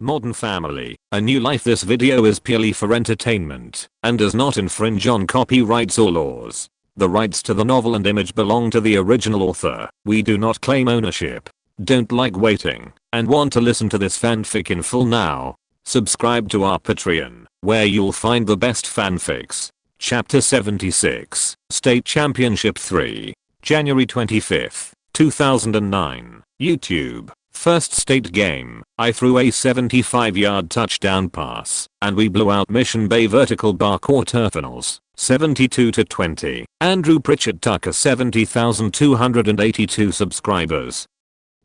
Modern Family, A New Life. This video is purely for entertainment and does not infringe on copyrights or laws. The rights to the novel and image belong to the original author. We do not claim ownership. Don't like waiting and want to listen to this fanfic in full now? Subscribe to our Patreon, where you'll find the best fanfics. Chapter 76, State Championship 3, January 25th, 2009, YouTube. First state game, I threw a 75-yard touchdown pass, and we blew out Mission Bay vertical bar quarterfinals, 72-20. Andrew Pritchard Tucker, 70,282 subscribers.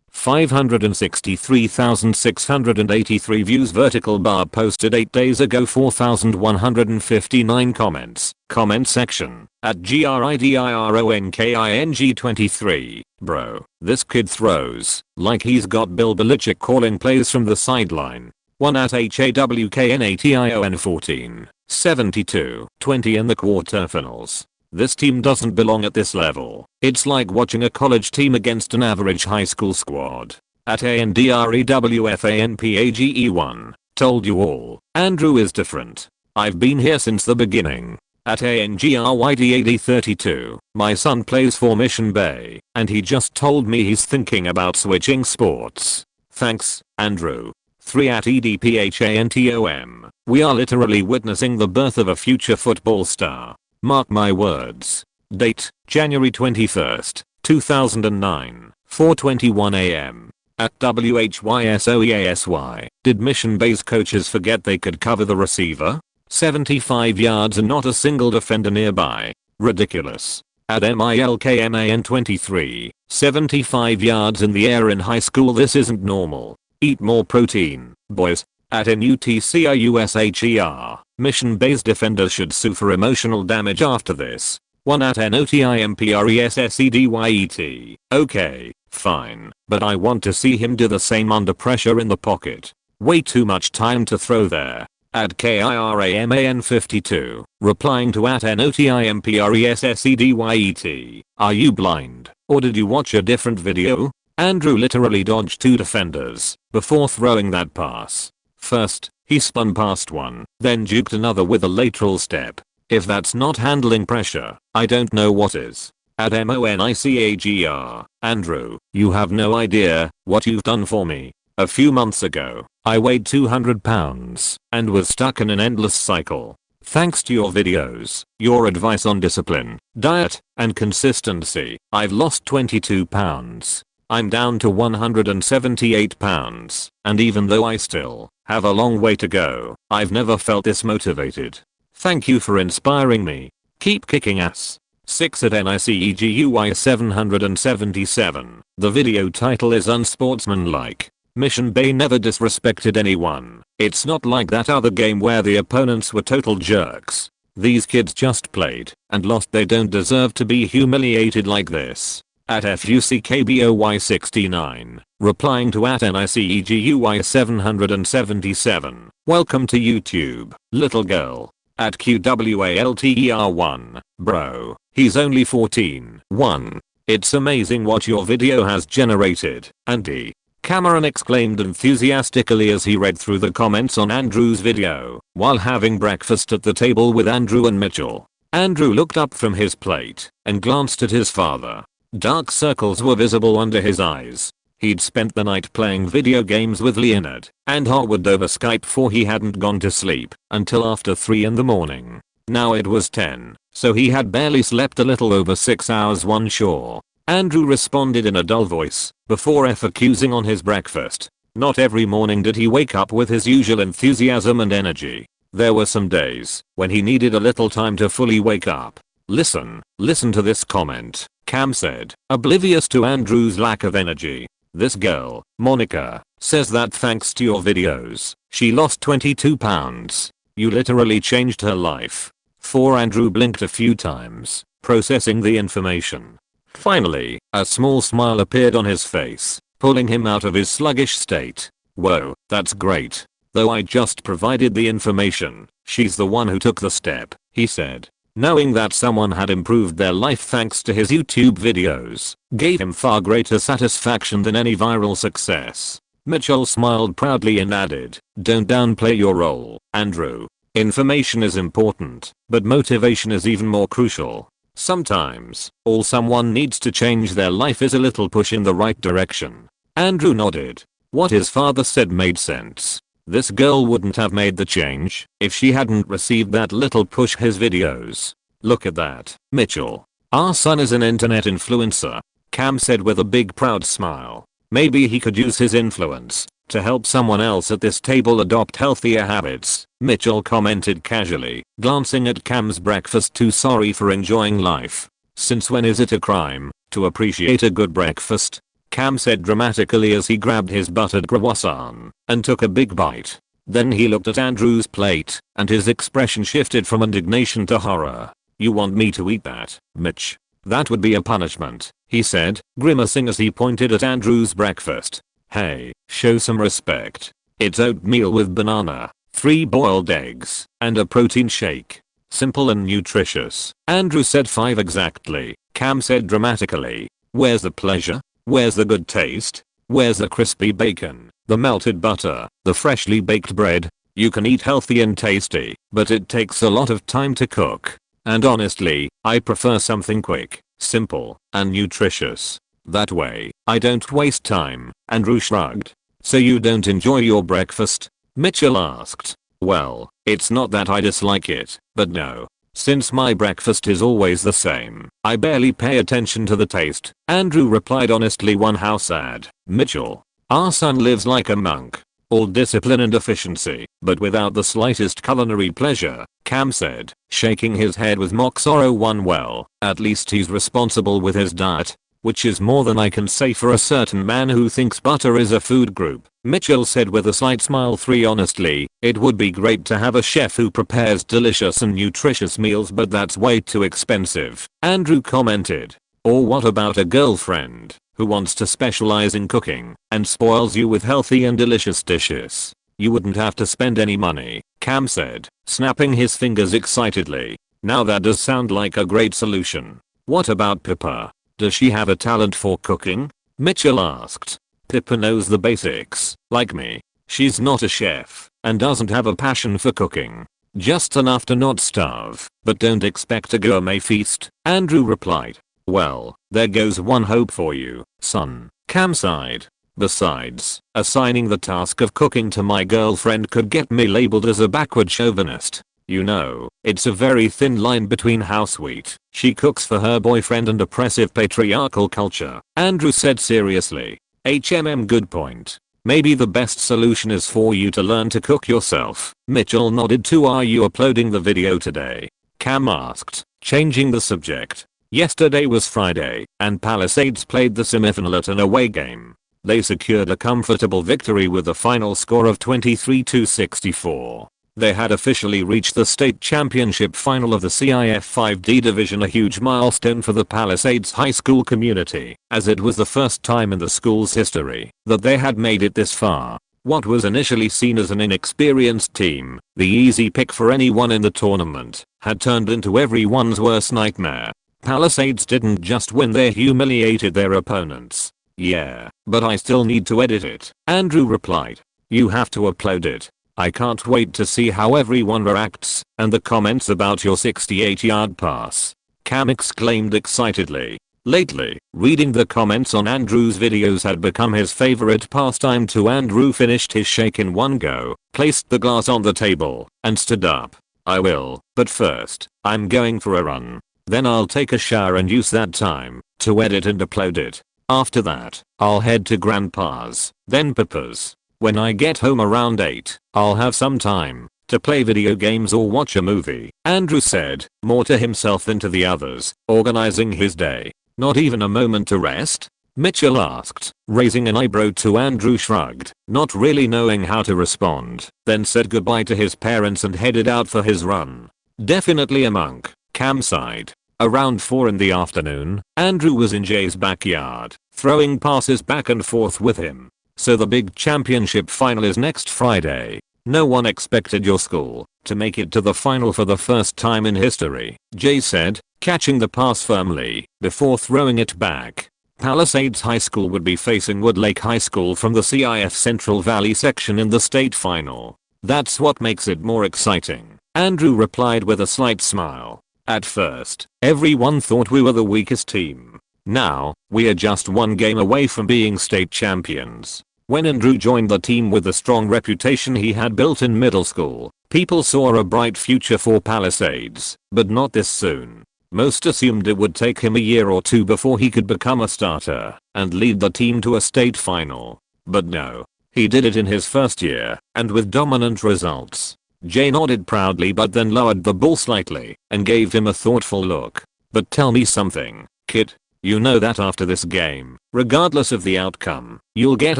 563,683 views. Vertical bar posted 8 days ago. 4,159 comments. Comment section at GRIDIRONKING23. Bro, this kid throws like he's got Bill Belichick calling plays from the sideline. 1 at HAWKNATION14. 72-20 in the quarterfinals. This team doesn't belong at this level. It's like watching a college team against an average high school squad. At ANDREWFANPAGE1. Told you all. Andrew is different. I've been here since the beginning. At ANGRYDAD32. My son plays for Mission Bay, and he just told me he's thinking about switching sports. Thanks, Andrew. 3 at EDPHANTOM. We are literally witnessing the birth of a future football star. Mark my words. Date, January 21st, 2009, 4:21 AM. At WHYSOEASY, did Mission Bay's coaches forget they could cover the receiver? 75 yards and not a single defender nearby. Ridiculous. At MILKMAN23, 75 yards in the air in high school. This isn't normal. Eat more protein, boys. At NUTCIUSHER, Mission Bay's defenders should sue for emotional damage after this. 1 at NOTIMPRESSEDYET. Okay, fine, but I want to see him do the same under pressure in the pocket. Way too much time to throw there. At KIRAMAN52, replying to at NOTIMPRESSEDYET. Are you blind, or did you watch a different video? Andrew literally dodged 2 defenders before throwing that pass. First, he spun past one, then juked another with a lateral step. If that's not handling pressure, I don't know what is. At MONICAGR, Andrew, you have no idea what you've done for me. A few months ago, I weighed 200 pounds and was stuck in an endless cycle. Thanks to your videos, your advice on discipline, diet, and consistency, I've lost 22 pounds. I'm down to 178 pounds, and even though I still have a long way to go, I've never felt this motivated. Thank you for inspiring me. Keep kicking ass. 6 at NICEGUY 777. The video title is Unsportsmanlike. Mission Bay never disrespected anyone. It's not like that other game where the opponents were total jerks. These kids just played and lost. They don't deserve to be humiliated like this. At FUCKBOY69, replying to at NICEGUY 777. Welcome to YouTube, little girl. At QWALTER1, bro, he's only 14. 1. It's amazing what your video has generated, Andy. Cameron exclaimed enthusiastically as he read through the comments on Andrew's video while having breakfast at the table with Andrew and Mitchell. Andrew looked up from his plate and glanced at his father. Dark circles were visible under his eyes. He'd spent the night playing video games with Leonard and Harwood over Skype before he hadn't gone to sleep until after 3 in the morning. Now it was 10, so he had barely slept a little over 6 hours. One sure. Andrew responded in a dull voice before FAQing on his breakfast. Not every morning did he wake up with his usual enthusiasm and energy. There were some days when he needed a little time to fully wake up. Listen to this comment. Cam said, oblivious to Andrew's lack of energy. This girl, Monica, says that thanks to your videos, she lost 22 pounds. You literally changed her life. 4. Andrew blinked a few times, processing the information. Finally, a small smile appeared on his face, pulling him out of his sluggish state. Whoa, that's great. Though I just provided the information, she's the one who took the step, he said. Knowing that someone had improved their life thanks to his YouTube videos gave him far greater satisfaction than any viral success. Mitchell smiled proudly and added, "Don't downplay your role, Andrew. Information is important, but motivation is even more crucial. Sometimes, all someone needs to change their life is a little push in the right direction." Andrew nodded. What his father said made sense. This girl wouldn't have made the change if she hadn't received that little push. His videos. "Look at that, Mitchell. Our son is an internet influencer," Cam said with a big proud smile. "Maybe he could use his influence to help someone else at this table adopt healthier habits," Mitchell commented casually, glancing at Cam's breakfast. "Too sorry for enjoying life. Since when is it a crime to appreciate a good breakfast?" Cam said dramatically as he grabbed his buttered croissant and took a big bite. Then he looked at Andrew's plate, and his expression shifted from indignation to horror. "You want me to eat that, Mitch? That would be a punishment," he said, grimacing as he pointed at Andrew's breakfast. "Hey, show some respect. It's oatmeal with banana, 3 boiled eggs, and a protein shake. Simple and nutritious." Andrew said 5 exactly, Cam said dramatically. "Where's the pleasure? Where's the good taste? Where's the crispy bacon, the melted butter, the freshly baked bread? You can eat healthy and tasty, but it takes a lot of time to cook. And honestly, I prefer something quick, simple, and nutritious. That way, I don't waste time." Andrew shrugged. "So you don't enjoy your breakfast?" Mitchell asked. "Well, it's not that I dislike it, but no. Since my breakfast is always the same, I barely pay attention to the taste," Andrew replied honestly. "One house ad, Mitchell. Our son lives like a monk. All discipline and efficiency, but without the slightest culinary pleasure," Cam said, shaking his head with mock sorrow. "Well, at least he's responsible with his diet, which is more than I can say for a certain man who thinks butter is a food group," Mitchell said with a slight smile. 3 Honestly, it would be great to have a chef who prepares delicious and nutritious meals, but that's way too expensive," Andrew commented. "Or what about a girlfriend who wants to specialize in cooking and spoils you with healthy and delicious dishes? You wouldn't have to spend any money," Cam said, snapping his fingers excitedly. "Now that does sound like a great solution. What about Pippa? Does she have a talent for cooking?" Mitchell asked. "Pippa knows the basics, like me. She's not a chef and doesn't have a passion for cooking. Just enough to not starve, but don't expect a gourmet feast," Andrew replied. "Well, there goes one hope for you, son," Cam sighed. "Besides, assigning the task of cooking to my girlfriend could get me labeled as a backward chauvinist. You know, it's a very thin line between how sweet she cooks for her boyfriend and oppressive patriarchal culture," Andrew said seriously. Good point. Maybe the best solution is for you to learn to cook yourself." Mitchell nodded. "To Are you uploading the video today?" Cam asked, changing the subject. "Yesterday was Friday, and Palisades played the semifinal at an away game. They secured a comfortable victory with a final score of 23-64. They had officially reached the state championship final of the CIF 5D division, a huge milestone for the Palisades high school community, as it was the first time in the school's history that they had made it this far. What was initially seen as an inexperienced team, the easy pick for anyone in the tournament, had turned into everyone's worst nightmare. Palisades didn't just win, they humiliated their opponents. "Yeah, but I still need to edit it," Andrew replied. "You have to upload it. I can't wait to see how everyone reacts, and the comments about your 68-yard pass," Cam exclaimed excitedly. Lately, reading the comments on Andrew's videos had become his favorite pastime too. Andrew finished his shake in one go, placed the glass on the table, and stood up. "I will, but first, I'm going for a run. Then I'll take a shower and use that time to edit and upload it. After that, I'll head to Grandpa's, then Pippa's. When I get home around 8, I'll have some time to play video games or watch a movie," Andrew said, more to himself than to the others, organizing his day. "Not even a moment to rest?" Mitchell asked, raising an eyebrow. To Andrew shrugged, not really knowing how to respond, then said goodbye to his parents and headed out for his run. "Definitely a monk," Cam sighed. Around 4 in the afternoon, Andrew was in Jay's backyard, throwing passes back and forth with him. "So the big championship final is next Friday. No one expected your school to make it to the final for the first time in history," Jay said, catching the pass firmly before throwing it back. Palisades High School would be facing Woodlake High School from the CIF Central Valley section in the state final. That's what makes it more exciting, Andrew replied with a slight smile. At first, everyone thought we were the weakest team. Now, we are just one game away from being state champions. When Andrew joined the team with the strong reputation he had built in middle school, people saw a bright future for Palisades, but not this soon. Most assumed it would take him a year or two before he could become a starter and lead the team to a state final. But no. He did it in his first year, and with dominant results. Jay nodded proudly but then lowered the ball slightly and gave him a thoughtful look. But tell me something, kid. You know that after this game, regardless of the outcome, you'll get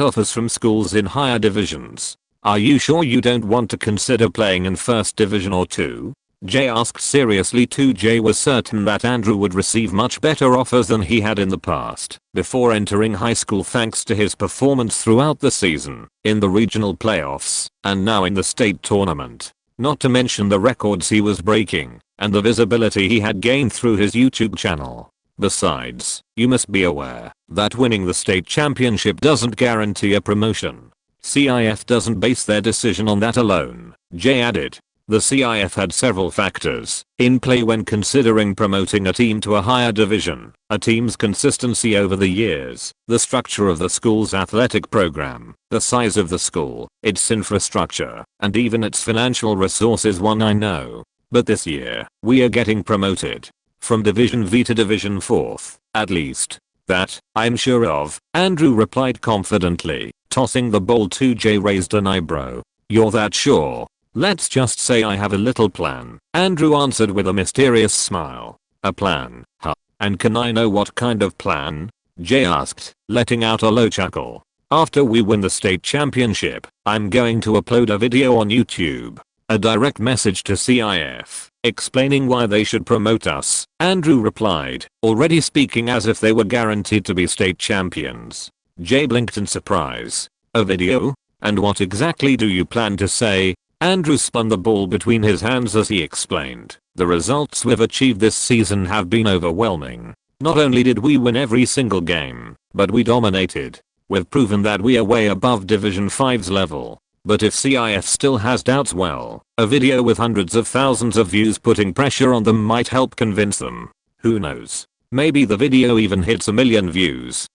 offers from schools in higher divisions. Are you sure you don't want to consider playing in first division or two? Jay asked seriously too. Jay was certain that Andrew would receive much better offers than he had in the past before entering high school thanks to his performance throughout the season, in the regional playoffs, and now in the state tournament. Not to mention the records he was breaking, and the visibility he had gained through his YouTube channel. Besides, you must be aware that winning the state championship doesn't guarantee a promotion. CIF doesn't base their decision on that alone, Jay added. The CIF had several factors in play when considering promoting a team to a higher division: a team's consistency over the years, the structure of the school's athletic program, the size of the school, its infrastructure, and even its financial resources. I know. But this year, we are getting promoted. From Division V to Division 4th, at least. That, I'm sure of, Andrew replied confidently, tossing the ball to Jay. Raised an eyebrow. You're that sure? Let's just say I have a little plan, Andrew answered with a mysterious smile. A plan, huh? And can I know what kind of plan? Jay asked, letting out a low chuckle. After we win the state championship, I'm going to upload a video on YouTube. A direct message to CIF, explaining why they should promote us, Andrew replied, already speaking as if they were guaranteed to be state champions. Jay blinked in surprise. A video? And what exactly do you plan to say? Andrew spun the ball between his hands as he explained. The results we've achieved this season have been overwhelming. Not only did we win every single game, but we dominated. We've proven that we are way above Division 5's level. But if CIF still has doubts, well, a video with hundreds of thousands of views putting pressure on them might help convince them. Who knows? Maybe the video even hits 1 million views.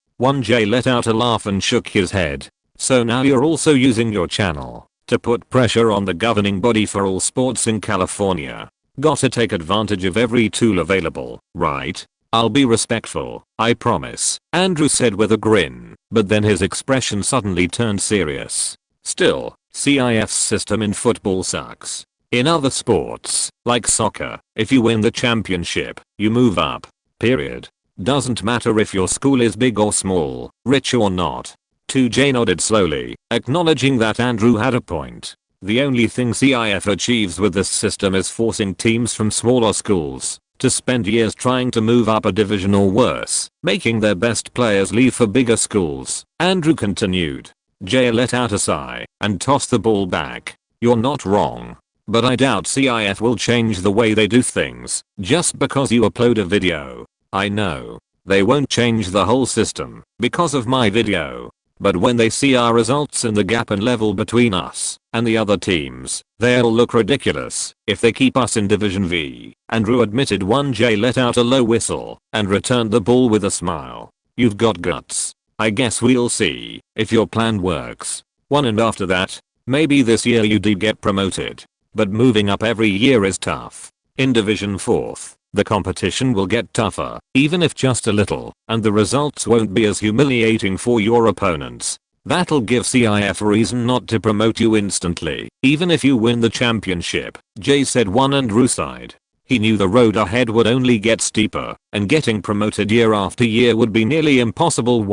Jay let out a laugh and shook his head. So now you're also using your channel to put pressure on the governing body for all sports in California. Gotta take advantage of every tool available, right? I'll be respectful, I promise, Andrew said with a grin, but then his expression suddenly turned serious. Still, CIF's system in football sucks. In other sports, like soccer, if you win the championship, you move up. Period. Doesn't matter if your school is big or small, rich or not. Jay nodded slowly, acknowledging that Andrew had a point. The only thing CIF achieves with this system is forcing teams from smaller schools to spend years trying to move up a division or worse, making their best players leave for bigger schools, Andrew continued. Jay let out a sigh and tossed the ball back. You're not wrong. But I doubt CIF will change the way they do things just because you upload a video. I know. They won't change the whole system because of my video. But when they see our results and the gap and level between us and the other teams, they'll look ridiculous if they keep us in Division V, Andrew admitted. Jay let out a low whistle and returned the ball with a smile. You've got guts. I guess we'll see if your plan works. And after that, maybe this year you do get promoted. But moving up every year is tough. In Division 4th, the competition will get tougher, even if just a little, and the results won't be as humiliating for your opponents. That'll give CIF a reason not to promote you instantly, even if you win the championship, Jay said. Andrew sighed. He knew the road ahead would only get steeper, and getting promoted year after year would be nearly impossible.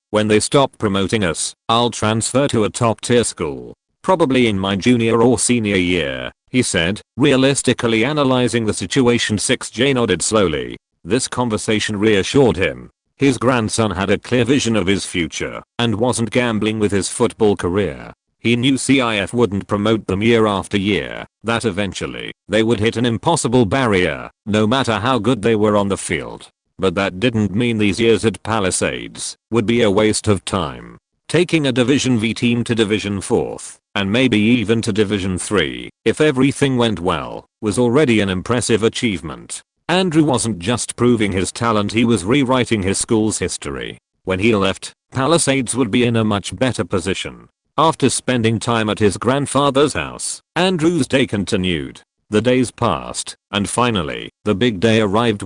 When they stop promoting us, I'll transfer to a top tier school. Probably in my junior or senior year, he said, realistically analyzing the situation. Jay nodded slowly. This conversation reassured him. His grandson had a clear vision of his future and wasn't gambling with his football career. He knew CIF wouldn't promote them year after year, that eventually they would hit an impossible barrier, no matter how good they were on the field. But that didn't mean these years at Palisades would be a waste of time. Taking a Division V team to Division 4th, and maybe even to Division 3, if everything went well, was already an impressive achievement. Andrew wasn't just proving his talent, he was rewriting his school's history. When he left, Palisades would be in a much better position. After spending time at his grandfather's house, Andrew's day continued. The days passed, and finally, the big day arrived.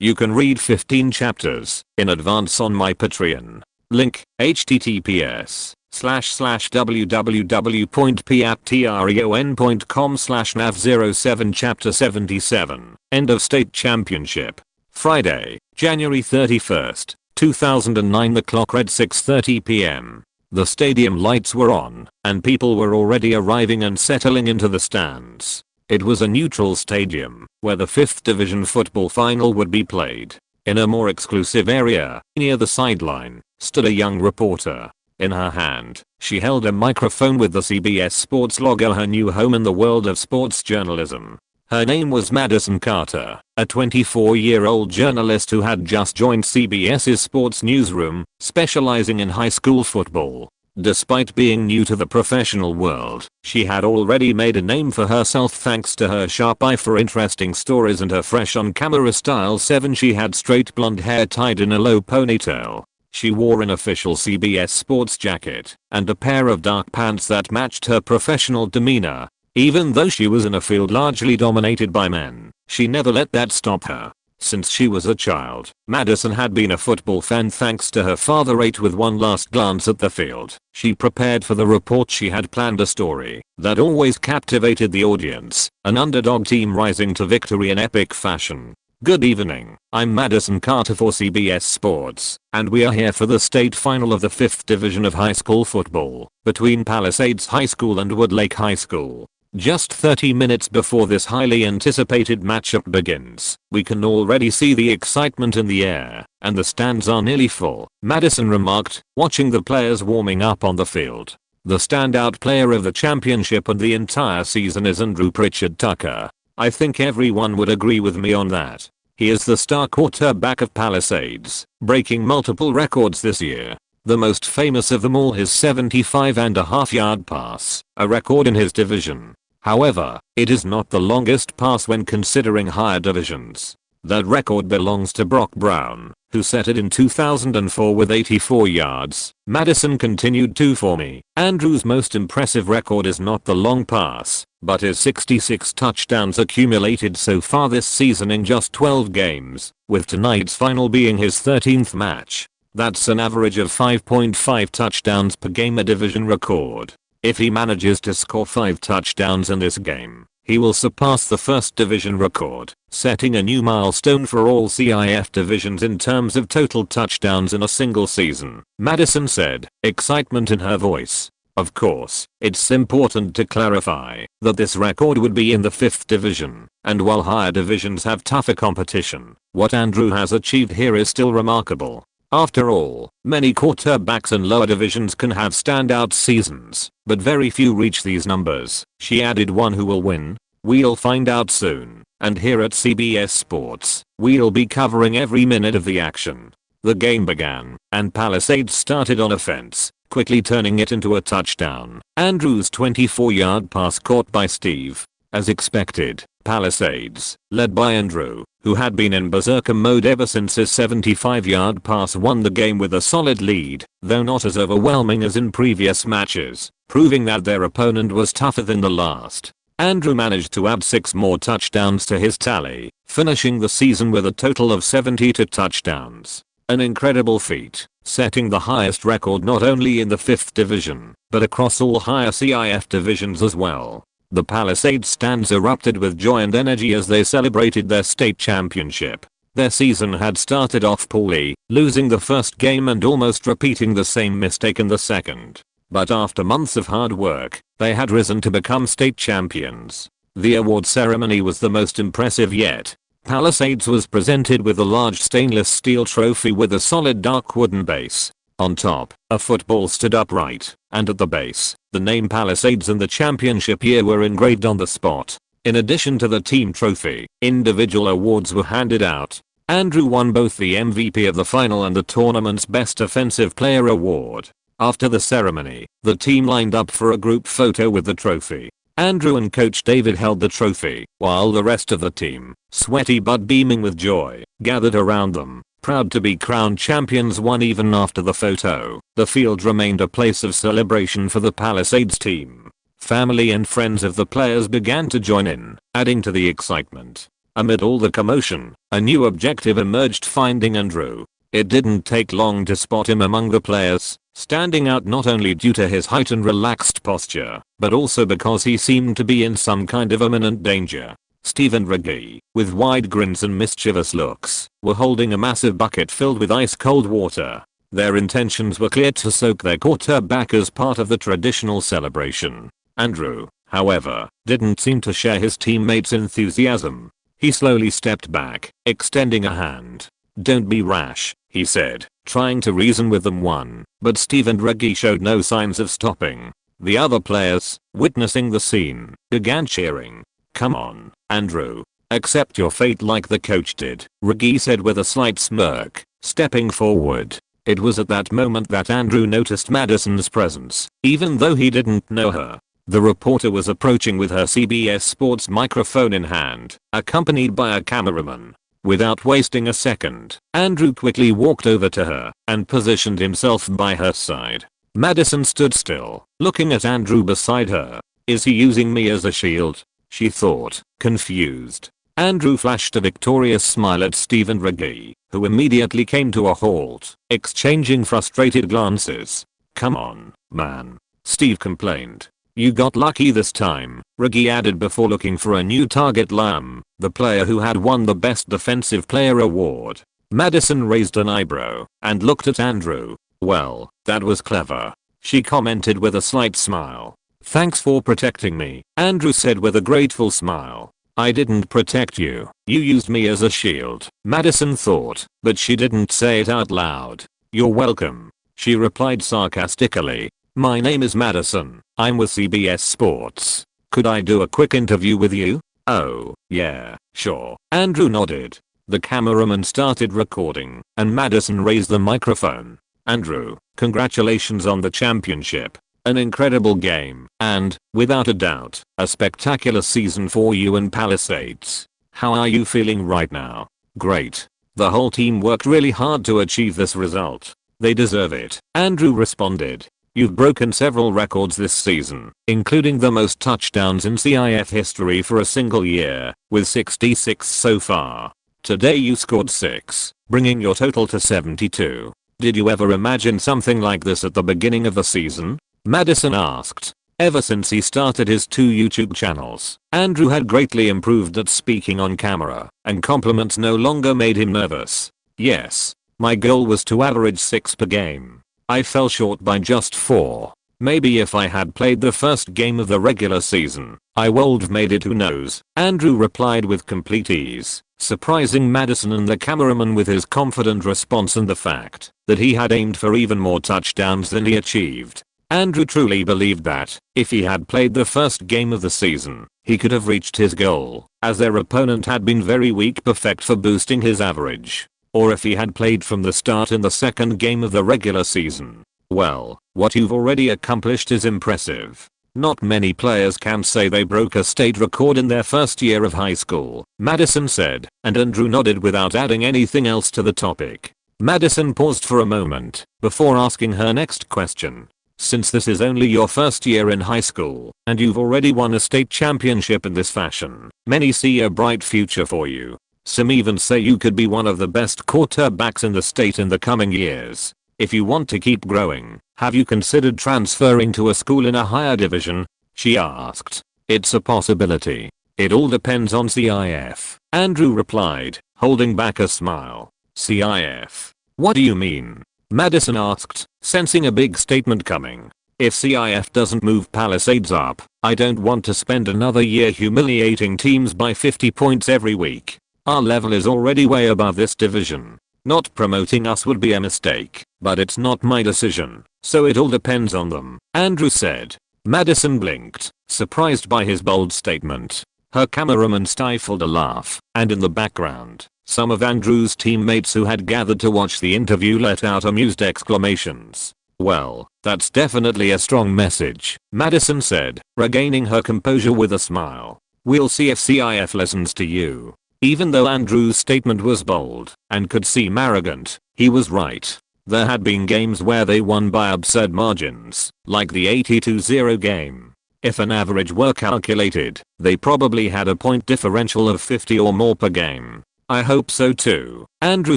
You can read 15 chapters in advance on my Patreon. Link, https://www.patreon.com/nav07 Chapter 77, End of State Championship. Friday, January 31st, 2009. The clock read 6:30 p.m. The stadium lights were on, and people were already arriving and settling into the stands. It was a neutral stadium, where the 5th Division football final would be played. In a more exclusive area, near the sideline, stood a young reporter. In her hand, she held a microphone with the CBS Sports logo, her new home in the world of sports journalism. Her name was Madison Carter, a 24-year-old journalist who had just joined CBS's sports newsroom, specializing in high school football. Despite being new to the professional world, she had already made a name for herself thanks to her sharp eye for interesting stories and her fresh on-camera style. She had straight blonde hair tied in a low ponytail. She wore an official CBS Sports jacket and a pair of dark pants that matched her professional demeanor. Even though she was in a field largely dominated by men, she never let that stop her. Since she was a child, Madison had been a football fan thanks to her father. With one last glance at the field, she prepared for the report. She had planned a story that always captivated the audience, an underdog team rising to victory in epic fashion. Good evening, I'm Madison Carter for CBS Sports, and we are here for the state final of the 5th Division of high school football, between Palisades High School and Woodlake High School. Just 30 minutes before this highly anticipated matchup begins, we can already see the excitement in the air, and the stands are nearly full, Madison remarked, watching the players warming up on the field. The standout player of the championship and the entire season is Andrew Pritchard Tucker. I think everyone would agree with me on that. He is the star quarterback of Palisades, breaking multiple records this year. The most famous of them all, his 75.5-yard pass, a record in his division. However, it is not the longest pass when considering higher divisions. That record belongs to Brock Brown, who set it in 2004 with 84 yards. Madison continued to for me. Andrew's most impressive record is not the long pass, but his 66 touchdowns accumulated so far this season in just 12 games, with tonight's final being his 13th match. That's an average of 5.5 touchdowns per game, a division record. If he manages to score 5 touchdowns in this game, he will surpass the 1st division record, setting a new milestone for all CIF divisions in terms of total touchdowns in a single season, Madison said, excitement in her voice. Of course, it's important to clarify that this record would be in the 5th division, and while higher divisions have tougher competition, what Andrew has achieved here is still remarkable. After all, many quarterbacks in lower divisions can have standout seasons, but very few reach these numbers. She added, one who will win? We'll find out soon, and here at CBS Sports, we'll be covering every minute of the action. The game began, and Palisades started on offense, quickly turning it into a touchdown. Andrew's 24-yard pass caught by Steve. As expected, Palisades, led by Andrew, who had been in berserker mode ever since his 75-yard pass, won the game with a solid lead, though not as overwhelming as in previous matches, proving that their opponent was tougher than the last. Andrew managed to add 6 more touchdowns to his tally, finishing the season with a total of 72 touchdowns. An incredible feat, setting the highest record not only in the 5th division, but across all higher CIF divisions as well. The Palisades stands erupted with joy and energy as they celebrated their state championship. Their season had started off poorly, losing the first game and almost repeating the same mistake in the second. But after months of hard work, they had risen to become state champions. The award ceremony was the most impressive yet. Palisades was presented with a large stainless steel trophy with a solid dark wooden base. On top, a football stood upright, and at the base, the name Palisades and the championship year were engraved on the spot. In addition to the team trophy, individual awards were handed out. Andrew won both the MVP of the final and the tournament's Best Offensive Player award. After the ceremony, the team lined up for a group photo with the trophy. Andrew and Coach David held the trophy, while the rest of the team, sweaty but beaming with joy, gathered around them, proud to be crowned champions. Even after the photo, the field remained a place of celebration for the Palisades team. Family and friends of the players began to join in, adding to the excitement. Amid all the commotion, a new objective emerged: finding Andrew. It didn't take long to spot him among the players, standing out not only due to his height and relaxed posture, but also because he seemed to be in some kind of imminent danger. Steve and Reggie, with wide grins and mischievous looks, were holding a massive bucket filled with ice-cold water. Their intentions were clear: to soak their quarterback as part of the traditional celebration. Andrew, however, didn't seem to share his teammates' enthusiasm. He slowly stepped back, extending a hand. "Don't be rash," he said, trying to reason with them. But Steve and Reggie showed no signs of stopping. The other players, witnessing the scene, began cheering. "Come on, Andrew. Accept your fate like the coach did," Reggie said with a slight smirk, stepping forward. It was at that moment that Andrew noticed Madison's presence, even though he didn't know her. The reporter was approaching with her CBS Sports microphone in hand, accompanied by a cameraman. Without wasting a second, Andrew quickly walked over to her and positioned himself by her side. Madison stood still, looking at Andrew beside her. "Is he using me as a shield?" she thought, confused. Andrew flashed a victorious smile at Steve and Reggie, who immediately came to a halt, exchanging frustrated glances. "Come on, man," Steve complained. "You got lucky this time," Reggie added before looking for a new target: Lamb, the player who had won the Best Defensive Player award. Madison raised an eyebrow and looked at Andrew. "Well, that was clever," she commented with a slight smile. "Thanks for protecting me," Andrew said with a grateful smile. "I didn't protect you. You used me as a shield," Madison thought, but she didn't say it out loud. "You're welcome," she replied sarcastically. "My name is Madison. I'm with CBS Sports. Could I do a quick interview with you?" "Oh, yeah, sure." Andrew nodded. The cameraman started recording, and Madison raised the microphone. "Andrew, congratulations on the championship. An incredible game, and, without a doubt, a spectacular season for you and Palisades. How are you feeling right now?" "Great. The whole team worked really hard to achieve this result. They deserve it," Andrew responded. "You've broken several records this season, including the most touchdowns in CIF history for a single year, with 66 so far. Today you scored 6, bringing your total to 72. Did you ever imagine something like this at the beginning of the season?" Madison asked. Ever since he started his 2 YouTube channels, Andrew had greatly improved at speaking on camera, and compliments no longer made him nervous. "Yes. My goal was to average 6 per game. I fell short by just 4. Maybe if I had played the first game of the regular season, I would've made it, who knows," Andrew replied with complete ease, surprising Madison and the cameraman with his confident response and the fact that he had aimed for even more touchdowns than he achieved. Andrew truly believed that, if he had played the first game of the season, he could have reached his goal, as their opponent had been very weak, perfect for boosting his average. Or if he had played from the start in the second game of the regular season. "Well, what you've already accomplished is impressive. Not many players can say they broke a state record in their first year of high school," Madison said, and Andrew nodded without adding anything else to the topic. Madison paused for a moment before asking her next question. "Since this is only your first year in high school, and you've already won a state championship in this fashion, many see a bright future for you. Some even say you could be one of the best quarterbacks in the state in the coming years. If you want to keep growing, have you considered transferring to a school in a higher division?" she asked. "It's a possibility. It all depends on CIF," Andrew replied, holding back a smile. "CIF? What do you mean?" Madison asked, sensing a big statement coming. "If CIF doesn't move Palisades up, I don't want to spend another year humiliating teams by 50 points every week. Our level is already way above this division. Not promoting us would be a mistake, but it's not my decision, so it all depends on them," Andrew said. Madison blinked, surprised by his bold statement. Her cameraman stifled a laugh, and in the background, Some of Andrew's teammates who had gathered to watch the interview let out amused exclamations. "Well, that's definitely a strong message," Madison said, regaining her composure with a smile. "We'll see if CIF listens to you." Even though Andrew's statement was bold and could seem arrogant, he was right. There had been games where they won by absurd margins, like the 82-0 game. If an average were calculated, they probably had a point differential of 50 or more per game. "I hope so too," Andrew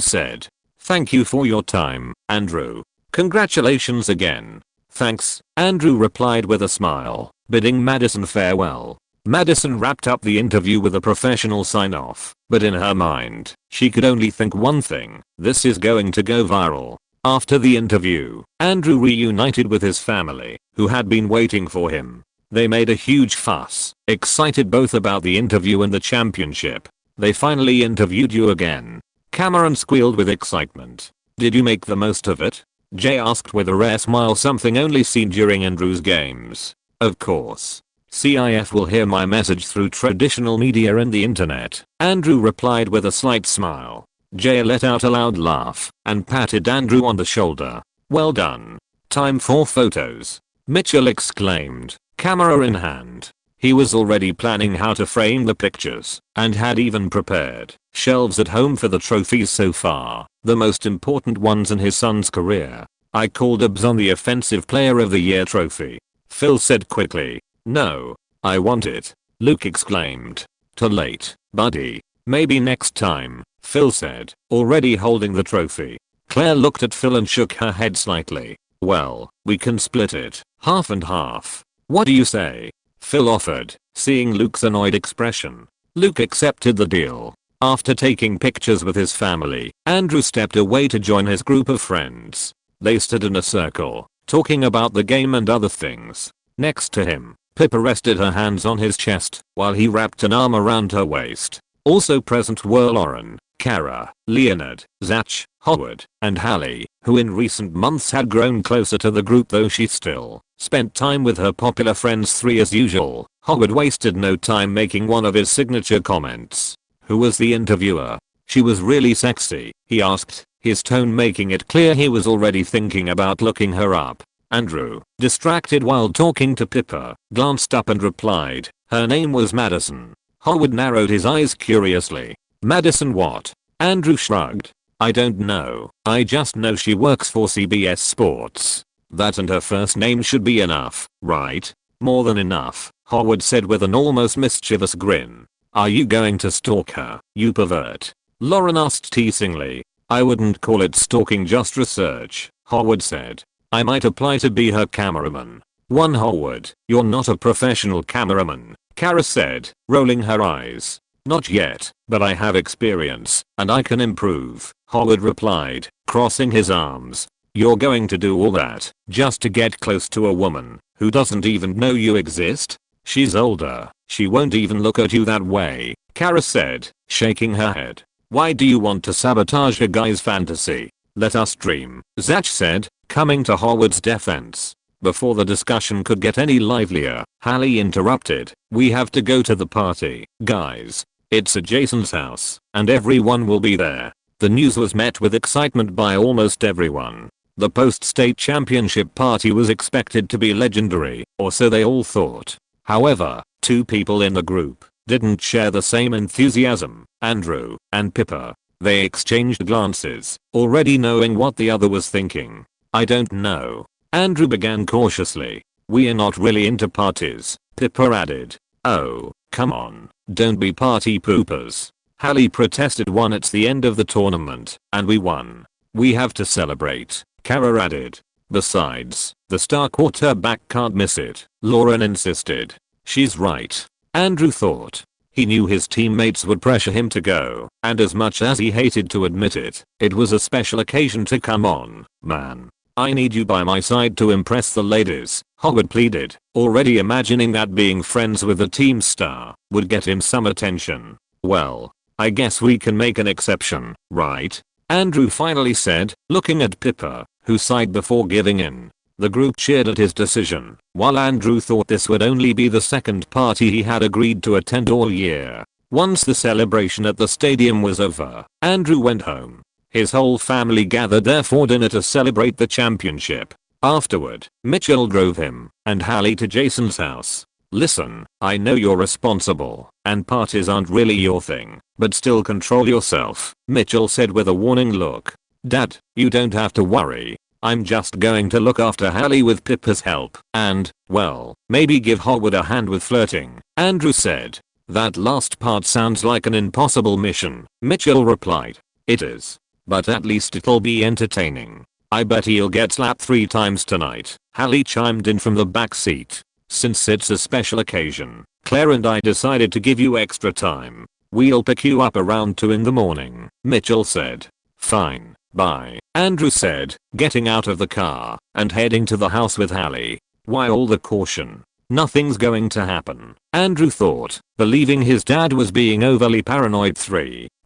said. "Thank you for your time, Andrew. Congratulations again." "Thanks," Andrew replied with a smile, bidding Madison farewell. Madison wrapped up the interview with a professional sign-off, but in her mind, she could only think one thing: this is going to go viral. After the interview, Andrew reunited with his family, who had been waiting for him. They made a huge fuss, excited both about the interview and the championship. "They finally interviewed you again." Cameron squealed with excitement. "Did you make the most of it?" Jay asked with a rare smile, something only seen during Andrew's games. "Of course. CIF will hear my message through traditional media and the internet," Andrew replied with a slight smile. Jay let out a loud laugh and patted Andrew on the shoulder. "Well done. Time for photos," Mitchell exclaimed, camera in hand. He was already planning how to frame the pictures and had even prepared shelves at home for the trophies so far, the most important ones in his son's career. "I called dibs on the Offensive Player of the Year trophy," Phil said quickly. "No, I want it," Luke exclaimed. "Too late, buddy. Maybe next time," Phil said, already holding the trophy. Claire looked at Phil and shook her head slightly. "Well, we can split it, half and half. What do you say?" Phil offered, seeing Luke's annoyed expression. Luke accepted the deal. After taking pictures with his family, Andrew stepped away to join his group of friends. They stood in a circle, talking about the game and other things. Next to him, Pippa rested her hands on his chest while he wrapped an arm around her waist. Also present were Lauren, Kara, Leonard, Zach, Howard, and Hallie, who in recent months had grown closer to the group, though she still spent time with her popular friends three as usual. Howard wasted no time making one of his signature comments. "Who was the interviewer? She was really sexy," he asked, his tone making it clear he was already thinking about looking her up. Andrew, distracted while talking to Pippa, glanced up and replied, "Her name was Madison." Howard narrowed his eyes curiously. "Madison what?" Andrew shrugged. "I don't know. I just know she works for CBS Sports. That and her first name should be enough, right?" "More than enough," Howard said with an almost mischievous grin. "Are you going to stalk her, you pervert?" Lauren asked teasingly. "I wouldn't call it stalking, just research," Howard said. "I might apply to be her cameraman." "One Howard, you're not a professional cameraman," Kara said, rolling her eyes. "Not yet, but I have experience, and I can improve," Howard replied, crossing his arms. "You're going to do all that just to get close to a woman who doesn't even know you exist? She's older, she won't even look at you that way," Kara said, shaking her head. "Why do you want to sabotage a guy's fantasy? Let us dream," Zach said, coming to Howard's defense. Before the discussion could get any livelier, Hallie interrupted. "We have to go to the party, guys. It's at Jason's house, and everyone will be there." The news was met with excitement by almost everyone. The post-state championship party was expected to be legendary, or so they all thought. However, two people in the group didn't share the same enthusiasm: Andrew and Pippa. They exchanged glances, already knowing what the other was thinking. "I don't know," Andrew began cautiously. "We're not really into parties," Pippa added. "Oh, come on, don't be party poopers." Hallie protested. "It's the end of the tournament, and we won. We have to celebrate," Kara added. "Besides, the star quarterback can't miss it," Lauren insisted. "She's right," Andrew thought. He knew his teammates would pressure him to go, and as much as he hated to admit it, it was a special occasion to come on, man. "I need you by my side to impress the ladies," Howard pleaded, already imagining that being friends with the team star would get him some attention. "Well, I guess we can make an exception, right?" Andrew finally said, looking at Pippa, who sighed before giving in. The group cheered at his decision, while Andrew thought this would only be the second party he had agreed to attend all year. Once the celebration at the stadium was over, Andrew went home. His whole family gathered there for dinner to celebrate the championship. Afterward, Mitchell drove him and Hallie to Jason's house. "Listen, I know you're responsible, and parties aren't really your thing, but still control yourself," Mitchell said with a warning look. "Dad, you don't have to worry. I'm just going to look after Hallie with Pippa's help and, well, maybe give Howard a hand with flirting," Andrew said. "That last part sounds like an impossible mission," Mitchell replied. "It is. But at least it'll be entertaining. I bet he'll get slapped 3 times tonight," Hallie chimed in from the back seat. "Since it's a special occasion, Claire and I decided to give you extra time. We'll pick you up around 2 in the morning," Mitchell said. "Fine, bye," Andrew said, getting out of the car and heading to the house with Hallie. Why all the caution? Nothing's going to happen, Andrew thought, believing his dad was being overly paranoid.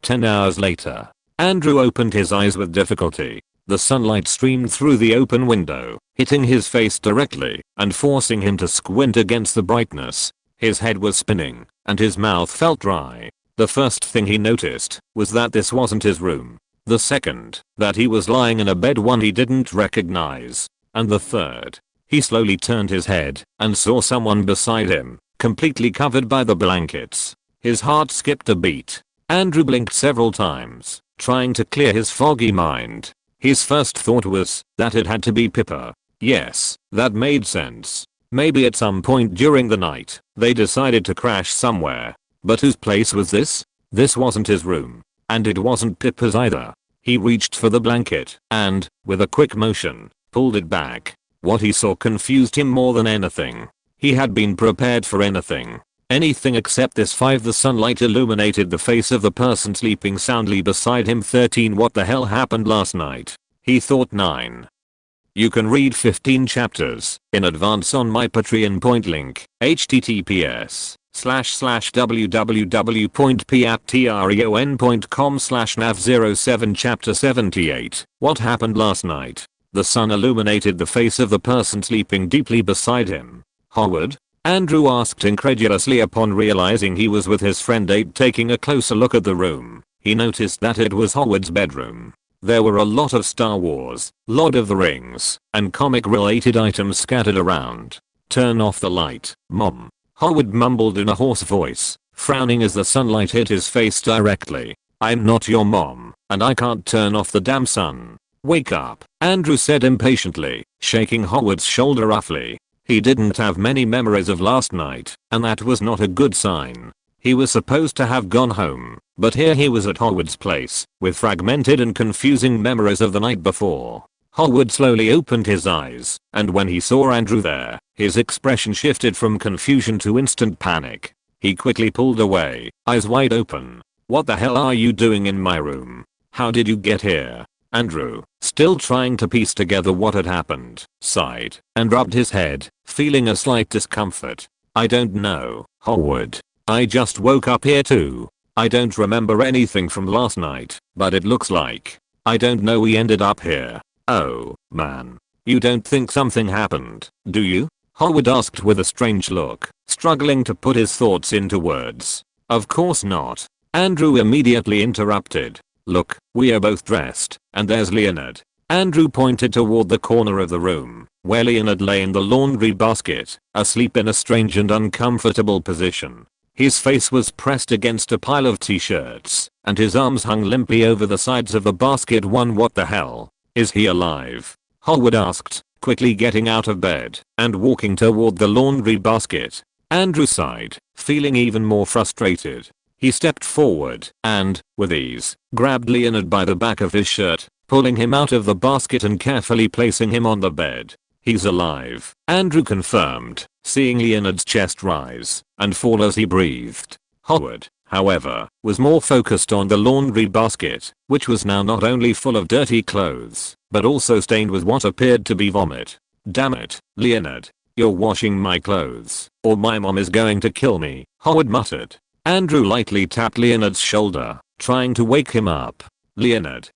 10 hours later. Andrew opened his eyes with difficulty. The sunlight streamed through the open window, hitting his face directly and forcing him to squint against the brightness. His head was spinning and his mouth felt dry. The first thing he noticed was that this wasn't his room. The second, that he was lying in a bed one he didn't recognize. And the third, he slowly turned his head and saw someone beside him, completely covered by the blankets. His heart skipped a beat. Andrew blinked several times, trying to clear his foggy mind. His first thought was that it had to be Pippa. Yes, that made sense. Maybe at some point during the night, they decided to crash somewhere. But whose place was this? This wasn't his room. And it wasn't Pippa's either. He reached for the blanket and, with a quick motion, pulled it back. What he saw confused him more than anything. He had been prepared for anything. Anything except this. 5. The sunlight illuminated the face of the person sleeping soundly beside him. 13. What the hell happened last night? He thought. 9. You can read 15 chapters in advance on my Patreon. Point link https://www.patreon.com/nav07 Chapter 78. What happened last night? The sun illuminated the face of the person sleeping deeply beside him. Howard? Andrew asked incredulously upon realizing he was with his friend 8. Taking a closer look at the room, he noticed that it was Howard's bedroom. There were a lot of Star Wars, Lord of the Rings, and comic-related items scattered around. "Turn off the light, Mom," Howard mumbled in a hoarse voice, frowning as the sunlight hit his face directly. "I'm not your mom, and I can't turn off the damn sun." "Wake up," Andrew said impatiently, shaking Howard's shoulder roughly. He didn't have many memories of last night, and that was not a good sign. He was supposed to have gone home, but here he was at Howard's place, with fragmented and confusing memories of the night before. Howard slowly opened his eyes, and when he saw Andrew there, his expression shifted from confusion to instant panic. He quickly pulled away, eyes wide open. "What the hell are you doing in my room? How did you get here?" Andrew, still trying to piece together what had happened, sighed and rubbed his head, feeling a slight discomfort. "I don't know, Howard. I just woke up here too. I don't remember anything from last night, but it looks like, I don't know, we ended up here." "Oh, man. You don't think something happened, do you?" Howard asked with a strange look, struggling to put his thoughts into words. "Of course not," Andrew immediately interrupted. "Look, we are both dressed, and there's Leonard." Andrew pointed toward the corner of the room, where Leonard lay in the laundry basket, asleep in a strange and uncomfortable position. His face was pressed against a pile of t-shirts, and his arms hung limply over the sides of the basket. What the hell? Is he alive?" Howard asked, quickly getting out of bed and walking toward the laundry basket. Andrew sighed, feeling even more frustrated. He stepped forward and, with ease, grabbed Leonard by the back of his shirt, pulling him out of the basket and carefully placing him on the bed. "He's alive," Andrew confirmed, seeing Leonard's chest rise and fall as he breathed. Howard, however, was more focused on the laundry basket, which was now not only full of dirty clothes, but also stained with what appeared to be vomit. "Damn it, Leonard. You're washing my clothes, or my mom is going to kill me," Howard muttered. Andrew lightly tapped Leonard's shoulder, trying to wake him up. Leonard,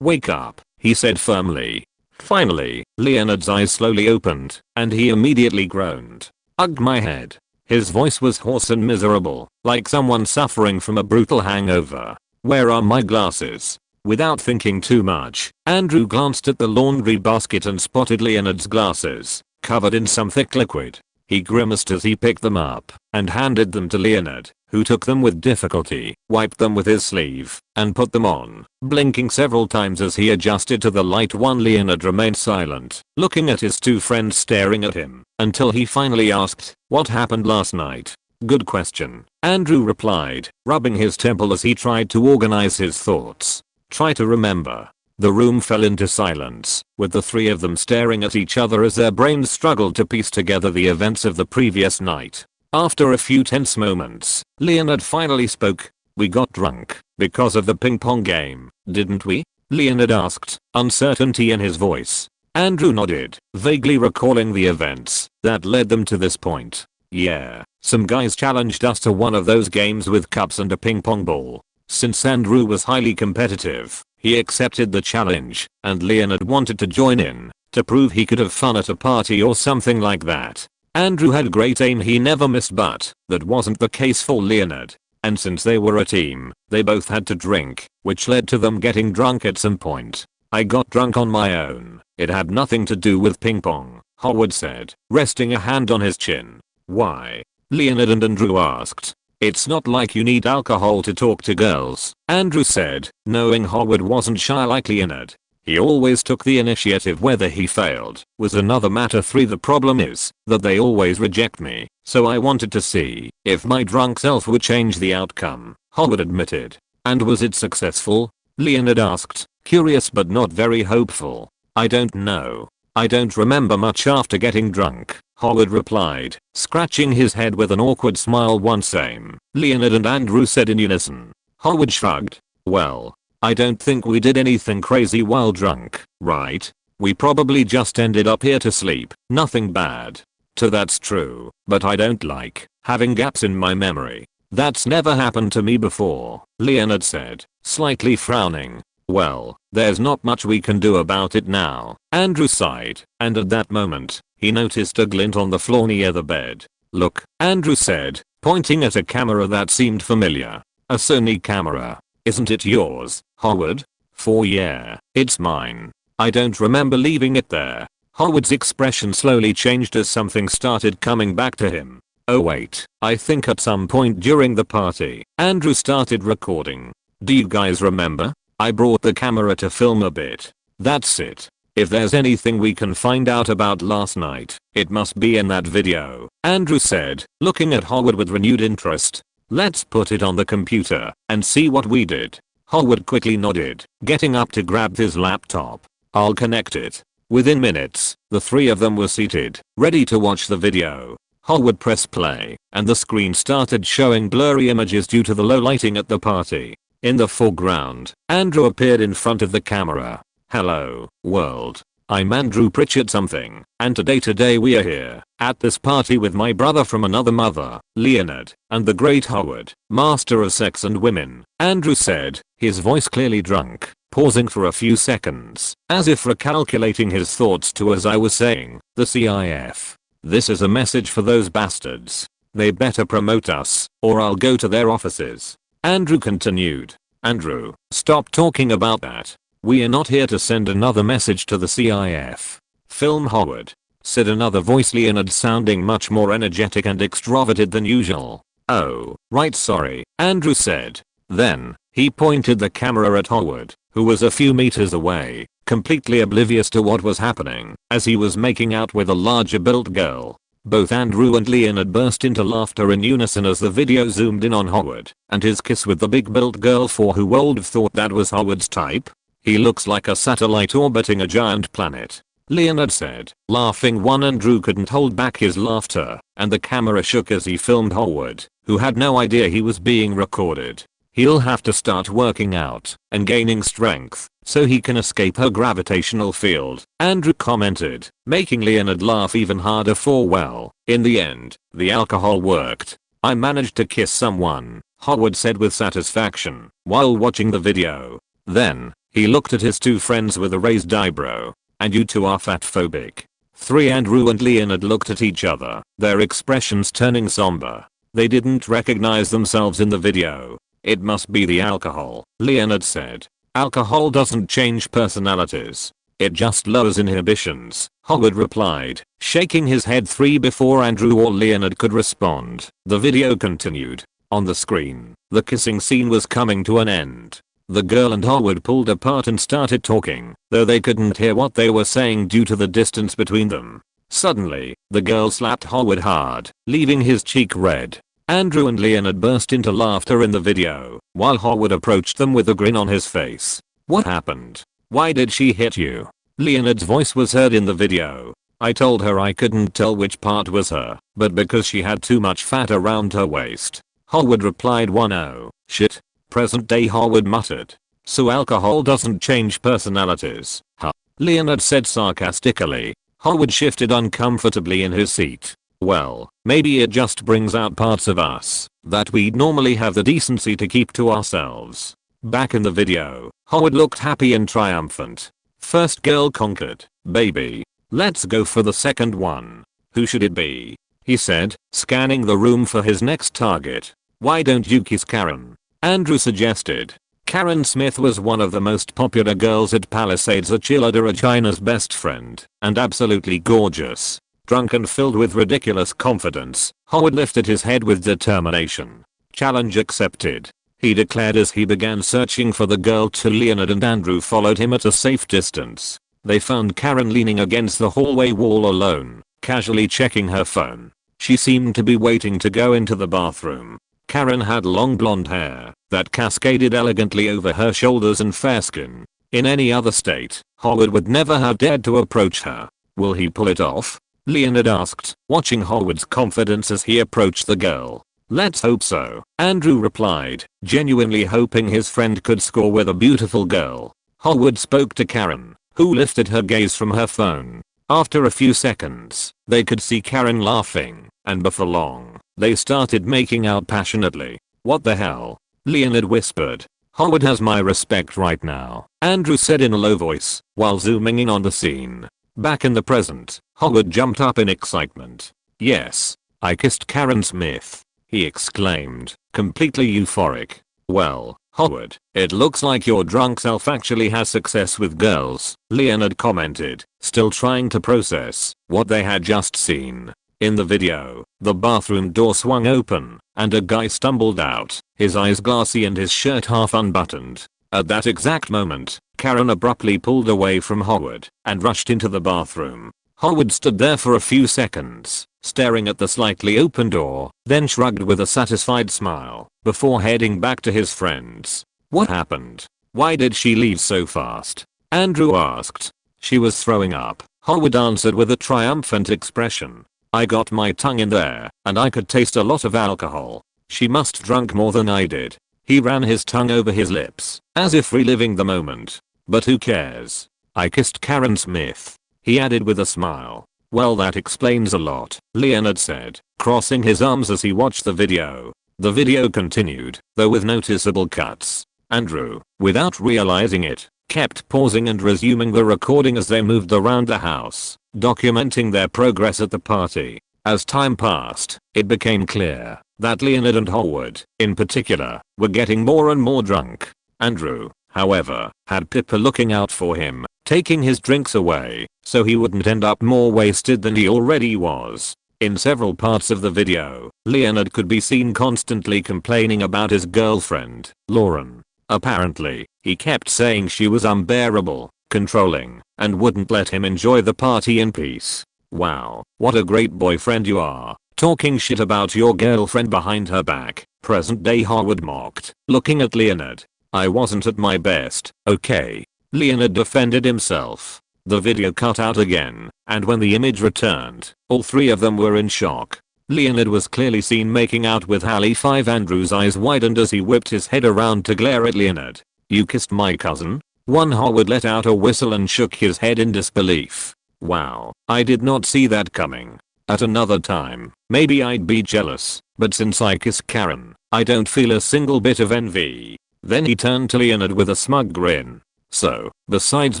wake up," he said firmly. Finally, Leonard's eyes slowly opened, and he immediately groaned. "Ugh, my head." His voice was hoarse and miserable, like someone suffering from a brutal hangover. "Where are my glasses?" Without thinking too much, Andrew glanced at the laundry basket and spotted Leonard's glasses, covered in some thick liquid. He grimaced as he picked them up and handed them to Leonard, who took them with difficulty, wiped them with his sleeve, and put them on, blinking several times as he adjusted to the light. Leonard remained silent, looking at his two friends staring at him, until he finally asked, "What happened last night?" "Good question," Andrew replied, rubbing his temple as he tried to organize his thoughts. "Try to remember." The room fell into silence, with the three of them staring at each other as their brains struggled to piece together the events of the previous night. After a few tense moments, Leonard finally spoke. "We got drunk because of the ping pong game, didn't we?" Leonard asked, uncertainty in his voice. Andrew nodded, vaguely recalling the events that led them to this point. "Yeah, some guys challenged us to one of those games with cups and a ping pong ball." Since Andrew was highly competitive, he accepted the challenge, and Leonard wanted to join in, to prove he could have fun at a party or something like that. Andrew had great aim he never missed, but that wasn't the case for Leonard. And since they were a team, they both had to drink, which led to them getting drunk at some point. "I got drunk on my own. It had nothing to do with ping pong," Howard said, resting a hand on his chin. "Why?" Leonard and Andrew asked. "It's not like you need alcohol to talk to girls," Andrew said, knowing Howard wasn't shy like Leonard. He always took the initiative. Whether he failed was another matter. 3. The problem is that they always reject me, so I wanted to see if my drunk self would change the outcome, Howard admitted. "And was it successful?" Leonard asked, curious but not very hopeful. "I don't know. I don't remember much after getting drunk," Howard replied, scratching his head with an awkward smile. "Same," Leonard and Andrew said in unison. Howard shrugged. "Well, I don't think we did anything crazy while drunk, right? We probably just ended up here to sleep, nothing bad." "That's true, but I don't like having gaps in my memory. That's never happened to me before," Leonard said, slightly frowning. "Well, there's not much we can do about it now," Andrew sighed, and at that moment, he noticed a glint on the floor near the bed. "Look," Andrew said, pointing at a camera that seemed familiar. "A Sony camera. Isn't it yours, Howard?" Yeah, it's mine. I don't remember leaving it there." Howard's expression slowly changed as something started coming back to him. "Oh wait, I think at some point during the party, Andrew started recording. Do you guys remember? I brought the camera to film a bit. That's it. If there's anything we can find out about last night, it must be in that video," Andrew said, looking at Howard with renewed interest. "Let's put it on the computer and see what we did." Howard quickly nodded, getting up to grab his laptop. "I'll connect it." Within minutes, the three of them were seated, ready to watch the video. Howard pressed play, and the screen started showing blurry images due to the low lighting at the party. In the foreground, Andrew appeared in front of the camera. "Hello, world. I'm Andrew Pritchett something, and today we are here, at this party with my brother from another mother, Leonard, and the great Howard, master of sex and women," Andrew said, his voice clearly drunk, pausing for a few seconds, as if recalculating his thoughts. "As I was saying, the CIF. This is a message for those bastards. They better promote us, or I'll go to their offices." Andrew continued. "Andrew, stop talking about that. We are not here to send another message to the CIF. Film Howard," said another voice, Leonard sounding much more energetic and extroverted than usual. "Oh, right, sorry," Andrew said. Then, he pointed the camera at Howard, who was a few meters away, completely oblivious to what was happening, as he was making out with a larger built girl. Both Andrew and Leonard burst into laughter in unison as the video zoomed in on Howard and his kiss with the big built girl. Who would have thought that was Howard's type? He looks like a satellite orbiting a giant planet," Leonard said, laughing. Andrew couldn't hold back his laughter, and the camera shook as he filmed Howard, who had no idea he was being recorded. "He'll have to start working out and gaining strength so he can escape her gravitational field," Andrew commented, making Leonard laugh even harder. Well, in the end, the alcohol worked. "I managed to kiss someone," Howard said with satisfaction, while watching the video. Then, he looked at his two friends with a raised eyebrow. "And you two are fatphobic." 3. Andrew and Leonard looked at each other, their expressions turning somber. They didn't recognize themselves in the video. It must be the alcohol, Leonard said. Alcohol doesn't change personalities. It just lowers inhibitions, Howard replied, shaking his head. 3. Before Andrew or Leonard could respond, the video continued. On the screen, the kissing scene was coming to an end. The girl and Howard pulled apart and started talking, though they couldn't hear what they were saying due to the distance between them. Suddenly, the girl slapped Howard hard, leaving his cheek red. Andrew and Leonard burst into laughter in the video, while Howard approached them with a grin on his face. What happened? Why did she hit you? Leonard's voice was heard in the video. I told her I couldn't tell which part was her, but because she had too much fat around her waist. Howard replied. 1-0. Shit. Present day, Howard muttered. So alcohol doesn't change personalities, huh? Leonard said sarcastically. Howard shifted uncomfortably in his seat. Well, maybe it just brings out parts of us that we'd normally have the decency to keep to ourselves. Back in the video, Howard looked happy and triumphant. First girl conquered, baby. Let's go for the second one. Who should it be? He said, scanning the room for his next target. Why don't you kiss Karen? Andrew suggested. Karen Smith was one of the most popular girls at Palisades, a cheerleader, China's best friend, and absolutely gorgeous. Drunk and filled with ridiculous confidence, Howard lifted his head with determination. Challenge accepted, he declared as he began searching for the girl. Leonard and Andrew followed him at a safe distance. They found Karen leaning against the hallway wall alone, casually checking her phone. She seemed to be waiting to go into the bathroom. Karen had long blonde hair that cascaded elegantly over her shoulders and fair skin. In any other state, Howard would never have dared to approach her. Will he pull it off? Leonard asked, watching Howard's confidence as he approached the girl. Let's hope so, Andrew replied, genuinely hoping his friend could score with a beautiful girl. Howard spoke to Karen, who lifted her gaze from her phone. After a few seconds, they could see Karen laughing, and before long, they started making out passionately. What the hell? Leonard whispered. Howard has my respect right now, Andrew said in a low voice, while zooming in on the scene. Back in the present, Howard jumped up in excitement. Yes, I kissed Karen Smith, he exclaimed, completely euphoric. Well, Howard, it looks like your drunk self actually has success with girls, Leonard commented, still trying to process what they had just seen. In the video, the bathroom door swung open, and a guy stumbled out, his eyes glassy and his shirt half unbuttoned. At that exact moment, Karen abruptly pulled away from Howard and rushed into the bathroom. Howard stood there for a few seconds, staring at the slightly open door, then shrugged with a satisfied smile, before heading back to his friends. What happened? Why did she leave so fast? Andrew asked. She was throwing up, Howard answered with a triumphant expression. I got my tongue in there, and I could taste a lot of alcohol. She must drunk more than I did. He ran his tongue over his lips, as if reliving the moment. But who cares? I kissed Karen Smith, he added with a smile. Well, that explains a lot, Leonard said, crossing his arms as he watched the video. The video continued, though with noticeable cuts. Andrew, without realizing it, kept pausing and resuming the recording as they moved around the house, documenting their progress at the party. As time passed, it became clear that Leonard and Howard, in particular, were getting more and more drunk. Andrew, however, had Pippa looking out for him, taking his drinks away, so he wouldn't end up more wasted than he already was. In several parts of the video, Leonard could be seen constantly complaining about his girlfriend, Lauren. Apparently, he kept saying she was unbearable, controlling, and wouldn't let him enjoy the party in peace. Wow, what a great boyfriend you are, talking shit about your girlfriend behind her back, present day Howard mocked, looking at Leonard. I wasn't at my best, okay? Leonard defended himself. The video cut out again, and when the image returned, all three of them were in shock. Leonard was clearly seen making out with Hallie. 5 Andrew's eyes widened as he whipped his head around to glare at Leonard. You kissed my cousin? 1 Howard let out a whistle and shook his head in disbelief. Wow, I did not see that coming. At another time, maybe I'd be jealous, but since I kissed Karen, I don't feel a single bit of envy. Then he turned to Leonard with a smug grin. So, besides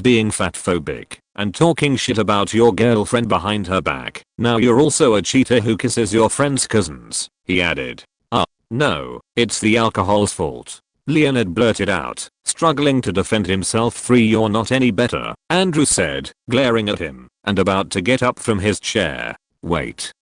being fatphobic and talking shit about your girlfriend behind her back, now you're also a cheater who kisses your friend's cousins, he added. No, it's the alcohol's fault. Leonard blurted out, struggling to defend himself. You're not any better, Andrew said, glaring at him, and about to get up from his chair. Wait.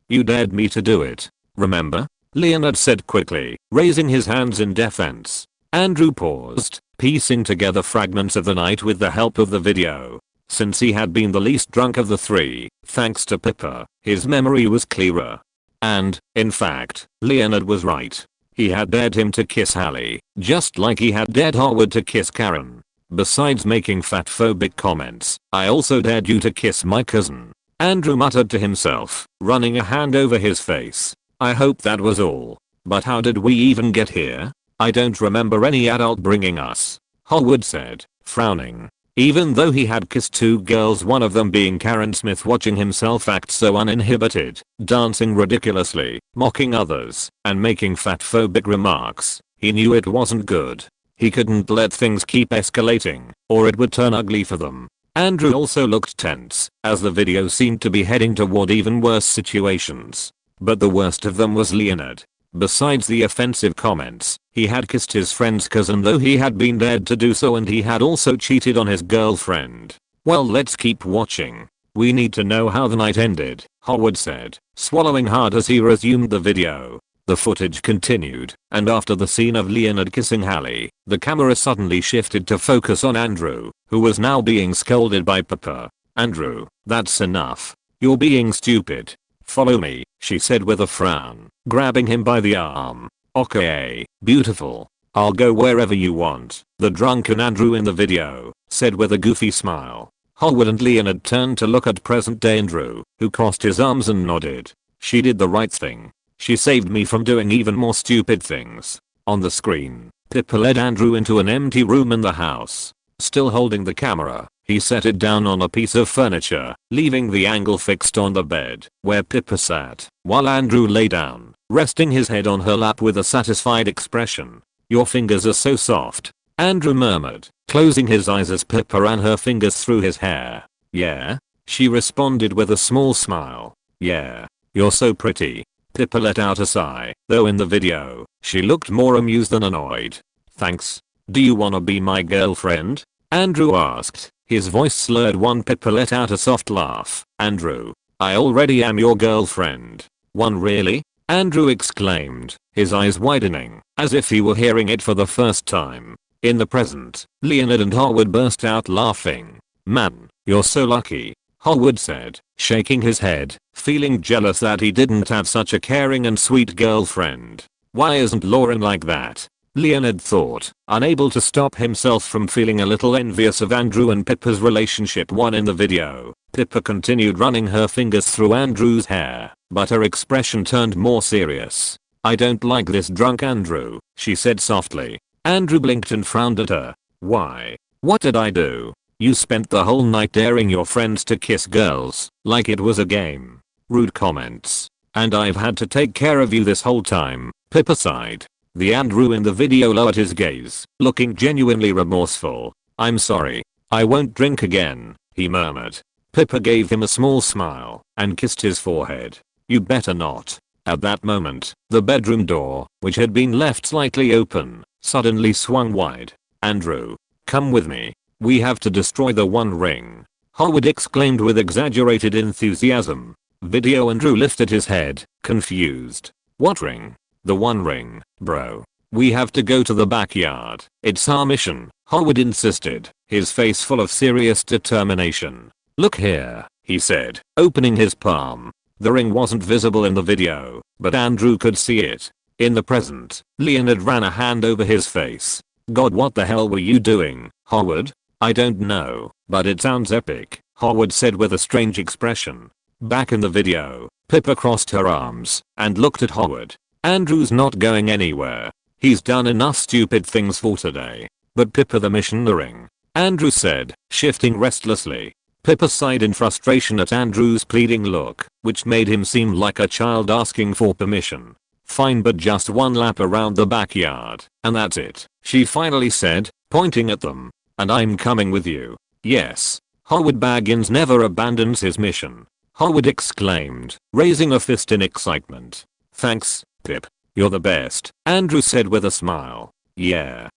You dared me to do it. Remember? Leonard said quickly, raising his hands in defense. Andrew paused, piecing together fragments of the night with the help of the video. Since he had been the least drunk of the three, thanks to Pippa, his memory was clearer. And, in fact, Leonard was right. He had dared him to kiss Hallie, just like he had dared Howard to kiss Karen. Besides making fatphobic comments, I also dared you to kiss my cousin. Andrew muttered to himself, running a hand over his face. I hope that was all. But how did we even get here? I don't remember any adult bringing us, Howard said, frowning. Even though he had kissed two girls, one of them being Karen Smith, watching himself act so uninhibited, dancing ridiculously, mocking others, and making fatphobic remarks, he knew it wasn't good. He couldn't let things keep escalating, or it would turn ugly for them. Andrew also looked tense, as the video seemed to be heading toward even worse situations. But the worst of them was Leonard. Besides the offensive comments, he had kissed his friend's cousin, though he had been dared to do so, and he had also cheated on his girlfriend. Well, let's keep watching. We need to know how the night ended, Howard said, swallowing hard as he resumed the video. The footage continued, and after the scene of Leonard kissing Hallie, the camera suddenly shifted to focus on Andrew, who was now being scolded by Pippa. Andrew, that's enough. You're being stupid. Follow me, she said with a frown, grabbing him by the arm. Okay, beautiful. I'll go wherever you want, the drunken Andrew in the video said with a goofy smile. Howard and Leonard turned to look at present-day Andrew, who crossed his arms and nodded. She did the right thing. She saved me from doing even more stupid things. On the screen, Pippa led Andrew into an empty room in the house. Still holding the camera, he set it down on a piece of furniture, leaving the angle fixed on the bed, where Pippa sat, while Andrew lay down, resting his head on her lap with a satisfied expression. Your fingers are so soft, Andrew murmured, closing his eyes as Pippa ran her fingers through his hair. Yeah? She responded with a small smile. Yeah. You're so pretty. Pippa let out a sigh, though in the video, she looked more amused than annoyed. Thanks. Do you wanna be my girlfriend? Andrew asked, his voice slurred. Pippa let out a soft laugh. Andrew, I already am your girlfriend. One really? Andrew exclaimed, his eyes widening, as if he were hearing it for the first time. In the present, Leonard and Howard burst out laughing. Man, you're so lucky, Howard said, shaking his head, feeling jealous that he didn't have such a caring and sweet girlfriend. Why isn't Lauren like that? Leonard thought, unable to stop himself from feeling a little envious of Andrew and Pippa's relationship. One in the video, Pippa continued running her fingers through Andrew's hair, but her expression turned more serious. I don't like this drunk Andrew, she said softly. Andrew blinked and frowned at her. Why? What did I do? You spent the whole night daring your friends to kiss girls, like it was a game. Rude comments. And I've had to take care of you this whole time, Pippa sighed. The Andrew in the video lowered his gaze, looking genuinely remorseful. I'm sorry. I won't drink again, he murmured. Pippa gave him a small smile and kissed his forehead. You better not. At that moment, the bedroom door, which had been left slightly open, suddenly swung wide. Andrew, come with me. We have to destroy the One Ring, Howard exclaimed with exaggerated enthusiasm. Video Andrew lifted his head, confused. What ring? The One Ring, bro. We have to go to the backyard. It's our mission, Howard insisted, his face full of serious determination. Look here, he said, opening his palm. The ring wasn't visible in the video, but Andrew could see it. In the present, Leonard ran a hand over his face. God, what the hell were you doing, Howard? I don't know, but it sounds epic, Howard said with a strange expression. Back in the video, Pippa crossed her arms and looked at Howard. Andrew's not going anywhere. He's done enough stupid things for today. But Pippa, the mission, the ring, Andrew said, shifting restlessly. Pippa sighed in frustration at Andrew's pleading look, which made him seem like a child asking for permission. Fine, but just one lap around the backyard, and that's it, she finally said, pointing at them. and I'm coming with you. Yes. Howard Baggins never abandons his mission. Howard exclaimed, raising a fist in excitement. Thanks, Pip. You're the best, Andrew said with a smile. Yeah,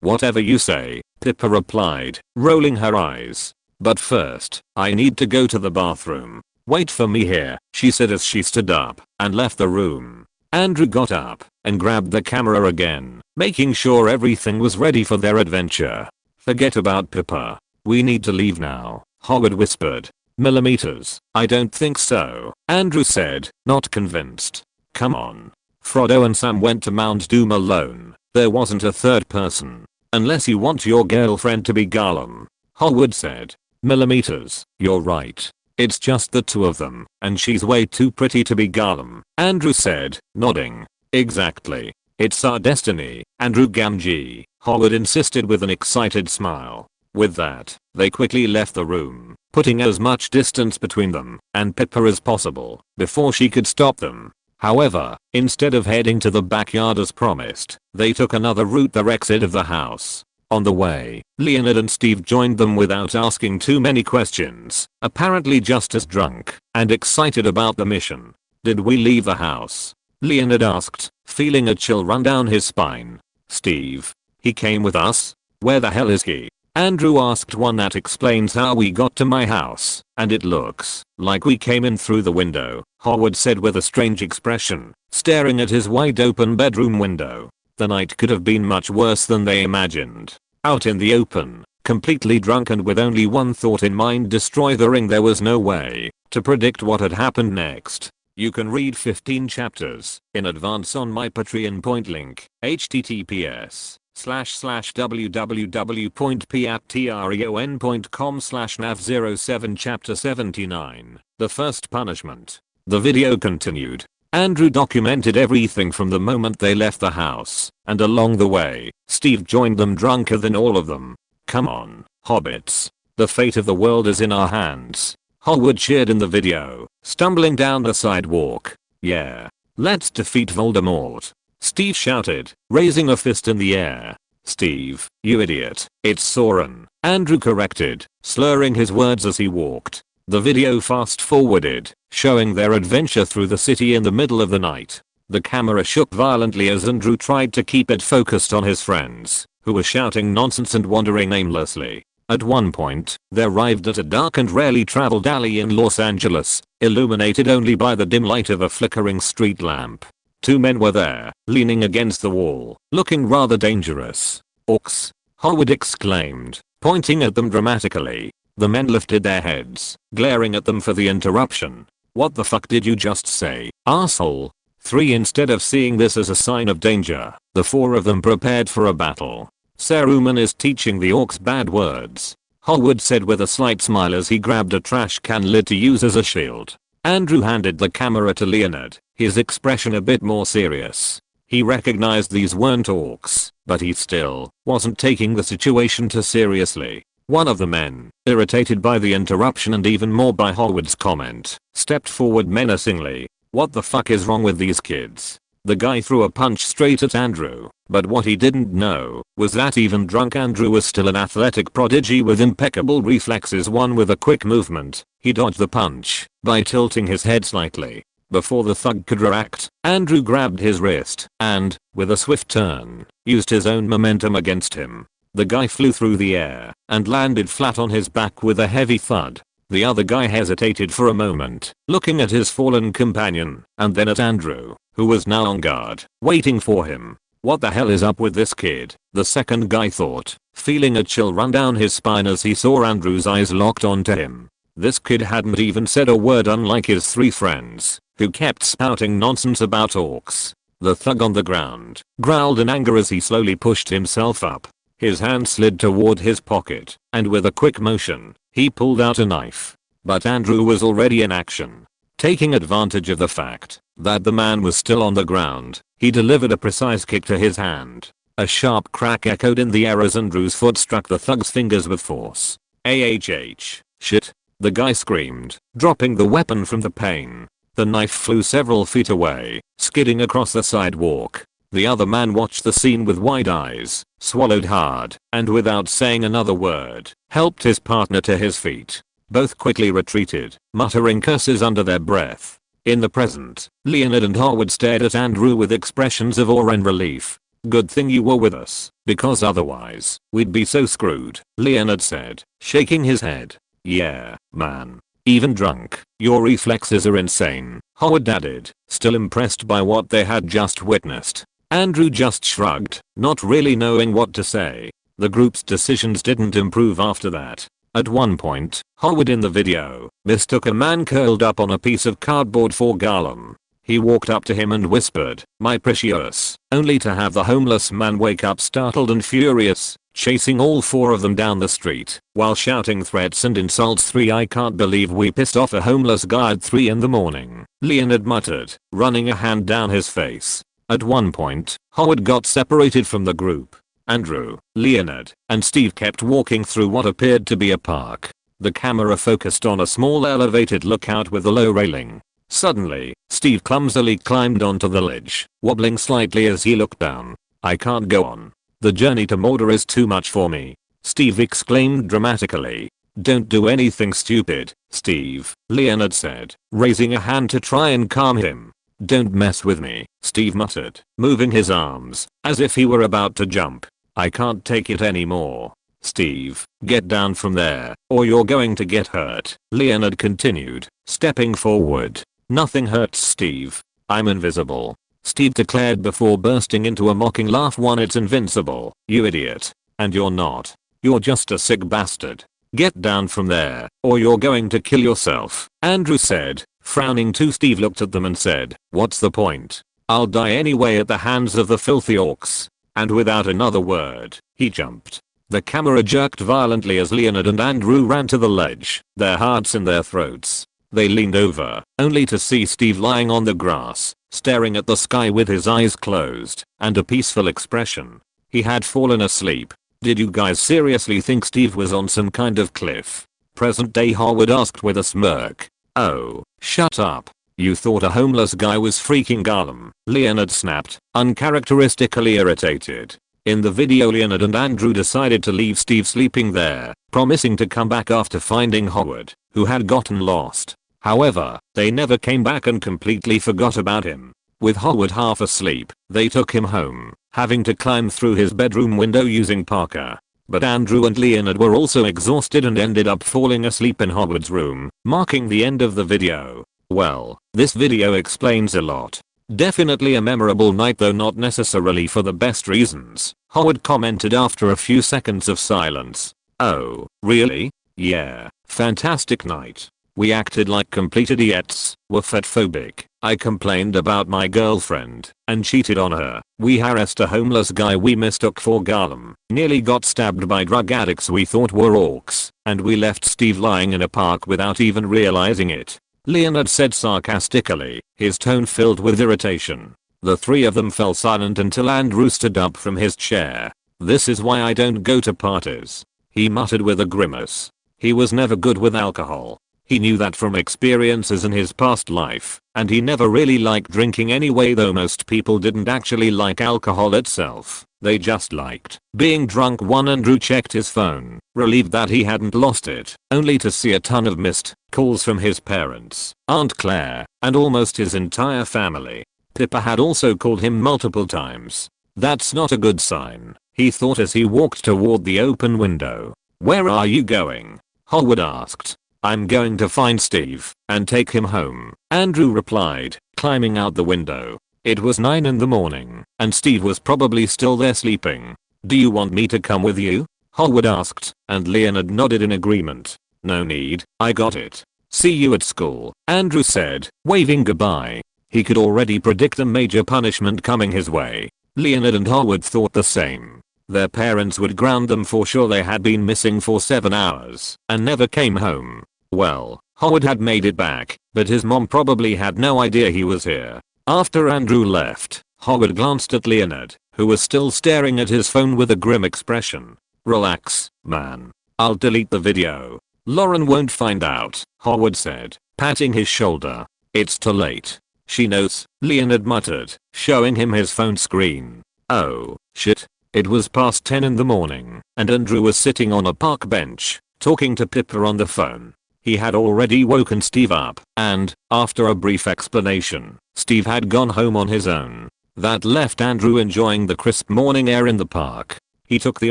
whatever you say, Pippa replied, rolling her eyes. But first, I need to go to the bathroom. Wait for me here, she said as she stood up and left the room. Andrew got up and grabbed the camera again, making sure everything was ready for their adventure. Forget about Pippa. We need to leave now, Howard whispered. Millimeters, I don't think so, Andrew said, not convinced. Come on. Frodo and Sam went to Mount Doom alone. There wasn't a third person. Unless you want your girlfriend to be Gollum, Howard said. Millimeters, you're right. It's just the two of them, and she's way too pretty to be Gollum, Andrew said, nodding. Exactly. It's our destiny, Andrew Gamgee, Howard insisted with an excited smile. With that, they quickly left the room, putting as much distance between them and Pippa as possible before she could stop them. However, instead of heading to the backyard as promised, they took another route, the exit of the house. On the way, Leonard and Steve joined them without asking too many questions, apparently just as drunk and excited about the mission. Did we leave the house? Leonard asked, feeling a chill run down his spine. Steve. He came with us? Where the hell is he? Andrew asked. One that explains how we got to my house, and it looks like we came in through the window, Howard said with a strange expression, staring at his wide open bedroom window. The night could have been much worse than they imagined. Out in the open, completely drunk and with only one thought in mind, destroy the ring. There was no way to predict what had happened next. You can read 15 chapters in advance on my Patreon. Point link, https://www.patreon.com/nav07 chapter 79. The First Punishment. The video continued. Andrew documented everything from the moment they left the house, and along the way, Steve joined them drunker than all of them. Come on, hobbits. The fate of the world is in our hands, Howard cheered in the video, stumbling down the sidewalk. Yeah. Let's defeat Voldemort, Steve shouted, raising a fist in the air. Steve, you idiot, it's Sauron, Andrew corrected, slurring his words as he walked. The video fast forwarded, showing their adventure through the city in the middle of the night. The camera shook violently as Andrew tried to keep it focused on his friends, who were shouting nonsense and wandering aimlessly. At one point, they arrived at a dark and rarely traveled alley in Los Angeles, illuminated only by the dim light of a flickering street lamp. Two men were there, leaning against the wall, looking rather dangerous. Orcs, Howard exclaimed, pointing at them dramatically. The men lifted their heads, glaring at them for the interruption. What the fuck did you just say, asshole? 3. Instead of seeing this as a sign of danger, the 4 of them prepared for a battle. Saruman is teaching the orcs bad words, Howard said with a slight smile as he grabbed a trash can lid to use as a shield. Andrew handed the camera to Leonard, his expression a bit more serious. He recognized these weren't orcs, but he still wasn't taking the situation too seriously. One of the men, irritated by the interruption and even more by Howard's comment, stepped forward menacingly. What the fuck is wrong with these kids? The guy threw a punch straight at Andrew, but what he didn't know was that even drunk Andrew was still an athletic prodigy with impeccable reflexes. One with a quick movement, he dodged the punch by tilting his head slightly. Before the thug could react, Andrew grabbed his wrist and, with a swift turn, used his own momentum against him. The guy flew through the air and landed flat on his back with a heavy thud. The other guy hesitated for a moment, looking at his fallen companion, and then at Andrew, who was now on guard, waiting for him. What the hell is up with this kid? The second guy thought, feeling a chill run down his spine as he saw Andrew's eyes locked onto him. This kid hadn't even said a word, unlike his 3 friends, who kept spouting nonsense about orcs. The thug on the ground growled in anger as he slowly pushed himself up. His hand slid toward his pocket, and with a quick motion, he pulled out a knife. But Andrew was already in action. Taking advantage of the fact that the man was still on the ground, he delivered a precise kick to his hand. A sharp crack echoed in the air as Andrew's foot struck the thug's fingers with force. AHH, shit, the guy screamed, dropping the weapon from the pain. The knife flew several feet away, skidding across the sidewalk. The other man watched the scene with wide eyes, swallowed hard, and without saying another word, helped his partner to his feet. Both quickly retreated, muttering curses under their breath. In the present, Leonard and Howard stared at Andrew with expressions of awe and relief. "Good thing you were with us, because otherwise, we'd be so screwed," Leonard said, shaking his head. "Yeah, man. Even drunk, your reflexes are insane," Howard added, still impressed by what they had just witnessed. Andrew just shrugged, not really knowing what to say. The group's decisions didn't improve after that. At one point, Howard in the video mistook a man curled up on a piece of cardboard for Gollum. He walked up to him and whispered, "My precious," only to have the homeless man wake up startled and furious, chasing all four of them down the street, while shouting threats and insults. "I can't believe we pissed off a homeless guy at 3 in the morning," Leonard muttered, running a hand down his face. At one point, Howard got separated from the group. Andrew, Leonard, and Steve kept walking through what appeared to be a park. The camera focused on a small elevated lookout with a low railing. Suddenly, Steve clumsily climbed onto the ledge, wobbling slightly as he looked down. "I can't go on. The journey to Mordor is too much for me," Steve exclaimed dramatically. "Don't do anything stupid, Steve," Leonard said, raising a hand to try and calm him. "Don't mess with me," Steve muttered, moving his arms, as if he were about to jump. "I can't take it anymore. Steve, get down from there, or you're going to get hurt," Leonard continued, stepping forward. "Nothing hurts, Steve. I'm invisible," Steve declared before bursting into a mocking laugh. "It's invincible, you idiot. And you're not. You're just a sick bastard. Get down from there, or you're going to kill yourself," Andrew said, frowning too. Steve looked at them and said, "What's the point? I'll die anyway at the hands of the filthy orcs." And without another word, he jumped. The camera jerked violently as Leonard and Andrew ran to the ledge, their hearts in their throats. They leaned over, only to see Steve lying on the grass, staring at the sky with his eyes closed, and a peaceful expression. He had fallen asleep. "Did you guys seriously think Steve was on some kind of cliff?" Present day Howard asked with a smirk. "Oh, shut up. You thought a homeless guy was freaking Gollum," Leonard snapped, uncharacteristically irritated. In the video, Leonard and Andrew decided to leave Steve sleeping there, promising to come back after finding Howard, who had gotten lost. However, they never came back and completely forgot about him. With Howard half asleep, they took him home, having to climb through his bedroom window using parkour. But Andrew and Leonard were also exhausted and ended up falling asleep in Howard's room, marking the end of the video. Well, this video explains a lot. Definitely a memorable night, though not necessarily for the best reasons, Howard commented after a few seconds of silence. "Oh, really? Yeah, fantastic night. We acted like complete idiots, were fatphobic. I complained about my girlfriend and cheated on her. We harassed a homeless guy we mistook for Gollum, nearly got stabbed by drug addicts we thought were orcs, and we left Steve lying in a park without even realizing it," Leonard said sarcastically, his tone filled with irritation. The three of them fell silent until Andrew stood up from his chair. "This is why I don't go to parties," he muttered with a grimace. He was never good with alcohol. He knew that from experiences in his past life, and he never really liked drinking anyway, though most people didn't actually like alcohol itself. They just liked being drunk. Andrew checked his phone, relieved that he hadn't lost it, only to see a ton of missed calls from his parents, Aunt Claire, and almost his entire family. Pippa had also called him multiple times. That's not a good sign, he thought as he walked toward the open window. "Where are you going?" Howard asked. "I'm going to find Steve and take him home," Andrew replied, climbing out the window. It was 9 in the morning, and Steve was probably still there sleeping. "Do you want me to come with you?" Howard asked, and Leonard nodded in agreement. "No need, I got it. See you at school," Andrew said, waving goodbye. He could already predict a major punishment coming his way. Leonard and Howard thought the same. Their parents would ground them for sure. They had been missing for 7 hours and never came home. Well, Howard had made it back, but his mom probably had no idea he was here. After Andrew left, Howard glanced at Leonard, who was still staring at his phone with a grim expression. "Relax, man. I'll delete the video. Lauren won't find out," Howard said, patting his shoulder. "It's too late. She knows, Leonard muttered, showing him his phone screen. Oh, shit. It was past 10 in the morning, and Andrew was sitting on a park bench, talking to Pippa on the phone. He had already woken Steve up, and, after a brief explanation, Steve had gone home on his own. That left Andrew enjoying the crisp morning air in the park. He took the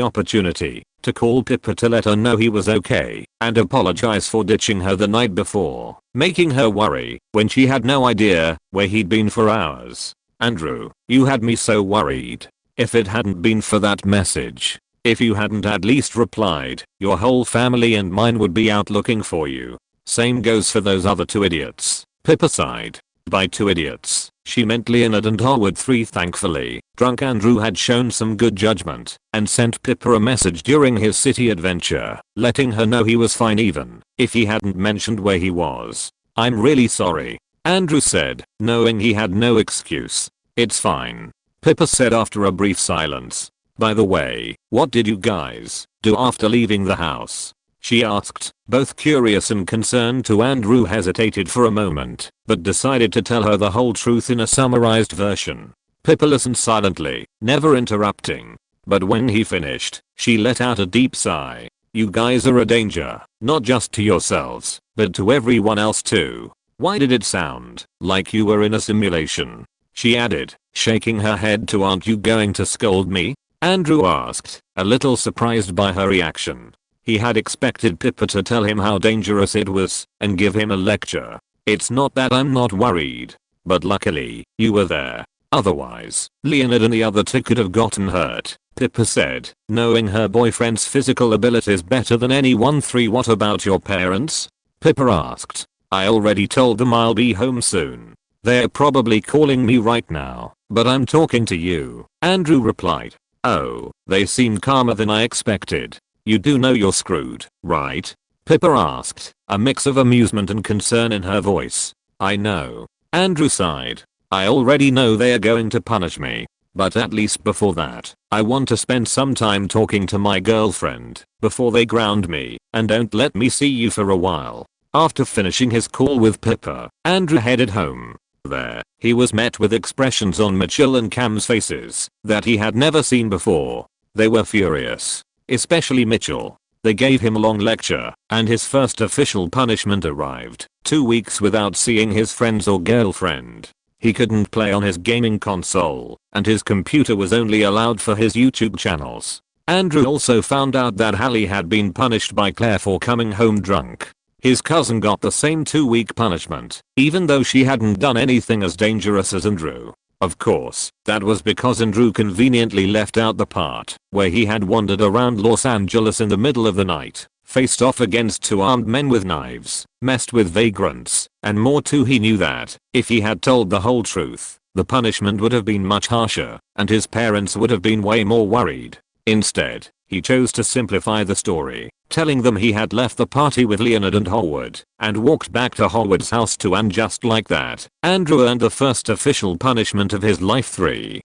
opportunity to call Pippa to let her know he was okay, and apologize for ditching her the night before, making her worry when she had no idea where he'd been for hours. Andrew, you had me so worried. If it hadn't been for that message, if you hadn't at least replied, your whole family and mine would be out looking for you. Same goes for those other two idiots. Pippa sighed. By two idiots, she meant Leonard and Howard III. Thankfully, drunk Andrew had shown some good judgment and sent Pippa a message during his city adventure, letting her know he was fine even if he hadn't mentioned where he was. I'm really sorry, Andrew said, knowing he had no excuse. It's fine, Pippa said after a brief silence. By the way, what did you guys do after leaving the house? She asked, both curious and concerned. Andrew hesitated for a moment, but decided to tell her the whole truth in a summarized version. Pippa listened silently, never interrupting. But when he finished, she let out a deep sigh. You guys are a danger, not just to yourselves, but to everyone else too. Why did it sound like you were in a simulation? She added, shaking her head. Aren't you going to scold me? Andrew asked, a little surprised by her reaction. He had expected Pippa to tell him how dangerous it was and give him a lecture. It's not that I'm not worried, but luckily, you were there. Otherwise, Leonard and the other two could have gotten hurt, Pippa said, knowing her boyfriend's physical abilities better than anyone. What about your parents? Pippa asked. I already told them I'll be home soon. They're probably calling me right now, but I'm talking to you, Andrew replied. Oh, they seem calmer than I expected. You do know you're screwed, right? Pippa asked, a mix of amusement and concern in her voice. I know. Andrew sighed. I already know they're going to punish me. But at least before that, I want to spend some time talking to my girlfriend before they ground me and don't let me see you for a while. After finishing his call with Pippa, Andrew headed home. There, he was met with expressions on Mitchell and Cam's faces that he had never seen before. They were furious. Especially Mitchell. They gave him a long lecture, and his first official punishment arrived 2 weeks without seeing his friends or girlfriend. He couldn't play on his gaming console, and his computer was only allowed for his YouTube channels. Andrew also found out that Hallie had been punished by Claire for coming home drunk. His cousin got the same 2-week punishment, even though she hadn't done anything as dangerous as Andrew. Of course, that was because Andrew conveniently left out the part where he had wandered around Los Angeles in the middle of the night, faced off against 2 armed men with knives, messed with vagrants, and more too. He knew that if he had told the whole truth, the punishment would have been much harsher, and his parents would have been way more worried. Instead, he chose to simplify the story, telling them he had left the party with Leonard and Howard and walked back to Howard's house too, and just like that, Andrew earned the first official punishment of his life. 3.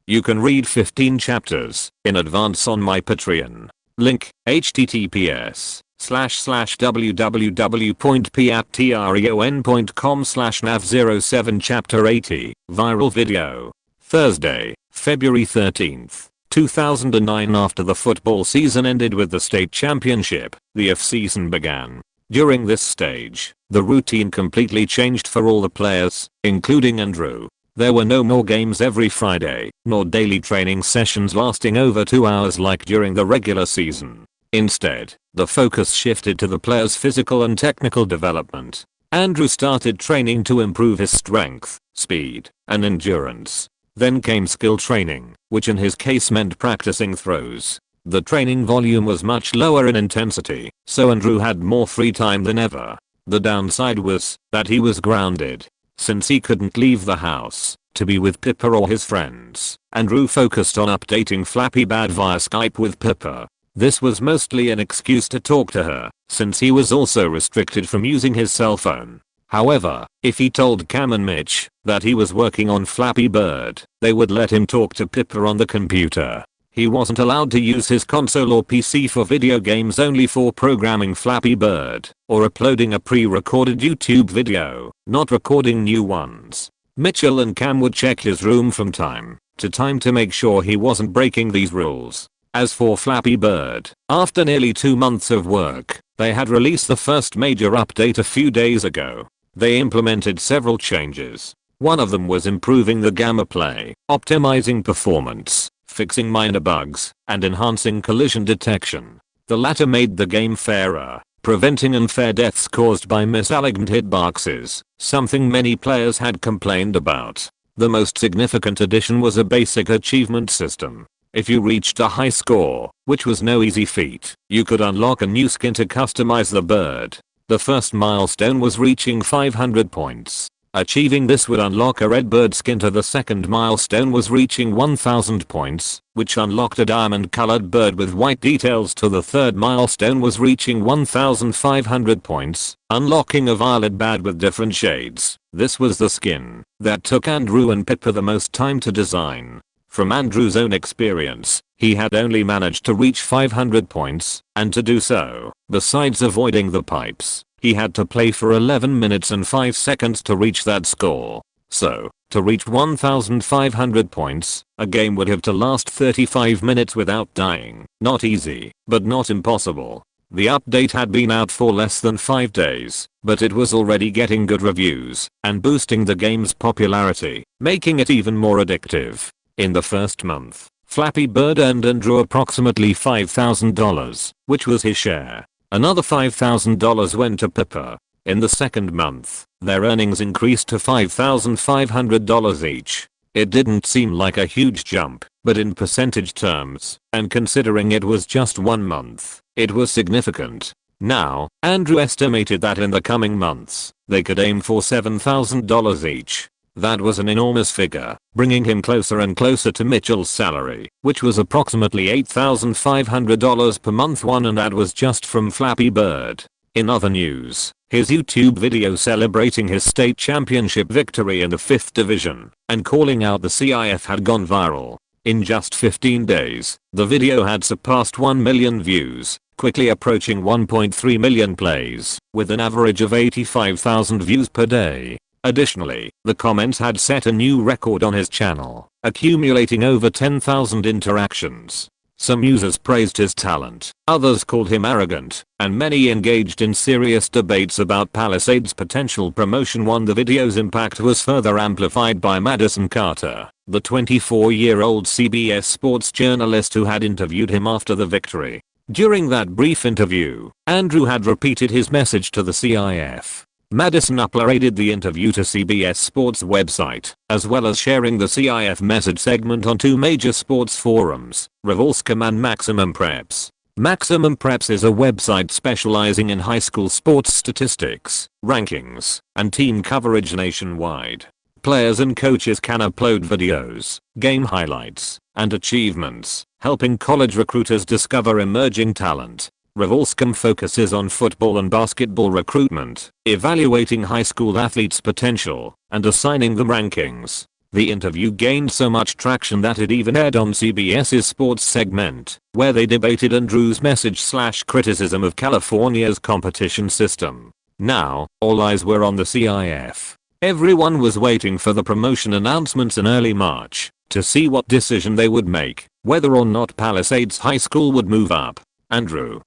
You can read 15 chapters in advance on my Patreon. Link, https://www.patreon.com/nav07 Chapter 80, Viral Video. Thursday, February 13th. 2009. After the football season ended with the state championship, the off-season began. During this stage, the routine completely changed for all the players, including Andrew. There were no more games every Friday, nor daily training sessions lasting over 2 hours like during the regular season. Instead, the focus shifted to the players' physical and technical development. Andrew started training to improve his strength, speed, and endurance. Then came skill training, which in his case meant practicing throws. The training volume was much lower in intensity, so Andrew had more free time than ever. The downside was that he was grounded. Since he couldn't leave the house to be with Pippa or his friends, Andrew focused on updating Flappy Bird via Skype with Pippa. This was mostly an excuse to talk to her, since he was also restricted from using his cell phone. However, if he told Cam and Mitch that he was working on Flappy Bird, they would let him talk to Pippa on the computer. He wasn't allowed to use his console or PC for video games, only for programming Flappy Bird or uploading a pre-recorded YouTube video, not recording new ones. Mitchell and Cam would check his room from time to time to make sure he wasn't breaking these rules. As for Flappy Bird, after nearly 2 months of work, they had released the first major update a few days ago. They implemented several changes. One of them was improving the gamma play, optimizing performance, fixing minor bugs, and enhancing collision detection. The latter made the game fairer, preventing unfair deaths caused by misaligned hitboxes, something many players had complained about. The most significant addition was a basic achievement system. If you reached a high score, which was no easy feat, you could unlock a new skin to customize the bird. The first milestone was reaching 500 points. Achieving this would unlock a red bird skin. To the second milestone was reaching 1000 points, which unlocked a diamond colored bird with white details. To the third milestone was reaching 1500 points, unlocking a violet bird with different shades. This was the skin that took Andrew and Pippa the most time to design. From Andrew's own experience, he had only managed to reach 500 points, and to do so, besides avoiding the pipes, he had to play for 11 minutes and 5 seconds to reach that score. So, to reach 1500 points, a game would have to last 35 minutes without dying. Not easy, but not impossible. The update had been out for less than 5 days, but it was already getting good reviews and boosting the game's popularity, making it even more addictive. In the first month, Flappy Bird earned Andrew approximately $5,000, which was his share. Another $5,000 went to Pippa. In the second month, their earnings increased to $5,500 each. It didn't seem like a huge jump, but in percentage terms, and considering it was just 1 month, it was significant. Now, Andrew estimated that in the coming months, they could aim for $7,000 each. That was an enormous figure, bringing him closer and closer to Mitchell's salary, which was approximately $8,500 per month, and that was just from Flappy Bird. In other news, his YouTube video celebrating his state championship victory in the 5th division and calling out the CIF had gone viral. In just 15 days, the video had surpassed 1 million views, quickly approaching 1.3 million plays, with an average of 85,000 views per day. Additionally, the comments had set a new record on his channel, accumulating over 10,000 interactions. Some users praised his talent, others called him arrogant, and many engaged in serious debates about Palisades' potential promotion. The video's impact was further amplified by Madison Carter, the 24-year-old CBS sports journalist who had interviewed him after the victory. During that brief interview, Andrew had repeated his message to the CIF. Madison uploaded the interview to CBS Sports website, as well as sharing the CIF message segment on 2 major sports forums, Revolscom and Maximum Preps. Maximum Preps is a website specializing in high school sports statistics, rankings, and team coverage nationwide. Players and coaches can upload videos, game highlights, and achievements, helping college recruiters discover emerging talent. Revolscom focuses on football and basketball recruitment, evaluating high school athletes' potential, and assigning them rankings. The interview gained so much traction that it even aired on CBS's sports segment, where they debated Andrew's message/criticism of California's competition system. Now, all eyes were on the CIF. Everyone was waiting for the promotion announcements in early March, to see what decision they would make, whether or not Palisades High School would move up. Andrew,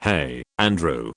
hey, Andrew,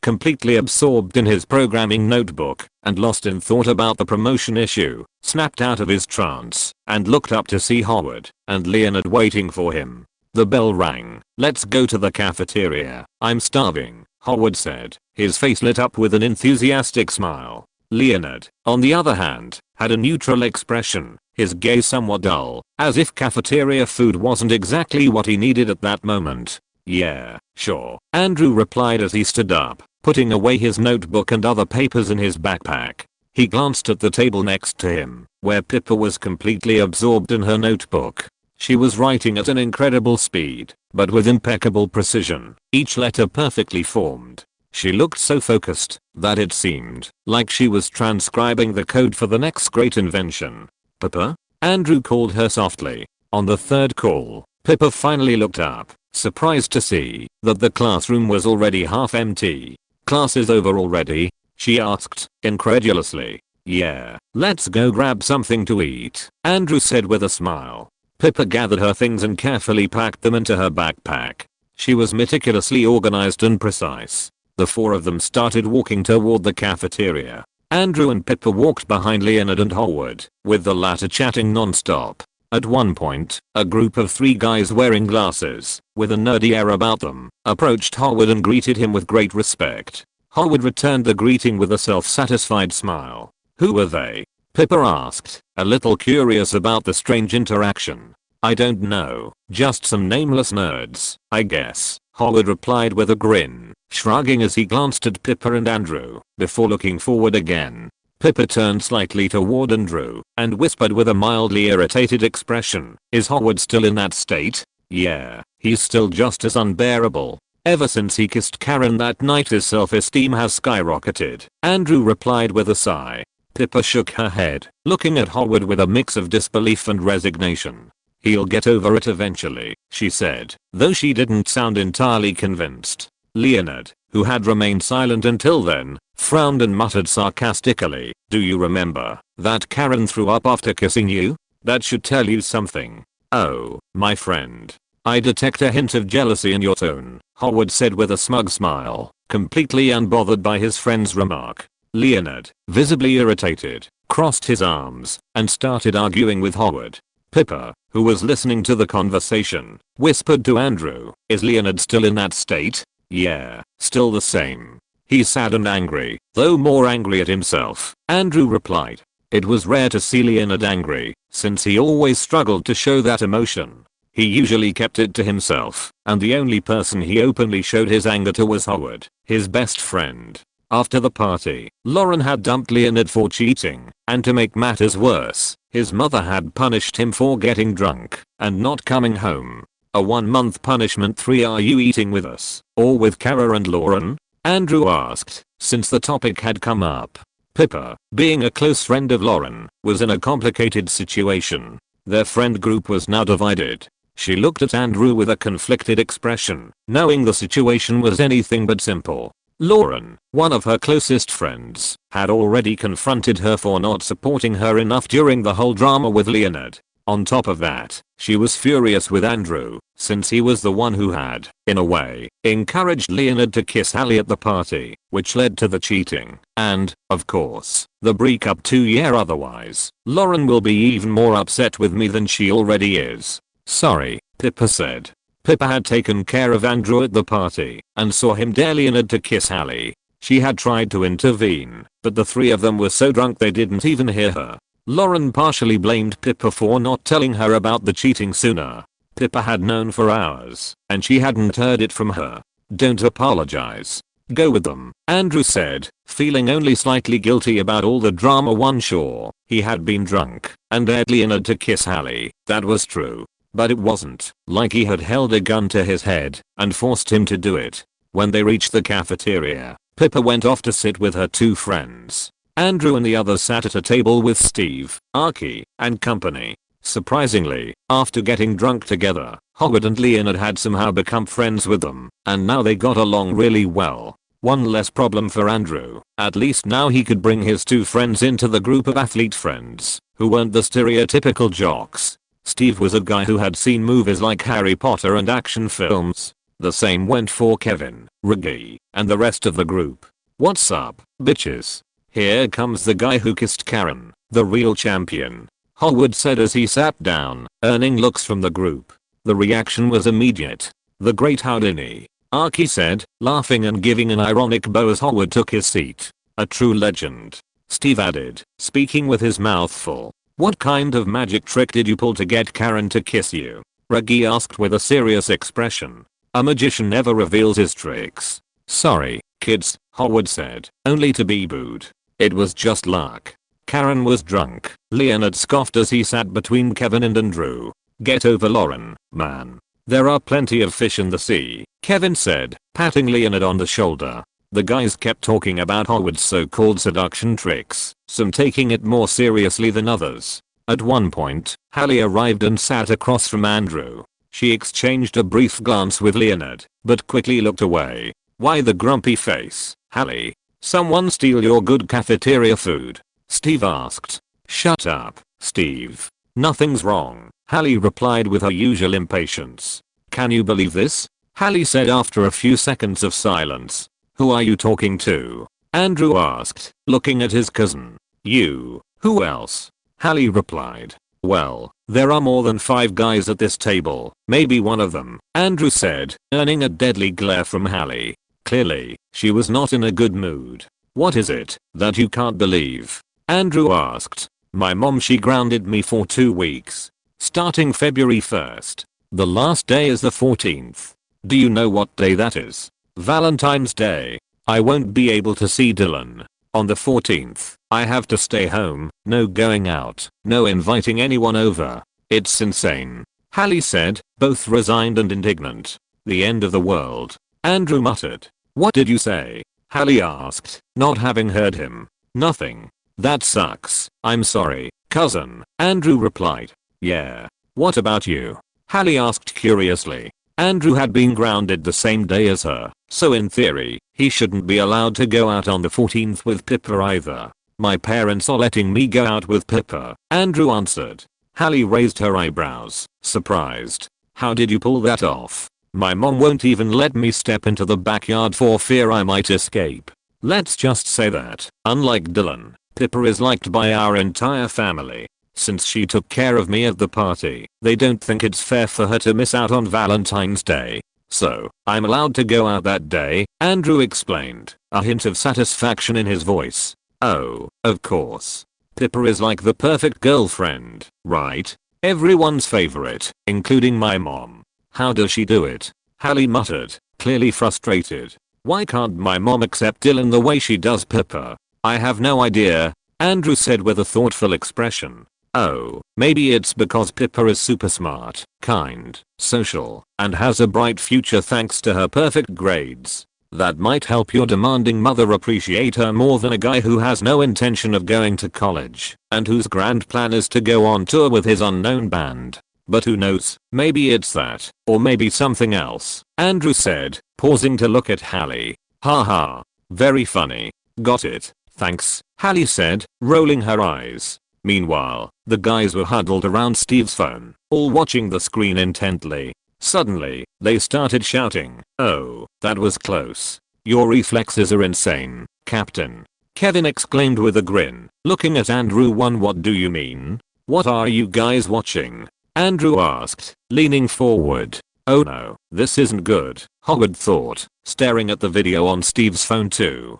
completely absorbed in his programming notebook and lost in thought about the promotion issue, snapped out of his trance and looked up to see Howard and Leonard waiting for him. The bell rang. "Let's go to the cafeteria. I'm starving," Howard said, his face lit up with an enthusiastic smile. Leonard, on the other hand, had a neutral expression, his gaze somewhat dull, as if cafeteria food wasn't exactly what he needed at that moment. "Yeah, sure," Andrew replied as he stood up, putting away his notebook and other papers in his backpack. He glanced at the table next to him, where Pippa was completely absorbed in her notebook. She was writing at an incredible speed, but with impeccable precision, each letter perfectly formed. She looked so focused that it seemed like she was transcribing the code for the next great invention. "Pippa?" Andrew called her softly. On the third call, Pippa finally looked up, surprised to see that the classroom was already half empty. "Class is over already?" she asked, incredulously. Yeah, let's go grab something to eat, Andrew said with a smile. Pippa gathered her things and carefully packed them into her backpack. She was meticulously organized and precise. The four of them started walking toward the cafeteria. Andrew and Pippa walked behind Leonard and Howard, with the latter chatting non-stop. At one point, a group of 3 guys wearing glasses, with a nerdy air about them, approached Howard and greeted him with great respect. Howard returned the greeting with a self-satisfied smile. Who were they? Pippa asked, a little curious about the strange interaction. I don't know, just some nameless nerds, I guess, Howard replied with a grin, shrugging as he glanced at Pippa and Andrew, before looking forward again. Pippa turned slightly toward Andrew, and whispered with a mildly irritated expression, is Howard still in that state? Yeah, he's still just as unbearable. Ever since he kissed Karen that night his self-esteem has skyrocketed, Andrew replied with a sigh. Pippa shook her head, looking at Howard with a mix of disbelief and resignation. He'll get over it eventually, she said, though she didn't sound entirely convinced. Leonard, who had remained silent until then, frowned and muttered sarcastically, do you remember that Karen threw up after kissing you? That should tell you something. Oh, my friend. I detect a hint of jealousy in your tone, Howard said with a smug smile, completely unbothered by his friend's remark. Leonard, visibly irritated, crossed his arms and started arguing with Howard. Pippa, who was listening to the conversation, whispered to Andrew, is Leonard still in that state? Yeah, still the same. He's sad and angry, though more angry at himself, Andrew replied. It was rare to see Leonard angry, since he always struggled to show that emotion. He usually kept it to himself, and the only person he openly showed his anger to was Howard, his best friend. After the party, Lauren had dumped Leonard for cheating, and to make matters worse, his mother had punished him for getting drunk and not coming home. A 1-month punishment. 3 Are you eating with us, or with Kara and Lauren? Andrew asked, since the topic had come up. Pippa, being a close friend of Lauren, was in a complicated situation. Their friend group was now divided. She looked at Andrew with a conflicted expression, knowing the situation was anything but simple. Lauren, one of her closest friends, had already confronted her for not supporting her enough during the whole drama with Leonard. On top of that, she was furious with Andrew, since he was the one who had, in a way, encouraged Leonard to kiss Hallie at the party, which led to the cheating, and, of course, the breakup 2 years otherwise. Lauren will be even more upset with me than she already is. Sorry, Pippa said. Pippa had taken care of Andrew at the party, and saw him dare Leonard to kiss Hallie. She had tried to intervene, but the 3 of them were so drunk they didn't even hear her. Lauren partially blamed Pippa for not telling her about the cheating sooner. Pippa had known for hours, and she hadn't heard it from her. Don't apologize. Go with them, Andrew said, feeling only slightly guilty about all the drama. Sure, he had been drunk and dared Leonard to kiss Hallie, that was true. But it wasn't like he had held a gun to his head and forced him to do it. When they reached the cafeteria, Pippa went off to sit with her 2 friends. Andrew and the others sat at a table with Steve, Archie, and company. Surprisingly, after getting drunk together, Howard and Leonard had somehow become friends with them, and now they got along really well. One less problem for Andrew. At least now he could bring his 2 friends into the group of athlete friends, who weren't the stereotypical jocks. Steve was a guy who had seen movies like Harry Potter and action films. The same went for Kevin, Reggie, and the rest of the group. What's up, bitches? Here comes the guy who kissed Karen, the real champion, Howard said as he sat down, earning looks from the group. The reaction was immediate. The great Houdini, Archie said, laughing and giving an ironic bow as Howard took his seat. A true legend, Steve added, speaking with his mouth full. What kind of magic trick did you pull to get Karen to kiss you? Reggie asked with a serious expression. A magician never reveals his tricks. Sorry, kids, Howard said, only to be booed. It was just luck. Karen was drunk, Leonard scoffed as he sat between Kevin and Andrew. Get over Lauren, man. There are plenty of fish in the sea, Kevin said, patting Leonard on the shoulder. The guys kept talking about Howard's so-called seduction tricks, some taking it more seriously than others. At one point, Hallie arrived and sat across from Andrew. She exchanged a brief glance with Leonard, but quickly looked away. Why the grumpy face, Hallie? Someone steal your good cafeteria food. Steve asked. Shut up, Steve. Nothing's wrong, Hallie replied with her usual impatience. Can you believe this? Hallie said after a few seconds of silence. Who are you talking to? Andrew asked, looking at his cousin. You. Who else? Hallie replied. Well, there are more than 5 guys at this table, maybe one of them, Andrew said, earning a deadly glare from Hallie. Clearly, she was not in a good mood. What is it that you can't believe? Andrew asked. My mom, she grounded me for 2 weeks. Starting February 1st. The last day is the 14th. Do you know what day that is? Valentine's Day. I won't be able to see Dylan. On the 14th, I have to stay home, no going out, no inviting anyone over. It's insane. Hallie said, both resigned and indignant. The end of the world. Andrew muttered. What did you say? Hallie asked, not having heard him. Nothing. That sucks. I'm sorry, cousin, Andrew replied. Yeah. What about you? Hallie asked curiously. Andrew had been grounded the same day as her, so in theory, he shouldn't be allowed to go out on the 14th with Pippa either. My parents are letting me go out with Pippa, Andrew answered. Hallie raised her eyebrows, surprised. How did you pull that off? My mom won't even let me step into the backyard for fear I might escape. Let's just say that, unlike Dylan, Pippa is liked by our entire family. Since she took care of me at the party, they don't think it's fair for her to miss out on Valentine's Day. So, I'm allowed to go out that day, Andrew explained, a hint of satisfaction in his voice. Oh, of course. Pippa is like the perfect girlfriend, right? Everyone's favorite, including my mom. How does she do it? Hallie muttered, clearly frustrated. Why can't my mom accept Dylan the way she does Pippa? I have no idea, Andrew said with a thoughtful expression. Oh, maybe it's because Pippa is super smart, kind, social, and has a bright future thanks to her perfect grades. That might help your demanding mother appreciate her more than a guy who has no intention of going to college, and whose grand plan is to go on tour with his unknown band. But who knows, maybe it's that, or maybe something else, Andrew said, pausing to look at Hallie. Haha. Very funny. Got it. Thanks, Hallie said, rolling her eyes. Meanwhile, the guys were huddled around Steve's phone, all watching the screen intently. Suddenly, they started shouting, "Oh, that was close. Your reflexes are insane, Captain." Kevin exclaimed with a grin, looking at Andrew. What do you mean? What are you guys watching? Andrew asked, leaning forward. Oh no, this isn't good, Howard thought, staring at the video on Steve's phone too.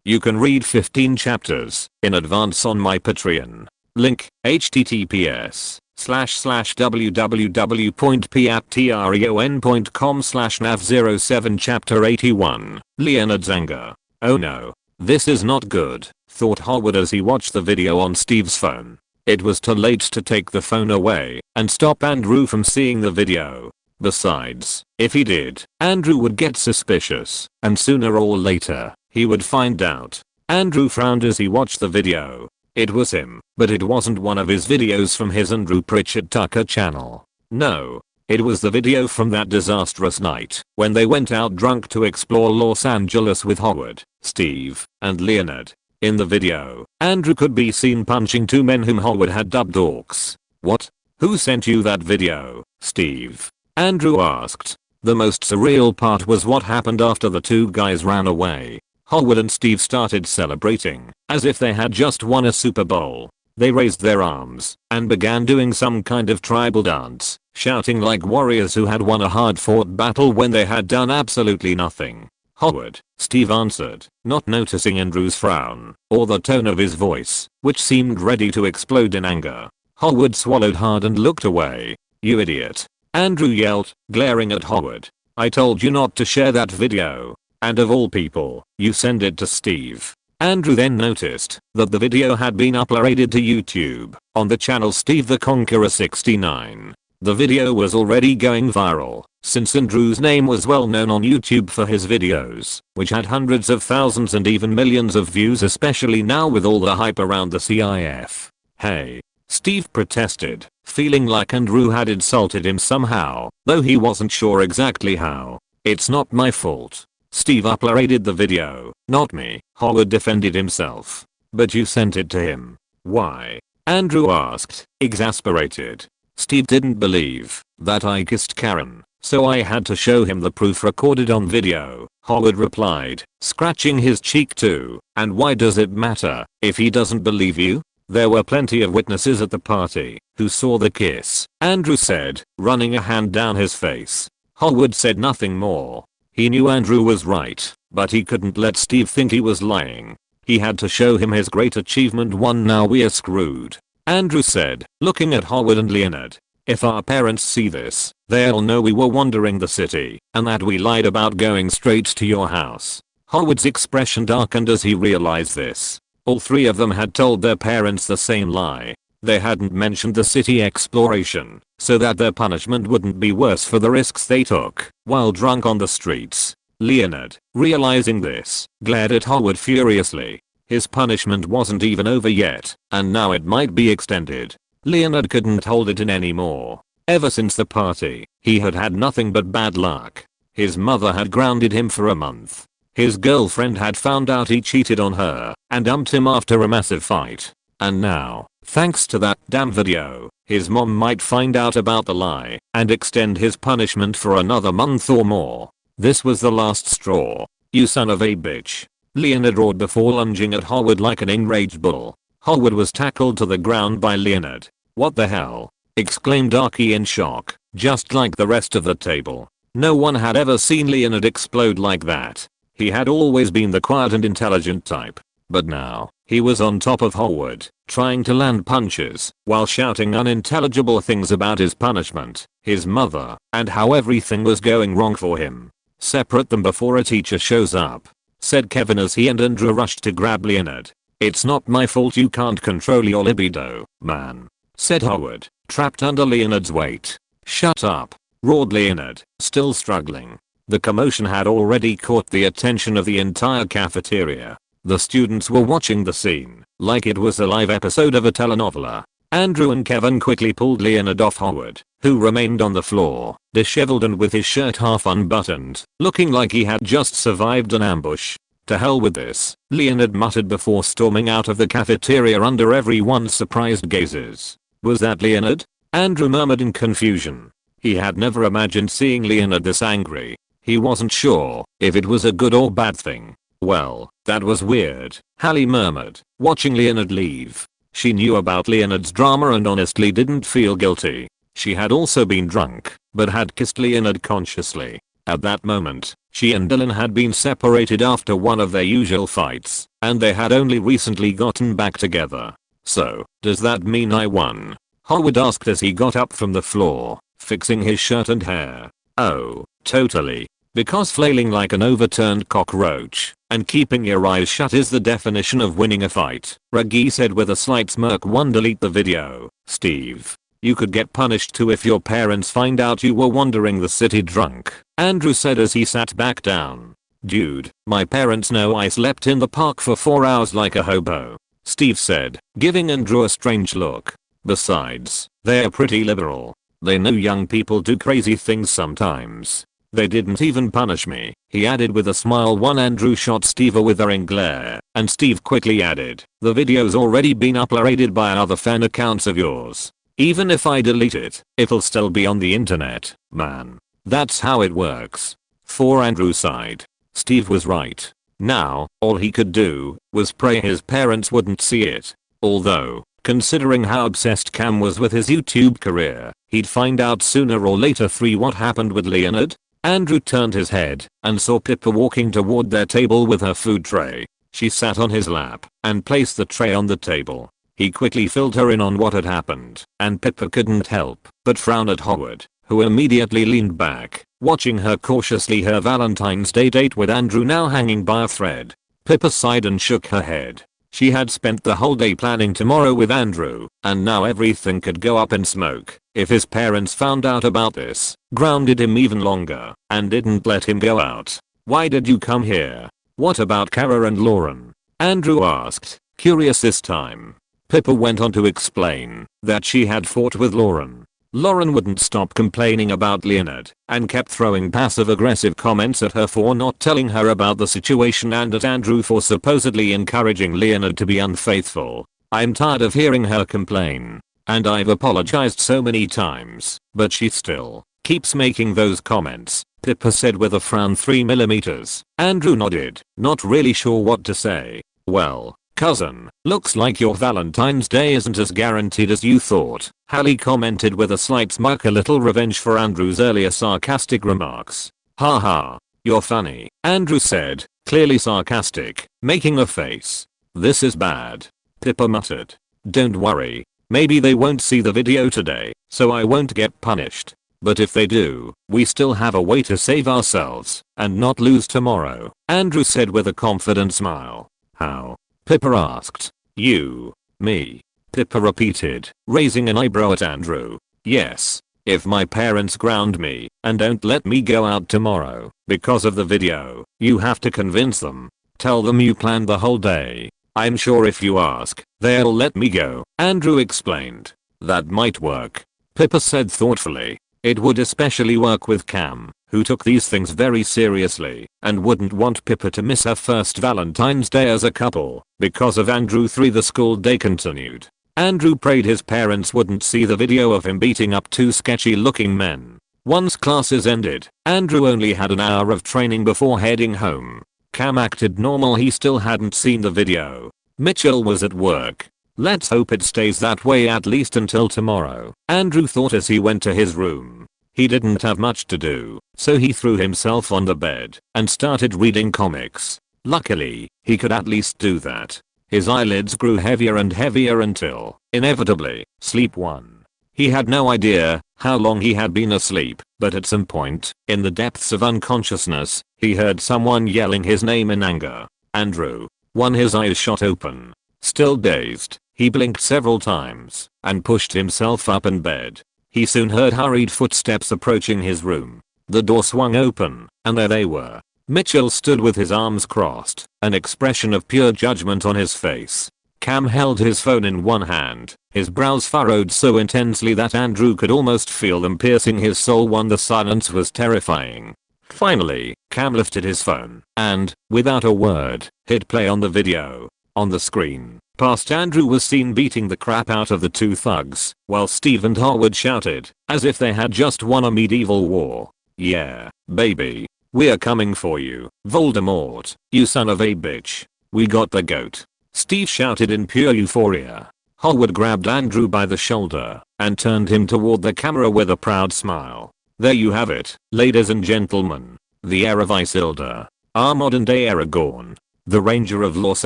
You can read 15 chapters in advance on my Patreon. Link, https://www.patreon.com/nav07 chapter 81, Leonard's anger. Oh no, this is not good, thought Howard as he watched the video on Steve's phone. It was too late to take the phone away and stop Andrew from seeing the video. Besides, if he did, Andrew would get suspicious, and sooner or later, he would find out. Andrew frowned as he watched the video. It was him, but it wasn't one of his videos from his Andrew Pritchard Tucker channel. No, it was the video from that disastrous night when they went out drunk to explore Los Angeles with Howard, Steve, and Leonard. In the video, Andrew could be seen punching 2 men whom Howard had dubbed orcs. What? Who sent you that video, Steve? Andrew asked. The most surreal part was what happened after the 2 guys ran away. Howard and Steve started celebrating, as if they had just won a Super Bowl. They raised their arms and began doing some kind of tribal dance, shouting like warriors who had won a hard-fought battle when they had done absolutely nothing. Howard, Steve answered, not noticing Andrew's frown or the tone of his voice, which seemed ready to explode in anger. Howard swallowed hard and looked away. You idiot, Andrew yelled, glaring at Howard. I told you not to share that video. And of all people, you send it to Steve. Andrew then noticed that the video had been uploaded to YouTube on the channel Steve the Conqueror 69. The video was already going viral, since Andrew's name was well known on YouTube for his videos, which had hundreds of thousands and even millions of views, especially now with all the hype around the CIF. Hey, Steve protested, feeling like Andrew had insulted him somehow, though he wasn't sure exactly how. It's not my fault. Steve uploaded the video, not me, Howard defended himself. But you sent it to him. Why? Andrew asked, exasperated. Steve didn't believe that I kissed Karen, so I had to show him the proof recorded on video, Howard replied, scratching his cheek too. And why does it matter if he doesn't believe you? There were plenty of witnesses at the party who saw the kiss, Andrew said, running a hand down his face. Howard said nothing more. He knew Andrew was right, but he couldn't let Steve think he was lying. He had to show him his great achievement. Now we're screwed, Andrew said, looking at Howard and Leonard. If our parents see this, they'll know we were wandering the city and that we lied about going straight to your house. Howard's expression darkened as he realized this. All three of them had told their parents the same lie. They hadn't mentioned the city exploration, so that their punishment wouldn't be worse for the risks they took while drunk on the streets. Leonard, realizing this, glared at Howard furiously. His punishment wasn't even over yet, and now it might be extended. Leonard couldn't hold it in anymore. Ever since the party, he had had nothing but bad luck. His mother had grounded him for a month. His girlfriend had found out he cheated on her and dumped him after a massive fight. And now, thanks to that damn video, his mom might find out about the lie and extend his punishment for another month or more. This was the last straw. You son of a bitch, Leonard roared before lunging at Howard like an enraged bull. Howard was tackled to the ground by Leonard. What the hell? Exclaimed Archie in shock, just like the rest of the table. No one had ever seen Leonard explode like that. He had always been the quiet and intelligent type, but now, he was on top of Howard, trying to land punches, while shouting unintelligible things about his punishment, his mother, and how everything was going wrong for him. Separate them before a teacher shows up, said Kevin as he and Andrew rushed to grab Leonard. It's not my fault you can't control your libido, man, said Howard, trapped under Leonard's weight. Shut up, roared Leonard, still struggling. The commotion had already caught the attention of the entire cafeteria. The students were watching the scene like it was a live episode of a telenovela. Andrew and Kevin quickly pulled Leonard off Howard, who remained on the floor, disheveled and with his shirt half unbuttoned, looking like he had just survived an ambush. To hell with this, Leonard muttered before storming out of the cafeteria under everyone's surprised gazes. Was that Leonard? Andrew murmured in confusion. He had never imagined seeing Leonard this angry. He wasn't sure if it was a good or bad thing. Well, that was weird, Hallie murmured, watching Leonard leave. She knew about Leonard's drama and honestly didn't feel guilty. She had also been drunk, but had kissed Leonard consciously. At that moment, she and Dylan had been separated after one of their usual fights, and they had only recently gotten back together. So, does that mean I won? Howard asked as he got up from the floor, fixing his shirt and hair. Oh, totally. Because flailing like an overturned cockroach and keeping your eyes shut is the definition of winning a fight, Raggy said with a slight smirk. Delete the video, Steve. You could get punished too if your parents find out you were wandering the city drunk, Andrew said as he sat back down. Dude, my parents know I slept in the park for 4 hours like a hobo, Steve said, giving Andrew a strange look. Besides, they're pretty liberal. They know young people do crazy things sometimes. They didn't even punish me, he added with a smile. Andrew shot Steve a withering glare, and Steve quickly added, the video's already been uploaded by other fan accounts of yours. Even if I delete it, it'll still be on the internet, man. That's how it works. Andrew sighed. Steve was right. Now, all he could do was pray his parents wouldn't see it. Although, considering how obsessed Cam was with his YouTube career, he'd find out sooner or later. What happened with Leonard? Andrew turned his head and saw Pippa walking toward their table with her food tray. She sat on his lap and placed the tray on the table. He quickly filled her in on what had happened, and Pippa couldn't help but frown at Howard, who immediately leaned back, watching her cautiously. Her Valentine's Day date with Andrew now hanging by a thread. Pippa sighed and shook her head. She had spent the whole day planning tomorrow with Andrew, and now everything could go up in smoke if his parents found out about this, grounded him even longer, and didn't let him go out. Why did you come here? What about Kara and Lauren? Andrew asked, curious this time. Pippa went on to explain that she had fought with Lauren. Lauren wouldn't stop complaining about Leonard and kept throwing passive-aggressive comments at her for not telling her about the situation and at Andrew for supposedly encouraging Leonard to be unfaithful. I'm tired of hearing her complain, and I've apologized so many times, but she still keeps making those comments, Pippa said with a frown 3mm. Andrew nodded, not really sure what to say. Well, cousin, looks like your Valentine's Day isn't as guaranteed as you thought, Hallie commented with a slight smirk, a little revenge for Andrew's earlier sarcastic remarks. Haha, you're funny, Andrew said, clearly sarcastic, making a face. This is bad, Pippa muttered. Don't worry, maybe they won't see the video today, so I won't get punished. But if they do, we still have a way to save ourselves and not lose tomorrow, Andrew said with a confident smile. How? Pippa asked. You. Me. Pippa repeated, raising an eyebrow at Andrew. Yes. If my parents ground me and don't let me go out tomorrow because of the video, you have to convince them. Tell them you planned the whole day. I'm sure if you ask, they'll let me go, Andrew explained. That might work, Pippa said thoughtfully. It would especially work with Cam, who took these things very seriously and wouldn't want Pippa to miss her first Valentine's Day as a couple because of Andrew. 3. The school day continued. Andrew prayed his parents wouldn't see the video of him beating up two sketchy looking men. Once classes ended, Andrew only had an hour of training before heading home. Cam acted normal, he still hadn't seen the video. Mitchell was at work. Let's hope it stays that way at least until tomorrow, Andrew thought as he went to his room. He didn't have much to do, so he threw himself on the bed and started reading comics. Luckily, he could at least do that. His eyelids grew heavier and heavier until, inevitably, sleep won. He had no idea how long he had been asleep, but at some point, in the depths of unconsciousness, he heard someone yelling his name in anger. Andrew. His eyes shot open. Still dazed, he blinked several times and pushed himself up in bed. He soon heard hurried footsteps approaching his room. The door swung open, and there they were. Mitchell stood with his arms crossed, an expression of pure judgment on his face. Cam held his phone in one hand, his brows furrowed so intensely that Andrew could almost feel them piercing his soul. The silence was terrifying. Finally, Cam lifted his phone and, without a word, hit play on the video. On the screen, past Andrew was seen beating the crap out of the two thugs, while Steve and Harwood shouted, as if they had just won a medieval war. Yeah, baby. We're coming for you, Voldemort, you son of a bitch. We got the goat. Steve shouted in pure euphoria. Harwood grabbed Andrew by the shoulder and turned him toward the camera with a proud smile. There you have it, ladies and gentlemen. The heir of Isildur. Our modern day Aragorn. The Ranger of Los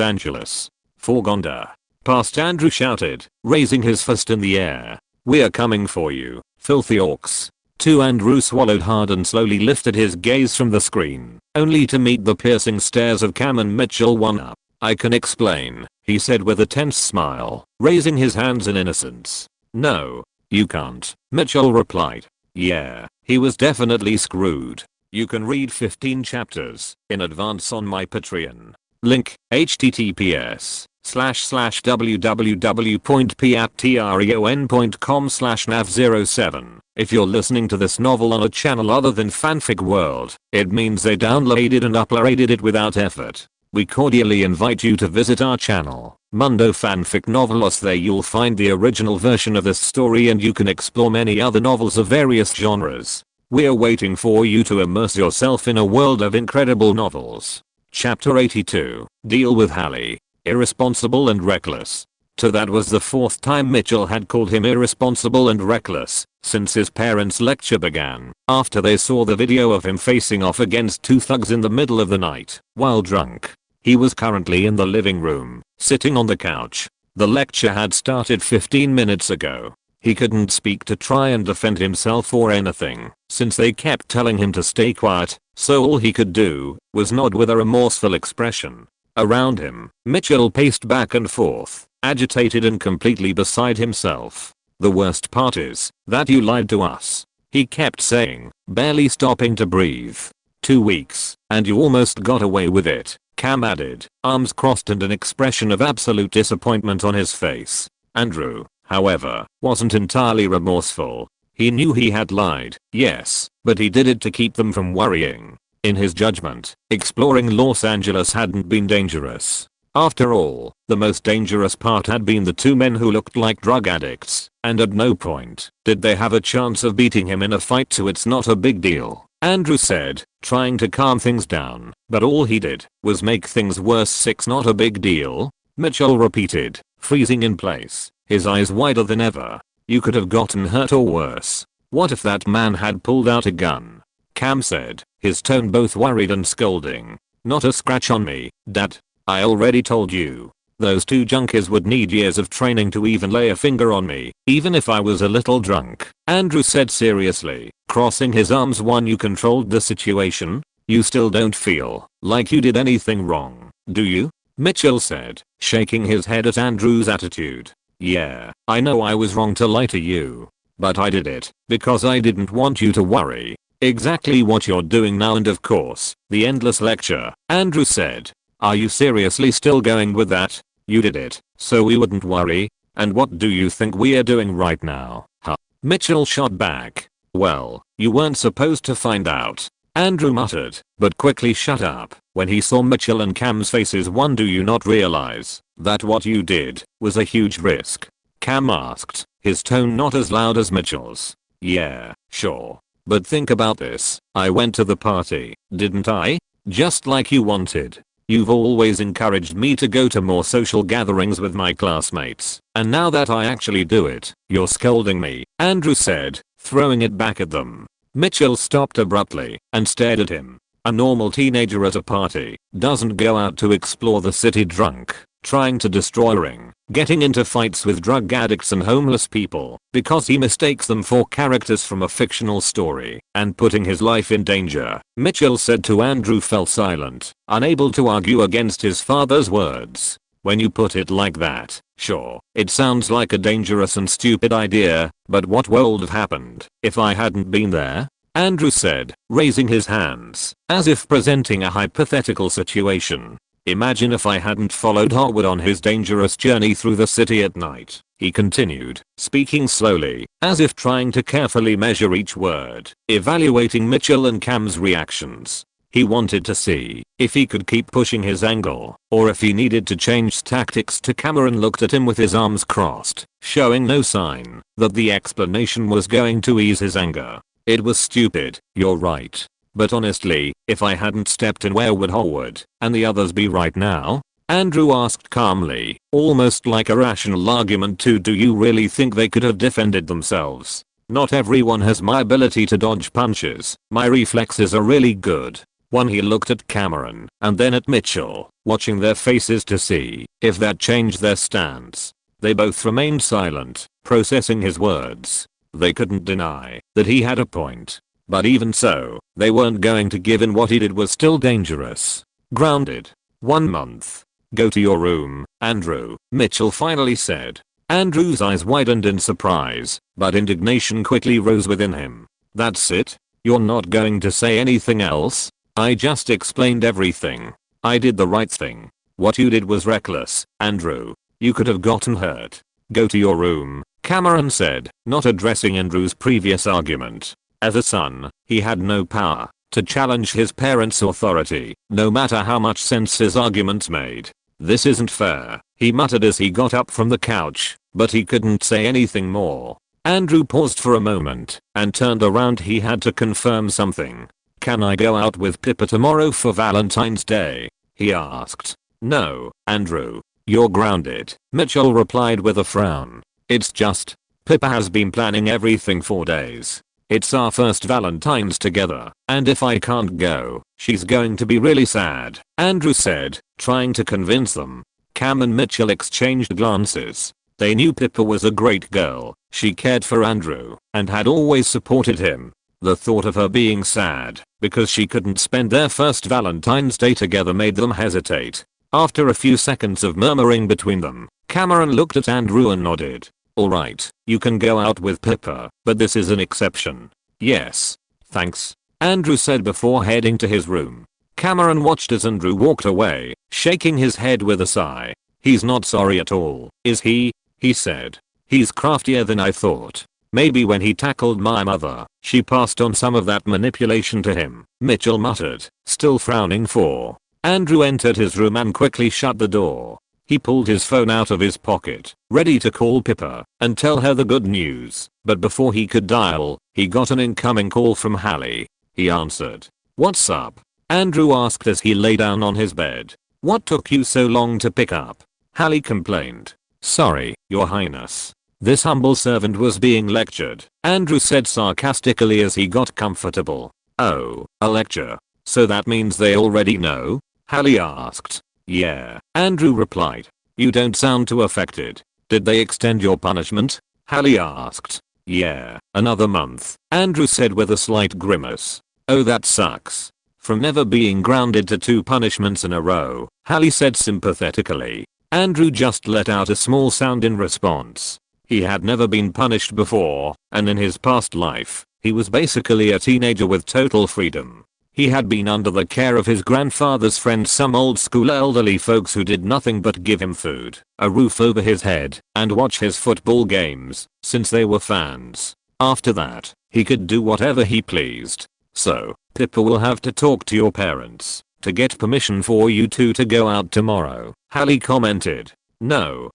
Angeles. For Gondor. Past Andrew shouted, raising his fist in the air. We're coming for you, filthy orcs. Andrew swallowed hard and slowly lifted his gaze from the screen, only to meet the piercing stares of Cam and Mitchell. One up. I can explain, he said with a tense smile, raising his hands in innocence. No, you can't, Mitchell replied. Yeah, he was definitely screwed. You can read 15 chapters in advance on my Patreon. Link, https://www.patreon.com/nav07. If you're listening to this novel on a channel other than Fanfic World, it means they downloaded and uploaded it without effort. We cordially invite you to visit our channel, Mundo Fanfic Novelos. There you'll find the original version of this story and you can explore many other novels of various genres. We're waiting for you to immerse yourself in a world of incredible novels. Chapter 82, Deal with Hallie. Irresponsible and reckless. That was the fourth time Mitchell had called him irresponsible and reckless since his parents' lecture began, after they saw the video of him facing off against two thugs in the middle of the night, while drunk. He was currently in the living room, sitting on the couch. The lecture had started 15 minutes ago. He couldn't speak to try and defend himself or anything, since they kept telling him to stay quiet, so all he could do was nod with a remorseful expression. Around him, Mitchell paced back and forth, agitated and completely beside himself. The worst part is that you lied to us, he kept saying, barely stopping to breathe. 2 weeks, and you almost got away with it, Cam added, arms crossed and an expression of absolute disappointment on his face. Andrew, however, wasn't entirely remorseful. He knew he had lied, yes, but he did it to keep them from worrying. In his judgment, exploring Los Angeles hadn't been dangerous. After all, the most dangerous part had been the two men who looked like drug addicts, and at no point did they have a chance of beating him in a fight, so it's not a big deal, Andrew said, trying to calm things down, but all he did was make things worse. 6 Not a big deal? Mitchell repeated, freezing in place, his eyes wider than ever. You could have gotten hurt or worse. What if that man had pulled out a gun? Cam said, his tone both worried and scolding. Not a scratch on me, Dad. I already told you. Those two junkies would need years of training to even lay a finger on me, even if I was a little drunk, Andrew said seriously, crossing his arms. One, you controlled the situation? You still don't feel like you did anything wrong, do you? Mitchell said, shaking his head at Andrew's attitude. Yeah, I know I was wrong to lie to you. But I did it because I didn't want you to worry. Exactly what you're doing now, and of course, the endless lecture, Andrew said. Are you seriously still going with that? You did it so we wouldn't worry? And what do you think we're doing right now, huh? Mitchell shot back. Well, you weren't supposed to find out, Andrew muttered, but quickly shut up when he saw Mitchell and Cam's faces. One, do you not realize that what you did was a huge risk? Cam asked, his tone not as loud as Mitchell's. Yeah, sure. But think about this. I went to the party, didn't I? Just like you wanted. You've always encouraged me to go to more social gatherings with my classmates, and now that I actually do it, you're scolding me, Andrew said, throwing it back at them. Mitchell stopped abruptly and stared at him. A normal teenager at a party doesn't go out to explore the city drunk, trying to destroy ring, getting into fights with drug addicts and homeless people because he mistakes them for characters from a fictional story and putting his life in danger, Mitchell said to Andrew. Fell silent, unable to argue against his father's words. When you put it like that, sure, it sounds like a dangerous and stupid idea, but what would have happened if I hadn't been there? Andrew said, raising his hands, as if presenting a hypothetical situation. Imagine if I hadn't followed Howard on his dangerous journey through the city at night, he continued, speaking slowly, as if trying to carefully measure each word, evaluating Mitchell and Cam's reactions. He wanted to see if he could keep pushing his angle, or if he needed to change tactics. Cameron looked at him with his arms crossed, showing no sign that the explanation was going to ease his anger. It was stupid, you're right. But honestly, if I hadn't stepped in, where would Howard and the others be right now? Andrew asked calmly, almost like a rational argument. Do you really think they could have defended themselves? Not everyone has my ability to dodge punches. My reflexes are really good. One, he looked at Cameron and then at Mitchell, watching their faces to see if that changed their stance. They both remained silent, processing his words. They couldn't deny that he had a point. But even so, they weren't going to give in. What he did was still dangerous. Grounded. 1 month. Go to your room, Andrew, Mitchell finally said. Andrew's eyes widened in surprise, but indignation quickly rose within him. That's it? You're not going to say anything else? I just explained everything. I did the right thing. What you did was reckless, Andrew. You could have gotten hurt. Go to your room, Cameron said, not addressing Andrew's previous argument. As a son, he had no power to challenge his parents' authority, no matter how much sense his arguments made. This isn't fair, he muttered as he got up from the couch, but he couldn't say anything more. Andrew paused for a moment and turned around. He had to confirm something. Can I go out with Pippa tomorrow for Valentine's Day? He asked. No, Andrew. You're grounded, Mitchell replied with a frown. It's just, Pippa has been planning everything for days. It's our first Valentine's together, and if I can't go, she's going to be really sad, Andrew said, trying to convince them. Cam and Mitchell exchanged glances. They knew Pippa was a great girl. She cared for Andrew and had always supported him. The thought of her being sad because she couldn't spend their first Valentine's Day together made them hesitate. After a few seconds of murmuring between them, Cameron looked at Andrew and nodded. Alright, you can go out with Pippa, but this is an exception. Yes. Thanks, Andrew said before heading to his room. Cameron watched as Andrew walked away, shaking his head with a sigh. He's not sorry at all, is he? He said. He's craftier than I thought. Maybe when he tackled my mother, she passed on some of that manipulation to him, Mitchell muttered, still frowning for. Andrew entered his room and quickly shut the door. He pulled his phone out of his pocket, ready to call Pippa and tell her the good news, but before he could dial, he got an incoming call from Hallie. He answered. "What's up?" Andrew asked as he lay down on his bed. "What took you so long to pick up?" Hallie complained. "Sorry, Your Highness. This humble servant was being lectured," Andrew said sarcastically as he got comfortable. "Oh, a lecture? So that means they already know?" Hallie asked. "Yeah," Andrew replied. "You don't sound too affected. Did they extend your punishment?" Hallie asked. "Yeah, another month," Andrew said with a slight grimace. "Oh, that sucks. From never being grounded to 2 punishments in a row," Hallie said sympathetically. Andrew just let out a small sound in response. He had never been punished before, and in his past life, he was basically a teenager with total freedom. He had been under the care of his grandfather's friends, some old school elderly folks who did nothing but give him food, a roof over his head, and watch his football games, since they were fans. After that, he could do whatever he pleased. "So, Pippa will have to talk to your parents to get permission for you two to go out tomorrow," Hallie commented. No,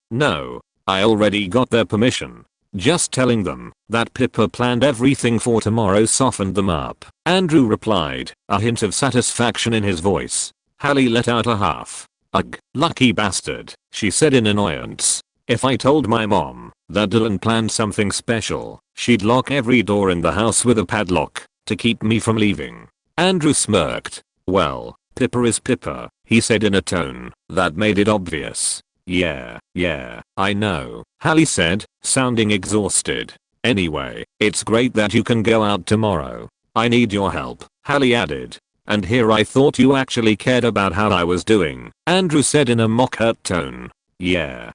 I already got their permission. Just telling them that Pippa planned everything for tomorrow softened them up," Andrew replied, a hint of satisfaction in his voice. Hallie let out a huff. "Ugh, lucky bastard," she said in annoyance. "If I told my mom that Dylan planned something special, she'd lock every door in the house with a padlock to keep me from leaving." Andrew smirked. "Well, Pippa is Pippa," he said in a tone that made it obvious. Yeah, I know," Hallie said, sounding exhausted. "Anyway, it's great that you can go out tomorrow. I need your help," Hallie added. "And here I thought you actually cared about how I was doing," Andrew said in a mock-hurt tone. Yeah,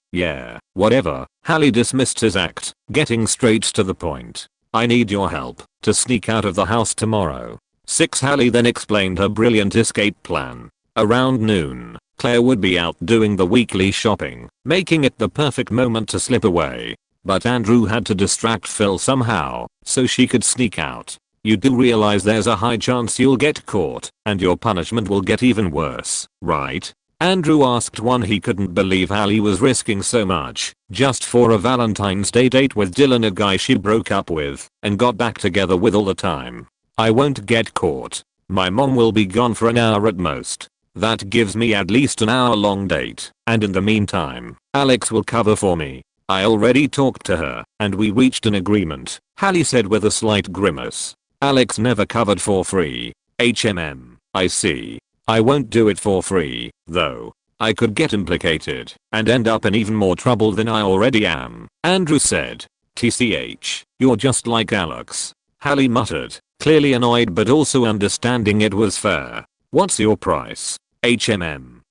whatever," Hallie dismissed his act, getting straight to the point. "I need your help to sneak out of the house tomorrow." 6 Hallie then explained her brilliant escape plan. Around noon, Claire would be out doing the weekly shopping, making it the perfect moment to slip away. But Andrew had to distract Phil somehow, so she could sneak out. "You do realize there's a high chance you'll get caught, and your punishment will get even worse, right?" Andrew asked one he couldn't believe Hallie was risking so much, just for a Valentine's Day date with Dylan, a guy she broke up with, and got back together with all the time. "I won't get caught. My mom will be gone for an hour at most. That gives me at least an hour-long date, and in the meantime, Alex will cover for me. I already talked to her, and we reached an agreement," Hallie said with a slight grimace. "Alex never covered for free." I see. I won't do it for free, though. I could get implicated and end up in even more trouble than I already am," Andrew said. "TCH, you're just like Alex," Hallie muttered, clearly annoyed but also understanding it was fair. "What's your price?"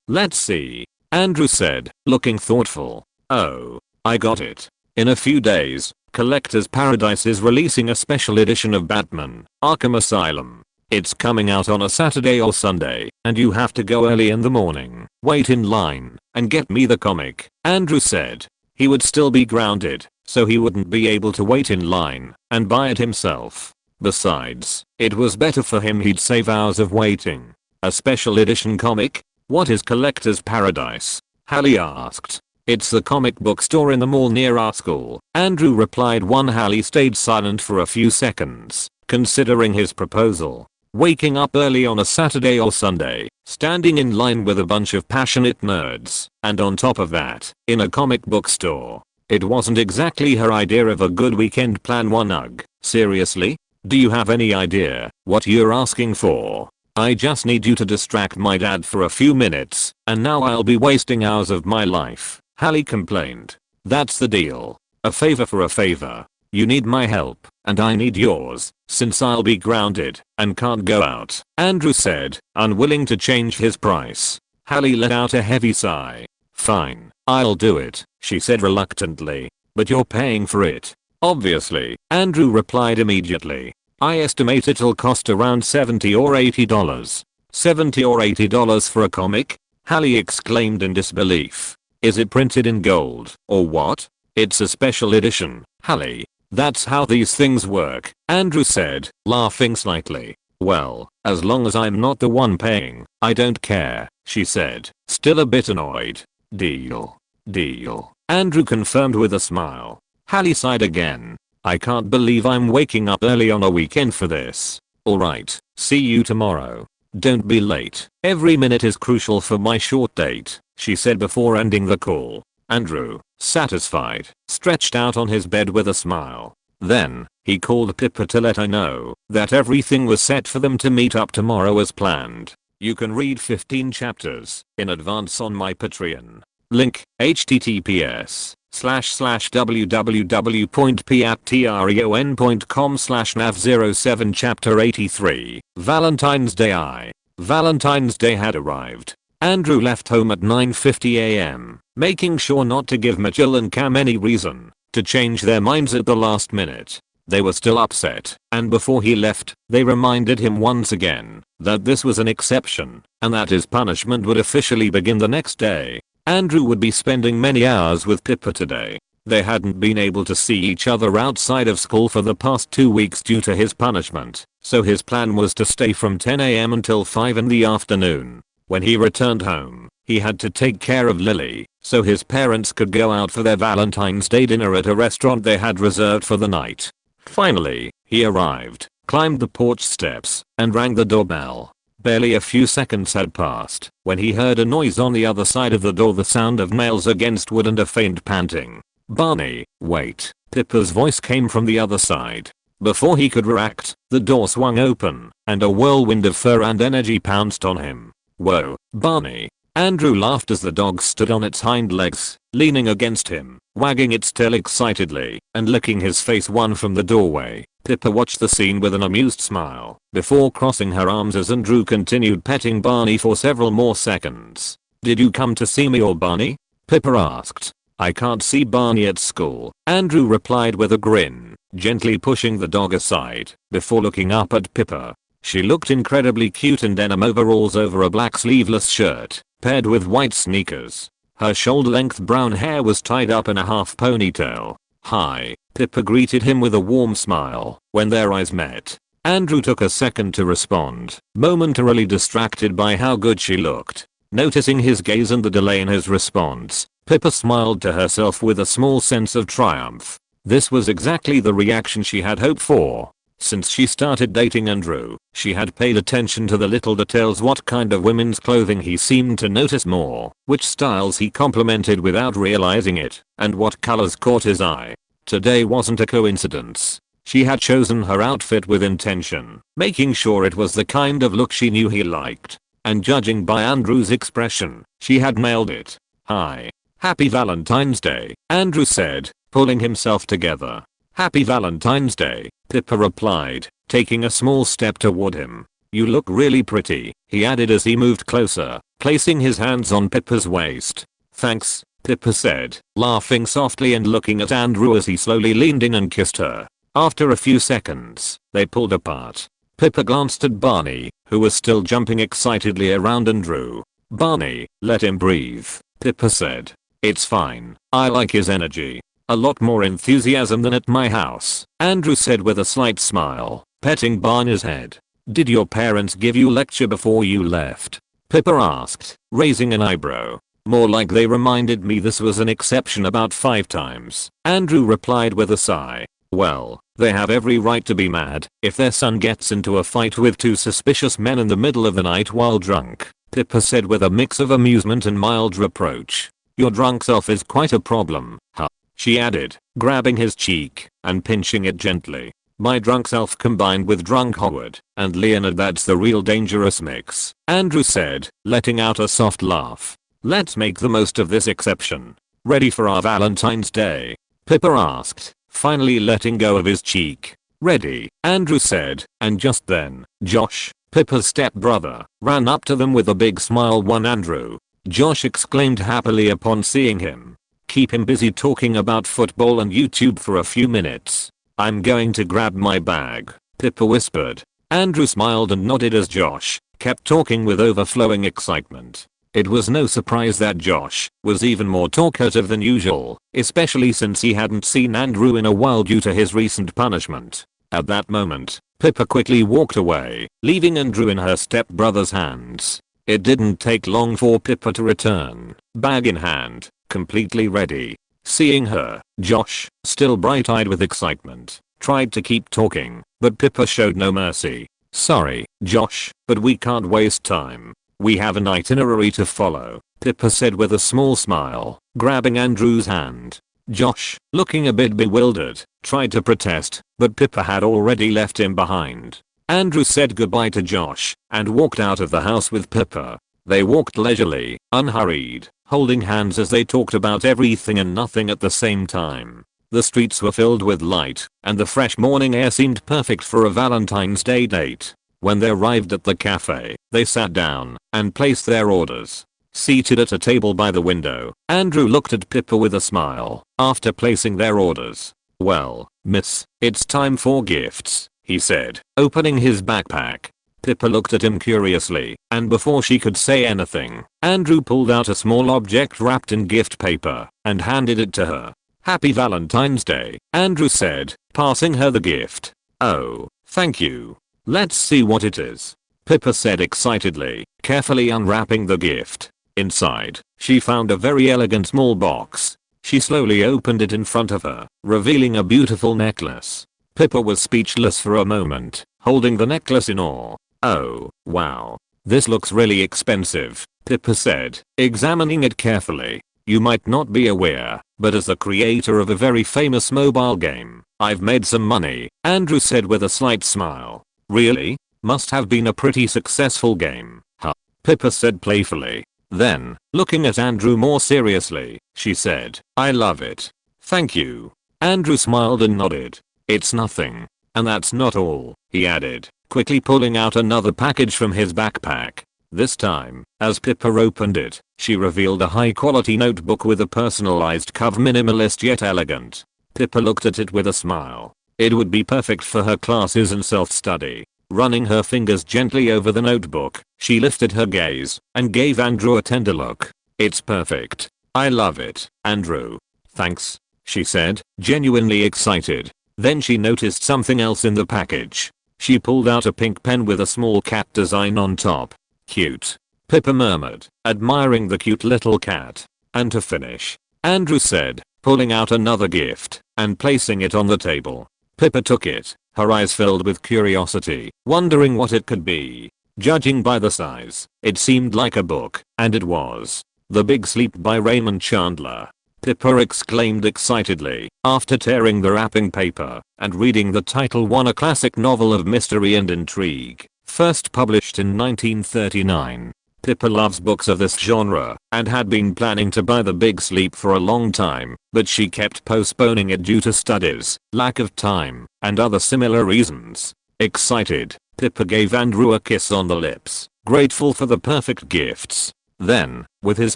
Let's see," Andrew said, looking thoughtful. "Oh, I got it. In a few days, Collector's Paradise is releasing a special edition of Batman: Arkham Asylum. It's coming out on a Saturday or Sunday, and you have to go early in the morning, wait in line, and get me the comic," Andrew said. He would still be grounded, so he wouldn't be able to wait in line and buy it himself. Besides, it was better for him, he'd save hours of waiting. "A special edition comic? What is Collector's Paradise?" Hallie asked. "It's the comic book store in the mall near our school," Andrew replied. Hallie stayed silent for a few seconds, considering his proposal. Waking up early on a Saturday or Sunday, standing in line with a bunch of passionate nerds, and on top of that, in a comic book store. It wasn't exactly her idea of a good weekend plan. Ugh, seriously? Do you have any idea what you're asking for? I just need you to distract my dad for a few minutes, and now I'll be wasting hours of my life," Hallie complained. "That's the deal. A favor for a favor. You need my help, and I need yours, since I'll be grounded and can't go out," Andrew said, unwilling to change his price. Hallie let out a heavy sigh. "Fine, I'll do it," she said reluctantly. "But you're paying for it." "Obviously," Andrew replied immediately. "I estimate it'll cost around $70 or $80. $70 or $80 for a comic?" Hallie exclaimed in disbelief. "Is it printed in gold, or what?" "It's a special edition, Hallie. That's how these things work, Andrew said, laughing slightly. Well, as long as I'm not the one paying, I don't care, she said, still a bit annoyed. Deal. Deal, Andrew confirmed with a smile. Hallie sighed again. I can't believe I'm waking up early on a weekend for this. Alright, see you tomorrow. Don't be late. Every minute is crucial for my short date, she said before ending the call. Andrew, satisfied, stretched out on his bed with a smile. Then, he called Pippa to let her know that everything was set for them to meet up tomorrow as planned. You can read 15 chapters in advance on my Patreon. Link, https://www.patreon.com/nav07 Chapter 83, Valentine's Day. Valentine's Day had arrived. Andrew left home at 9:50 am, making sure not to give Mitchell and Cam any reason to change their minds at the last minute. They were still upset, and before he left, they reminded him once again that this was an exception, and that his punishment would officially begin the next day. Andrew would be spending many hours with Pippa today. They hadn't been able to see each other outside of school for the past 2 weeks due to his punishment, so his plan was to stay from 10 am until 5 in the afternoon. When he returned home, he had to take care of Lily, so his parents could go out for their Valentine's Day dinner at a restaurant they had reserved for the night. Finally, he arrived, climbed the porch steps, and rang the doorbell. Barely a few seconds had passed when he heard a noise on the other side of the door, the sound of nails against wood and a faint panting. Barney, wait, Pippa's voice came from the other side. Before he could react, the door swung open, and a whirlwind of fur and energy pounced on him. Whoa, Barney. Andrew laughed as the dog stood on its hind legs, leaning against him, wagging its tail excitedly, and licking his face one from the doorway. Pippa watched the scene with an amused smile, before crossing her arms as Andrew continued petting Barney for several more seconds. Did you come to see me or Barney? Pippa asked. I can't see Barney at school, Andrew replied with a grin, gently pushing the dog aside, before looking up at Pippa. She looked incredibly cute in denim overalls over a black sleeveless shirt, paired with white sneakers. Her shoulder-length brown hair was tied up in a half ponytail. Hi, Pippa greeted him with a warm smile when their eyes met. Andrew took a second to respond, momentarily distracted by how good she looked. Noticing his gaze and the delay in his response, Pippa smiled to herself with a small sense of triumph. This was exactly the reaction she had hoped for. Since she started dating Andrew, she had paid attention to the little details, what kind of women's clothing he seemed to notice more, which styles he complimented without realizing it, and what colors caught his eye. Today wasn't a coincidence. She had chosen her outfit with intention, making sure it was the kind of look she knew he liked. And judging by Andrew's expression, she had nailed it. Hi. Happy Valentine's Day, Andrew said, pulling himself together. Happy Valentine's Day, Pippa replied, taking a small step toward him. You look really pretty, he added as he moved closer, placing his hands on Pippa's waist. Thanks, Pippa said, laughing softly and looking at Andrew as he slowly leaned in and kissed her. After a few seconds, they pulled apart. Pippa glanced at Barney, who was still jumping excitedly around Andrew. Barney, let him breathe, Pippa said. It's fine, I like his energy. A lot more enthusiasm than at my house, Andrew said with a slight smile, petting Barney's head. Did your parents give you a lecture before you left? Pippa asked, raising an eyebrow. More like they reminded me this was an exception about 5 times, Andrew replied with a sigh. Well, they have every right to be mad if their son gets into a fight with 2 suspicious men in the middle of the night while drunk, Pippa said with a mix of amusement and mild reproach. Your drunk self is quite a problem, huh? She added, grabbing his cheek and pinching it gently. My drunk self combined with drunk Howard and Leonard, that's the real dangerous mix, Andrew said, letting out a soft laugh. Let's make the most of this exception. Ready for our Valentine's Day? Pippa asked, finally letting go of his cheek. Ready, Andrew said, and just then, Josh, Pippa's stepbrother, ran up to them with a big smile. One Andrew, Josh exclaimed happily upon seeing him. Keep him busy talking about football and YouTube for a few minutes. I'm going to grab my bag, Pippa whispered. Andrew smiled and nodded as Josh kept talking with overflowing excitement. It was no surprise that Josh was even more talkative than usual, especially since he hadn't seen Andrew in a while due to his recent punishment. At that moment, Pippa quickly walked away, leaving Andrew in her stepbrother's hands. It didn't take long for Pippa to return, bag in hand, completely ready. Seeing her, Josh, still bright-eyed with excitement, tried to keep talking, but Pippa showed no mercy. "Sorry, Josh, but we can't waste time. We have an itinerary to follow," Pippa said with a small smile, grabbing Andrew's hand. Josh, looking a bit bewildered, tried to protest, but Pippa had already left him behind. Andrew said goodbye to Josh and walked out of the house with Pippa. They walked leisurely, unhurried, holding hands as they talked about everything and nothing at the same time. The streets were filled with light, and the fresh morning air seemed perfect for a Valentine's Day date. When they arrived at the cafe, they sat down and placed their orders. Seated at a table by the window, Andrew looked at Pippa with a smile after placing their orders. "Well, miss, it's time for gifts," he said, opening his backpack. Pippa looked at him curiously, and before she could say anything, Andrew pulled out a small object wrapped in gift paper and handed it to her. "Happy Valentine's Day," Andrew said, passing her the gift. "Oh, thank you. Let's see what it is," Pippa said excitedly, carefully unwrapping the gift. Inside, she found a very elegant small box. She slowly opened it in front of her, revealing a beautiful necklace. Pippa was speechless for a moment, holding the necklace in awe. "Oh, wow. This looks really expensive," Pippa said, examining it carefully. "You might not be aware, but as the creator of a very famous mobile game, I've made some money," Andrew said with a slight smile. "Really? Must have been a pretty successful game, huh?" Pippa said playfully. Then, looking at Andrew more seriously, she said, "I love it. Thank you." Andrew smiled and nodded. "It's nothing. And that's not all," he added, quickly pulling out another package from his backpack. This time, as Pippa opened it, she revealed a high-quality notebook with a personalized cover, minimalist yet elegant. Pippa looked at it with a smile. It would be perfect for her classes and self-study. Running her fingers gently over the notebook, she lifted her gaze and gave Andrew a tender look. "It's perfect. I love it, Andrew." "Thanks," she said, genuinely excited. Then she noticed something else in the package. She pulled out a pink pen with a small cat design on top. "Cute," Pippa murmured, admiring the cute little cat. "And to finish," Andrew said, pulling out another gift and placing it on the table. Pippa took it, her eyes filled with curiosity, wondering what it could be. Judging by the size, it seemed like a book, and it was. "The Big Sleep" by Raymond Chandler. Pippa exclaimed excitedly, after tearing the wrapping paper and reading the title. A classic novel of mystery and intrigue, first published in 1939. Pippa loves books of this genre and had been planning to buy The Big Sleep for a long time, but she kept postponing it due to studies, lack of time, and other similar reasons. Excited, Pippa gave Andrew a kiss on the lips, grateful for the perfect gifts. Then, with his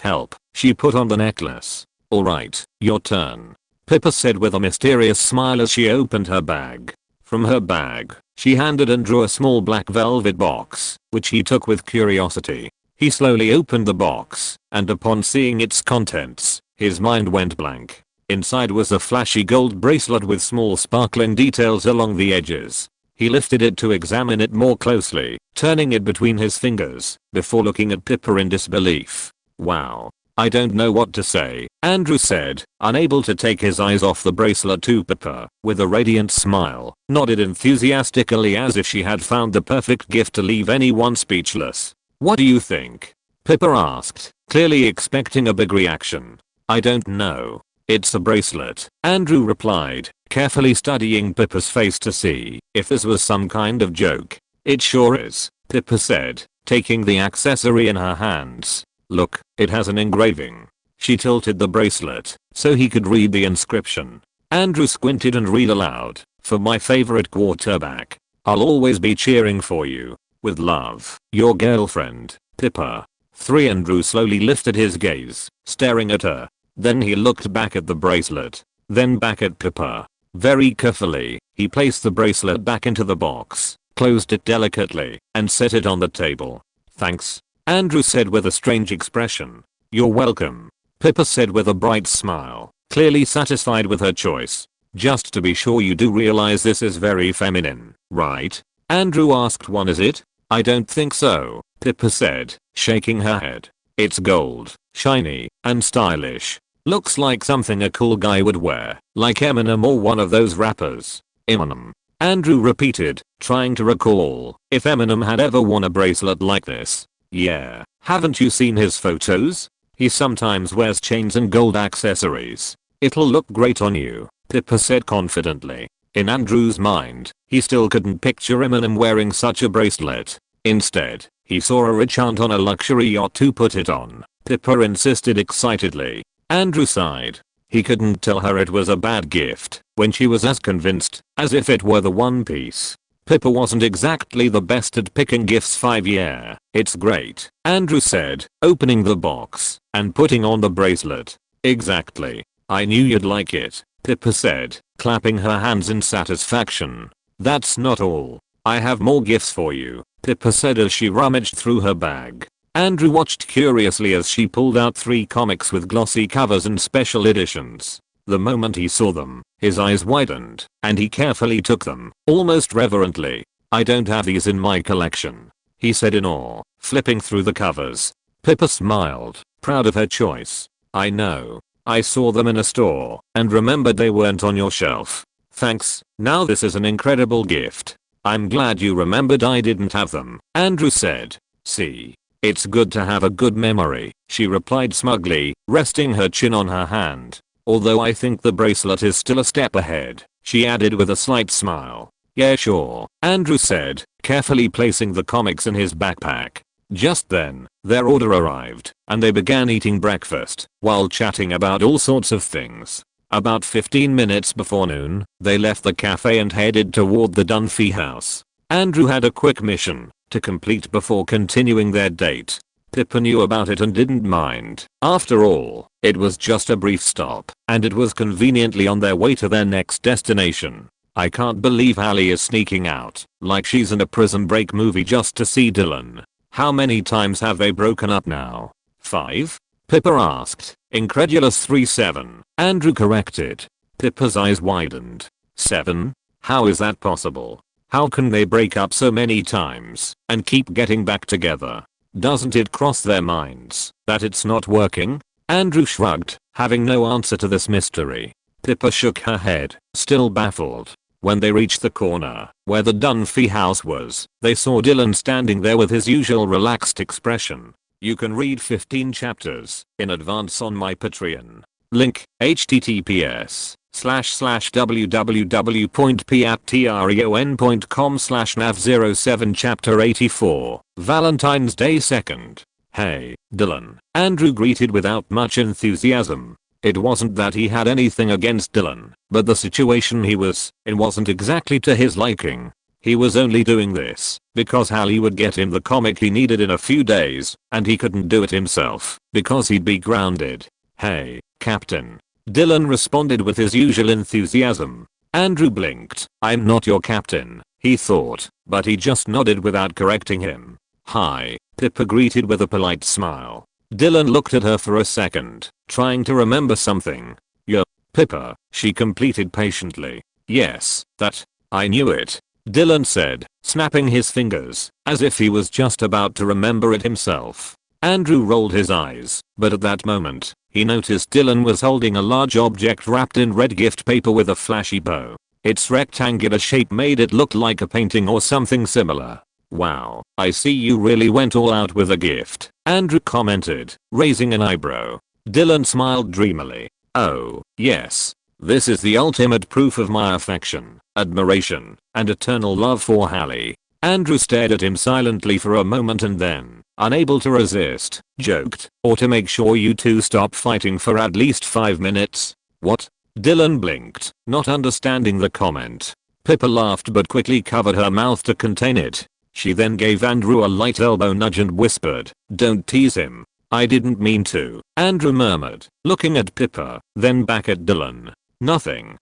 help, she put on the necklace. "Alright, your turn," Pippa said with a mysterious smile as she opened her bag. From her bag, she handed Andrew a small black velvet box, which he took with curiosity. He slowly opened the box, and upon seeing its contents, his mind went blank. Inside was a flashy gold bracelet with small sparkling details along the edges. He lifted it to examine it more closely, turning it between his fingers, before looking at Pippa in disbelief. "Wow. I don't know what to say," Andrew said, unable to take his eyes off the bracelet. To Pippa, with a radiant smile, nodded enthusiastically as if she had found the perfect gift to leave anyone speechless. "What do you think?" Pippa asked, clearly expecting a big reaction. "I don't know. It's a bracelet," Andrew replied, carefully studying Pippa's face to see if this was some kind of joke. "It sure is," Pippa said, taking the accessory in her hands. "Look, it has an engraving." She tilted the bracelet so he could read the inscription. Andrew squinted and read aloud, "For my favorite quarterback. I'll always be cheering for you. With love, your girlfriend, Pippa." 3. Andrew slowly lifted his gaze, staring at her. Then he looked back at the bracelet, then back at Pippa. Very carefully, he placed the bracelet back into the box, closed it delicately, and set it on the table. "Thanks," Andrew said with a strange expression. "You're welcome," Pippa said with a bright smile, clearly satisfied with her choice. "Just to be sure, you do realize this is very feminine, right?" Andrew asked. "One is it?" "I don't think so," Pippa said, shaking her head. "It's gold, shiny, and stylish. Looks like something a cool guy would wear, like Eminem or one of those rappers." "Eminem?" Andrew repeated, trying to recall if Eminem had ever worn a bracelet like this. "Yeah, haven't you seen his photos? He sometimes wears chains and gold accessories. It'll look great on you," Pippa said confidently. In Andrew's mind, he still couldn't picture Eminem wearing such a bracelet. Instead, he saw a rich aunt on a luxury yacht to put it on. Pippa insisted excitedly. Andrew sighed. He couldn't tell her it was a bad gift when she was as convinced as if it were the one piece. Pippa wasn't exactly the best at picking gifts. "Yeah, it's great," Andrew said, opening the box and putting on the bracelet. "Exactly. I knew you'd like it," Pippa said, clapping her hands in satisfaction. "That's not all. I have more gifts for you," Pippa said as she rummaged through her bag. Andrew watched curiously as she pulled out 3 comics with glossy covers and special editions. The moment he saw them, his eyes widened, and he carefully took them, almost reverently. "I don't have these in my collection," he said in awe, flipping through the covers. Pippa smiled, proud of her choice. "I know. I saw them in a store and remembered they weren't on your shelf. Thanks. Now this is an incredible gift. I'm glad you remembered I didn't have them," Andrew said. "See? It's good to have a good memory," she replied smugly, resting her chin on her hand. "Although I think the bracelet is still a step ahead," she added with a slight smile. "Yeah, sure," Andrew said, carefully placing the comics in his backpack. Just then, their order arrived, and they began eating breakfast while chatting about all sorts of things. About 15 minutes before noon, they left the cafe and headed toward the Dunphy house. Andrew had a quick mission to complete before continuing their date. Pippa knew about it and didn't mind. After all, it was just a brief stop, and it was conveniently on their way to their next destination. "I can't believe Hallie is sneaking out like she's in a Prison Break movie just to see Dylan. How many times have they broken up now?" 5? Pippa asked, incredulous. 3-7, Andrew corrected. Pippa's eyes widened. 7? How is that possible? How can they break up so many times and keep getting back together? Doesn't it cross their minds that it's not working? Andrew shrugged, having no answer to this mystery. Pippa shook her head, still baffled. When they reached the corner where the Dunphy house was, they saw Dylan standing there with his usual relaxed expression. You can read 15 chapters in advance on my Patreon. Link, https://www.patreon.com/nav07 chapter 84, Valentine's Day 2nd. "Hey, Dylan," Andrew greeted without much enthusiasm. It wasn't that he had anything against Dylan, but the situation he was in wasn't exactly to his liking. He was only doing this because Hallie would get him the comic he needed in a few days, and he couldn't do it himself because he'd be grounded. "Hey, Captain," Dylan responded with his usual enthusiasm. Andrew blinked. "I'm not your captain," he thought, but he just nodded without correcting him. "Hi," Pippa greeted with a polite smile. Dylan looked at her for a second, trying to remember something. "You're Pippa," she completed patiently. "Yes, that, I knew it," Dylan said, snapping his fingers, as if he was just about to remember it himself. Andrew rolled his eyes, but at that moment, he noticed Dylan was holding a large object wrapped in red gift paper with a flashy bow. Its rectangular shape made it look like a painting or something similar. "Wow, I see you really went all out with a gift," Andrew commented, raising an eyebrow. Dylan smiled dreamily. "Oh, yes. This is the ultimate proof of my affection, admiration, and eternal love for Hallie." Andrew stared at him silently for a moment and then, unable to resist, joked, "Or to make sure you two stop fighting for at least 5 minutes." "What?" Dylan blinked, not understanding the comment. Pippa laughed but quickly covered her mouth to contain it. She then gave Andrew a light elbow nudge and whispered, "Don't tease him." "I didn't mean to," Andrew murmured, looking at Pippa, then back at Dylan. Nothing.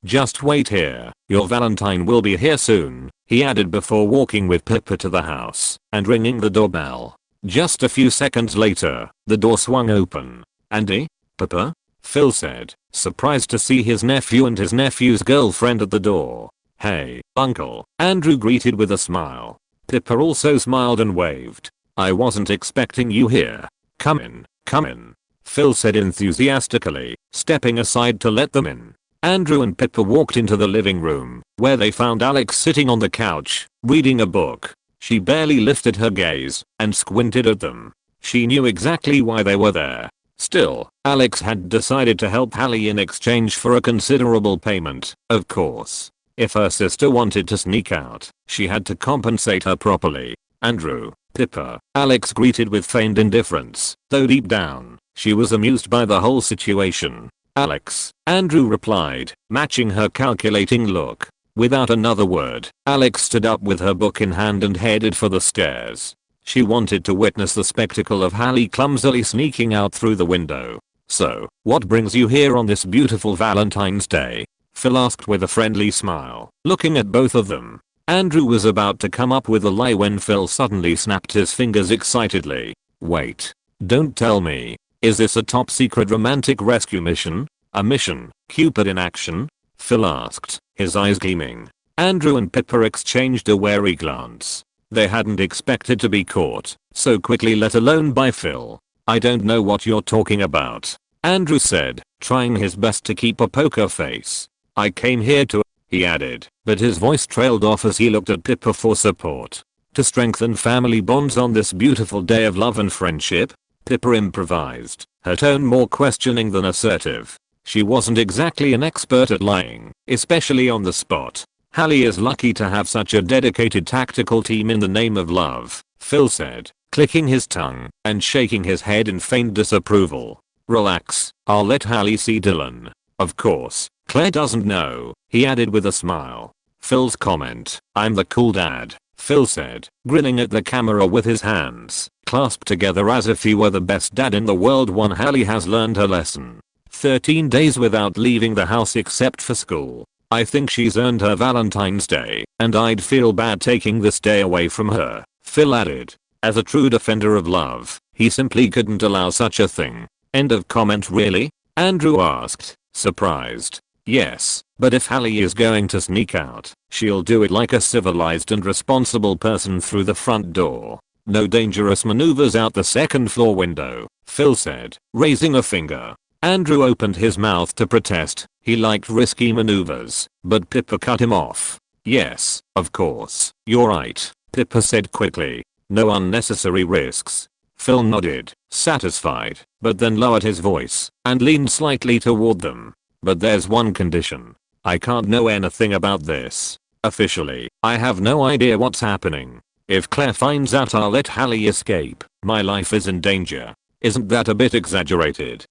Just wait here, your Valentine will be here soon," he added before walking with Pippa to the house and ringing the doorbell. Just a few seconds later, the door swung open. "Andy? Papa?" Phil said, surprised to see his nephew and his nephew's girlfriend at the door. "Hey, Uncle," Andrew greeted with a smile. Pippa also smiled and waved. "I wasn't expecting you here. Come in, come in," Phil said enthusiastically, stepping aside to let them in. Andrew and Pippa walked into the living room, where they found Alex sitting on the couch, reading a book. She barely lifted her gaze and squinted at them. She knew exactly why they were there. Still, Alex had decided to help Hallie in exchange for a considerable payment, of course. If her sister wanted to sneak out, she had to compensate her properly. Andrew, Pippa, Alex greeted with feigned indifference, though deep down, she was amused by the whole situation. "Alex," Andrew replied, matching her calculating look. Without another word, Alex stood up with her book in hand and headed for the stairs. She wanted to witness the spectacle of Hallie clumsily sneaking out through the window. "So, what brings you here on this beautiful Valentine's Day?" Phil asked with a friendly smile, looking at both of them. Andrew was about to come up with a lie when Phil suddenly snapped his fingers excitedly. "Wait. Don't tell me. Is this a top secret romantic rescue mission? A mission, Cupid in action?" Phil asked, his eyes gleaming. Andrew and Pippa exchanged a wary glance. They hadn't expected to be caught so quickly, let alone by Phil. "I don't know what you're talking about," Andrew said, trying his best to keep a poker face. "I came here to," he added, but his voice trailed off as he looked at Pippa for support. "To strengthen family bonds on this beautiful day of love and friendship," Pippa improvised, her tone more questioning than assertive. She wasn't exactly an expert at lying, especially on the spot. "Hallie is lucky to have such a dedicated tactical team in the name of love," Phil said, clicking his tongue and shaking his head in feigned disapproval. "Relax, I'll let Hallie see Dylan. Of course, Claire doesn't know," he added with a smile. Phil's comment, "I'm the cool dad," Phil said, grinning at the camera with his hands clasped together as if he were the best dad in the world. Hallie has learned her lesson. 13 days without leaving the house except for school. I think she's earned her Valentine's Day, and I'd feel bad taking this day away from her," Phil added. As a true defender of love, he simply couldn't allow such a thing. End of comment. "Really?" Andrew asked, surprised. "Yes, but if Hallie is going to sneak out, she'll do it like a civilized and responsible person through the front door. No dangerous maneuvers out the second floor window," Phil said, raising a finger. Andrew opened his mouth to protest. He liked risky maneuvers, but Pippa cut him off. "Yes, of course, you're right," Pippa said quickly. "No unnecessary risks." Phil nodded, satisfied, but then lowered his voice and leaned slightly toward them. "But there's one condition. I can't know anything about this. Officially, I have no idea what's happening. If Claire finds out I'll let Hallie escape, my life is in danger. Isn't that a bit exaggerated?"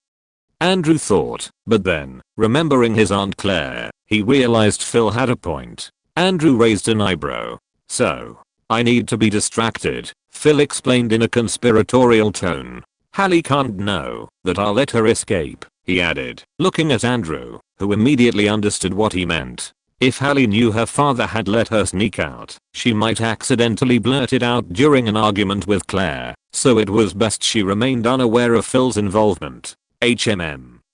Andrew thought, but then, remembering his Aunt Claire, he realized Phil had a point. Andrew raised an eyebrow. "So, I need to be distracted," Phil explained in a conspiratorial tone. "Hallie can't know that I'll let her escape," he added, looking at Andrew, who immediately understood what he meant. If Hallie knew her father had let her sneak out, she might accidentally blurt it out during an argument with Claire, so it was best she remained unaware of Phil's involvement.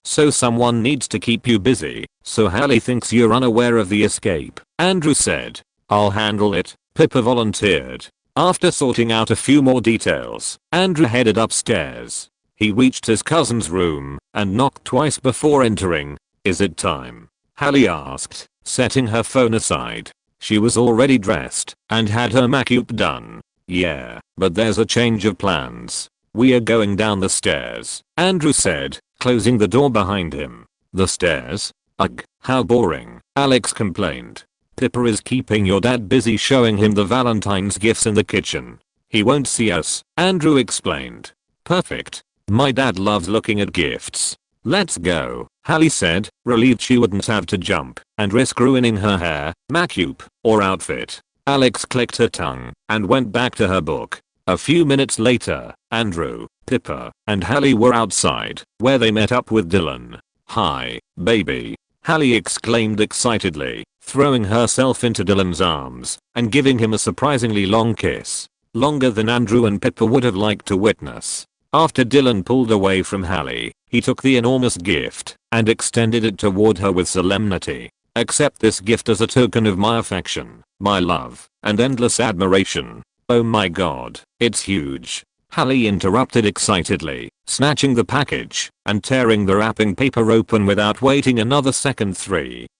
"So someone needs to keep you busy, so Hallie thinks you're unaware of the escape," Andrew said. "I'll handle it," Pippa volunteered. After sorting out a few more details, Andrew headed upstairs. He reached his cousin's room and knocked twice before entering. "Is it time?" Hallie asked, setting her phone aside. She was already dressed and had her makeup done. "Yeah, but there's a change of plans. We are going down the stairs," Andrew said, closing the door behind him. "The stairs? Ugh, how boring," Alex complained. "Pippa is keeping your dad busy showing him the Valentine's gifts in the kitchen. He won't see us," Andrew explained. "Perfect. My dad loves looking at gifts. Let's go," Hallie said, relieved she wouldn't have to jump and risk ruining her hair, makeup, or outfit. Alex clicked her tongue and went back to her book. A few minutes later, Andrew, Pippa, and Hallie were outside, where they met up with Dylan. "Hi, baby," Hallie exclaimed excitedly, throwing herself into Dylan's arms and giving him a surprisingly long kiss. longer than Andrew and Pippa would have liked to witness. After Dylan pulled away from Hallie, he took the enormous gift and extended it toward her with solemnity. "Accept this gift as a token of my affection, my love, and endless admiration." "Oh my god, it's huge," Hallie interrupted excitedly, snatching the package and tearing the wrapping paper open without waiting another second.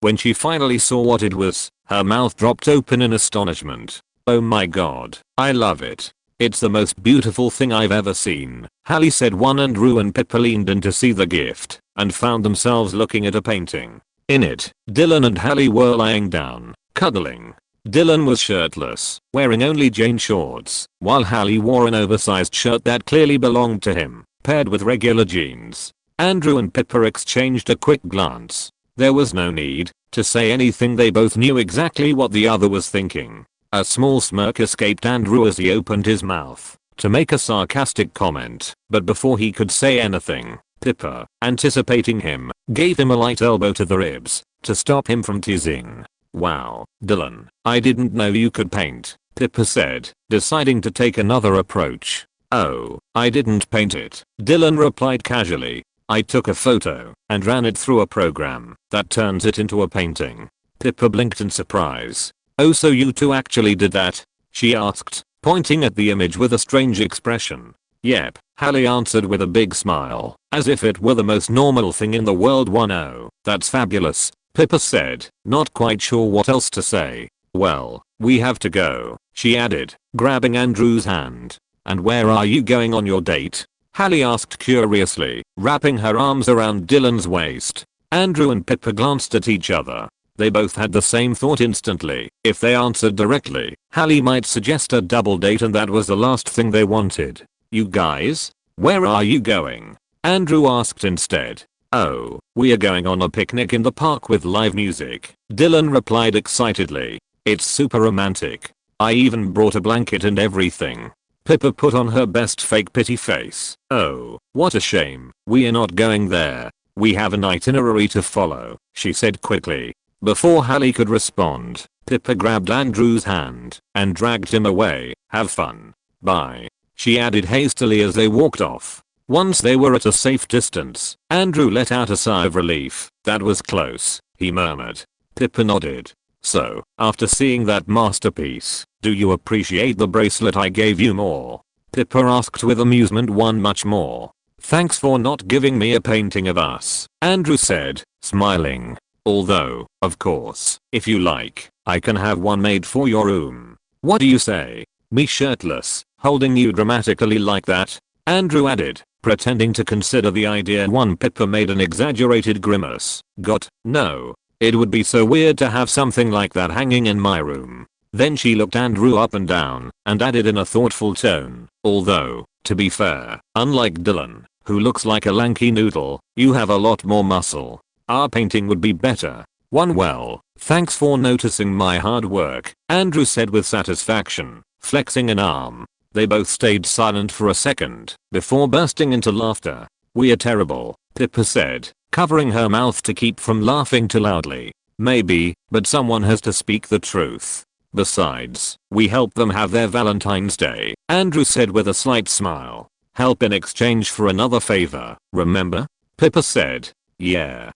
When she finally saw what it was, her mouth dropped open in astonishment. "Oh my god, I love it. It's the most beautiful thing I've ever seen," Hallie said. Andrew and Pippa leaned in to see the gift and found themselves looking at a painting. In it, Dylan and Hallie were lying down, cuddling. Dylan was shirtless, wearing only jean shorts, while Hallie wore an oversized shirt that clearly belonged to him, paired with regular jeans. Andrew and Pippa exchanged a quick glance. There was no need to say anything, they both knew exactly what the other was thinking. A small smirk escaped Andrew as he opened his mouth to make a sarcastic comment, but before he could say anything, Pippa, anticipating him, gave him a light elbow to the ribs to stop him from teasing. "Wow, Dylan, I didn't know you could paint," Pippa said, deciding to take another approach. "Oh, I didn't paint it," Dylan replied casually. "I took a photo and ran it through a program that turns it into a painting." Pippa blinked in surprise. "Oh, so you two actually did that?" she asked, pointing at the image with a strange expression. "Yep," Hallie answered with a big smile, as if it were the most normal thing in the world. "Oh, that's fabulous," Pippa said, not quite sure what else to say. "Well, we have to go," she added, grabbing Andrew's hand. "And where are you going on your date?" Hallie asked curiously, wrapping her arms around Dylan's waist. Andrew and Pippa glanced at each other. They both had the same thought instantly. If they answered directly, Hallie might suggest a double date, and that was the last thing they wanted. "You guys? Where are you going?" Andrew asked instead. "Oh, we are going on a picnic in the park with live music," Dylan replied excitedly. "It's super romantic. I even brought a blanket and everything." Pippa put on her best fake pity face. "Oh, what a shame. We are not going there. We have an itinerary to follow," she said quickly. Before Hallie could respond, Pippa grabbed Andrew's hand and dragged him away. "Have fun. Bye," she added hastily as they walked off. Once they were at a safe distance, Andrew let out a sigh of relief. "That was close," he murmured. Pippa nodded. "So, after seeing that masterpiece, do you appreciate the bracelet I gave you more?" Pippa asked with amusement. "One much more. Thanks for not giving me a painting of us," Andrew said, smiling. "Although, of course, if you like, I can have one made for your room. What do you say? Me shirtless, holding you dramatically like that?" Andrew added, pretending to consider the idea. Pippa made an exaggerated grimace. No. It would be so weird to have something like that hanging in my room." Then she looked Andrew up and down and added in a thoughtful tone, "Although, to be fair, unlike Dylan, who looks like a lanky noodle, you have a lot more muscle. Our painting would be better." "Well, thanks for noticing my hard work," Andrew said with satisfaction, flexing an arm. They both stayed silent for a second before bursting into laughter. "We are terrible," Pippa said, covering her mouth to keep from laughing too loudly. "Maybe, but someone has to speak the truth. Besides, we helped them have their Valentine's Day," Andrew said with a slight smile. "Help in exchange for another favor, remember?" Pippa said. Yeah,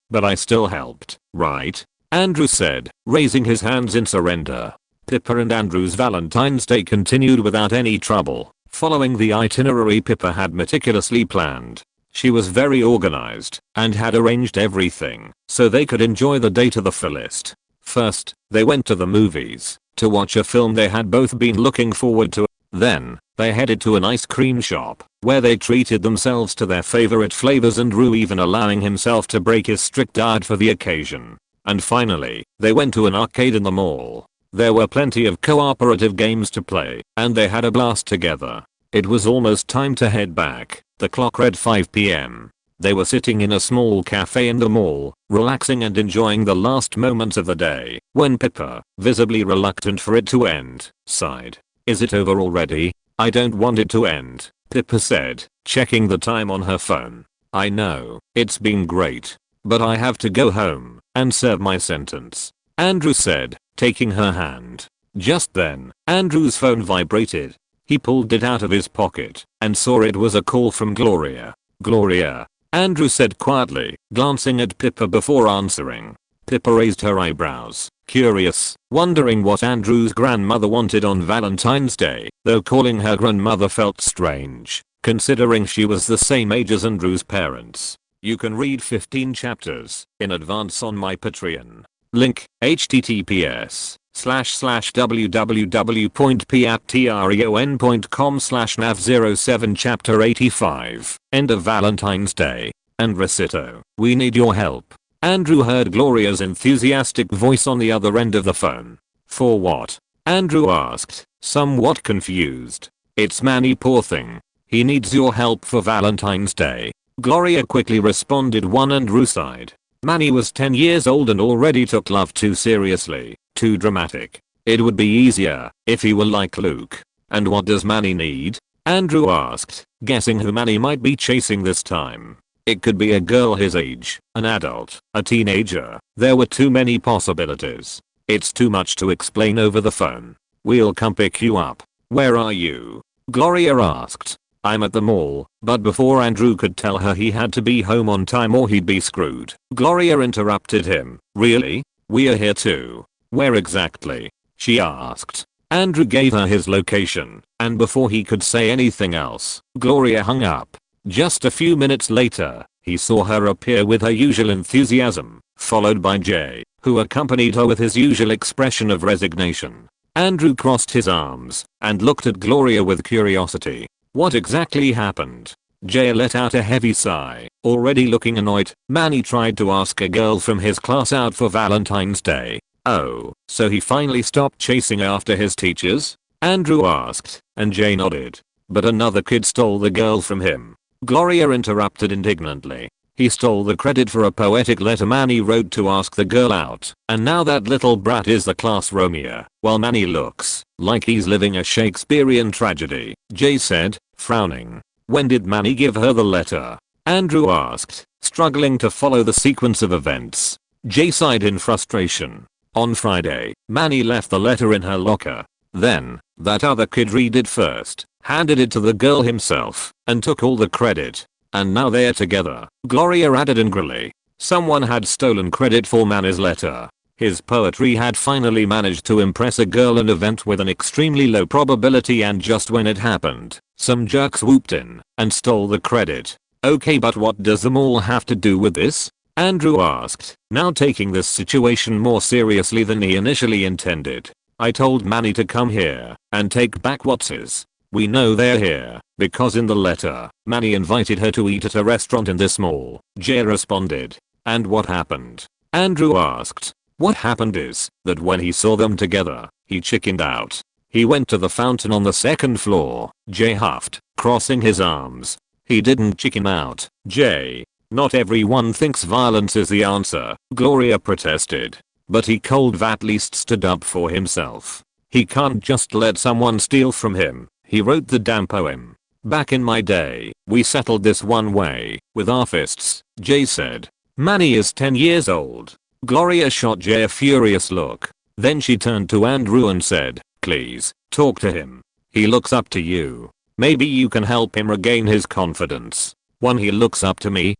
but I still helped, right?" Andrew said, raising his hands in surrender. Pippa and Andrew's Valentine's Day continued without any trouble, following the itinerary Pippa had meticulously planned. She was very organized and had arranged everything so they could enjoy the day to the fullest. First, they went to the movies to watch a film they had both been looking forward to. Then, they headed to an ice cream shop where they treated themselves to their favorite flavors, and Drew even allowing himself to break his strict diet for the occasion. And finally, they went to an arcade in the mall. There were plenty of cooperative games to play, and they had a blast together. It was almost time to head back. The clock read 5 p.m. They were sitting in a small cafe in the mall, relaxing and enjoying the last moments of the day, when Pippa, visibly reluctant for it to end, sighed. "Is it over already? I don't want it to end," Pippa said, checking the time on her phone. "I know, it's been great. But I have to go home and serve my sentence," Andrew said, taking her hand. Just then, Andrew's phone vibrated. He pulled it out of his pocket and saw it was a call from Gloria. "Gloria?" Andrew said quietly, glancing at Pippa before answering. Pippa raised her eyebrows, curious, wondering what Andrew's grandmother wanted on Valentine's Day, though calling her grandmother felt strange, considering she was the same age as Andrew's parents. You can read 15 chapters in advance on my Patreon. Link, https://www.patreon.com/nav07 chapter 85, end of Valentine's Day. And Recito, we need your help. Andrew heard Gloria's enthusiastic voice on the other end of the phone. For what? Andrew asked, somewhat confused. It's Manny, poor thing. He needs your help for Valentine's Day. Gloria quickly responded. Andrew sighed. Manny was 10 years old and already took love too seriously, too dramatic. It would be easier if he were like Luke. And what does Manny need? Andrew asked, guessing who Manny might be chasing this time. It could be a girl his age, an adult, a teenager. There were too many possibilities. It's too much to explain over the phone. We'll come pick you up. Where are you? Gloria asked. I'm at the mall, but before Andrew could tell her he had to be home on time or he'd be screwed, Gloria interrupted him. Really? We're here too. Where exactly? She asked. Andrew gave her his location, and before he could say anything else, Gloria hung up. Just a few minutes later, he saw her appear with her usual enthusiasm, followed by Jay, who accompanied her with his usual expression of resignation. Andrew crossed his arms and looked at Gloria with curiosity. What exactly happened? Jay let out a heavy sigh, already looking annoyed. Manny tried to ask a girl from his class out for Valentine's Day. Oh, so he finally stopped chasing after his teachers? Andrew asked, and Jay nodded. But another kid stole the girl from him. Gloria interrupted indignantly. He stole the credit for a poetic letter Manny wrote to ask the girl out, and now that little brat is the class Romeo, while Manny looks like he's living a Shakespearean tragedy, Jay said, frowning. When did Manny give her the letter? Andrew asked, struggling to follow the sequence of events. Jay sighed in frustration. On Friday, Manny left the letter in her locker. Then, that other kid read it first, handed it to the girl himself, and took all the credit. And now they're together, Gloria added angrily. Someone had stolen credit for Manny's letter. His poetry had finally managed to impress a girl, an event with an extremely low probability, and just when it happened, some jerk swooped in and stole the credit. Okay, but what does them all have to do with this? Andrew asked, now taking this situation more seriously than he initially intended. I told Manny to come here and take back what's his. We know they're here because in the letter, Manny invited her to eat at a restaurant in this mall. Jay responded. And what happened? Andrew asked. What happened is that when he saw them together, he chickened out. He went to the fountain on the second floor. Jay huffed, crossing his arms. He didn't chicken out, Jay. Not everyone thinks violence is the answer, Gloria protested. But he cold at least stood up for himself. He can't just let someone steal from him. He wrote the damn poem. Back in my day, we settled this one way, with our fists, Jay said. Manny is 10 years old. Gloria shot Jay a furious look. Then she turned to Andrew and said, please, talk to him. He looks up to you. Maybe you can help him regain his confidence. When he looks up to me?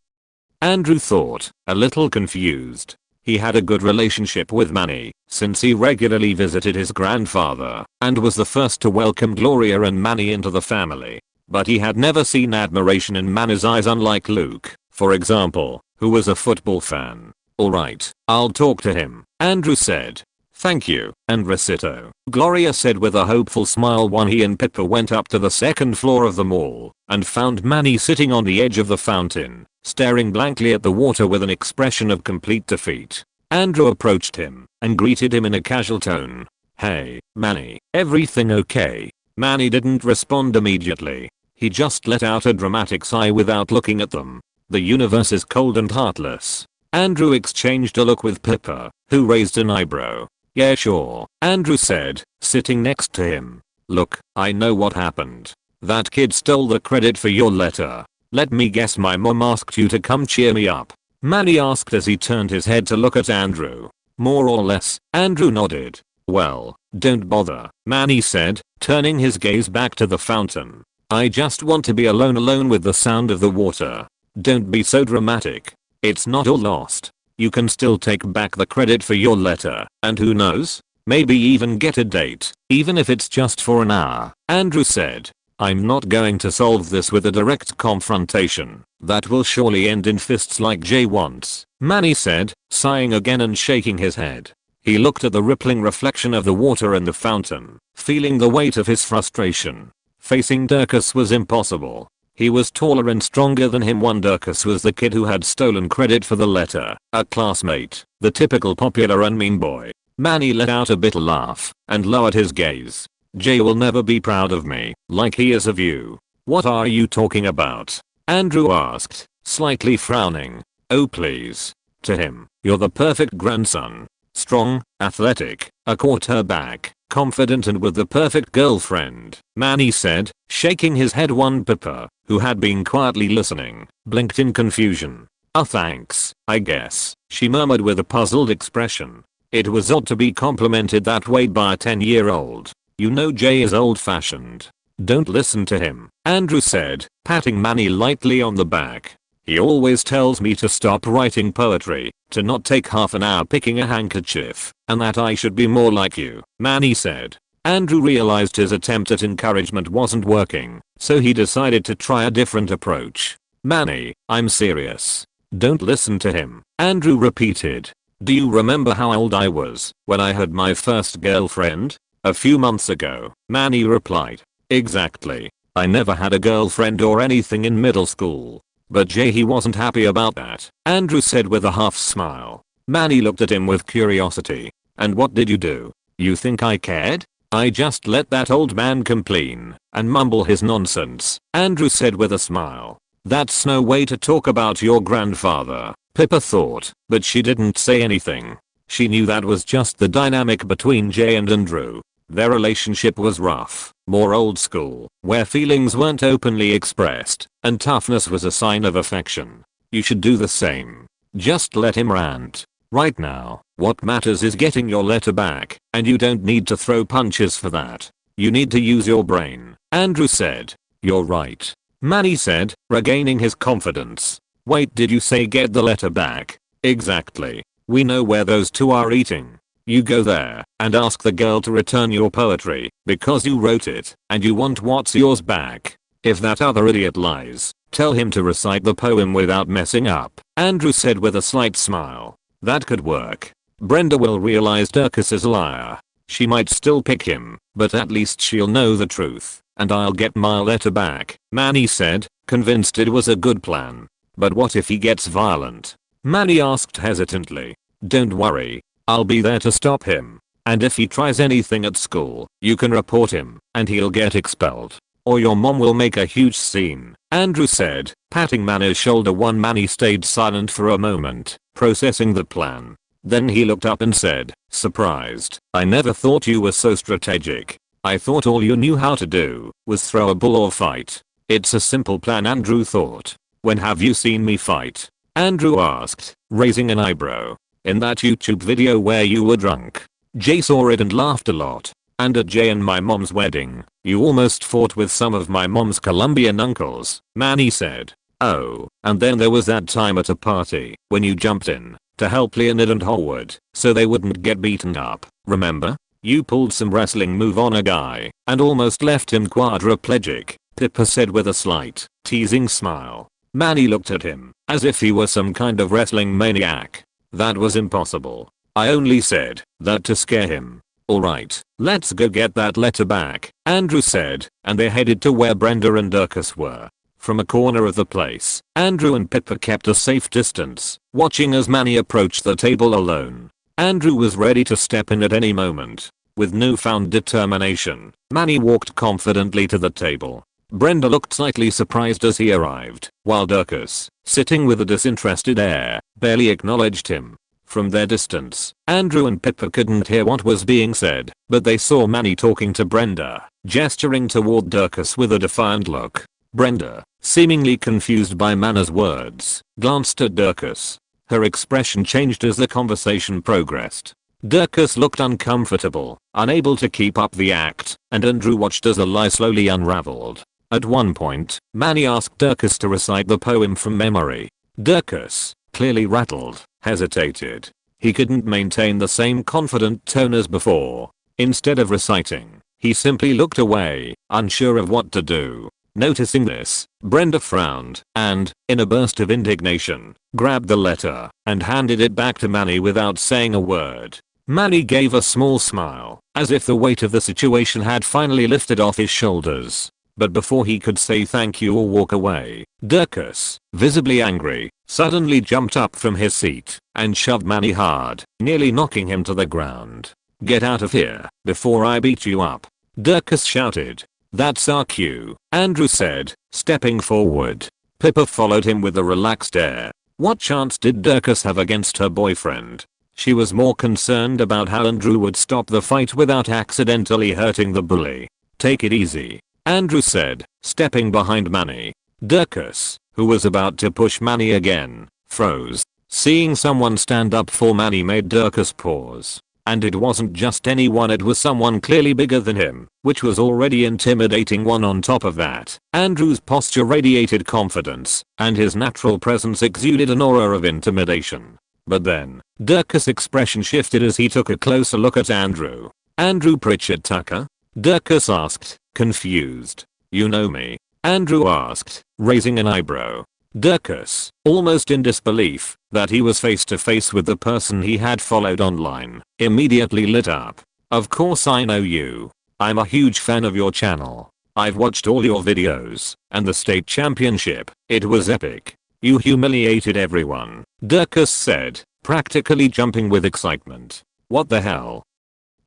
Andrew thought, a little confused. He had a good relationship with Manny, since he regularly visited his grandfather, and was the first to welcome Gloria and Manny into the family. But he had never seen admiration in Manny's eyes, unlike Luke, for example, who was a football fan. Alright, I'll talk to him, Andrew said. Thank you, and Recito, Gloria said with a hopeful smile when he and Pippa went up to the second floor of the mall, and found Manny sitting on the edge of the fountain, staring blankly at the water with an expression of complete defeat. Andrew approached him and greeted him in a casual tone. Hey, Manny, everything okay? Manny didn't respond immediately. He just let out a dramatic sigh without looking at them. The universe is cold and heartless. Andrew exchanged a look with Pippa, who raised an eyebrow. Yeah, sure, Andrew said, sitting next to him. Look, I know what happened. That kid stole the credit for your letter. Let me guess, my mom asked you to come cheer me up. Manny asked as he turned his head to look at Andrew. More or less, Andrew nodded. Well, Don't bother, Manny said, turning his gaze back to the fountain. I just want to be alone with the sound of the water. Don't be so dramatic. It's not all lost. You can still take back the credit for your letter, and who knows? Maybe even get a date, even if it's just for an hour, Andrew said. I'm not going to solve this with a direct confrontation. That will surely end in fists like Jay wants, Manny said, sighing again and shaking his head. He looked at the rippling reflection of the water in the fountain, feeling the weight of his frustration. Facing Dirkus was impossible. He was taller and stronger than him. Dirkus was the kid who had stolen credit for the letter, a classmate, the typical popular and mean boy. Manny let out a bitter laugh and lowered his gaze. Jay will never be proud of me, like he is of you. What are you talking about? Andrew asked, slightly frowning. Oh please. To him, you're the perfect grandson. Strong, athletic, a quarterback, confident and with the perfect girlfriend, Manny said, shaking his head. Pippa, who had been quietly listening, blinked in confusion. Thanks, I guess, she murmured with a puzzled expression. It was odd to be complimented that way by a 10-year-old. You know Jay is old-fashioned. Don't listen to him, Andrew said, patting Manny lightly on the back. He always tells me to stop writing poetry, to not take half an hour picking a handkerchief, and that I should be more like you, Manny said. Andrew realized his attempt at encouragement wasn't working, so he decided to try a different approach. Manny, I'm serious. Don't listen to him, Andrew repeated. Do you remember how old I was when I had my first girlfriend? A few months ago, Manny replied. Exactly. I never had a girlfriend or anything in middle school. But Jay, he wasn't happy about that, Andrew said with a half smile. Manny looked at him with curiosity. And what did you do? You think I cared? I just let that old man complain and mumble his nonsense, Andrew said with a smile. That's no way to talk about your grandfather, Pippa thought, but she didn't say anything. She knew that was just the dynamic between Jay and Andrew. Their relationship was rough, more old school, where feelings weren't openly expressed, and toughness was a sign of affection. You should do the same. Just let him rant. Right now, what matters is getting your letter back, and you don't need to throw punches for that. You need to use your brain, Andrew said. You're right, Manny said, regaining his confidence. Wait, did you say get the letter back? Exactly. We know where those two are eating. You go there and ask the girl to return your poetry because you wrote it and you want what's yours back. If that other idiot lies, tell him to recite the poem without messing up, Andrew said with a slight smile. That could work. Brenda will realize Dirkus is a liar. She might still pick him, but at least she'll know the truth, and I'll get my letter back, Manny said, convinced it was a good plan. But what if he gets violent? Manny asked hesitantly. Don't worry. I'll be there to stop him. And if he tries anything at school, you can report him, and he'll get expelled. Or your mom will make a huge scene, Andrew said, patting Manny's shoulder. Manny stayed silent for a moment, processing the plan. Then he looked up and said, surprised, I never thought you were so strategic. I thought all you knew how to do was throw a bull or fight. It's a simple plan, Andrew thought. When have you seen me fight? Andrew asked, raising an eyebrow. In that YouTube video where you were drunk. Jay saw it and laughed a lot. And at Jay and my mom's wedding, you almost fought with some of my mom's Colombian uncles, Manny said. Oh, and then there was that time at a party when you jumped in to help Leonard and Howard so they wouldn't get beaten up, remember? You pulled some wrestling move on a guy and almost left him quadriplegic, Pippa said with a slight, teasing smile. Manny looked at him as if he were some kind of wrestling maniac. That was impossible. I only said that to scare him. Alright, let's go get that letter back, Andrew said, and they headed to where Brenda and Dirkus were. From a corner of the place, Andrew and Pippa kept a safe distance, watching as Manny approached the table alone. Andrew was ready to step in at any moment. With newfound determination, Manny walked confidently to the table. Brenda looked slightly surprised as he arrived, while Dirkus, sitting with a disinterested air, barely acknowledged him. From their distance, Andrew and Pippa couldn't hear what was being said, but they saw Manny talking to Brenda, gesturing toward Dirkus with a defiant look. Brenda, seemingly confused by Manny's words, glanced at Dirkus. Her expression changed as the conversation progressed. Dirkus looked uncomfortable, unable to keep up the act, and Andrew watched as the lie slowly unraveled. At one point, Manny asked Dirkus to recite the poem from memory. Dirkus, clearly rattled, hesitated. He couldn't maintain the same confident tone as before. Instead of reciting, he simply looked away, unsure of what to do. Noticing this, Brenda frowned and, in a burst of indignation, grabbed the letter and handed it back to Manny without saying a word. Manny gave a small smile, as if the weight of the situation had finally lifted off his shoulders. But before he could say thank you or walk away, Dirkus, visibly angry, suddenly jumped up from his seat and shoved Manny hard, nearly knocking him to the ground. "Get out of here, before I beat you up," Dirkus shouted. "That's our cue," Andrew said, stepping forward. Pippa followed him with a relaxed air. What chance did Dirkus have against her boyfriend? She was more concerned about how Andrew would stop the fight without accidentally hurting the bully. "Take it easy," Andrew said, stepping behind Manny. Dirkus, who was about to push Manny again, froze. Seeing someone stand up for Manny made Dirkus pause. And it wasn't just anyone, it was someone clearly bigger than him, which was already intimidating. One on top of that, Andrew's posture radiated confidence, and his natural presence exuded an aura of intimidation. But then, Dirkus' expression shifted as he took a closer look at Andrew. "Andrew Pritchard Tucker?" Dirkus asked, confused. "You know me?" Andrew asked, raising an eyebrow. Dirkus, almost in disbelief that he was face to face with the person he had followed online, immediately lit up. "Of course I know you. I'm a huge fan of your channel. I've watched all your videos, and the state championship, it was epic. You humiliated everyone," Dirkus said, practically jumping with excitement. "What the hell?"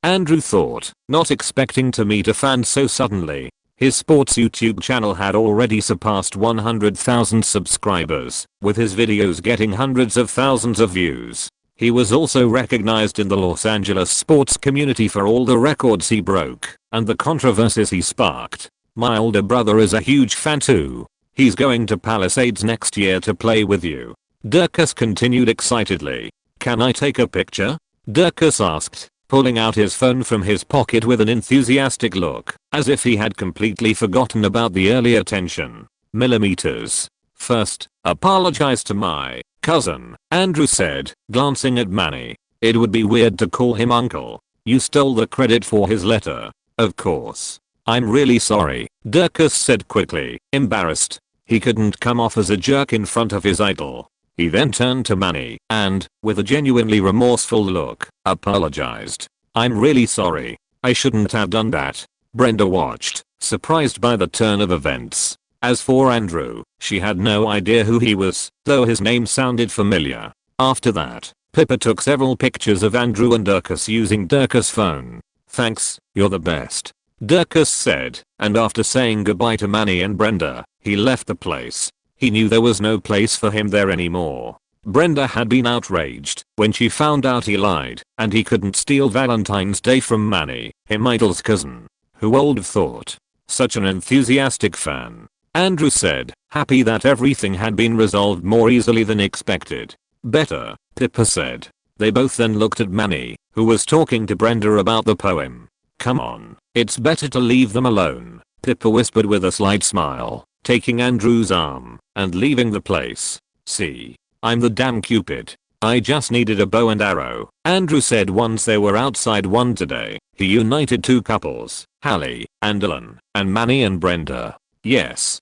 Andrew thought, not expecting to meet a fan so suddenly. His sports YouTube channel had already surpassed 100,000 subscribers, with his videos getting hundreds of thousands of views. He was also recognized in the Los Angeles sports community for all the records he broke and the controversies he sparked. "My older brother is a huge fan too. He's going to Palisades next year to play with you," Dirkus continued excitedly. "Can I take a picture?" Dirkus asked, pulling out his phone from his pocket with an enthusiastic look, as if he had completely forgotten about the earlier tension. "Millimeters. First, apologize to my cousin," Andrew said, glancing at Manny. "It would be weird to call him uncle. You stole the credit for his letter." "Of course. I'm really sorry," Dirkus said quickly, embarrassed. He couldn't come off as a jerk in front of his idol. He then turned to Manny and, with a genuinely remorseful look, apologized. "I'm really sorry. I shouldn't have done that." Brenda watched, surprised by the turn of events. As for Andrew, she had no idea who he was, though his name sounded familiar. After that, Pippa took several pictures of Andrew and Dirkus using Dirkus' phone. "Thanks, you're the best," Dirkus said, and after saying goodbye to Manny and Brenda, he left the place. He knew there was no place for him there anymore. Brenda had been outraged when she found out he lied and he couldn't steal Valentine's Day from Manny, him idol's cousin. Who would have thought? Such an enthusiastic fan. Andrew said, happy that everything had been resolved more easily than expected. "Better," Pippa said. They both then looked at Manny, who was talking to Brenda about the poem. "Come on, it's better to leave them alone," Pippa whispered with a slight smile, taking Andrew's arm and leaving the place. "See, I'm the damn Cupid. I just needed a bow and arrow," Andrew said once they were outside one day. He united two couples, Hallie and Dylan, and Manny and Brenda. Yes,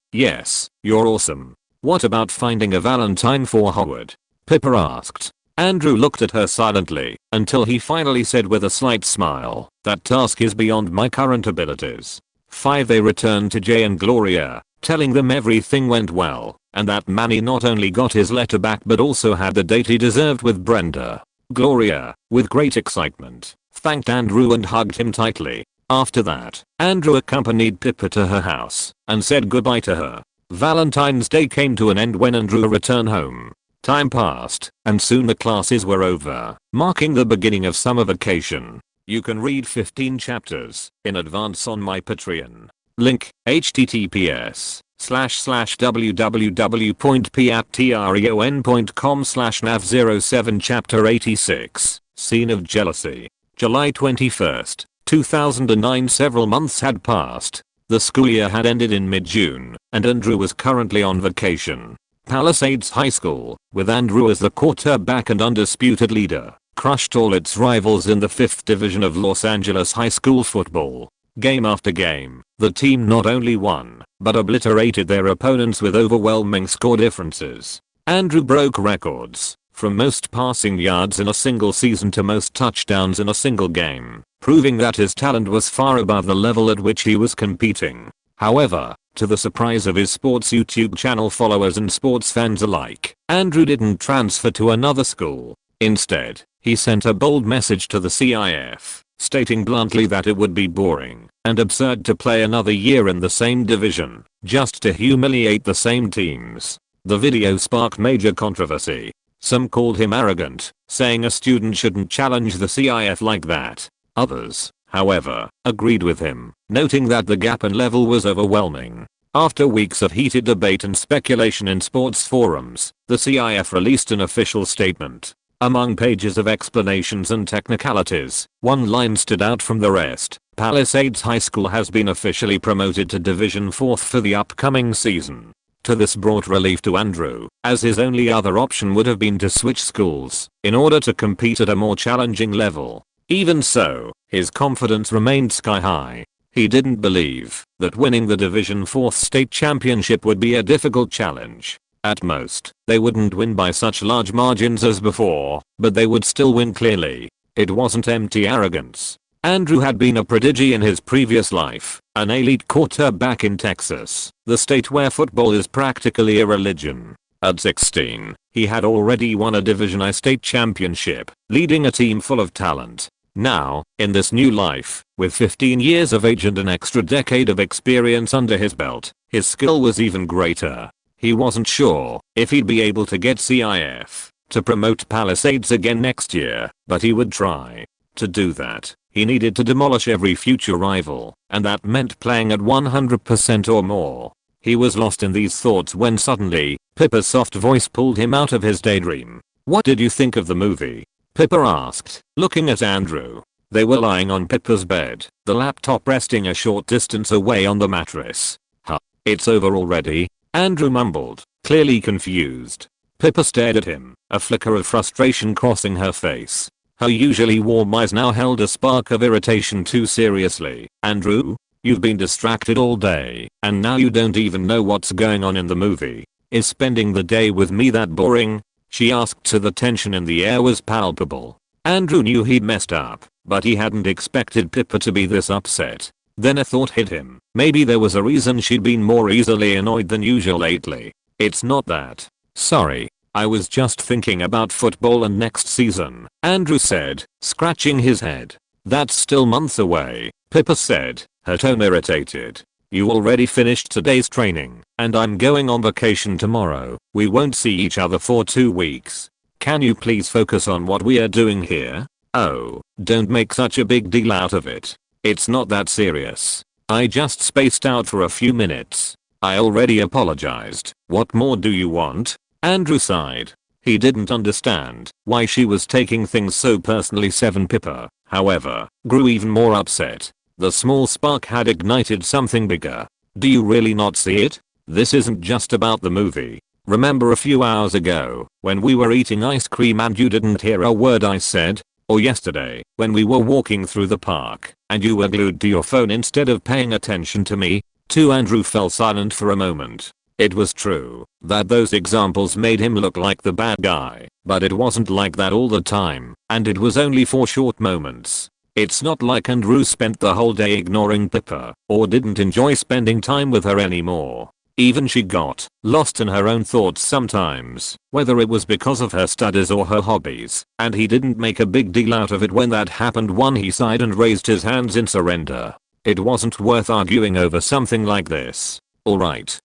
you're awesome. What about finding a Valentine for Howard?" Pippa asked. Andrew looked at her silently until he finally said with a slight smile, "That task is beyond my current abilities." 5. They returned to Jay and Gloria, telling them everything went well, and that Manny not only got his letter back but also had the date he deserved with Brenda. Gloria, with great excitement, thanked Andrew and hugged him tightly. After that, Andrew accompanied Pippa to her house and said goodbye to her. Valentine's Day came to an end when Andrew returned home. Time passed, and soon the classes were over, marking the beginning of summer vacation. You can read 15 chapters in advance on my Patreon. Link, https://www.patreon.com/nav07 chapter 86. Scene of jealousy. July 21st, 2009. Several months had passed. The school year had ended in mid-June, and Andrew was currently on vacation. Palisades High School, with Andrew as the quarterback and undisputed leader, crushed all its rivals in the 5th division of Los Angeles high school football. Game after game, the team not only won, but obliterated their opponents with overwhelming score differences. Andrew broke records, from most passing yards in a single season to most touchdowns in a single game, proving that his talent was far above the level at which he was competing. However, to the surprise of his sports YouTube channel followers and sports fans alike, Andrew didn't transfer to another school. Instead, he sent a bold message to the CIF, stating bluntly that it would be boring and absurd to play another year in the same division, just to humiliate the same teams. The video sparked major controversy. Some called him arrogant, saying a student shouldn't challenge the CIF like that. Others, however, agreed with him, noting that the gap in level was overwhelming. After weeks of heated debate and speculation in sports forums, the CIF released an official statement. Among pages of explanations and technicalities, one line stood out from the rest. Palisades High School has been officially promoted to Division 4 for the upcoming season. To this brought relief to Andrew, as his only other option would have been to switch schools in order to compete at a more challenging level. Even so, his confidence remained sky high. He didn't believe that winning the Division 4 state championship would be a difficult challenge. At most, they wouldn't win by such large margins as before, but they would still win clearly. It wasn't empty arrogance. Andrew had been a prodigy in his previous life, an elite quarterback in Texas, the state where football is practically a religion. At 16, he had already won a Division I state championship, leading a team full of talent. Now, in this new life, with 15 years of age and an extra decade of experience under his belt, his skill was even greater. He wasn't sure if he'd be able to get CIF to promote Palisades again next year, but he would try. To do that, he needed to demolish every future rival, and that meant playing at 100% or more. He was lost in these thoughts when suddenly, Pippa's soft voice pulled him out of his daydream. "What did you think of the movie?" Pippa asked, looking at Andrew. They were lying on Pippa's bed, the laptop resting a short distance away on the mattress. "Huh, it's over already?" Andrew mumbled, clearly confused. Pippa stared at him, a flicker of frustration crossing her face. Her usually warm eyes now held a spark of irritation too seriously. "Andrew, you've been distracted all day, and now you don't even know what's going on in the movie. Is spending the day with me that boring?" she asked, so the tension in the air was palpable. Andrew knew he'd messed up, but he hadn't expected Pippa to be this upset. Then a thought hit him. Maybe there was a reason she'd been more easily annoyed than usual lately. "It's not that. Sorry. I was just thinking about football and next season," Andrew said, scratching his head. "That's still months away," Pippa said, her tone irritated. "You already finished today's training, and I'm going on vacation tomorrow. We won't see each other for 2 weeks. Can you please focus on what we are doing here?" "Oh, don't make such a big deal out of it. It's not that serious. I just spaced out for a few minutes. I already apologized. What more do you want?" Andrew sighed. He didn't understand why she was taking things so personally. Pippa, however, grew even more upset. The small spark had ignited something bigger. "Do you really not see it? This isn't just about the movie. Remember a few hours ago, when we were eating ice cream and you didn't hear a word I said? Or yesterday, when we were walking through the park, and you were glued to your phone instead of paying attention to me?" Andrew fell silent for a moment. It was true that those examples made him look like the bad guy, but it wasn't like that all the time, and it was only for short moments. It's not like Andrew spent the whole day ignoring Pippa, or didn't enjoy spending time with her anymore. Even she got lost in her own thoughts sometimes, whether it was because of her studies or her hobbies, and he didn't make a big deal out of it when that happened. He sighed and raised his hands in surrender. It wasn't worth arguing over something like this. Alright,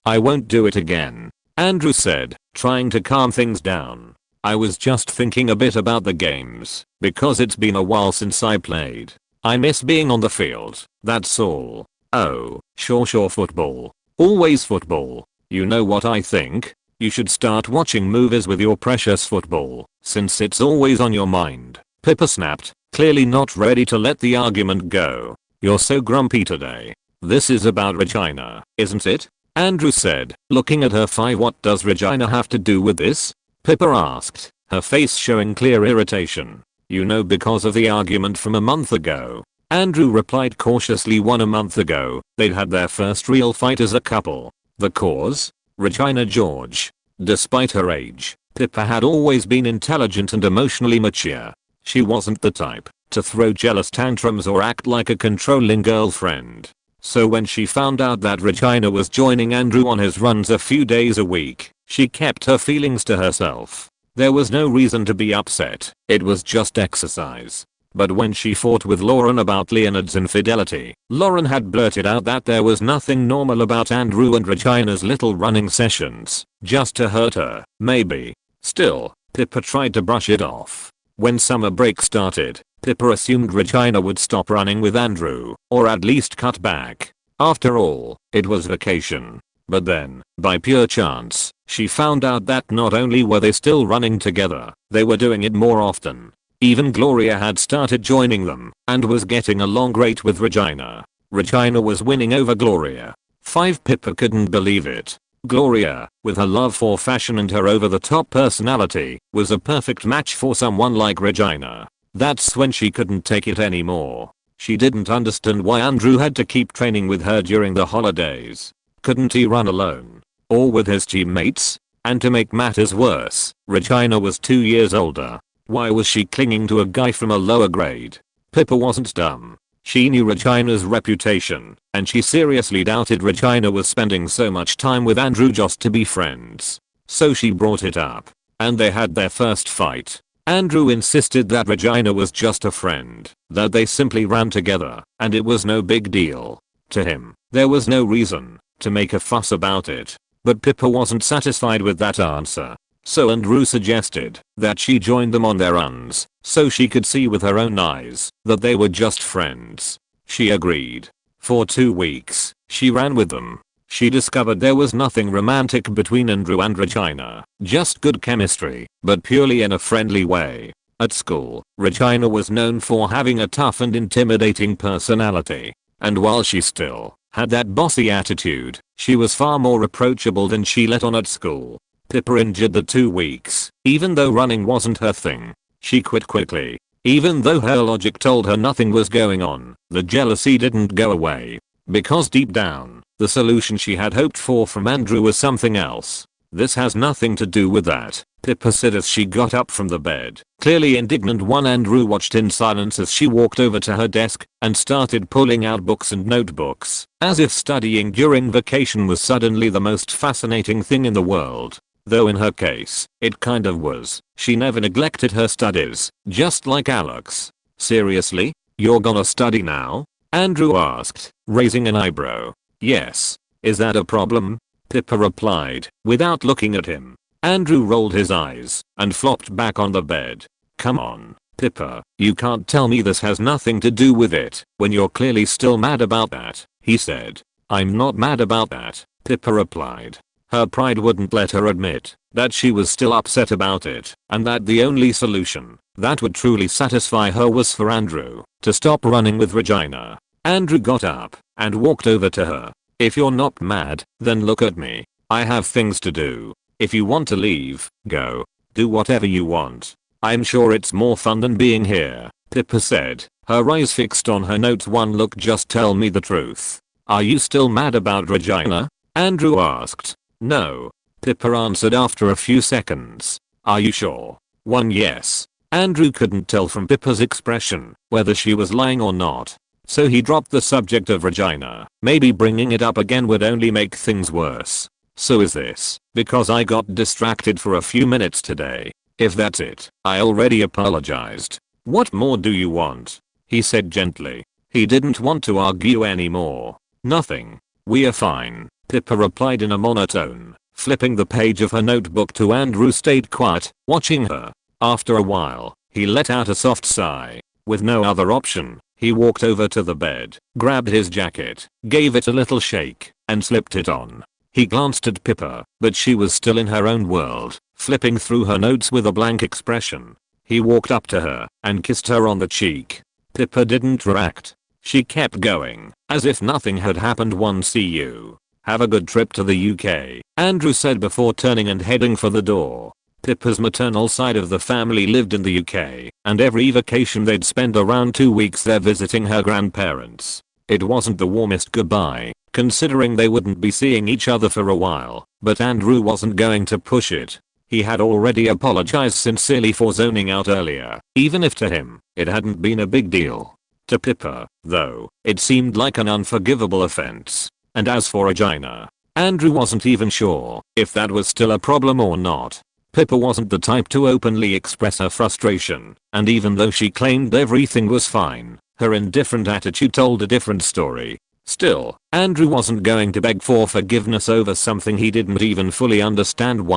I won't do it again," Andrew said, trying to calm things down. "I was just thinking a bit about the games, because it's been a while since I played. I miss being on the field, that's all." "Oh, sure, football. Always football. You know what I think? You should start watching movies with your precious football, since it's always on your mind. Pippa snapped, clearly not ready to let the argument go. You're so grumpy today. This is about Regina, isn't it? Andrew said, looking at her. What does Regina have to do with this? Pippa asked, her face showing clear irritation. You know, because of the argument from a month ago. Andrew replied cautiously. A month ago, they'd had their first real fight as a couple. The cause? Regina George. Despite her age, Pippa had always been intelligent and emotionally mature. She wasn't the type to throw jealous tantrums or act like a controlling girlfriend. So when she found out that Regina was joining Andrew on his runs a few days a week, she kept her feelings to herself. There was no reason to be upset, it was just exercise. But when she fought with Lauren about Leonard's infidelity, Lauren had blurted out that there was nothing normal about Andrew and Regina's little running sessions, just to hurt her, maybe. Still, Pippa tried to brush it off. When summer break started, Pippa assumed Regina would stop running with Andrew, or at least cut back. After all, it was vacation. But then, by pure chance, she found out that not only were they still running together, they were doing it more often. Even Gloria had started joining them, and was getting along great with Regina. Regina was winning over Gloria. Pippa couldn't believe it. Gloria, with her love for fashion and her over-the-top personality, was a perfect match for someone like Regina. That's when she couldn't take it anymore. She didn't understand why Andrew had to keep training with her during the holidays. Couldn't he run alone? Or with his teammates? And to make matters worse, Regina was 2 years older. Why was she clinging to a guy from a lower grade? Pippa wasn't dumb. She knew Regina's reputation, and she seriously doubted Regina was spending so much time with Andrew just to be friends. So she brought it up, and they had their first fight. Andrew insisted that Regina was just a friend, that they simply ran together, and it was no big deal. To him, there was no reason to make a fuss about it. But Pippa wasn't satisfied with that answer. So Andrew suggested that she join them on their runs, so she could see with her own eyes that they were just friends. She agreed. For 2 weeks, she ran with them. She discovered there was nothing romantic between Andrew and Regina, just good chemistry, but purely in a friendly way. At school, Regina was known for having a tough and intimidating personality. And while she still had that bossy attitude, she was far more approachable than she let on at school. Pippa endured the 2 weeks, even though running wasn't her thing. She quit quickly. Even though her logic told her nothing was going on, the jealousy didn't go away. Because deep down, the solution she had hoped for from Andrew was something else. This has nothing to do with that, Pippa said as she got up from the bed, clearly indignant. Andrew watched in silence as she walked over to her desk and started pulling out books and notebooks, as if studying during vacation was suddenly the most fascinating thing in the world. Though in her case, it kind of was. She never neglected her studies, just like Alex. Seriously? You're gonna study now? Andrew asked, raising an eyebrow. Yes. Is that a problem? Pippa replied, without looking at him. Andrew rolled his eyes and flopped back on the bed. Come on, Pippa, you can't tell me this has nothing to do with it when you're clearly still mad about that, he said. I'm not mad about that, Pippa replied. Her pride wouldn't let her admit that she was still upset about it, and that the only solution that would truly satisfy her was for Andrew to stop running with Regina. Andrew got up and walked over to her. If you're not mad, then look at me. I have things to do. If you want to leave, go. Do whatever you want. I'm sure it's more fun than being here, Pippa said, her eyes fixed on her notes. Look, just tell me the truth. Are you still mad about Regina? Andrew asked. No, Pippa answered after a few seconds. Are you sure? Yes. Andrew couldn't tell from Pippa's expression whether she was lying or not. So he dropped the subject of Regina. Maybe bringing it up again would only make things worse. So is this because I got distracted for a few minutes today? If that's it, I already apologized. What more do you want? He said gently. He didn't want to argue anymore. Nothing. We're fine, Pippa replied in a monotone. Flipping the page of her notebook to Andrew stayed quiet, watching her. After a while, he let out a soft sigh. With no other option, he walked over to the bed, grabbed his jacket, gave it a little shake, and slipped it on. He glanced at Pippa, but she was still in her own world, flipping through her notes with a blank expression. He walked up to her and kissed her on the cheek. Pippa didn't react. She kept going, as if nothing had happened. See you. Have a good trip to the UK, Andrew said before turning and heading for the door. Pippa's maternal side of the family lived in the UK, and every vacation they'd spend around 2 weeks there visiting her grandparents. It wasn't the warmest goodbye, considering they wouldn't be seeing each other for a while, but Andrew wasn't going to push it. He had already apologized sincerely for zoning out earlier, even if to him, it hadn't been a big deal. To Pippa, though, it seemed like an unforgivable offense. And as for Regina, Andrew wasn't even sure if that was still a problem or not. Pippa wasn't the type to openly express her frustration, and even though she claimed everything was fine, her indifferent attitude told a different story. Still, Andrew wasn't going to beg for forgiveness over something he didn't even fully understand.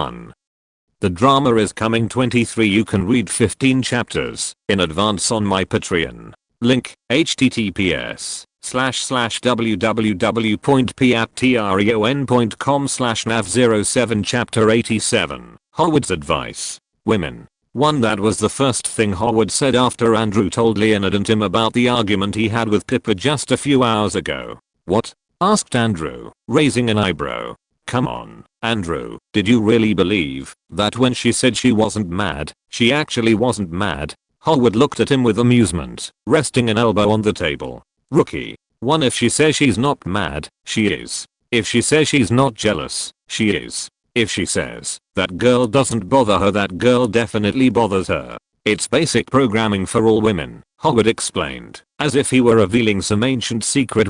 The drama is coming 23. You can read 15 chapters in advance on my Patreon. Link https://www.patreon.com/nav07 Chapter 87. Howard's advice. Women. That was the first thing Howard said after Andrew told Leonard and Tim about the argument he had with Pippa just a few hours ago. What? Asked Andrew, raising an eyebrow. Come on, Andrew, did you really believe that when she said she wasn't mad, she actually wasn't mad? Howard looked at him with amusement, resting an elbow on the table. Rookie. If she says she's not mad, she is. If she says she's not jealous, she is. If she says that girl doesn't bother her, that girl definitely bothers her. It's basic programming for all women, Howard explained, as if he were revealing some ancient secret.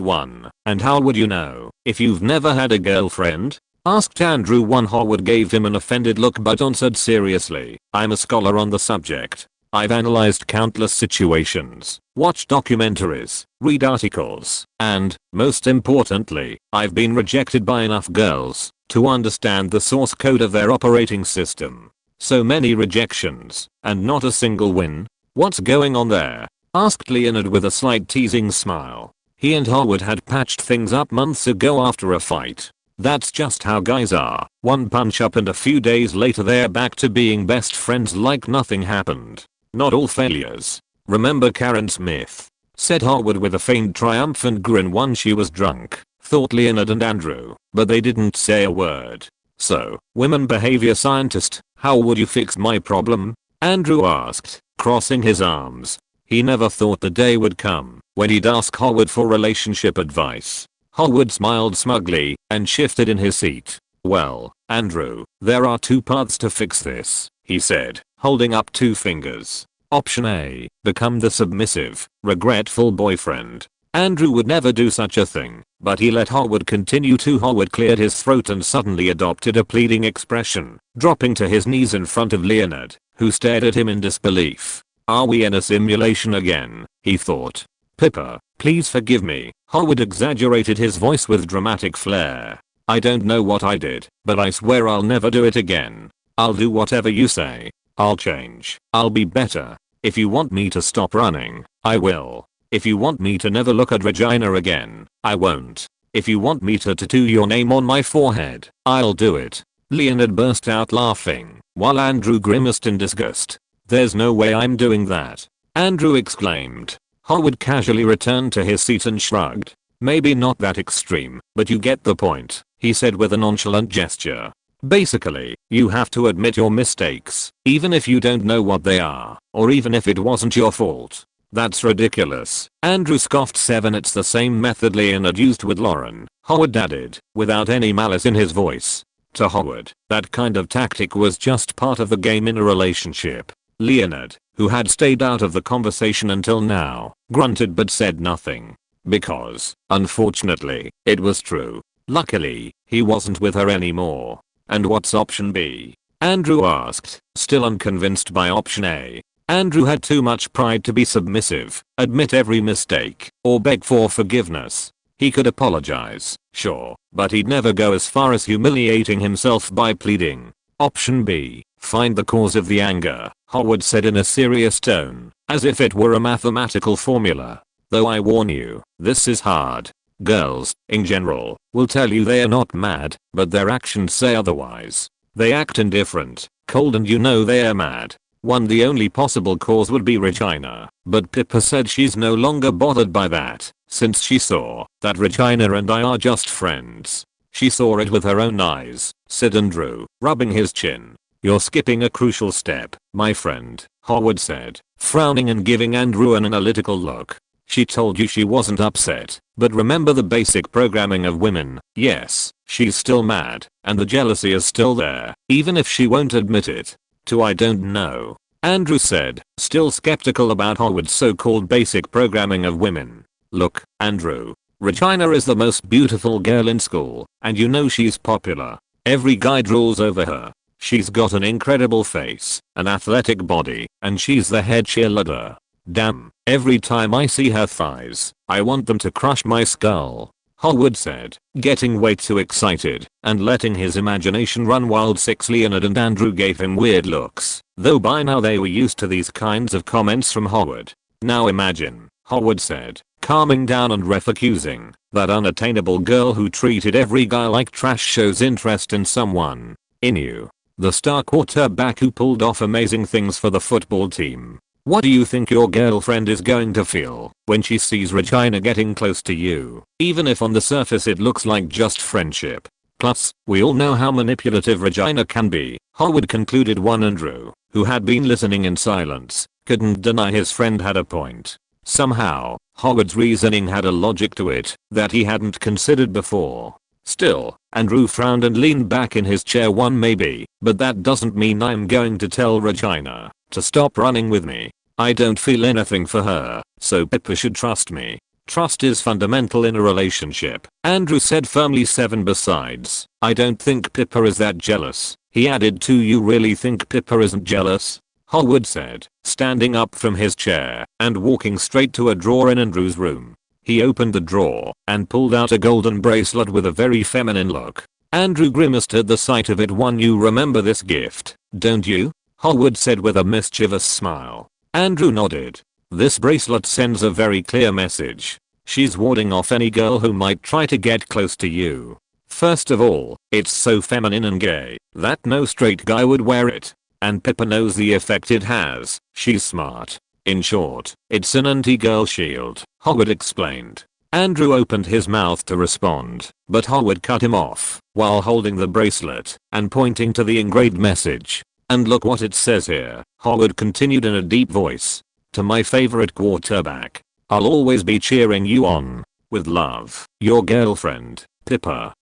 And how would you know if you've never had a girlfriend? Asked Andrew. Howard gave him an offended look but answered seriously, I'm a scholar on the subject. I've analyzed countless situations, watched documentaries, read articles, and, most importantly, I've been rejected by enough girls to understand the source code of their operating system. So many rejections, and not a single win? What's going on there? Asked Leonard with a slight teasing smile. He and Howard had patched things up months ago after a fight. That's just how guys are. One punch up and a few days later they're back to being best friends like nothing happened. Not all failures. Remember Karen Smith? Said Howard with a faint triumphant grin. She was drunk, thought Leonard and Andrew, but they didn't say a word. So, women behavior scientist, how would you fix my problem? Andrew asked, crossing his arms. He never thought the day would come when he'd ask Howard for relationship advice. Howard smiled smugly and shifted in his seat. Well, Andrew, there are 2 paths to fix this, he said, holding up 2 fingers. Option A, become the submissive, regretful boyfriend. Andrew would never do such a thing, but he let Howard continue to. Howard cleared his throat and suddenly adopted a pleading expression, dropping to his knees in front of Leonard, who stared at him in disbelief. Are we in a simulation again? He thought. Pippa, please forgive me. Howard exaggerated his voice with dramatic flair. I don't know what I did, but I swear I'll never do it again. I'll do whatever you say. I'll change. I'll be better. If you want me to stop running, I will. If you want me to never look at Regina again, I won't. If you want me to tattoo your name on my forehead, I'll do it. Leonard burst out laughing, while Andrew grimaced in disgust. There's no way I'm doing that, Andrew exclaimed. Howard casually returned to his seat and shrugged. Maybe not that extreme, but you get the point, he said with a nonchalant gesture. Basically, you have to admit your mistakes, even if you don't know what they are, or even if it wasn't your fault. That's ridiculous, Andrew scoffed. It's the same method Leonard used with Lauren, Howard added, without any malice in his voice. To Howard, that kind of tactic was just part of the game in a relationship. Leonard, who had stayed out of the conversation until now, grunted but said nothing. Because, unfortunately, it was true. Luckily, he wasn't with her anymore. And what's option B? Andrew asked, still unconvinced by option A. Andrew had too much pride to be submissive, admit every mistake, or beg for forgiveness. He could apologize, sure, but he'd never go as far as humiliating himself by pleading. Option B, find the cause of the anger, Howard said in a serious tone, as if it were a mathematical formula. Though I warn you, this is hard. Girls, in general, will tell you they are not mad, but their actions say otherwise. They act indifferent, cold, and you know they are mad. The only possible cause would be Regina, but Pippa said she's no longer bothered by that, since she saw that Regina and I are just friends. She saw it with her own eyes, said Andrew, rubbing his chin. You're skipping a crucial step, my friend, Howard said, frowning and giving Andrew an analytical look. She told you she wasn't upset, but remember the basic programming of women. Yes, she's still mad, and the jealousy is still there, even if she won't admit it. I don't know, Andrew said, still skeptical about Howard's so-called basic programming of women. Look, Andrew, Regina is the most beautiful girl in school, and you know she's popular. Every guy drools over her. She's got an incredible face, an athletic body, and she's the head cheerleader. Damn, every time I see her thighs, I want them to crush my skull, Howard said, getting way too excited and letting his imagination run wild. Leonard and Andrew gave him weird looks, though by now they were used to these kinds of comments from Howard. Now imagine, Howard said, calming down and refocusing, that unattainable girl who treated every guy like trash shows interest in someone. In you. The star quarterback who pulled off amazing things for the football team. What do you think your girlfriend is going to feel when she sees Regina getting close to you, even if on the surface it looks like just friendship? Plus, we all know how manipulative Regina can be, Howard concluded. Andrew, who had been listening in silence, couldn't deny his friend had a point. Somehow, Howard's reasoning had a logic to it that he hadn't considered before. Still, Andrew frowned and leaned back in his chair. Maybe, but that doesn't mean I'm going to tell Regina to stop running with me. I don't feel anything for her, so Pippa should trust me. Trust is fundamental in a relationship, Andrew said firmly. Besides, I don't think Pippa is that jealous, he added. You really think Pippa isn't jealous? Howard said, standing up from his chair and walking straight to a drawer in Andrew's room. He opened the drawer and pulled out a golden bracelet with a very feminine look. Andrew grimaced at the sight of it. You remember this gift, don't you? Howard said with a mischievous smile. Andrew nodded. This bracelet sends a very clear message. She's warding off any girl who might try to get close to you. First of all, it's so feminine and gay that no straight guy would wear it. And Pippa knows the effect it has. She's smart. In short, it's an anti-girl shield, Howard explained. Andrew opened his mouth to respond, but Howard cut him off while holding the bracelet and pointing to the engraved message. And look what it says here, Howard continued in a deep voice. To my favorite quarterback. I'll always be cheering you on. With love, your girlfriend, Pippa.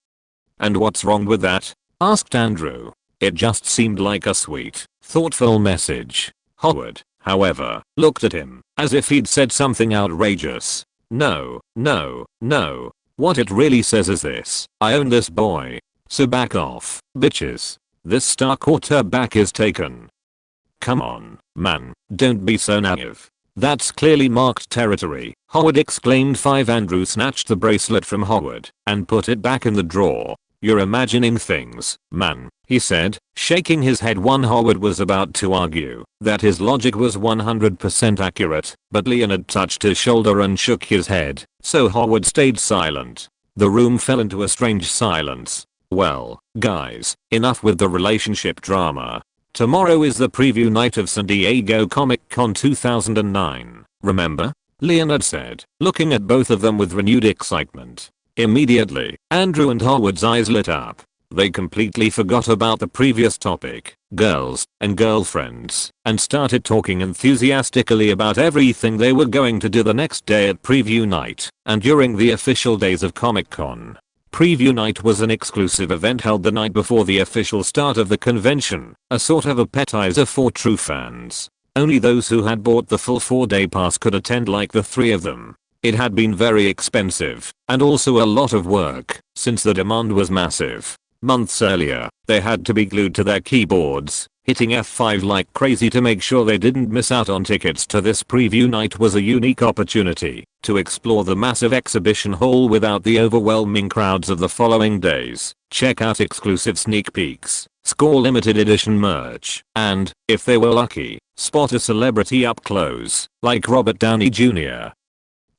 And what's wrong with that? Asked Andrew. It just seemed like a sweet, thoughtful message. Howard, however, looked at him as if he'd said something outrageous. No. What it really says is this: I own this boy. So back off, bitches. This star quarterback is taken. Come on, man, don't be so naive. That's clearly marked territory, Howard exclaimed. Andrew snatched the bracelet from Howard and put it back in the drawer. You're imagining things, man, he said, shaking his head. Howard was about to argue that his logic was 100% accurate, but Leonard touched his shoulder and shook his head, so Howard stayed silent. The room fell into a strange silence. Well, guys, enough with the relationship drama. Tomorrow is the preview night of San Diego Comic-Con 2009, remember? Leonard said, looking at both of them with renewed excitement. Immediately, Andrew and Howard's eyes lit up. They completely forgot about the previous topic, girls and girlfriends, and started talking enthusiastically about everything they were going to do the next day at preview night and during the official days of Comic-Con. Preview night was an exclusive event held the night before the official start of the convention, a sort of appetizer for true fans. Only those who had bought the full 4-day pass could attend, like the three of them. It had been very expensive, and also a lot of work, since the demand was massive. Months earlier, they had to be glued to their keyboards, hitting F5 like crazy to make sure they didn't miss out on tickets to this preview night. Was a unique opportunity to explore the massive exhibition hall without the overwhelming crowds of the following days, check out exclusive sneak peeks, score limited edition merch, and, if they were lucky, spot a celebrity up close, like Robert Downey Jr.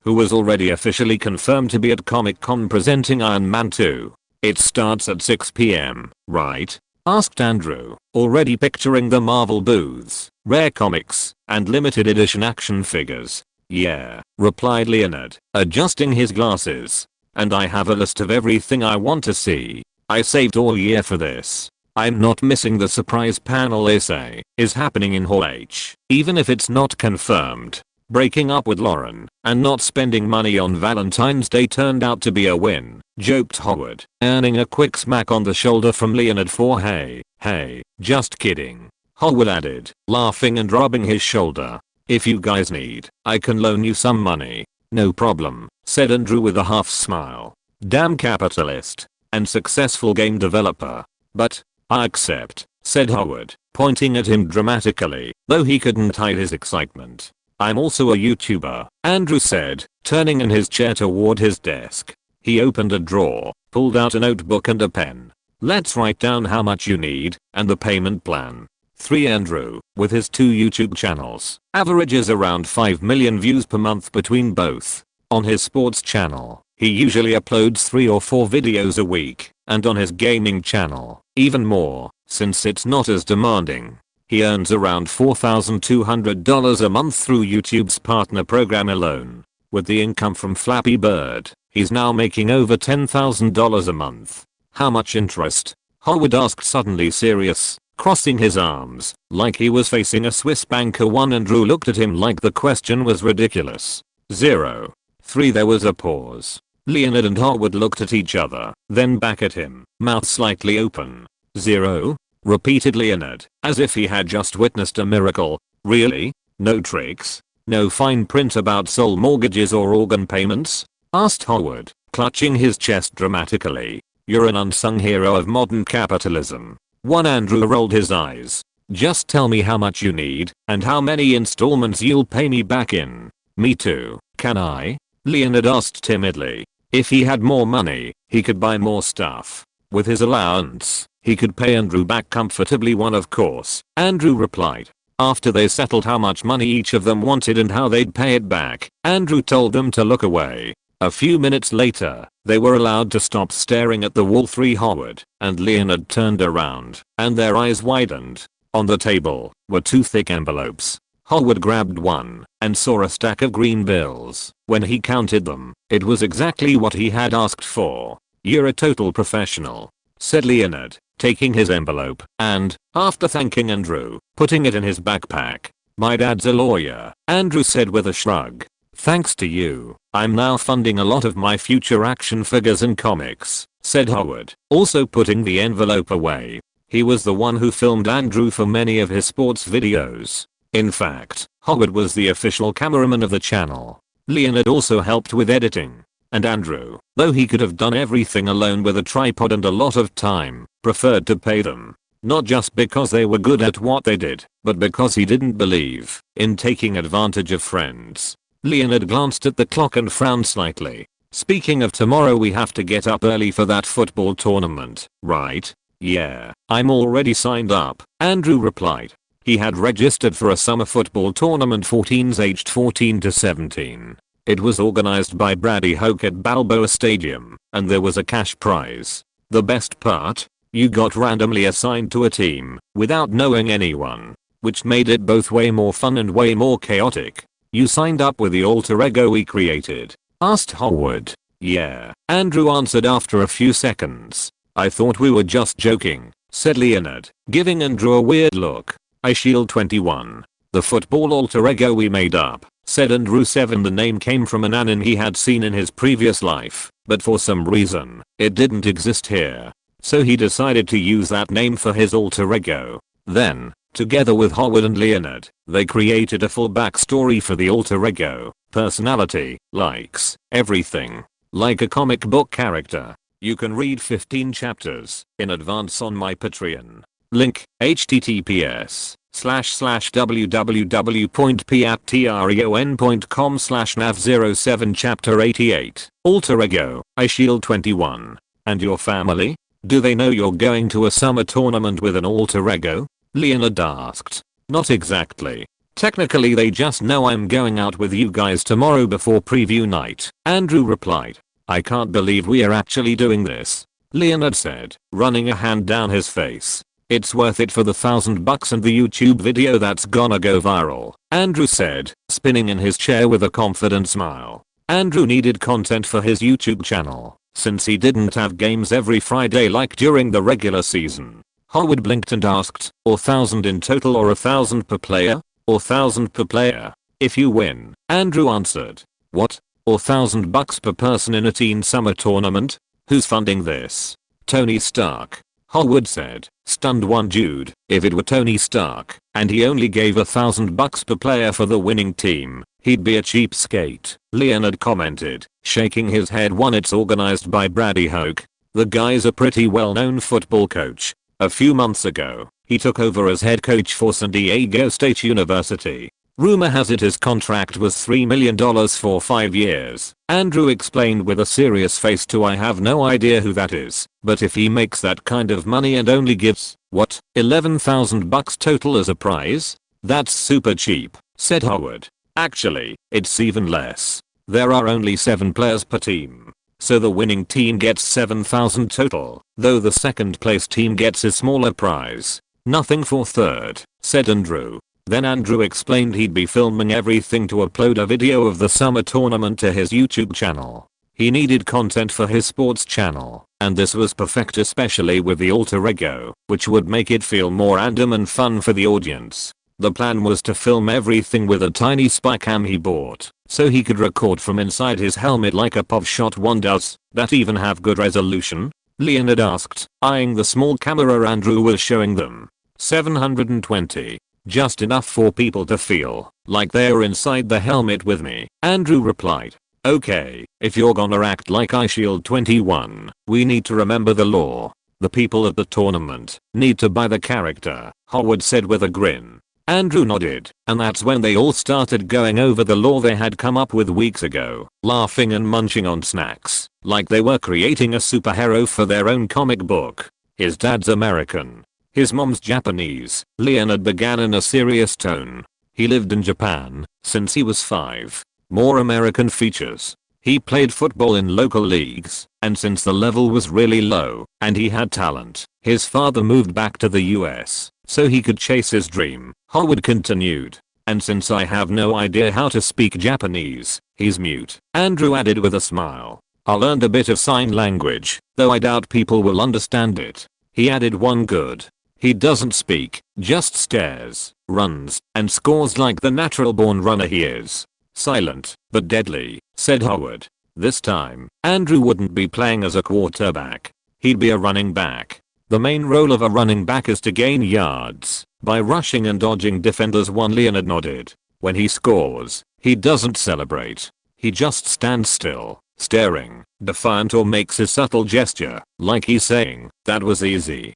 who was already officially confirmed to be at Comic-Con presenting Iron Man 2. "It starts at 6 p.m., right?" asked Andrew, already picturing the Marvel booths, rare comics, and limited edition action figures. "Yeah," replied Leonard, adjusting his glasses. "And I have a list of everything I want to see. I saved all year for this. I'm not missing the surprise panel they say is happening in Hall H, even if it's not confirmed." Breaking up with Lauren and not spending money on Valentine's Day turned out to be a win, joked Howard, earning a quick smack on the shoulder from Leonard for hey, just kidding. Howard added, laughing and rubbing his shoulder. "If you guys need, I can loan you some money." "No problem," said Andrew with a half smile. "Damn capitalist and successful game developer. But I accept," said Howard, pointing at him dramatically, though he couldn't hide his excitement. "I'm also a YouTuber," Andrew said, turning in his chair toward his desk. He opened a drawer, pulled out a notebook and a pen. "Let's write down how much you need and the payment plan." 3. Andrew, with his 2 YouTube channels, averages around 5 million views per month between both. On his sports channel, he usually uploads 3 or 4 videos a week, and on his gaming channel, even more, since it's not as demanding. He earns around $4,200 a month through YouTube's partner program alone. With the income from Flappy Bird, he's now making over $10,000 a month. "How much interest?" Howard asked, suddenly serious, crossing his arms, like he was facing a Swiss banker. Andrew looked at him like the question was ridiculous. 0. 3. There was a pause. Leonard and Howard looked at each other, then back at him, mouth slightly open. 0? Repeated Leonard, as if he had just witnessed a miracle. "Really? No tricks? No fine print about soul mortgages or organ payments?" asked Howard, clutching his chest dramatically. "You're an unsung hero of modern capitalism." Andrew rolled his eyes. "Just tell me how much you need and how many installments you'll pay me back in." "Me too, can I?" Leonard asked timidly. If he had more money, he could buy more stuff. With his allowance, he could pay Andrew back comfortably. "Of course," Andrew replied. After they settled how much money each of them wanted and how they'd pay it back, Andrew told them to look away. A few minutes later, they were allowed to stop staring at the wall. 3. Howard and Leonard turned around, and their eyes widened. On the table were 2 thick envelopes. Howard grabbed one and saw a stack of green bills. When he counted them, it was exactly what he had asked for. "You're a total professional," said Leonard, taking his envelope and, after thanking Andrew, putting it in his backpack. "My dad's a lawyer," Andrew said with a shrug. "Thanks to you, I'm now funding a lot of my future action figures and comics," said Howard, also putting the envelope away. He was the one who filmed Andrew for many of his sports videos. In fact, Howard was the official cameraman of the channel. Leonard also helped with editing. And Andrew, though he could have done everything alone with a tripod and a lot of time, preferred to pay them. Not just because they were good at what they did, but because he didn't believe in taking advantage of friends. Leonard glanced at the clock and frowned slightly. "Speaking of tomorrow, we have to get up early for that football tournament, right?" "Yeah, I'm already signed up," Andrew replied. He had registered for a summer football tournament for teens aged 14 to 17. It was organized by Brady Hoke at Balboa Stadium, and there was a cash prize. The best part? You got randomly assigned to a team, without knowing anyone, which made it both way more fun and way more chaotic. "You signed up with the alter ego we created?" asked Howard. "Yeah," Andrew answered after a few seconds. "I thought we were just joking," said Leonard, giving Andrew a weird look. "I Shield 21. The football alter ego we made up," said Andrew. 7. The name came from an anime he had seen in his previous life, but for some reason, it didn't exist here. So he decided to use that name for his alter ego. Then, together with Howard and Leonard, they created a full backstory for the alter ego, personality, likes, everything. Like a comic book character. You can read 15 chapters in advance on my Patreon. Link, https://www.patreon.com/nav07 Chapter 88. Alter Ego, I Shield 21. And your family? Do they know you're going to a summer tournament with an alter ego? Leonard asked. Not exactly. Technically they just know I'm going out with you guys tomorrow before preview night. Andrew replied. I can't believe we are actually doing this. Leonard said, running a hand down his face. It's worth it for the $1,000 and the YouTube video that's gonna go viral. Andrew said, spinning in his chair with a confident smile. Andrew needed content for his YouTube channel, since he didn't have games every Friday like during the regular season. Howard blinked and asked, or 1,000 in total or 1,000 per player? Or 1,000 per player. If you win. Andrew answered. What? Or $1,000 per person in a teen summer tournament? Who's funding this? Tony Stark. Howard said, stunned one dude. If it were Tony Stark, and he only gave $1,000 per player for the winning team, he'd be a cheapskate. Leonard commented, shaking his head. It's organized by Brady Hoke. The guy's a pretty well-known football coach. A few months ago, he took over as head coach for San Diego State University. Rumor has it his contract was $3 million for 5 years. Andrew explained with a serious face to I have no idea who that is, but if he makes that kind of money and only gives, what, $11,000 total as a prize? That's super cheap, said Howard. Actually, it's even less. There are only 7 players per team. So the winning team gets 7,000 total, though the second place team gets a smaller prize. Nothing for third, said Andrew. Then Andrew explained he'd be filming everything to upload a video of the summer tournament to his YouTube channel. He needed content for his sports channel, and this was perfect, especially with the alter ego, which would make it feel more random and fun for the audience. The plan was to film everything with a tiny spy cam he bought, so he could record from inside his helmet like a pop shot one does. That even have good resolution? Leonard asked, eyeing the small camera Andrew was showing them. 720. Just enough for people to feel like they're inside the helmet with me. Andrew replied. Okay, if you're gonna act like iShield 21, we need to remember the law. The people at the tournament need to buy the character, Howard said with a grin. Andrew nodded, and that's when they all started going over the law they had come up with weeks ago, laughing and munching on snacks, like they were creating a superhero for their own comic book. His dad's American. His mom's Japanese, Leonard began in a serious tone. He lived in Japan since he was 5. More American features. He played football in local leagues, and since the level was really low, and he had talent, his father moved back to the US, so he could chase his dream. Howard continued. And since I have no idea how to speak Japanese, he's mute. Andrew added with a smile. I learned a bit of sign language, though I doubt people will understand it. He added one good. He doesn't speak, just stares, runs, and scores like the natural born runner he is. Silent, but deadly, said Howard. This time, Andrew wouldn't be playing as a quarterback. He'd be a running back. The main role of a running back is to gain yards by rushing and dodging defenders. Leonard nodded. When he scores, he doesn't celebrate. He just stands still, staring, defiant, or makes a subtle gesture, like he's saying, that was easy.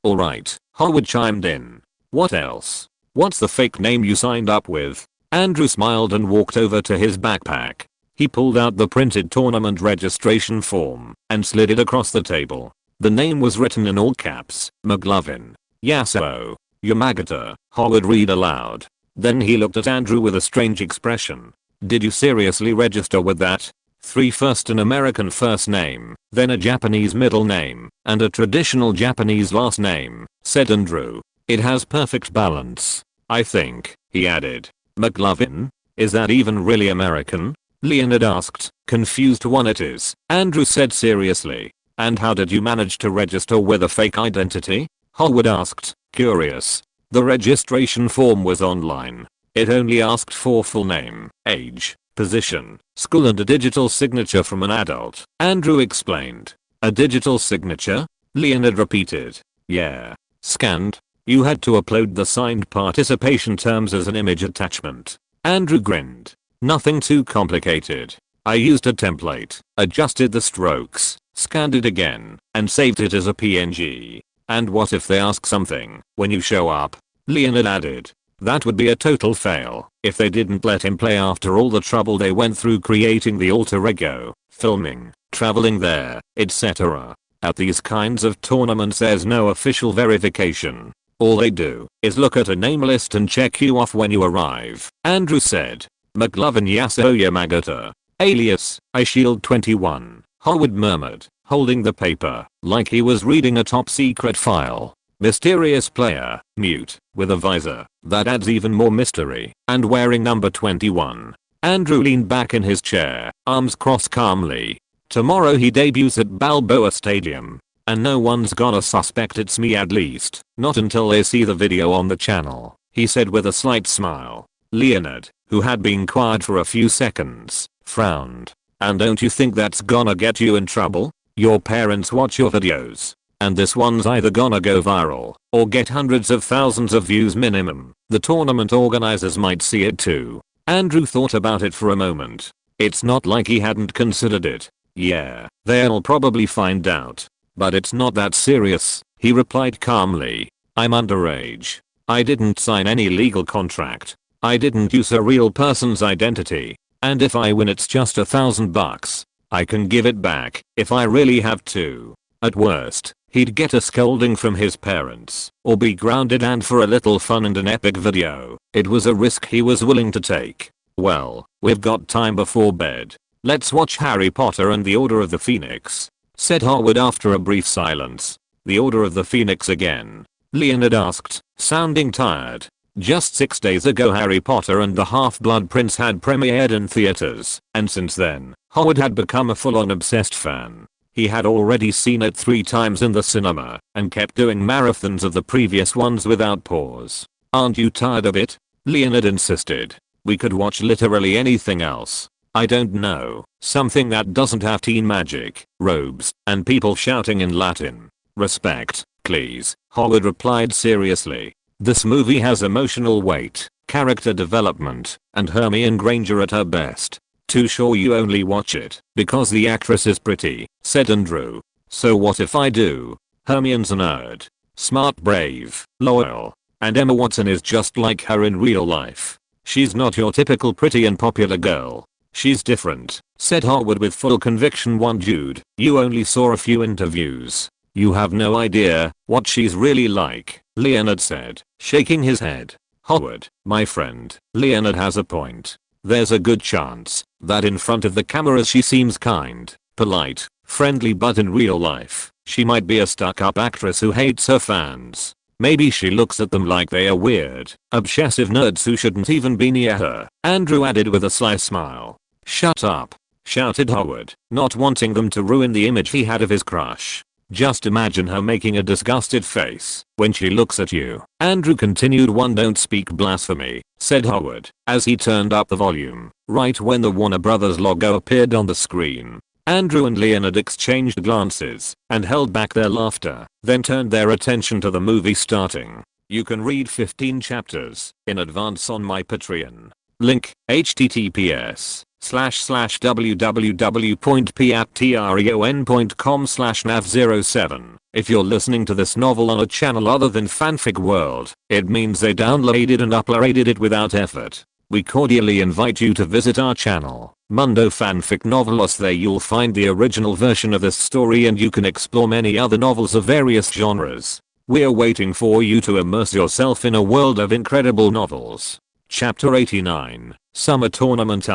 Alright, Howard chimed in. What else? What's the fake name you signed up with? Andrew smiled and walked over to his backpack. He pulled out the printed tournament registration form and slid it across the table. The name was written in all caps, McLovin. Yasuo. Yamagata, Howard read aloud. Then he looked at Andrew with a strange expression. Did you seriously register with that? 3 first an American first name, then a Japanese middle name, and a traditional Japanese last name, said Andrew. It has perfect balance, I think, he added. McLovin? Is that even really American? Leonard asked, confused. It is, Andrew said seriously. And how did you manage to register with a fake identity? Howard asked, curious. The registration form was online. It only asked for full name, age, position, school, and a digital signature from an adult. Andrew explained. A digital signature? Leonard repeated. Yeah. Scanned? You had to upload the signed participation terms as an image attachment. Andrew grinned. Nothing too complicated. I used a template, adjusted the strokes, scanned it again, and saved it as a PNG. And what if they ask something when you show up? Leonard added. That would be a total fail if they didn't let him play after all the trouble they went through creating the alter ego, filming, traveling there, etc. At these kinds of tournaments there's no official verification. All they do is look at a name list and check you off when you arrive, Andrew said. McLovin Yasuo Yamagata, alias, iShield21, Howard murmured, holding the paper like he was reading a top secret file. Mysterious player, mute, with a visor that adds even more mystery, and wearing number 21. Andrew leaned back in his chair, arms crossed calmly. Tomorrow he debuts at Balboa Stadium. And no one's gonna suspect it's me, at least, not until they see the video on the channel, he said with a slight smile. Leonard, who had been quiet for a few seconds, frowned. And don't you think that's gonna get you in trouble? Your parents watch your videos. And this one's either gonna go viral, or get hundreds of thousands of views minimum. The tournament organizers might see it too. Andrew thought about it for a moment. It's not like he hadn't considered it. Yeah, they'll probably find out. But it's not that serious, he replied calmly. I'm underage. I didn't sign any legal contract. I didn't use a real person's identity. And if I win, it's just $1,000. I can give it back if I really have to. At worst, he'd get a scolding from his parents, or be grounded, and for a little fun and an epic video, it was a risk he was willing to take. Well, we've got time before bed. Let's watch Harry Potter and the Order of the Phoenix, said Howard after a brief silence. The Order of the Phoenix again? Leonard asked, sounding tired. Just 6 days ago Harry Potter and the Half-Blood Prince had premiered in theaters, and since then, Howard had become a full-on obsessed fan. He had already seen it 3 times in the cinema, and kept doing marathons of the previous ones without pause. Aren't you tired of it? Leonard insisted. We could watch literally anything else. I don't know, something that doesn't have teen magic, robes, and people shouting in Latin. Respect, please, Howard replied seriously. This movie has emotional weight, character development, and Hermione Granger at her best. Too sure you only watch it because the actress is pretty, said Andrew. So what if I do? Hermione's a nerd. Smart, brave, loyal. And Emma Watson is just like her in real life. She's not your typical pretty and popular girl. She's different, said Howard with full conviction. One dude, you only saw a few interviews. You have no idea what she's really like, Leonard said, shaking his head. Howard, my friend, Leonard has a point. There's a good chance that in front of the cameras she seems kind, polite, friendly, but in real life, she might be a stuck-up actress who hates her fans. Maybe she looks at them like they are weird, obsessive nerds who shouldn't even be near her, Andrew added with a sly smile. Shut up, shouted Howard, not wanting them to ruin the image he had of his crush. Just imagine her making a disgusted face when she looks at you. Andrew continued. One don't speak blasphemy, said Howard, as he turned up the volume, right when the Warner Brothers logo appeared on the screen. Andrew and Leonard exchanged glances and held back their laughter, then turned their attention to the movie starting. You can read 15 chapters in advance on my Patreon. Link, https://www.patreon.com/nav07. If you're listening to this novel on a channel other than Fanfic World, it means they downloaded and uploaded it without effort. We cordially invite you to visit our channel, Mundo Fanfic Novelos. There you'll find the original version of this story, and you can explore many other novels of various genres. We're waiting for you to immerse yourself in a world of incredible novels. Chapter 89, Summer Tournament.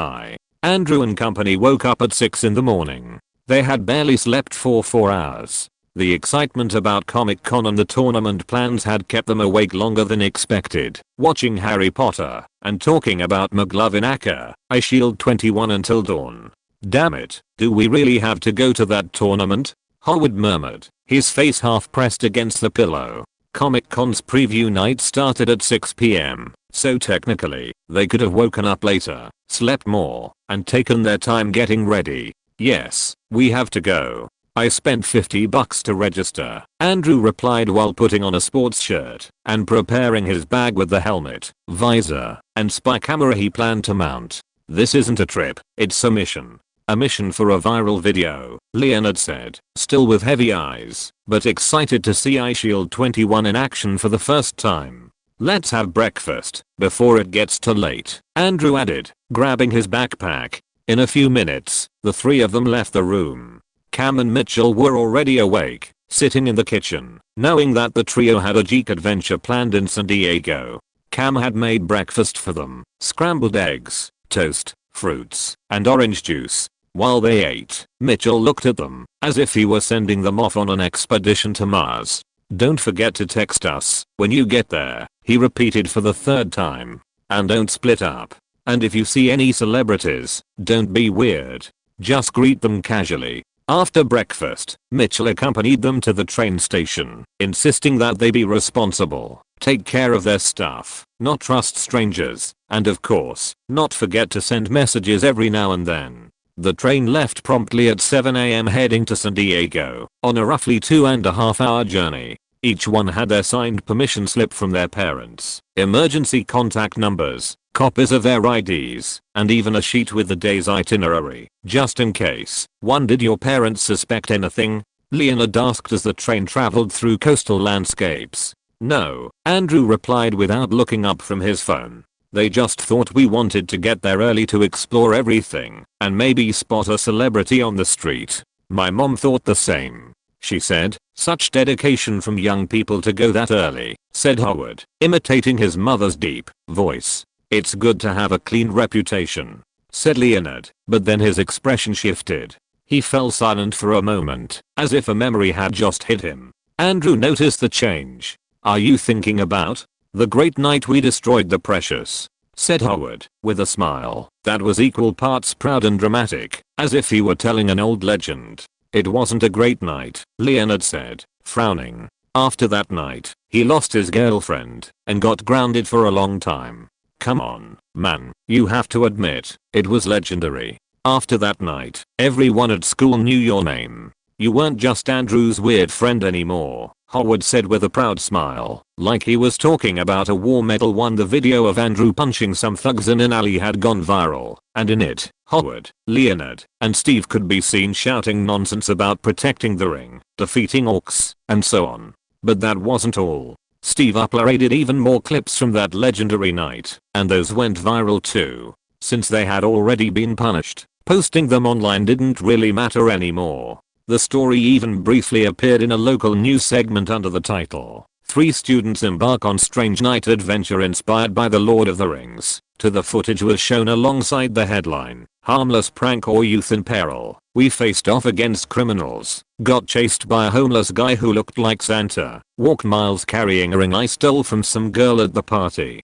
Andrew and company woke up at 6 in the morning. They had barely slept for 4 hours. The excitement about Comic-Con and the tournament plans had kept them awake longer than expected, watching Harry Potter and talking about McLovin aka iShield21 until dawn. Damn it, do we really have to go to that tournament? Howard murmured, his face half pressed against the pillow. Comic-Con's preview night started at 6 p.m, so technically, they could have woken up later, slept more, and taken their time getting ready. Yes, we have to go. I spent $50 to register, Andrew replied while putting on a sports shirt and preparing his bag with the helmet, visor, and spy camera he planned to mount. This isn't a trip, it's a mission. A mission for a viral video, Leonard said, still with heavy eyes, but excited to see iShield21 in action for the first time. Let's have breakfast before it gets too late, Andrew added, grabbing his backpack. In a few minutes, the three of them left the room. Cam and Mitchell were already awake, sitting in the kitchen, knowing that the trio had a geek adventure planned in San Diego. Cam had made breakfast for them, scrambled eggs, toast, fruits, and orange juice. While they ate, Mitchell looked at them, as if he were sending them off on an expedition to Mars. "Don't forget to text us when you get there," he repeated for the third time. "And don't split up. And if you see any celebrities, don't be weird. Just greet them casually." After breakfast, Mitchell accompanied them to the train station, insisting that they be responsible, take care of their stuff, not trust strangers, and of course, not forget to send messages every now and then. The train left promptly at 7 a.m. heading to San Diego, on a roughly 2.5-hour journey. Each one had their signed permission slip from their parents, emergency contact numbers, copies of their IDs, and even a sheet with the day's itinerary, just in case. "One, did your parents suspect anything?" Leonard asked as the train traveled through coastal landscapes. "No," Andrew replied without looking up from his phone. "They just thought we wanted to get there early to explore everything, and maybe spot a celebrity on the street." "My mom thought the same," she said. "Such dedication from young people to go that early," said Howard, imitating his mother's deep voice. "It's good to have a clean reputation," said Leonard, but then his expression shifted. He fell silent for a moment, as if a memory had just hit him. Andrew noticed the change. "Are you thinking about the great night we destroyed the Precious?" said Howard, with a smile that was equal parts proud and dramatic, as if he were telling an old legend. "It wasn't a great night," Leonard said, frowning. "After that night, he lost his girlfriend and got grounded for a long time. Come on, man, you have to admit, it was legendary. After that night, everyone at school knew your name. You weren't just Andrew's weird friend anymore," Howard said with a proud smile, like he was talking about a war medal won. The video of Andrew punching some thugs in an alley had gone viral, and in it, Howard, Leonard, and Steve could be seen shouting nonsense about protecting the ring, defeating orcs, and so on. But that wasn't all. Steve uploaded even more clips from that legendary night, and those went viral too. Since they had already been punished, posting them online didn't really matter anymore. The story even briefly appeared in a local news segment under the title, "3 students embark on strange night adventure inspired by the Lord of the Rings." The footage was shown alongside the headline, "Harmless prank or youth in peril. We faced off against criminals, got chased by a homeless guy who looked like Santa, walked miles carrying a ring I stole from some girl at the party,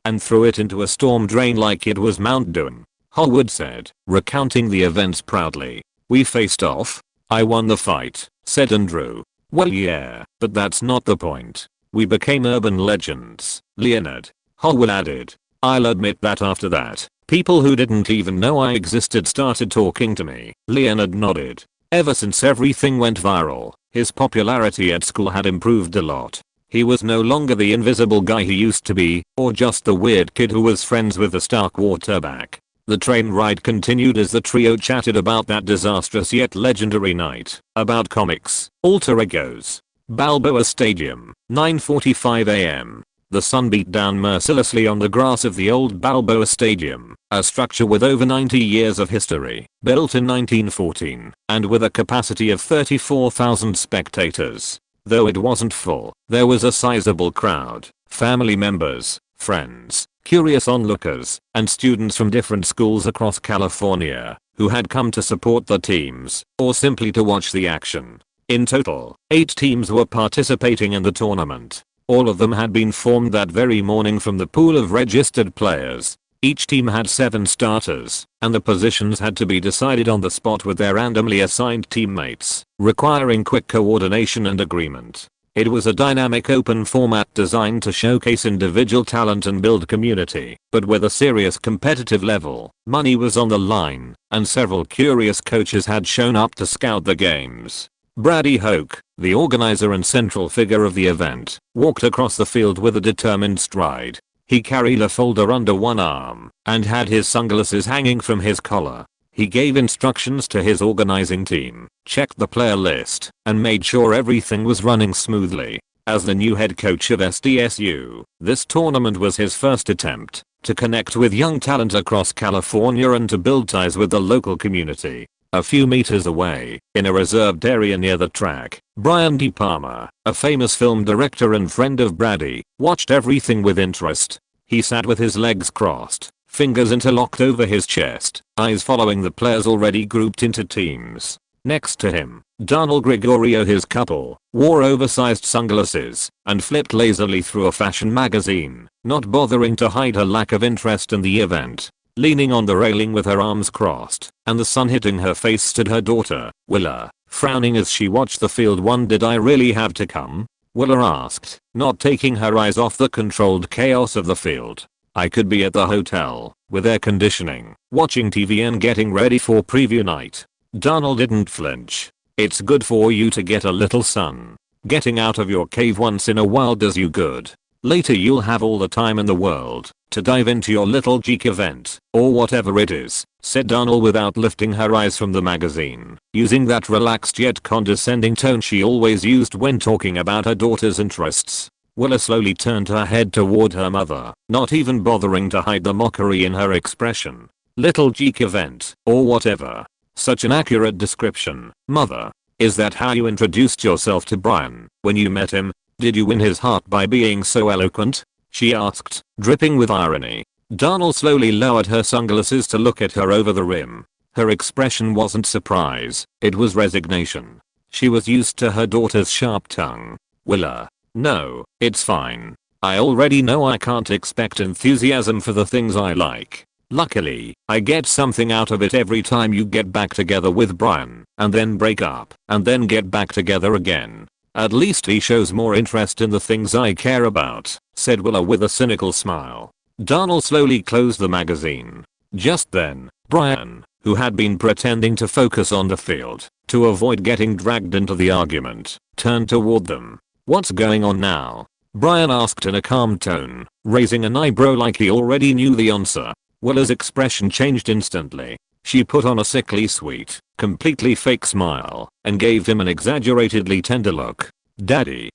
and threw it into a storm drain like it was Mount Doom," Howard said, recounting the events proudly. "We faced off. I won the fight," said Andrew. "Well yeah, but that's not the point. We became urban legends," Leonard, Howard added. "I'll admit that after that, people who didn't even know I existed started talking to me." Leonard nodded. Ever since everything went viral, his popularity at school had improved a lot. He was no longer the invisible guy he used to be, or just the weird kid who was friends with the star quarterback. The train ride continued as the trio chatted about that disastrous yet legendary night, about comics, alter egos. Balboa Stadium, 9:45 a.m. The sun beat down mercilessly on the grass of the old Balboa Stadium, a structure with over 90 years of history, built in 1914, and with a capacity of 34,000 spectators. Though it wasn't full, there was a sizable crowd, family members, friends, curious onlookers, and students from different schools across California, who had come to support the teams, or simply to watch the action. In total, 8 teams were participating in the tournament. All of them had been formed that very morning from the pool of registered players. Each team had 7 starters, and the positions had to be decided on the spot with their randomly assigned teammates, requiring quick coordination and agreement. It was a dynamic open format designed to showcase individual talent and build community, but with a serious competitive level. Money was on the line, and several curious coaches had shown up to scout the games. Brady Hoke, the organizer and central figure of the event, walked across the field with a determined stride. He carried a folder under one arm and had his sunglasses hanging from his collar. He gave instructions to his organizing team, checked the player list, and made sure everything was running smoothly. As the new head coach of SDSU, this tournament was his first attempt to connect with young talent across California and to build ties with the local community. A few meters away, in a reserved area near the track, Brian De Palma, a famous film director and friend of Brady, watched everything with interest. He sat with his legs crossed, fingers interlocked over his chest, eyes following the players already grouped into teams. Next to him, Donald Gregorio, his couple, wore oversized sunglasses and flipped lazily through a fashion magazine, not bothering to hide her lack of interest in the event. Leaning on the railing with her arms crossed and the sun hitting her face stood her daughter, Willa, frowning as she watched the field. One, did I really have to come? Willa asked, not taking her eyes off the controlled chaos of the field. I could be at the hotel, with air conditioning, watching TV and getting ready for preview night. Donald didn't flinch. It's good for you to get a little sun. Getting out of your cave once in a while does you good. Later you'll have all the time in the world to dive into your little geek event, or whatever it is, said Donald without lifting her eyes from the magazine, using that relaxed yet condescending tone she always used when talking about her daughter's interests. Willa slowly turned her head toward her mother, not even bothering to hide the mockery in her expression. Little geek event, or whatever. Such an accurate description, mother. Is that how you introduced yourself to Brian when you met him? Did you win his heart by being so eloquent? She asked, dripping with irony. Donald slowly lowered her sunglasses to look at her over the rim. Her expression wasn't surprise, it was resignation. She was used to her daughter's sharp tongue. Willa. No, it's fine. I already know I can't expect enthusiasm for the things I like. Luckily, I get something out of it every time you get back together with Brian, and then break up, and then get back together again. At least he shows more interest in the things I care about, said Willa with a cynical smile. Donald slowly closed the magazine. Just then, Brian, who had been pretending to focus on the field to avoid getting dragged into the argument, turned toward them. What's going on now? Brian asked in a calm tone, raising an eyebrow like he already knew the answer. Willa's expression changed instantly. She put on a sickly sweet, completely fake smile and gave him an exaggeratedly tender look. Daddy,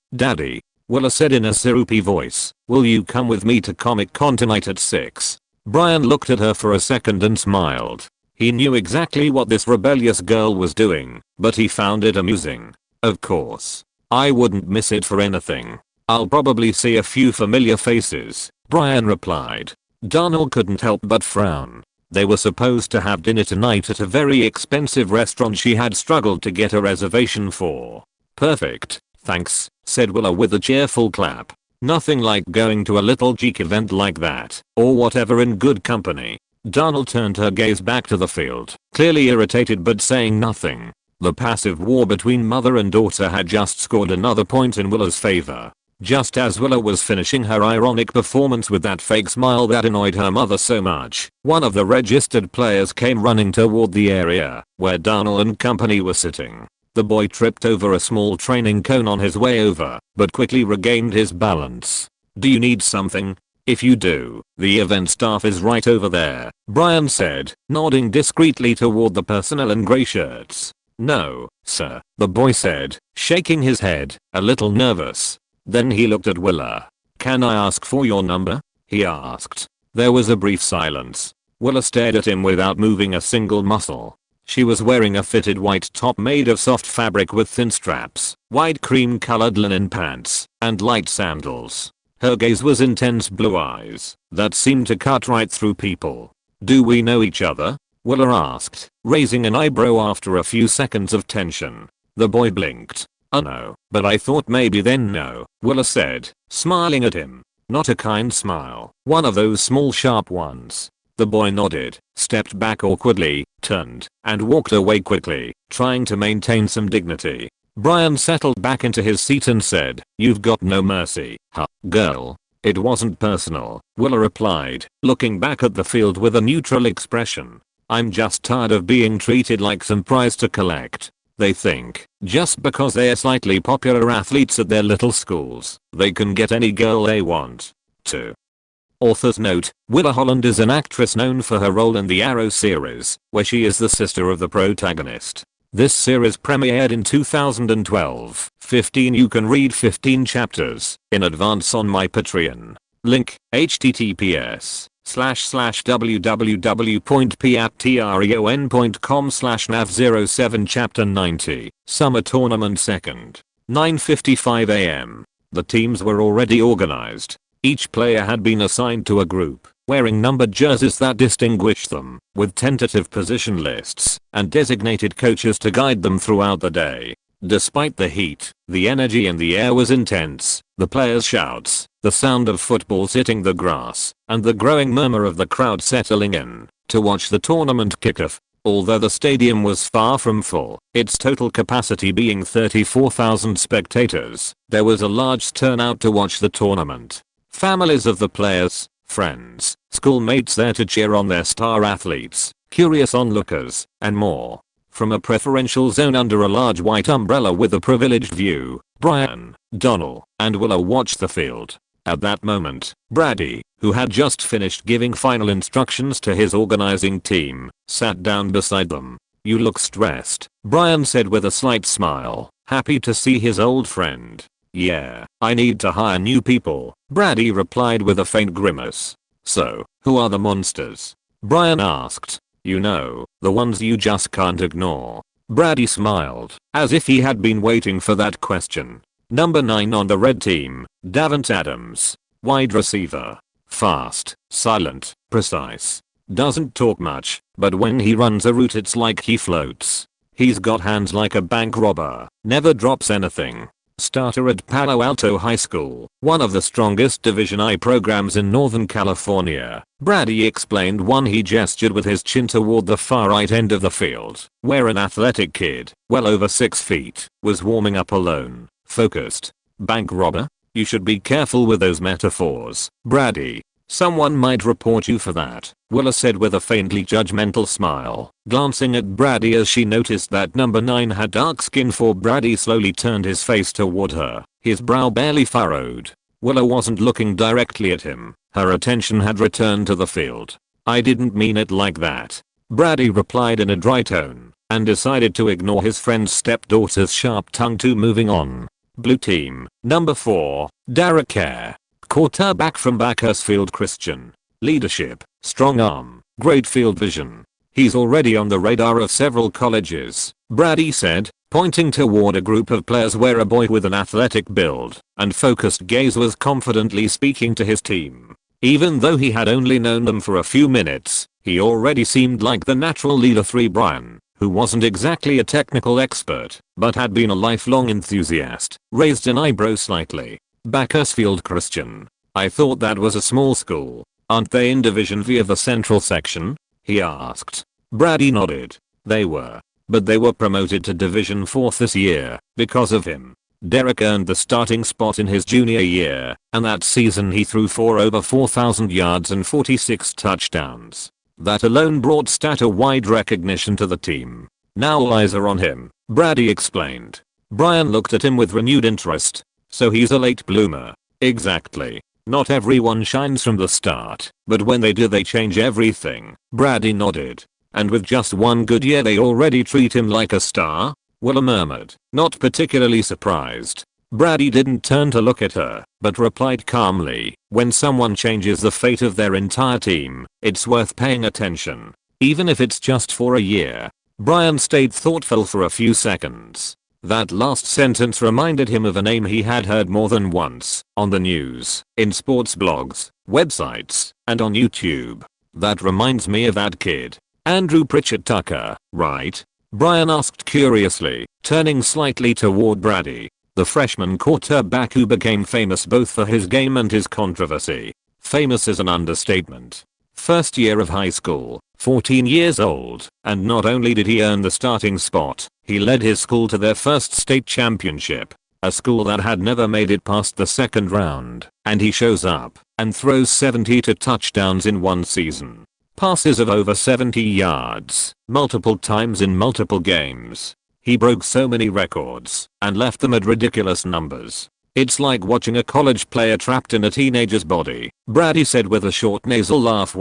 Willa said in a syrupy voice, will you come with me to Comic-Con tonight at 6? Brian looked at her for a second and smiled. He knew exactly what this rebellious girl was doing, but he found it amusing. Of course. I wouldn't miss it for anything. I'll probably see a few familiar faces, Brian replied. Donald couldn't help but frown. They were supposed to have dinner tonight at a very expensive restaurant she had struggled to get a reservation for. Perfect, thanks, said Willa with a cheerful clap. Nothing like going to a little geek event like that, or whatever, in good company. Donald turned her gaze back to the field, clearly irritated but saying nothing. The passive war between mother and daughter had just scored another point in Willa's favor. Just as Willa was finishing her ironic performance with that fake smile that annoyed her mother so much, one of the registered players came running toward the area where Donald and company were sitting. The boy tripped over a small training cone on his way over, but quickly regained his balance. Do you need something? If you do, the event staff is right over there, Brian said, nodding discreetly toward the personnel in gray shirts. No, sir, the boy said, shaking his head, a little nervous. Then he looked at Willa. Can I ask for your number? He asked. There was a brief silence. Willa stared at him without moving a single muscle. She was wearing a fitted white top made of soft fabric with thin straps, wide cream-colored linen pants, and light sandals. Her gaze was intense blue eyes that seemed to cut right through people. Do we know each other? Willa asked, raising an eyebrow after a few seconds of tension. The boy blinked. Oh no, but I thought maybe then. No, Willa said, smiling at him. Not a kind smile, one of those small sharp ones. The boy nodded, stepped back awkwardly, turned, and walked away quickly, trying to maintain some dignity. Brian settled back into his seat and said, you've got no mercy, huh, girl. It wasn't personal, Willa replied, looking back at the field with a neutral expression. I'm just tired of being treated like some prize to collect. They think, just because they're slightly popular athletes at their little schools, they can get any girl they want to. Author's note, Willa Holland is an actress known for her role in the Arrow series, where she is the sister of the protagonist. This series premiered in 2012. 15 You can read 15 chapters in advance on my Patreon. Link, https www.patreon.com/nav07 Chapter 90, Summer Tournament 2nd. 9:55 am. The teams were already organized. Each player had been assigned to a group, wearing numbered jerseys that distinguished them, with tentative position lists and designated coaches to guide them throughout the day. Despite the heat, the energy in the air was intense. The players' shouts, the sound of footballs hitting the grass, and the growing murmur of the crowd settling in to watch the tournament kick-off. Although the stadium was far from full, its total capacity being 34,000 spectators, there was a large turnout to watch the tournament. Families of the players, friends, schoolmates there to cheer on their star athletes, curious onlookers, and more. From a preferential zone under a large white umbrella with a privileged view, Brian, Donald, and Willow watched the field. At that moment, Brady, who had just finished giving final instructions to his organizing team, sat down beside them. "You look stressed," Brian said with a slight smile, happy to see his old friend. "Yeah, I need to hire new people," Brady replied with a faint grimace. "So, who are the monsters?" Brian asked. "You know, the ones you just can't ignore." Brady smiled, as if he had been waiting for that question. Number 9 on the red team, Davante Adams. Wide receiver. Fast, silent, precise. Doesn't talk much, but when he runs a route it's like he floats. He's got hands like a bank robber, never drops anything. Starter at Palo Alto High School, one of the strongest Division I programs in Northern California. Brady explained when he gestured with his chin toward the far right end of the field, where an athletic kid, well over 6 feet, was warming up alone, focused. "Bank robber? You should be careful with those metaphors, Brady. Someone might report you for that," Willa said with a faintly judgmental smile, glancing at Brady as she noticed that number 9 had dark skin. For Brady slowly turned his face toward her, his brow barely furrowed. Willa wasn't looking directly at him, her attention had returned to the field. "I didn't mean it like that," Brady replied in a dry tone, and decided to ignore his friend's stepdaughter's sharp tongue too. Moving on. Blue team, number 4, Derek Carr. Quarterback from Bakersfield Christian. Leadership, strong arm, great field vision. He's already on the radar of several colleges, Brady said, pointing toward a group of players where a boy with an athletic build and focused gaze was confidently speaking to his team. Even though he had only known them for a few minutes, he already seemed like the natural leader. 3 Brian, who wasn't exactly a technical expert, but had been a lifelong enthusiast, raised an eyebrow slightly. Bakersfield Christian. I thought that was a small school. Aren't they in Division V of the Central Section? He asked. Brady nodded. They were. But they were promoted to Division 4 this year, because of him. Derek earned the starting spot in his junior year, and that season he threw for over 4,000 yards and 46 touchdowns. That alone brought stat-wide recognition to the team. Now all eyes are on him, Brady explained. Brian looked at him with renewed interest. So he's a late bloomer. Exactly. Not everyone shines from the start, but when they do they change everything. Brady nodded. And with just one good year they already treat him like a star? Willa murmured, not particularly surprised. Brady didn't turn to look at her, but replied calmly, when someone changes the fate of their entire team, it's worth paying attention. Even if it's just for a year. Brian stayed thoughtful for a few seconds. That last sentence reminded him of a name he had heard more than once, on the news, in sports blogs, websites, and on YouTube. That reminds me of that kid. Andrew Pritchett Tucker, right? Brian asked curiously, turning slightly toward Brady. The freshman quarterback who became famous both for his game and his controversy. Famous is an understatement. First year of high school, 14 years old, and not only did he earn the starting spot, he led his school to their first state championship, a school that had never made it past the second round, and he shows up and throws 72 touchdowns in one season. Passes of over 70 yards, multiple times in multiple games. He broke so many records and left them at ridiculous numbers. It's like watching a college player trapped in a teenager's body, Brady said with a short nasal laugh.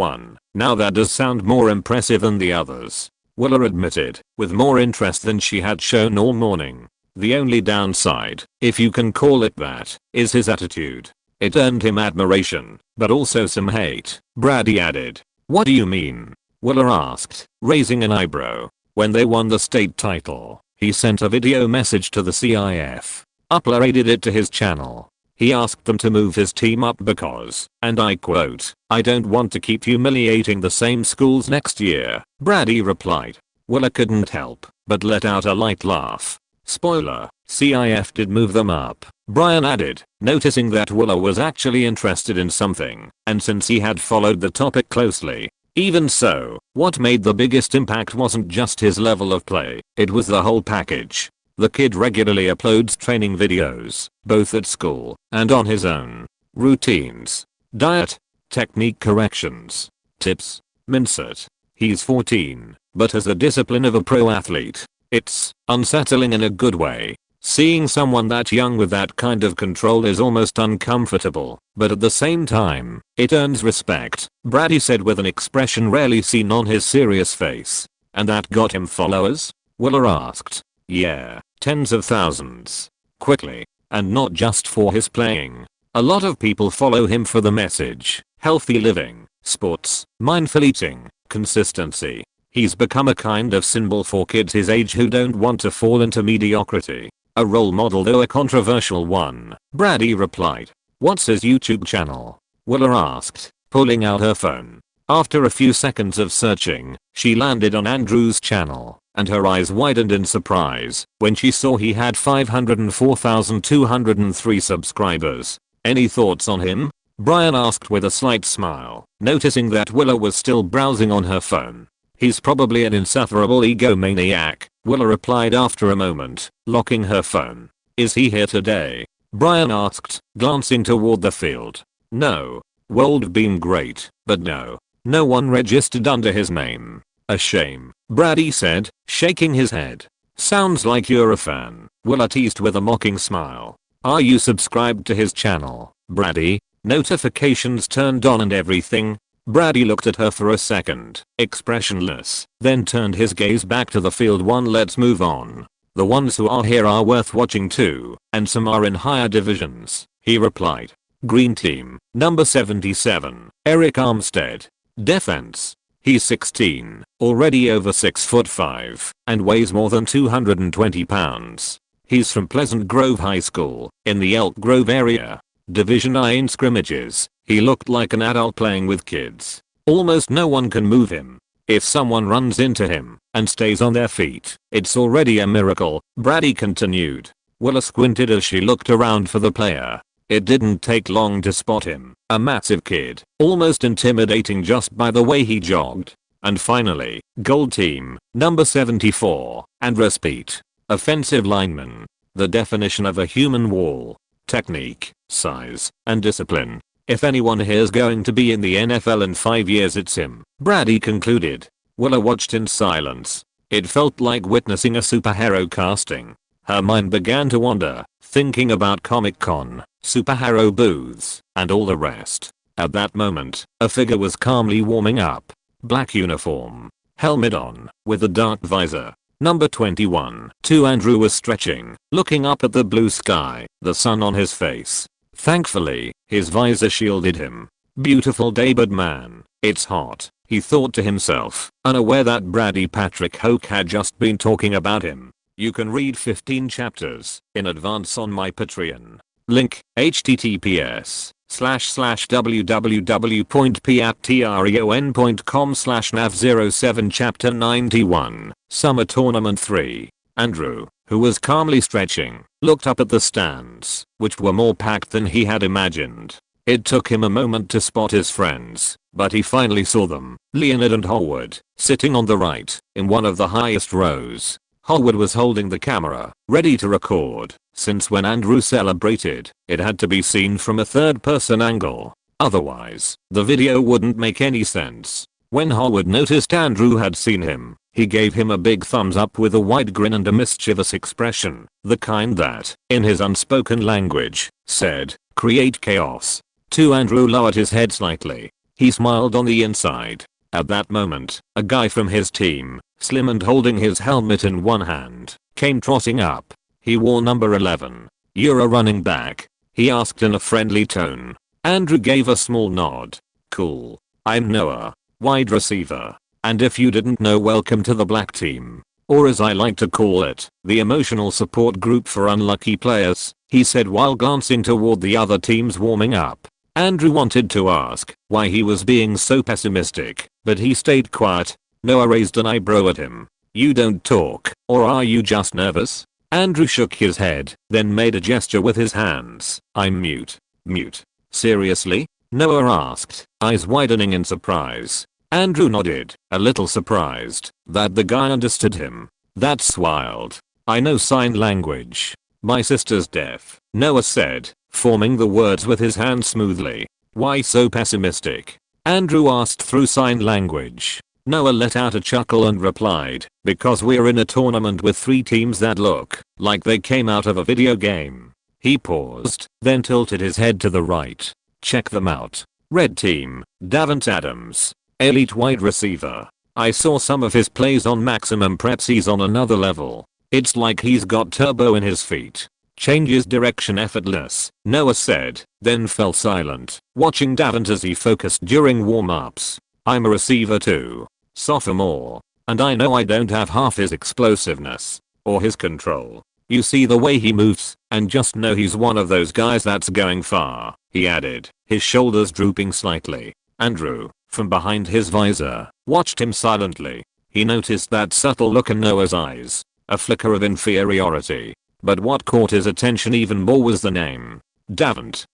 Now that does sound more impressive than the others, Willa admitted, with more interest than she had shown all morning. The only downside, if you can call it that, is his attitude. It earned him admiration, but also some hate. Brady added. What do you mean? Willa asked, raising an eyebrow. When they won the state title, he sent a video message to the CIF, uploaded it to his channel. He asked them to move his team up because, and I quote, "I don't want to keep humiliating the same schools next year," Brady replied. Willa couldn't help but let out a light laugh. Spoiler, CIF did move them up, Brian added, noticing that Willa was actually interested in something, and since he had followed the topic closely. Even so, what made the biggest impact wasn't just his level of play, it was the whole package. The kid regularly uploads training videos, both at school and on his own. Routines, diet, technique corrections, tips, mindset. He's 14, but has the discipline of a pro athlete. It's unsettling in a good way. Seeing someone that young with that kind of control is almost uncomfortable, but at the same time, it earns respect, Brady said with an expression rarely seen on his serious face. And that got him followers? Willa asked. Yeah, tens of thousands. Quickly. And not just for his playing. A lot of people follow him for the message, healthy living, sports, mindful eating, consistency. He's become a kind of symbol for kids his age who don't want to fall into mediocrity. A role model, though a controversial one, Brady replied. What's his YouTube channel? Willa asked, pulling out her phone. After a few seconds of searching, she landed on Andrew's channel, and her eyes widened in surprise when she saw he had 504,203 subscribers. Any thoughts on him? Brian asked with a slight smile, noticing that Willa was still browsing on her phone. He's probably an insufferable egomaniac, Willa replied after a moment, locking her phone. Is he here today? Brian asked, glancing toward the field. No. Would been great, but no. No one registered under his name. A shame, Brady said, shaking his head. Sounds like you're a fan, Willa teased with a mocking smile. Are you subscribed to his channel, Brady? Notifications turned on and everything? Brady looked at her for a second, expressionless, then turned his gaze back to the field. Let's move on. The ones who are here are worth watching too, and some are in higher divisions, he replied. Green team, number 77, Eric Armstead. Defense. He's 16, already over 6'5", and weighs more than 220 pounds. He's from Pleasant Grove High School, in the Elk Grove area. Division I in scrimmages, he looked like an adult playing with kids. Almost no one can move him. If someone runs into him and stays on their feet, it's already a miracle, Brady continued. Willa squinted as she looked around for the player. It didn't take long to spot him, a massive kid, almost intimidating just by the way he jogged. And finally, gold team, number 74, Andres Pete. Offensive lineman. The definition of a human wall. Technique, size, and discipline. If anyone here's going to be in the NFL in 5 years, it's him, Brady concluded. Willa watched in silence. It felt like witnessing a superhero casting. Her mind began to wander, thinking about Comic-Con, superhero booths, and all the rest. At that moment, a figure was calmly warming up. Black uniform, helmet on, with a dark visor. Number 21. Andrew was stretching, looking up at the blue sky, the sun on his face. Thankfully, his visor shielded him. Beautiful day, but man, it's hot, he thought to himself, unaware that Brady Patrick Hoke had just been talking about him. You can read 15 chapters in advance on my Patreon. Link, https://www.patreon.com/nav07 Chapter 91, Summer Tournament 3. Andrew, who was calmly stretching, looked up at the stands, which were more packed than he had imagined. It took him a moment to spot his friends, but he finally saw them, Leonard and Howard, sitting on the right, in one of the highest rows. Howard was holding the camera, ready to record, since when Andrew celebrated, it had to be seen from a third-person angle. Otherwise, the video wouldn't make any sense. When Howard noticed Andrew had seen him, he gave him a big thumbs up with a wide grin and a mischievous expression, the kind that, in his unspoken language, said, "Create chaos." Andrew lowered his head slightly. He smiled on the inside. At that moment, a guy from his team, slim and holding his helmet in one hand, came trotting up. He wore number 11. "You're a running back." he asked in a friendly tone. Andrew gave a small nod. Cool. I'm Noah, wide receiver. And if you didn't know, welcome to the black team. Or as I like to call it, the emotional support group for unlucky players, he said while glancing toward the other teams warming up. Andrew wanted to ask why he was being so pessimistic, but he stayed quiet. Noah raised an eyebrow at him. You don't talk, or are you just nervous? Andrew shook his head, then made a gesture with his hands. I'm mute. Mute. Seriously? Noah asked, eyes widening in surprise. Andrew nodded, a little surprised that the guy understood him. That's wild. I know sign language. My sister's deaf, Noah said, forming the words with his hand smoothly. Why so pessimistic? Andrew asked through sign language. Noah let out a chuckle and replied, because we're in a tournament with 3 teams that look like they came out of a video game. He paused, then tilted his head to the right. Check them out. Red team, Davante Adams. Elite wide receiver. I saw some of his plays on Maximum Preps. He's on another level. It's like he's got turbo in his feet. Changes direction effortless, Noah said, then fell silent, watching Davante as he focused during warm-ups. I'm a receiver too. Sophomore. And I know I don't have half his explosiveness. Or his control. You see the way he moves, and just know he's one of those guys that's going far, he added, his shoulders drooping slightly. Andrew, from behind his visor, watched him silently. He noticed that subtle look in Noah's eyes. A flicker of inferiority. But what caught his attention even more was the name. Davante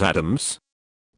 Adams?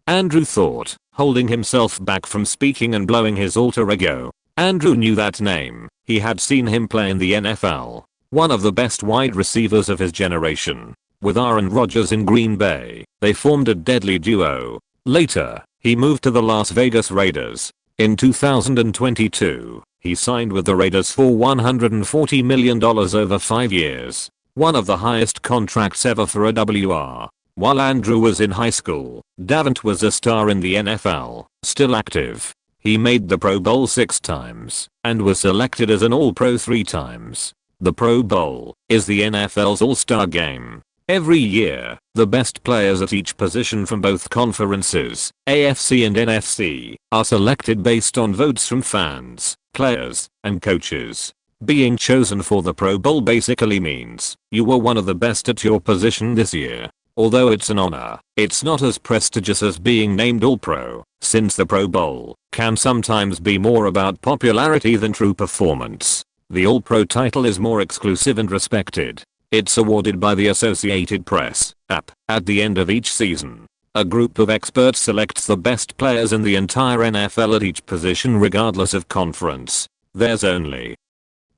Andrew thought, holding himself back from speaking and blowing his alter ego. Andrew knew that name. He had seen him play in the NFL. One of the best wide receivers of his generation. With Aaron Rodgers in Green Bay, they formed a deadly duo. Later, he moved to the Las Vegas Raiders. In 2022, he signed with the Raiders for $140 million over 5 years. One of the highest contracts ever for a WR. While Andrew was in high school, Davante was a star in the NFL, still active. He made the Pro Bowl 6 times and was selected as an All-Pro 3 times. The Pro Bowl is the NFL's all-star game. Every year, the best players at each position from both conferences, AFC and NFC, are selected based on votes from fans, players, and coaches. Being chosen for the Pro Bowl basically means you were one of the best at your position this year. Although it's an honor, it's not as prestigious as being named All-Pro, since the Pro Bowl can sometimes be more about popularity than true performance. The All-Pro title is more exclusive and respected. It's awarded by the Associated Press, AP, at the end of each season. A group of experts selects the best players in the entire NFL at each position regardless of conference. There's only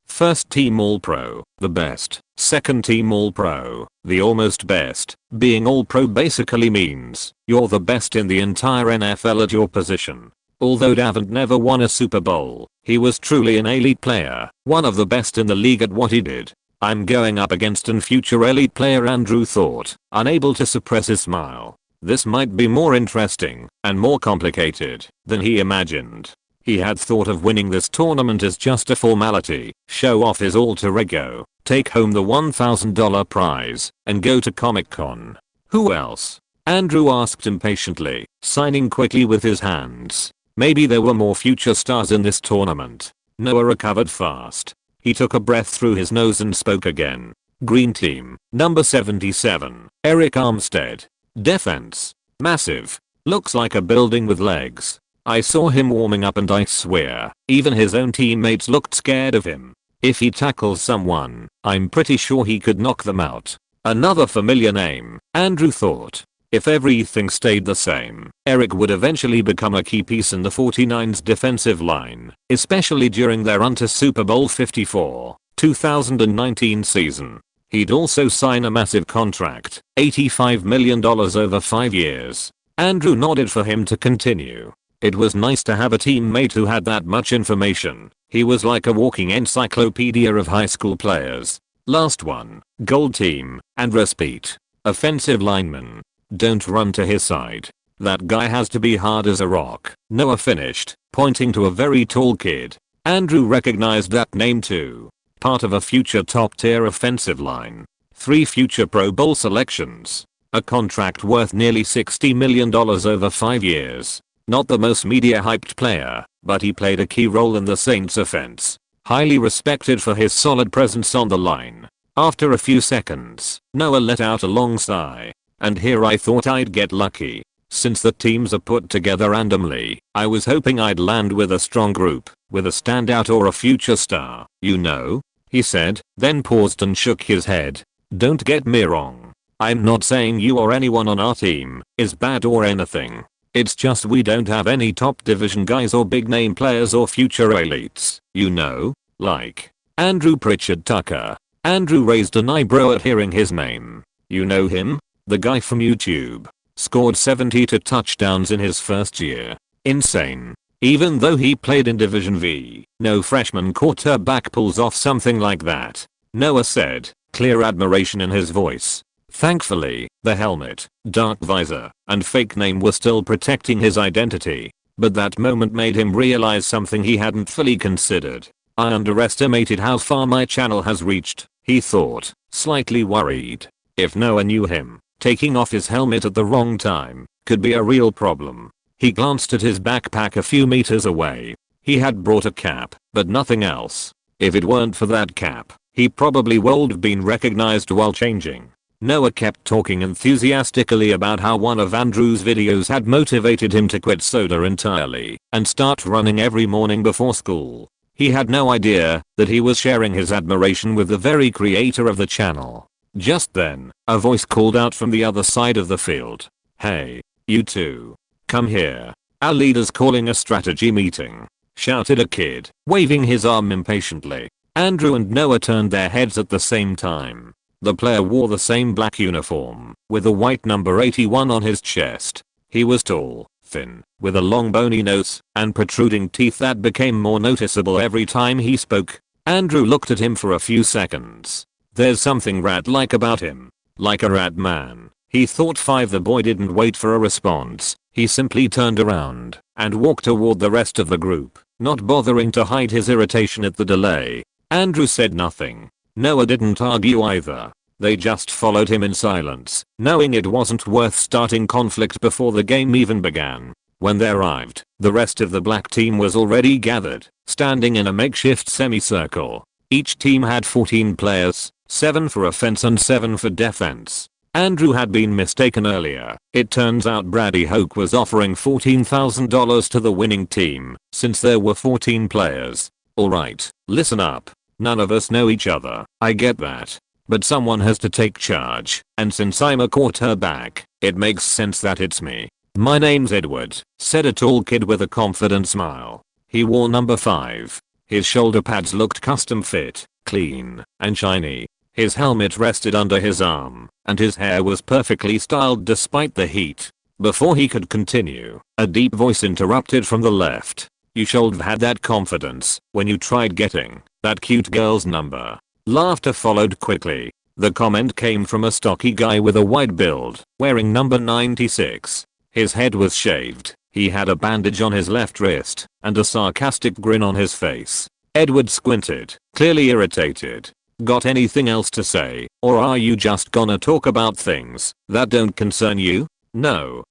First team All-Pro, the best. Second team All-Pro, the almost best. Being All-Pro basically means you're the best in the entire NFL at your position. Although Davante never won a Super Bowl, he was truly an elite player, one of the best in the league at what he did. I'm going up against an future elite player, Andrew thought, unable to suppress his smile. This might be more interesting and more complicated than he imagined. He had thought of winning this tournament as just a formality, show off his alter ego, take home the $1,000 prize, and go to Comic-Con. Who else? Andrew asked impatiently, signing quickly with his hands. Maybe there were more future stars in this tournament. Noah recovered fast. He took a breath through his nose and spoke again. Green team, number 77, Eric Armstead. Defense. Massive. Looks like a building with legs. I saw him warming up and I swear, even his own teammates looked scared of him. If he tackles someone, I'm pretty sure he could knock them out. Another familiar name, Andrew thought. If everything stayed the same, Eric would eventually become a key piece in the 49ers defensive line, especially during their run to Super Bowl 54, 2019 season. He'd also sign a massive contract, $85 million over 5 years. Andrew nodded for him to continue. It was nice to have a teammate who had that much information. He was like a walking encyclopedia of high school players. Last one, gold team, Andres Pete. Offensive lineman. Don't run to his side. That guy has to be hard as a rock. Noah finished, pointing to a very tall kid. Andrew recognized that name too. Part of a future top tier offensive line. 3 future Pro Bowl selections. a contract worth nearly $60 million over 5 years. Not the most media hyped player, but he played a key role in the Saints offense. Highly respected for his solid presence on the line. After a few seconds, Noah let out a long sigh. And here I thought I'd get lucky. Since the teams are put together randomly, I was hoping I'd land with a strong group, with a standout or a future star, you know? He said, then paused and shook his head. Don't get me wrong. I'm not saying you or anyone on our team is bad or anything. It's just we don't have any top division guys or big name players or future elites, you know? Like Andrew Pritchard Tucker. Andrew raised an eyebrow at hearing his name. You know him? The guy from YouTube. Scored 72 touchdowns in his first year. Insane. Even though he played in Division V, no freshman quarterback pulls off something like that. Noah said, clear admiration in his voice. Thankfully, the helmet, dark visor, and fake name were still protecting his identity. But that moment made him realize something he hadn't fully considered. I underestimated how far my channel has reached, he thought, slightly worried. If Noah knew him, taking off his helmet at the wrong time could be a real problem. He glanced at his backpack a few meters away. He had brought a cap, but nothing else. If it weren't for that cap, he probably would have been recognized while changing. Noah kept talking enthusiastically about how one of Andrew's videos had motivated him to quit soda entirely and start running every morning before school. He had no idea that he was sharing his admiration with the very creator of the channel. Just then, a voice called out from the other side of the field. Hey, you two. Come here. Our leader's calling a strategy meeting, shouted a kid, waving his arm impatiently. Andrew and Noah turned their heads at the same time. The player wore the same black uniform, with a white number 81 on his chest. He was tall, thin, with a long bony nose, and protruding teeth that became more noticeable every time he spoke. Andrew looked at him for a few seconds. There's something rat-like about him. Like a rat man. He thought. The boy didn't wait for a response. He simply turned around and walked toward the rest of the group, not bothering to hide his irritation at the delay. Andrew said nothing. Noah didn't argue either. They just followed him in silence, knowing it wasn't worth starting conflict before the game even began. When they arrived, the rest of the black team was already gathered, standing in a makeshift semicircle. Each team had 14 players, 7 for offense and 7 for defense. Andrew had been mistaken earlier. It turns out Brady Hoke was offering $14,000 to the winning team, since there were 14 players. Alright, listen up. None of us know each other, I get that. But someone has to take charge, and since I'm a quarterback, it makes sense that it's me. My name's Edward, said a tall kid with a confident smile. He wore number 5. His shoulder pads looked custom fit, clean, and shiny. His helmet rested under his arm, and his hair was perfectly styled despite the heat. Before he could continue, a deep voice interrupted from the left. You should have had that confidence when you tried getting that cute girl's number. Laughter followed quickly. The comment came from a stocky guy with a wide build, wearing number 96. His head was shaved, he had a bandage on his left wrist, and a sarcastic grin on his face. Edward squinted, clearly irritated. Got anything else to say, or are you just gonna talk about things that don't concern you? No.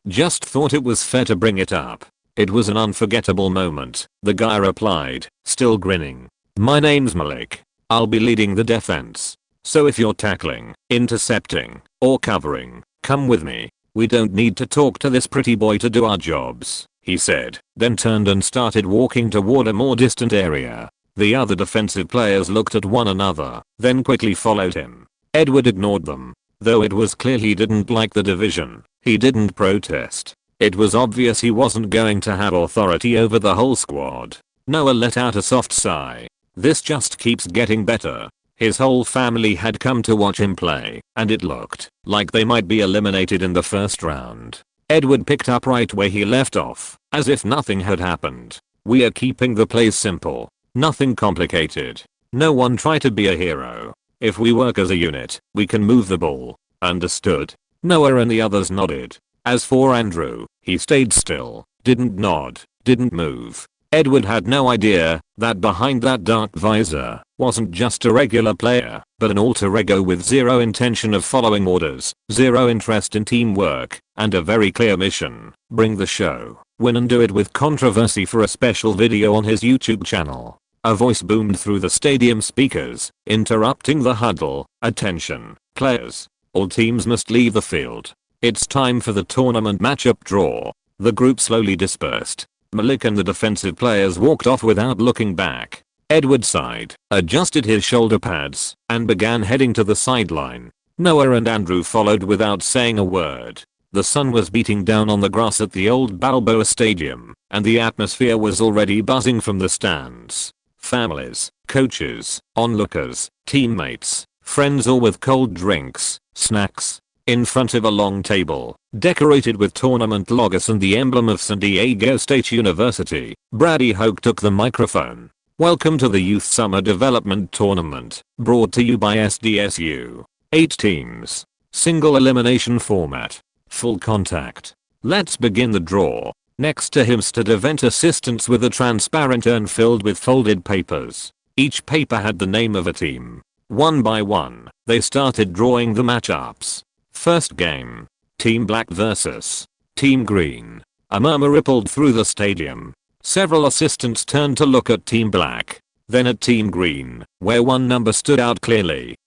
Just thought it was fair to bring it up. It was an unforgettable moment, the guy replied, still grinning. My name's Malik. I'll be leading the defense. So if you're tackling, intercepting, or covering, come with me. We don't need to talk to this pretty boy to do our jobs, he said, then turned and started walking toward a more distant area. The other defensive players looked at one another, then quickly followed him. Edward ignored them. Though it was clear he didn't like the division, he didn't protest. It was obvious he wasn't going to have authority over the whole squad. Noah let out a soft sigh. This just keeps getting better. His whole family had come to watch him play, and it looked like they might be eliminated in the first round. Edward picked up right where he left off, as if nothing had happened. We are keeping the plays simple. Nothing complicated. No one try to be a hero. If we work as a unit, we can move the ball. Understood? Noah and the others nodded. As for Andrew, he stayed still, didn't nod, didn't move. Edward had no idea that behind that dark visor wasn't just a regular player. but an alter ego with zero intention of following orders, zero interest in teamwork, and a very clear mission: bring the show, win and do it with controversy for a special video on his YouTube channel. A voice boomed through the stadium speakers, interrupting the huddle. Attention, players. All teams must leave the field. It's time for the tournament matchup draw. The group slowly dispersed. Malik and the defensive players walked off without looking back. Edward sighed, adjusted his shoulder pads, and began heading to the sideline. Noah and Andrew followed without saying a word. The sun was beating down on the grass at the old Balboa Stadium, and the atmosphere was already buzzing from the stands. Families, coaches, onlookers, teammates, friends, all with cold drinks, snacks. In front of a long table, decorated with tournament logos and the emblem of San Diego State University, Brady Hoke took the microphone. Welcome to the Youth Summer Development Tournament, brought to you by SDSU. 8 teams. Single elimination format. Full contact. Let's begin the draw. Next to him stood event assistants with a transparent urn filled with folded papers. Each paper had the name of a team. One by one, they started drawing the matchups. First game. Team Black vs. Team Green. A murmur rippled through the stadium. Several assistants turned to look at Team Black, then at Team Green, where one number stood out clearly.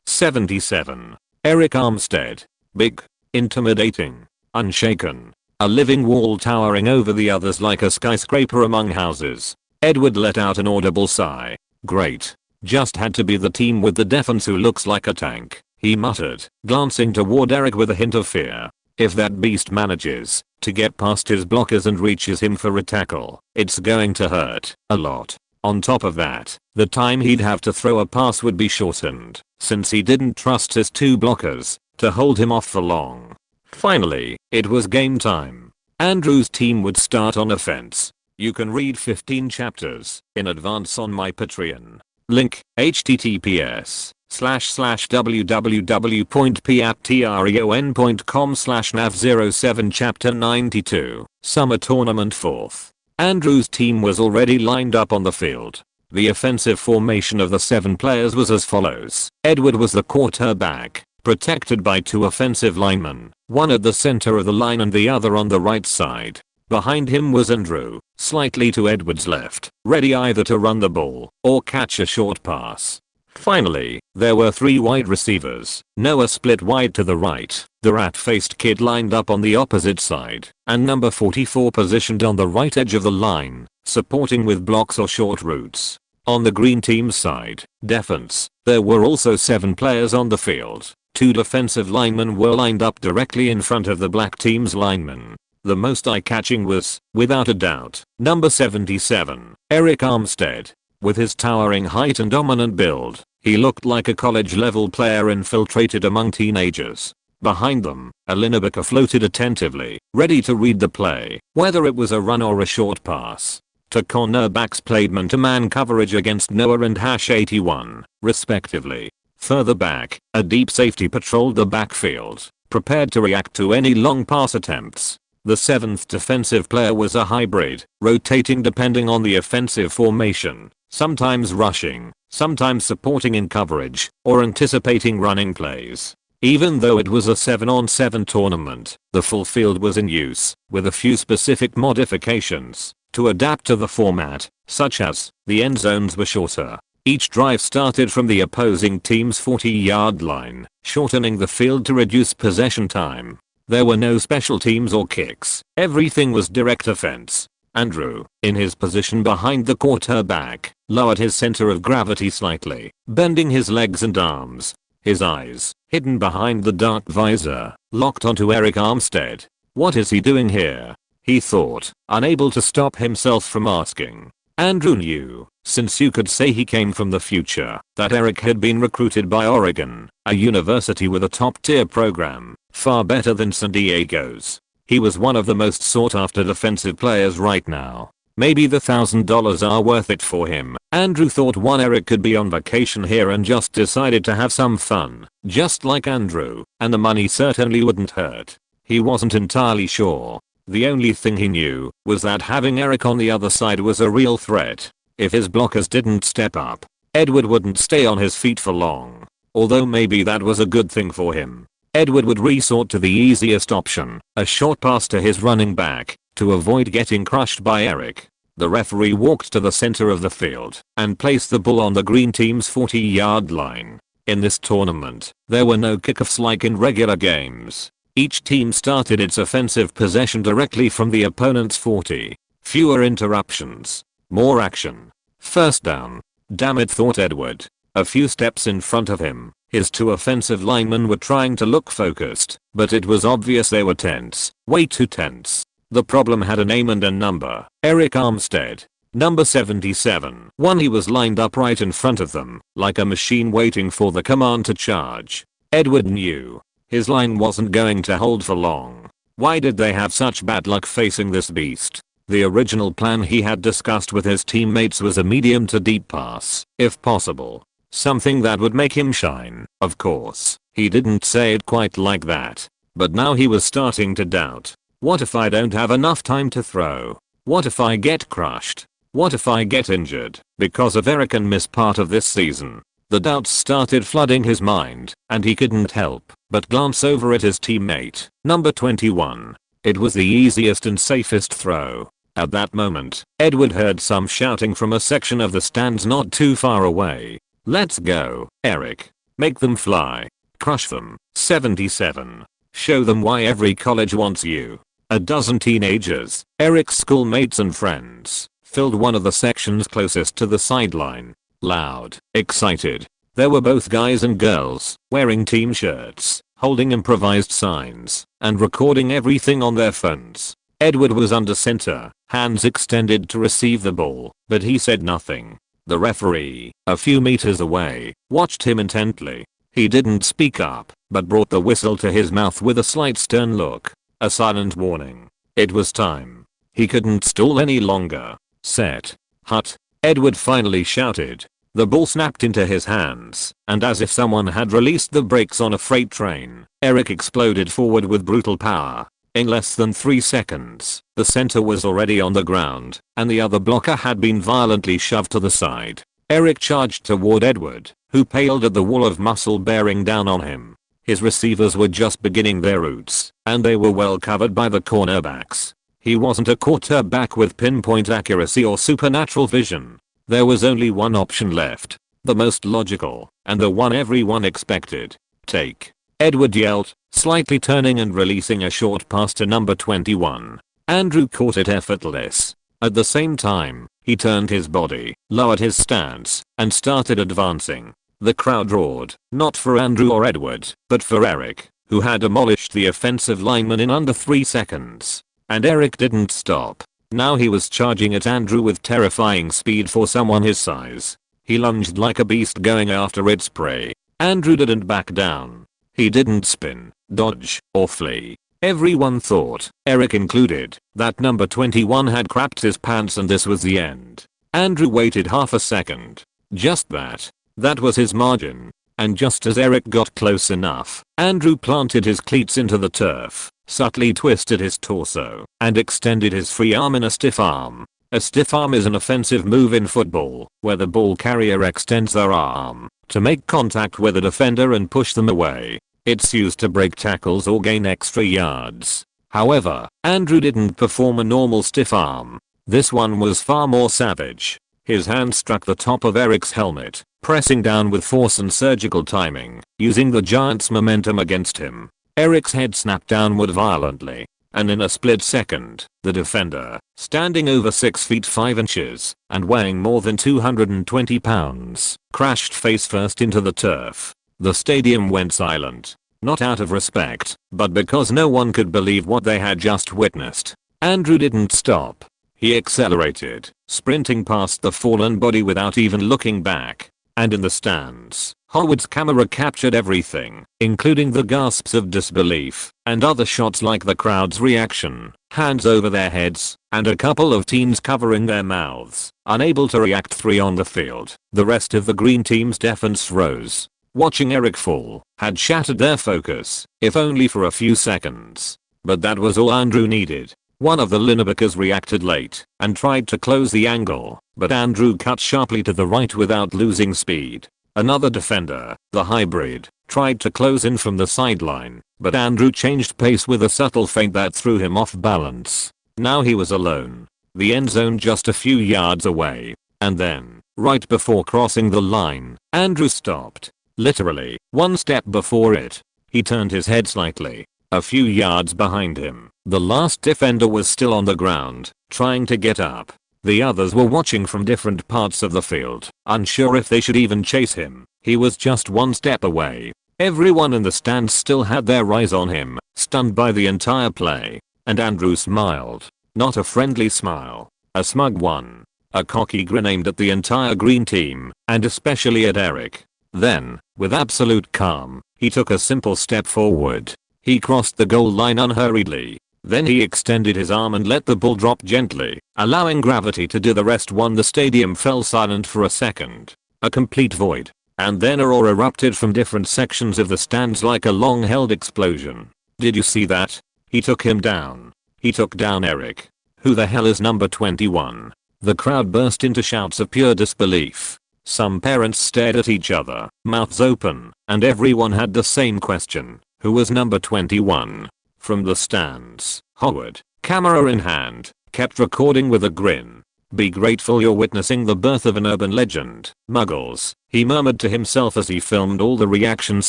77. Eric Armstead. Big, intimidating, unshaken. A living wall towering over the others like a skyscraper among houses. Edward let out an audible sigh. Great. Just had to be the team with the defense who looks like a tank, he muttered, glancing toward Eric with a hint of fear. If that beast manages to get past his blockers and reaches him for a tackle, it's going to hurt a lot. On top of that, the time he'd have to throw a pass would be shortened, since he didn't trust his 2 blockers to hold him off for long. Finally, it was game time. Andrew's team would start on offense. You can read 15 chapters in advance on my Patreon. Link: https://www.patreon.com/nav07 Chapter 92. Summer Tournament 4th. Andrew's team was already lined up on the field. The offensive formation of the 7 players was as follows. Edward was the quarterback, protected by 2 offensive linemen, one at the center of the line and the other on the right side. Behind him was Andrew, slightly to Edward's left, ready either to run the ball or catch a short pass. Finally, there were 3 wide receivers. Noah split wide to the right, the rat-faced kid lined up on the opposite side, and number 44 positioned on the right edge of the line, supporting with blocks or short routes. On the green team's side, defense, there were also 7 players on the field. 2 defensive linemen were lined up directly in front of the black team's linemen. The most eye-catching was, without a doubt, number 77, Eric Armstead. With his towering height and dominant build, he looked like a college-level player infiltrated among teenagers. Behind them, a linebacker floated attentively, ready to read the play, whether it was a run or a short pass. 2 cornerbacks played man-to-man coverage against Noah and #81, respectively. Further back, a deep safety patrolled the backfield, prepared to react to any long pass attempts. The 7th defensive player was a hybrid, rotating depending on the offensive formation, sometimes rushing, sometimes supporting in coverage, or anticipating running plays. Even though it was a 7-on-7 tournament, the full field was in use, with a few specific modifications to adapt to the format, such as the end zones were shorter. Each drive started from the opposing team's 40-yard line, shortening the field to reduce possession time. There were no special teams or kicks. Everything was direct offense. Andrew, in his position behind the quarterback, lowered his center of gravity slightly, bending his legs and arms. His eyes, hidden behind the dark visor, locked onto Eric Armstead. What is he doing here? He thought, unable to stop himself from asking. Andrew knew, since you could say he came from the future, that Eric had been recruited by Oregon, a university with a top-tier program, far better than San Diego's. He was one of the most sought-after defensive players right now. Maybe the $1,000 are worth it for him. Andrew thought Eric could be on vacation here and just decided to have some fun, just like Andrew, and the money certainly wouldn't hurt. He wasn't entirely sure. The only thing he knew was that having Eric on the other side was a real threat. If his blockers didn't step up, Edward wouldn't stay on his feet for long. Although maybe that was a good thing for him. Edward would resort to the easiest option, a short pass to his running back, to avoid getting crushed by Eric. The referee walked to the center of the field and placed the ball on the green team's 40-yard line. In this tournament, there were no kickoffs like in regular games. Each team started its offensive possession directly from the opponent's 40. Fewer interruptions. More action. First down. Damn it, thought Edward. A few steps in front of him, his two offensive linemen were trying to look focused, but it was obvious they were tense. Way too tense. The problem had a name and a number. Eric Armstead. Number 77. He was lined up right in front of them, like a machine waiting for the command to charge. Edward knew his line wasn't going to hold for long. Why did they have such bad luck facing this beast? The original plan he had discussed with his teammates was a medium to deep pass, if possible. Something that would make him shine, of course. He didn't say it quite like that. But now he was starting to doubt. What if I don't have enough time to throw? What if I get crushed? What if I get injured because of Eric and miss part of this season? The doubts started flooding his mind, and he couldn't help but glance over at his teammate, number 21. It was the easiest and safest throw. At that moment, Edward heard some shouting from a section of the stands not too far away. Let's go, Eric. Make them fly. Crush them. 77. Show them why every college wants you. A dozen teenagers, Eric's schoolmates and friends, filled one of the sections closest to the sideline. Loud, excited. There were both guys and girls, wearing team shirts, holding improvised signs, and recording everything on their phones. Edward was under center, hands extended to receive the ball, but he said nothing. The referee, a few meters away, watched him intently. He didn't speak up, but brought the whistle to his mouth with a slight stern look. A silent warning. It was time. He couldn't stall any longer. Set. Hut. Edward finally shouted. The ball snapped into his hands, and as if someone had released the brakes on a freight train, Eric exploded forward with brutal power. In less than 3 seconds, the center was already on the ground, and the other blocker had been violently shoved to the side. Eric charged toward Edward, who paled at the wall of muscle bearing down on him. His receivers were just beginning their routes, and they were well covered by the cornerbacks. He wasn't a quarterback with pinpoint accuracy or supernatural vision. There was only one option left. The most logical, and the one everyone expected. Take. Edward yelled, slightly turning and releasing a short pass to number 21. Andrew caught it effortless. At the same time, he turned his body, lowered his stance, and started advancing. The crowd roared, not for Andrew or Edward, but for Eric, who had demolished the offensive lineman in under 3 seconds. And Eric didn't stop. Now he was charging at Andrew with terrifying speed for someone his size. He lunged like a beast going after its prey. Andrew didn't back down. He didn't spin, dodge, or flee. Everyone thought, Eric included, that number 21 had crapped his pants and this was the end. Andrew waited half a second. Just that. That was his margin. And just as Eric got close enough, Andrew planted his cleats into the turf, subtly twisted his torso, and extended his free arm in a stiff arm. A stiff arm is an offensive move in football, where the ball carrier extends their arm to make contact with a defender and push them away. It's used to break tackles or gain extra yards. However, Andrew didn't perform a normal stiff arm. This one was far more savage. His hand struck the top of Eric's helmet, pressing down with force and surgical timing, using the giant's momentum against him. Eric's head snapped downward violently, and in a split second, the defender, standing over 6 feet 5 inches and weighing more than 220 pounds, crashed face first into the turf. The stadium went silent, not out of respect, but because no one could believe what they had just witnessed. Andrew didn't stop. He accelerated, sprinting past the fallen body without even looking back. And in the stands, Howard's camera captured everything, including the gasps of disbelief, and other shots like the crowd's reaction, hands over their heads, and a couple of teens covering their mouths, unable to react. 3 on the field. The rest of the green team's defense froze. Watching Eric fall had shattered their focus, if only for a few seconds. But that was all Andrew needed. One of the linebackers reacted late and tried to close the angle, but Andrew cut sharply to the right without losing speed. Another defender, the hybrid, tried to close in from the sideline, but Andrew changed pace with a subtle feint that threw him off balance. Now he was alone. The end zone just a few yards away. And then, right before crossing the line, Andrew stopped. Literally, one step before it. He turned his head slightly. A few yards behind him, the last defender was still on the ground, trying to get up. The others were watching from different parts of the field, unsure if they should even chase him. He was just one step away. Everyone in the stands still had their eyes on him, stunned by the entire play. And Andrew smiled. Not a friendly smile. A smug one. A cocky grin aimed at the entire green team, and especially at Eric. Then, with absolute calm, he took a simple step forward. He crossed the goal line unhurriedly. Then he extended his arm and let the ball drop gently, allowing gravity to do the rest. The stadium fell silent for a second. A complete void. And then a roar erupted from different sections of the stands like a long-held explosion. Did you see that? He took him down. He took down Eric. Who the hell is number 21? The crowd burst into shouts of pure disbelief. Some parents stared at each other, mouths open, and everyone had the same question. Who was number 21? From the stands, Howard, camera in hand, kept recording with a grin. Be grateful you're witnessing the birth of an urban legend, Muggles, he murmured to himself as he filmed all the reactions.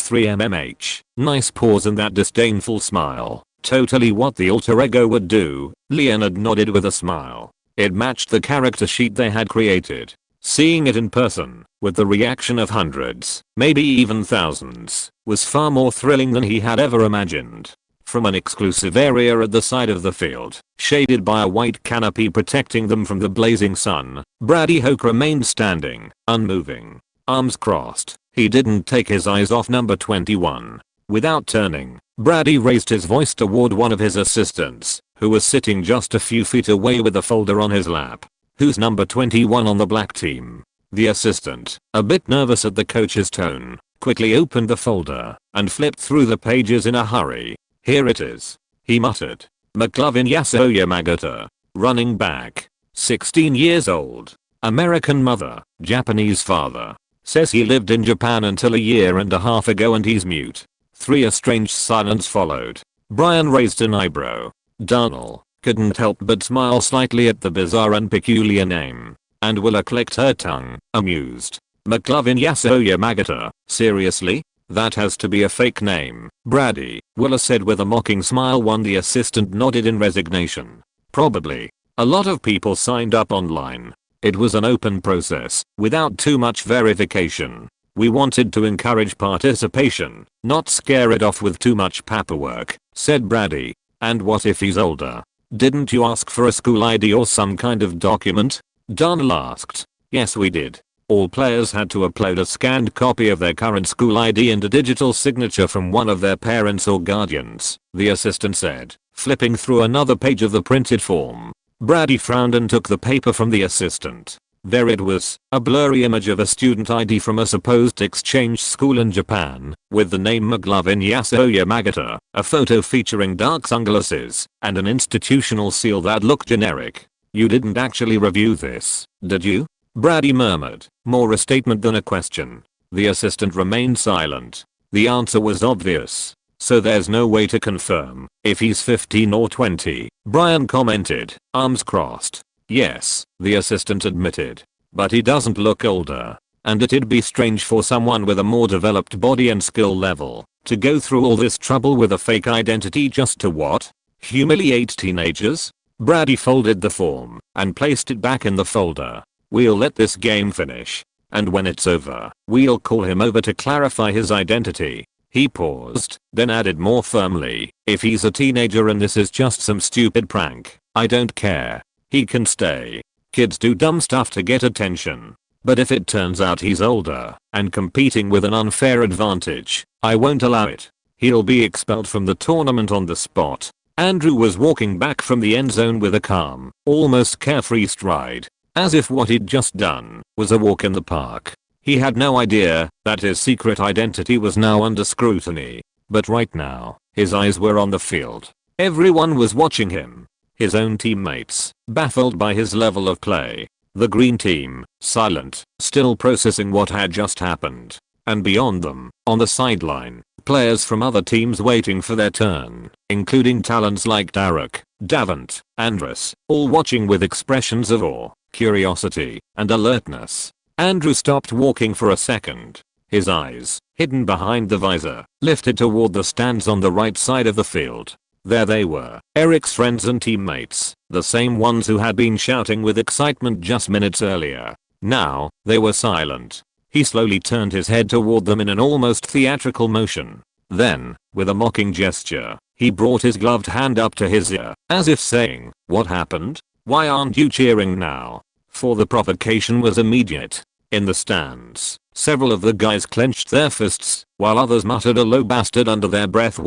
3mmh. Nice pause and that disdainful smile. Totally what the alter ego would do. Leonard nodded with a smile. It matched the character sheet they had created. Seeing it in person, with the reaction of hundreds, maybe even thousands, was far more thrilling than he had ever imagined. From an exclusive area at the side of the field, shaded by a white canopy protecting them from the blazing sun, Brady Hoke remained standing, unmoving, arms crossed. He didn't take his eyes off number 21. Without turning, Brady raised his voice toward one of his assistants, who was sitting just a few feet away with a folder on his lap. Who's number 21 on the black team? The assistant, a bit nervous at the coach's tone, quickly opened the folder and flipped through the pages in a hurry. Here it is, he muttered. McLovin Yamagata, running back, 16 years old, American mother, Japanese father. Says he lived in Japan until a year and a half ago and he's mute. A strange silence followed. Brian raised an eyebrow. Darnell couldn't help but smile slightly at the bizarre and peculiar name. And Willa clicked her tongue, amused. McLovin Yamagata, seriously? That has to be a fake name, Brady, Willa said with a mocking smile. The assistant nodded in resignation. Probably. A lot of people signed up online. It was an open process, without too much verification. We wanted to encourage participation, not scare it off with too much paperwork, said Brady. And what if he's older? Didn't you ask for a school ID or some kind of document? Darnell asked. Yes, we did. All players had to upload a scanned copy of their current school ID and a digital signature from one of their parents or guardians, the assistant said, flipping through another page of the printed form. Brady frowned and took the paper from the assistant. There it was, a blurry image of a student ID from a supposed exchange school in Japan, with the name McLovin Yamagata, a photo featuring dark sunglasses, and an institutional seal that looked generic. You didn't actually review this, did you? Brady murmured, more a statement than a question. The assistant remained silent. The answer was obvious. So there's no way to confirm if he's 15 or 20, Brian commented, arms crossed. Yes, the assistant admitted. But he doesn't look older. And it'd be strange for someone with a more developed body and skill level to go through all this trouble with a fake identity just to what? Humiliate teenagers? Brady folded the form and placed it back in the folder. We'll let this game finish. And when it's over, we'll call him over to clarify his identity. He paused, then added more firmly, if he's a teenager and this is just some stupid prank, I don't care. He can stay. Kids do dumb stuff to get attention. But if it turns out he's older and competing with an unfair advantage, I won't allow it. He'll be expelled from the tournament on the spot. Andrew was walking back from the end zone with a calm, almost carefree stride, as if what he'd just done was a walk in the park. He had no idea that his secret identity was now under scrutiny. But right now, his eyes were on the field. Everyone was watching him. His own teammates, baffled by his level of play. The green team, silent, still processing what had just happened. And beyond them, on the sideline, players from other teams waiting for their turn, including talents like Derek, Davant, Andres, all watching with expressions of awe, curiosity, and alertness. Andrew stopped walking for a second. His eyes, hidden behind the visor, lifted toward the stands on the right side of the field. There they were, Eric's friends and teammates, the same ones who had been shouting with excitement just minutes earlier. Now, they were silent. He slowly turned his head toward them in an almost theatrical motion. Then, with a mocking gesture, he brought his gloved hand up to his ear, as if saying, "What happened? Why aren't you cheering now?" For the provocation was immediate. In the stands, several of the guys clenched their fists, while others muttered a low bastard under their breath.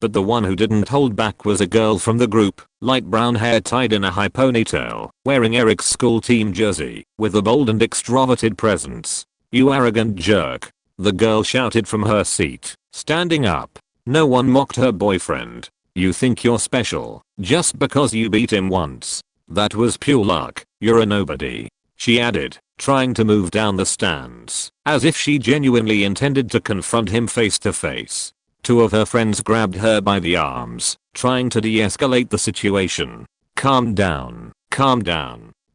But the one who didn't hold back was a girl from the group, light brown hair tied in a high ponytail, wearing Eric's school team jersey, with a bold and extroverted presence. "You arrogant jerk," the girl shouted from her seat, standing up. No one mocked her boyfriend. "You think you're special, just because you beat him once. That was pure luck, you're a nobody," she added, trying to move down the stands, as if she genuinely intended to confront him face to face. Two of her friends grabbed her by the arms, trying to de-escalate the situation. Calm down,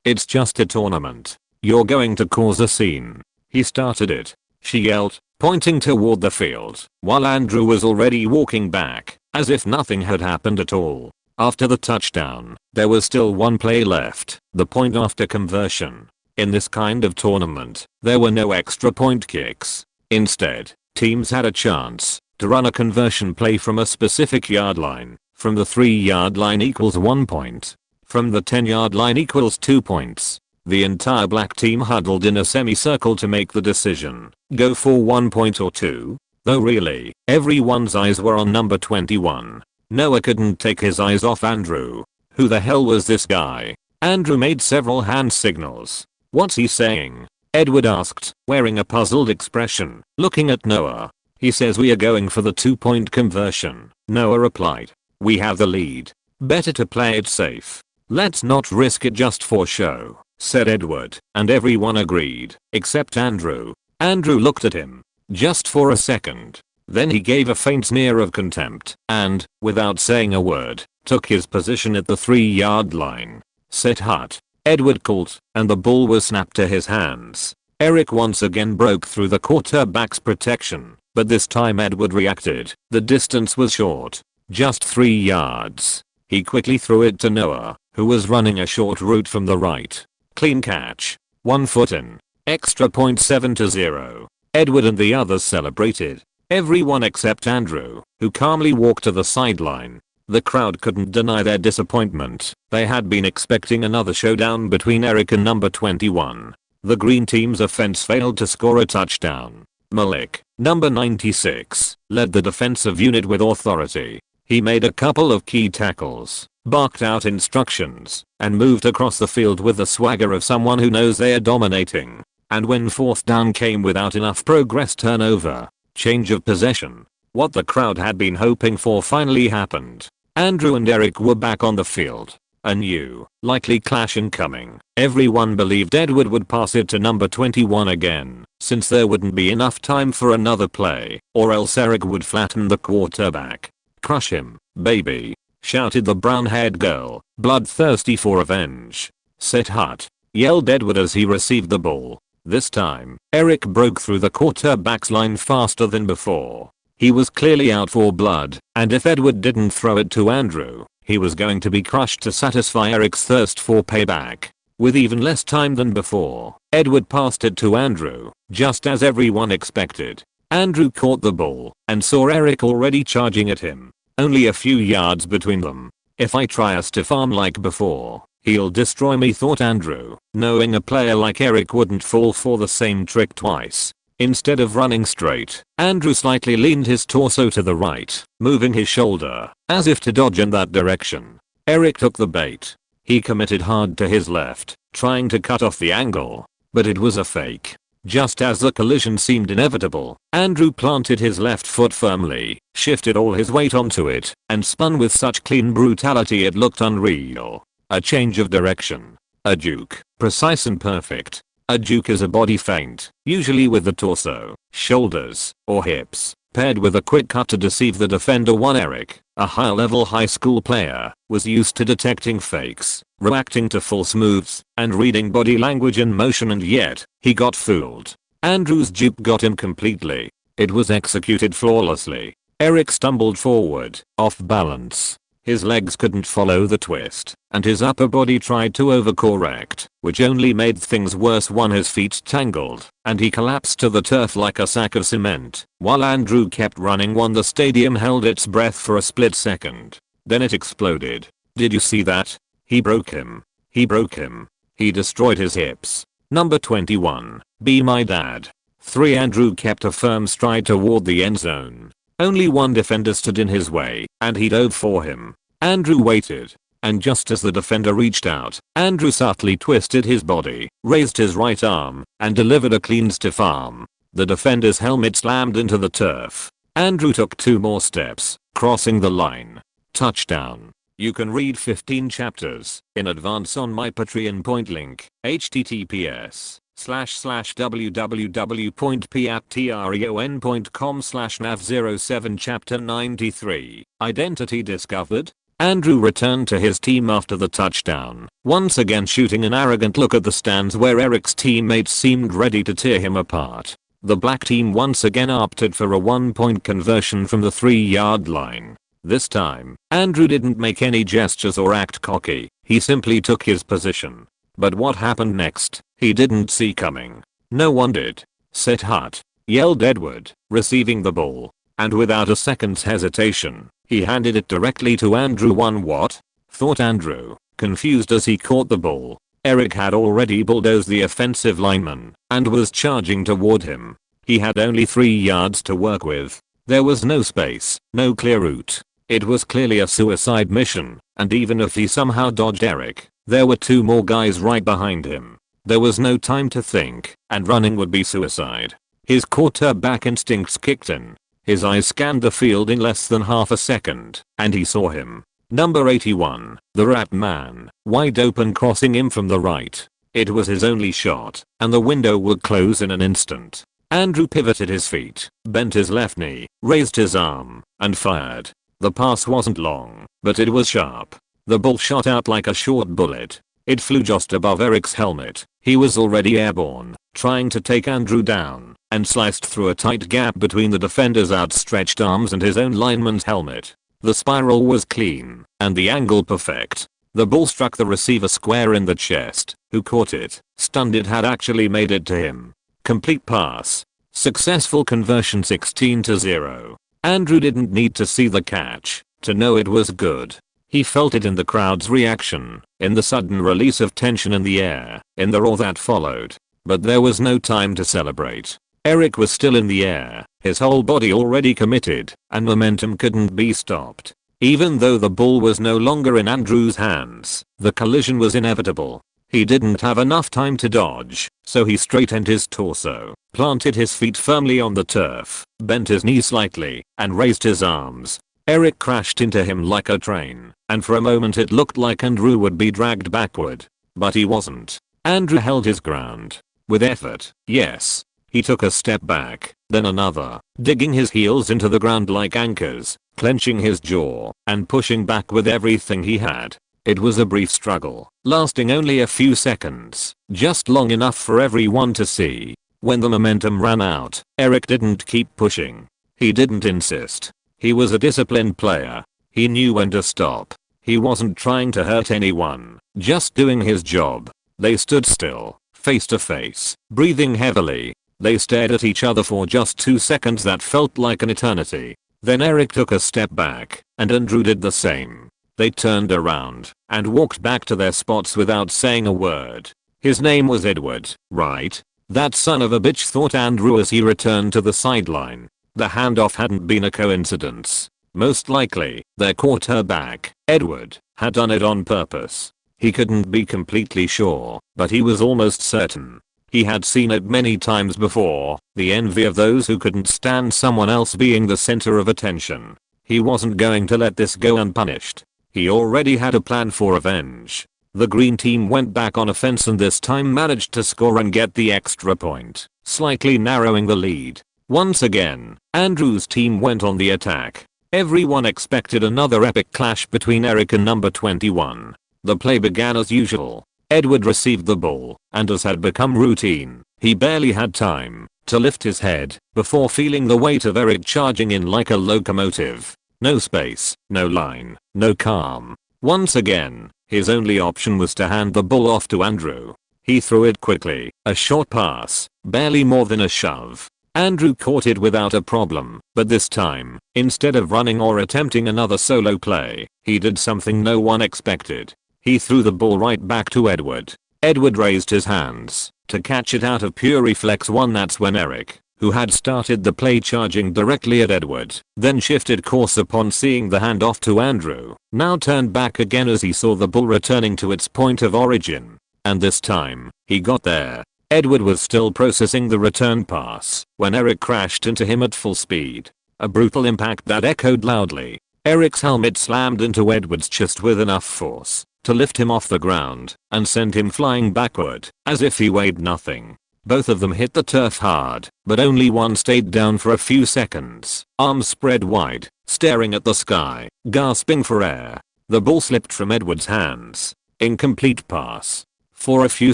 it's just a tournament. You're going to cause a scene." "He started it," she yelled, pointing toward the field, while Andrew was already walking back, as if nothing had happened at all. After the touchdown, there was still one play left, the point after conversion. In this kind of tournament, there were no extra point kicks. Instead, teams had a chance to run a conversion play from a specific yard line. From the 3-yard line equals 1 point. From the 10-yard line equals 2 points. The entire black team huddled in a semicircle to make the decision. Go for 1 point or 2? Though really, everyone's eyes were on number 21. Noah couldn't take his eyes off Andrew. Who the hell was this guy? Andrew made several hand signals. "What's he saying?" Edward asked, wearing a puzzled expression, looking at Noah. "He says we are going for the 2-point conversion," Noah replied. "We have the lead. Better to play it safe. Let's not risk it just for show," said Edward, and everyone agreed, except Andrew. Andrew looked at him, just for a second. Then he gave a faint sneer of contempt, and, without saying a word, took his position at the 3-yard line. "Set hut," Edward called, and the ball was snapped to his hands. Eric once again broke through the quarterback's protection, but this time Edward reacted. The distance was short, just 3 yards. He quickly threw it to Noah, who was running a short route from the right. Clean catch. 1 foot in. Extra point. 7-0. Edward and the others celebrated. Everyone except Andrew, who calmly walked to the sideline. The crowd couldn't deny their disappointment. They had been expecting another showdown between Eric and number 21. The green team's offense failed to score a touchdown. Malik, number 96, led the defensive unit with authority. He made a couple of key tackles, barked out instructions, and moved across the field with the swagger of someone who knows they are dominating. And when 4th down came without enough progress, turnover, change of possession, what the crowd had been hoping for finally happened. Andrew and Eric were back on the field. A new, likely clash incoming. Everyone believed Edward would pass it to number 21 again, since there wouldn't be enough time for another play, or else Eric would flatten the quarterback. "Crush him, baby," shouted the brown-haired girl, bloodthirsty for revenge. "Set hut," yelled Edward as he received the ball. This time, Eric broke through the quarterback's line faster than before. He was clearly out for blood, and if Edward didn't throw it to Andrew, he was going to be crushed to satisfy Eric's thirst for payback. With even less time than before, Edward passed it to Andrew, just as everyone expected. Andrew caught the ball, and saw Eric already charging at him. Only a few yards between them. "If I try a stiff arm like before, he'll destroy me," thought Andrew, knowing a player like Eric wouldn't fall for the same trick twice. Instead of running straight, Andrew slightly leaned his torso to the right, moving his shoulder, as if to dodge in that direction. Eric took the bait. He committed hard to his left, trying to cut off the angle. But it was a fake. Just as the collision seemed inevitable, Andrew planted his left foot firmly, shifted all his weight onto it, and spun with such clean brutality it looked unreal. A change of direction. A juke. Precise and perfect. A juke is a body feint, usually with the torso, shoulders, or hips, paired with a quick cut to deceive the defender. Eric, a high-level high school player, was used to detecting fakes, reacting to false moves, and reading body language and motion, and yet, he got fooled. Andrew's juke got him completely. It was executed flawlessly. Eric stumbled forward, off balance. His legs couldn't follow the twist, and his upper body tried to overcorrect, which only made things worse. His feet tangled, and he collapsed to the turf like a sack of cement. While Andrew kept running, the stadium held its breath for a split second. Then it exploded. Did you see that? He broke him. He broke him. He destroyed his hips. Number 21. Be my dad. 3. Andrew kept a firm stride toward the end zone. Only one defender stood in his way, and he dove for him. Andrew waited, and just as the defender reached out, Andrew subtly twisted his body, raised his right arm, and delivered a clean stiff arm. The defender's helmet slammed into the turf. Andrew took 2 more steps, crossing the line. Touchdown. You can read 15 chapters in advance on my Patreon. Point link, https://www.patreon.com/nav07 Chapter 93. Identity discovered. Andrew returned to his team after the touchdown, once again shooting an arrogant look at the stands where Eric's teammates seemed ready to tear him apart. The black team once again opted for a 1-point conversion from the 3-yard line. This time, Andrew didn't make any gestures or act cocky. He simply took his position. But what happened next, he didn't see coming. No one did. "Set hut," yelled Edward, receiving the ball. And without a second's hesitation, he handed it directly to Andrew. What? Thought Andrew, confused as he caught the ball. Eric had already bulldozed the offensive lineman and was charging toward him. He had only 3 yards to work with. There was no space, no clear route. It was clearly a suicide mission, and even if he somehow dodged Eric, there were 2 more guys right behind him. There was no time to think, and running would be suicide. His quarterback instincts kicked in. His eyes scanned the field in less than half a second, and he saw him. Number 81, the Rat Man, wide open, crossing him from the right. It was his only shot, and the window would close in an instant. Andrew pivoted his feet, bent his left knee, raised his arm, and fired. The pass wasn't long, but it was sharp. The ball shot out like a short bullet. It flew just above Eric's helmet. He was already airborne, trying to take Andrew down, and sliced through a tight gap between the defender's outstretched arms and his own lineman's helmet. The spiral was clean, and the angle perfect. The ball struck the receiver square in the chest, who caught it, stunned it had actually made it to him. Complete pass. Successful conversion 16-0. Andrew didn't need to see the catch to know it was good. He felt it in the crowd's reaction, in the sudden release of tension in the air, in the roar that followed. But there was no time to celebrate. Eric was still in the air, his whole body already committed, and momentum couldn't be stopped. Even though the ball was no longer in Andrew's hands, the collision was inevitable. He didn't have enough time to dodge, so he straightened his torso, planted his feet firmly on the turf, bent his knee slightly, and raised his arms. Eric crashed into him like a train, and for a moment it looked like Andrew would be dragged backward. But he wasn't. Andrew held his ground. With effort, yes. He took a step back, then another, digging his heels into the ground like anchors, clenching his jaw, and pushing back with everything he had. It was a brief struggle, lasting only a few seconds, just long enough for everyone to see. When the momentum ran out, Eric didn't keep pushing. He didn't insist. He was a disciplined player. He knew when to stop. He wasn't trying to hurt anyone, just doing his job. They stood still, face to face, breathing heavily. They stared at each other for just 2 seconds that felt like an eternity. Then Eric took a step back, and Andrew did the same. They turned around and walked back to their spots without saying a word. His name was Edward, right? That son of a bitch, thought Andrew as he returned to the sideline. The handoff hadn't been a coincidence. Most likely, their quarterback, Edward, had done it on purpose. He couldn't be completely sure, but he was almost certain. He had seen it many times before, the envy of those who couldn't stand someone else being the center of attention. He wasn't going to let this go unpunished. He already had a plan for revenge. The green team went back on offense and this time managed to score and get the extra point, slightly narrowing the lead. Once again, Andrew's team went on the attack. Everyone expected another epic clash between Eric and number 21. The play began as usual. Edward received the ball, and as had become routine, he barely had time to lift his head before feeling the weight of Eric charging in like a locomotive. No space, no line, no calm. Once again, his only option was to hand the ball off to Andrew. He threw it quickly, a short pass, barely more than a shove. Andrew caught it without a problem, but this time, instead of running or attempting another solo play, he did something no one expected. He threw the ball right back to Edward. Edward raised his hands to catch it out of pure reflex. That's when Eric, who had started the play charging directly at Edward, then shifted course upon seeing the handoff to Andrew, now turned back again as he saw the ball returning to its point of origin. And this time, he got there. Edward was still processing the return pass when Eric crashed into him at full speed. A brutal impact that echoed loudly. Eric's helmet slammed into Edward's chest with enough force to lift him off the ground and send him flying backward as if he weighed nothing. Both of them hit the turf hard, but only one stayed down for a few seconds, arms spread wide, staring at the sky, gasping for air. The ball slipped from Edward's hands. Incomplete pass. For a few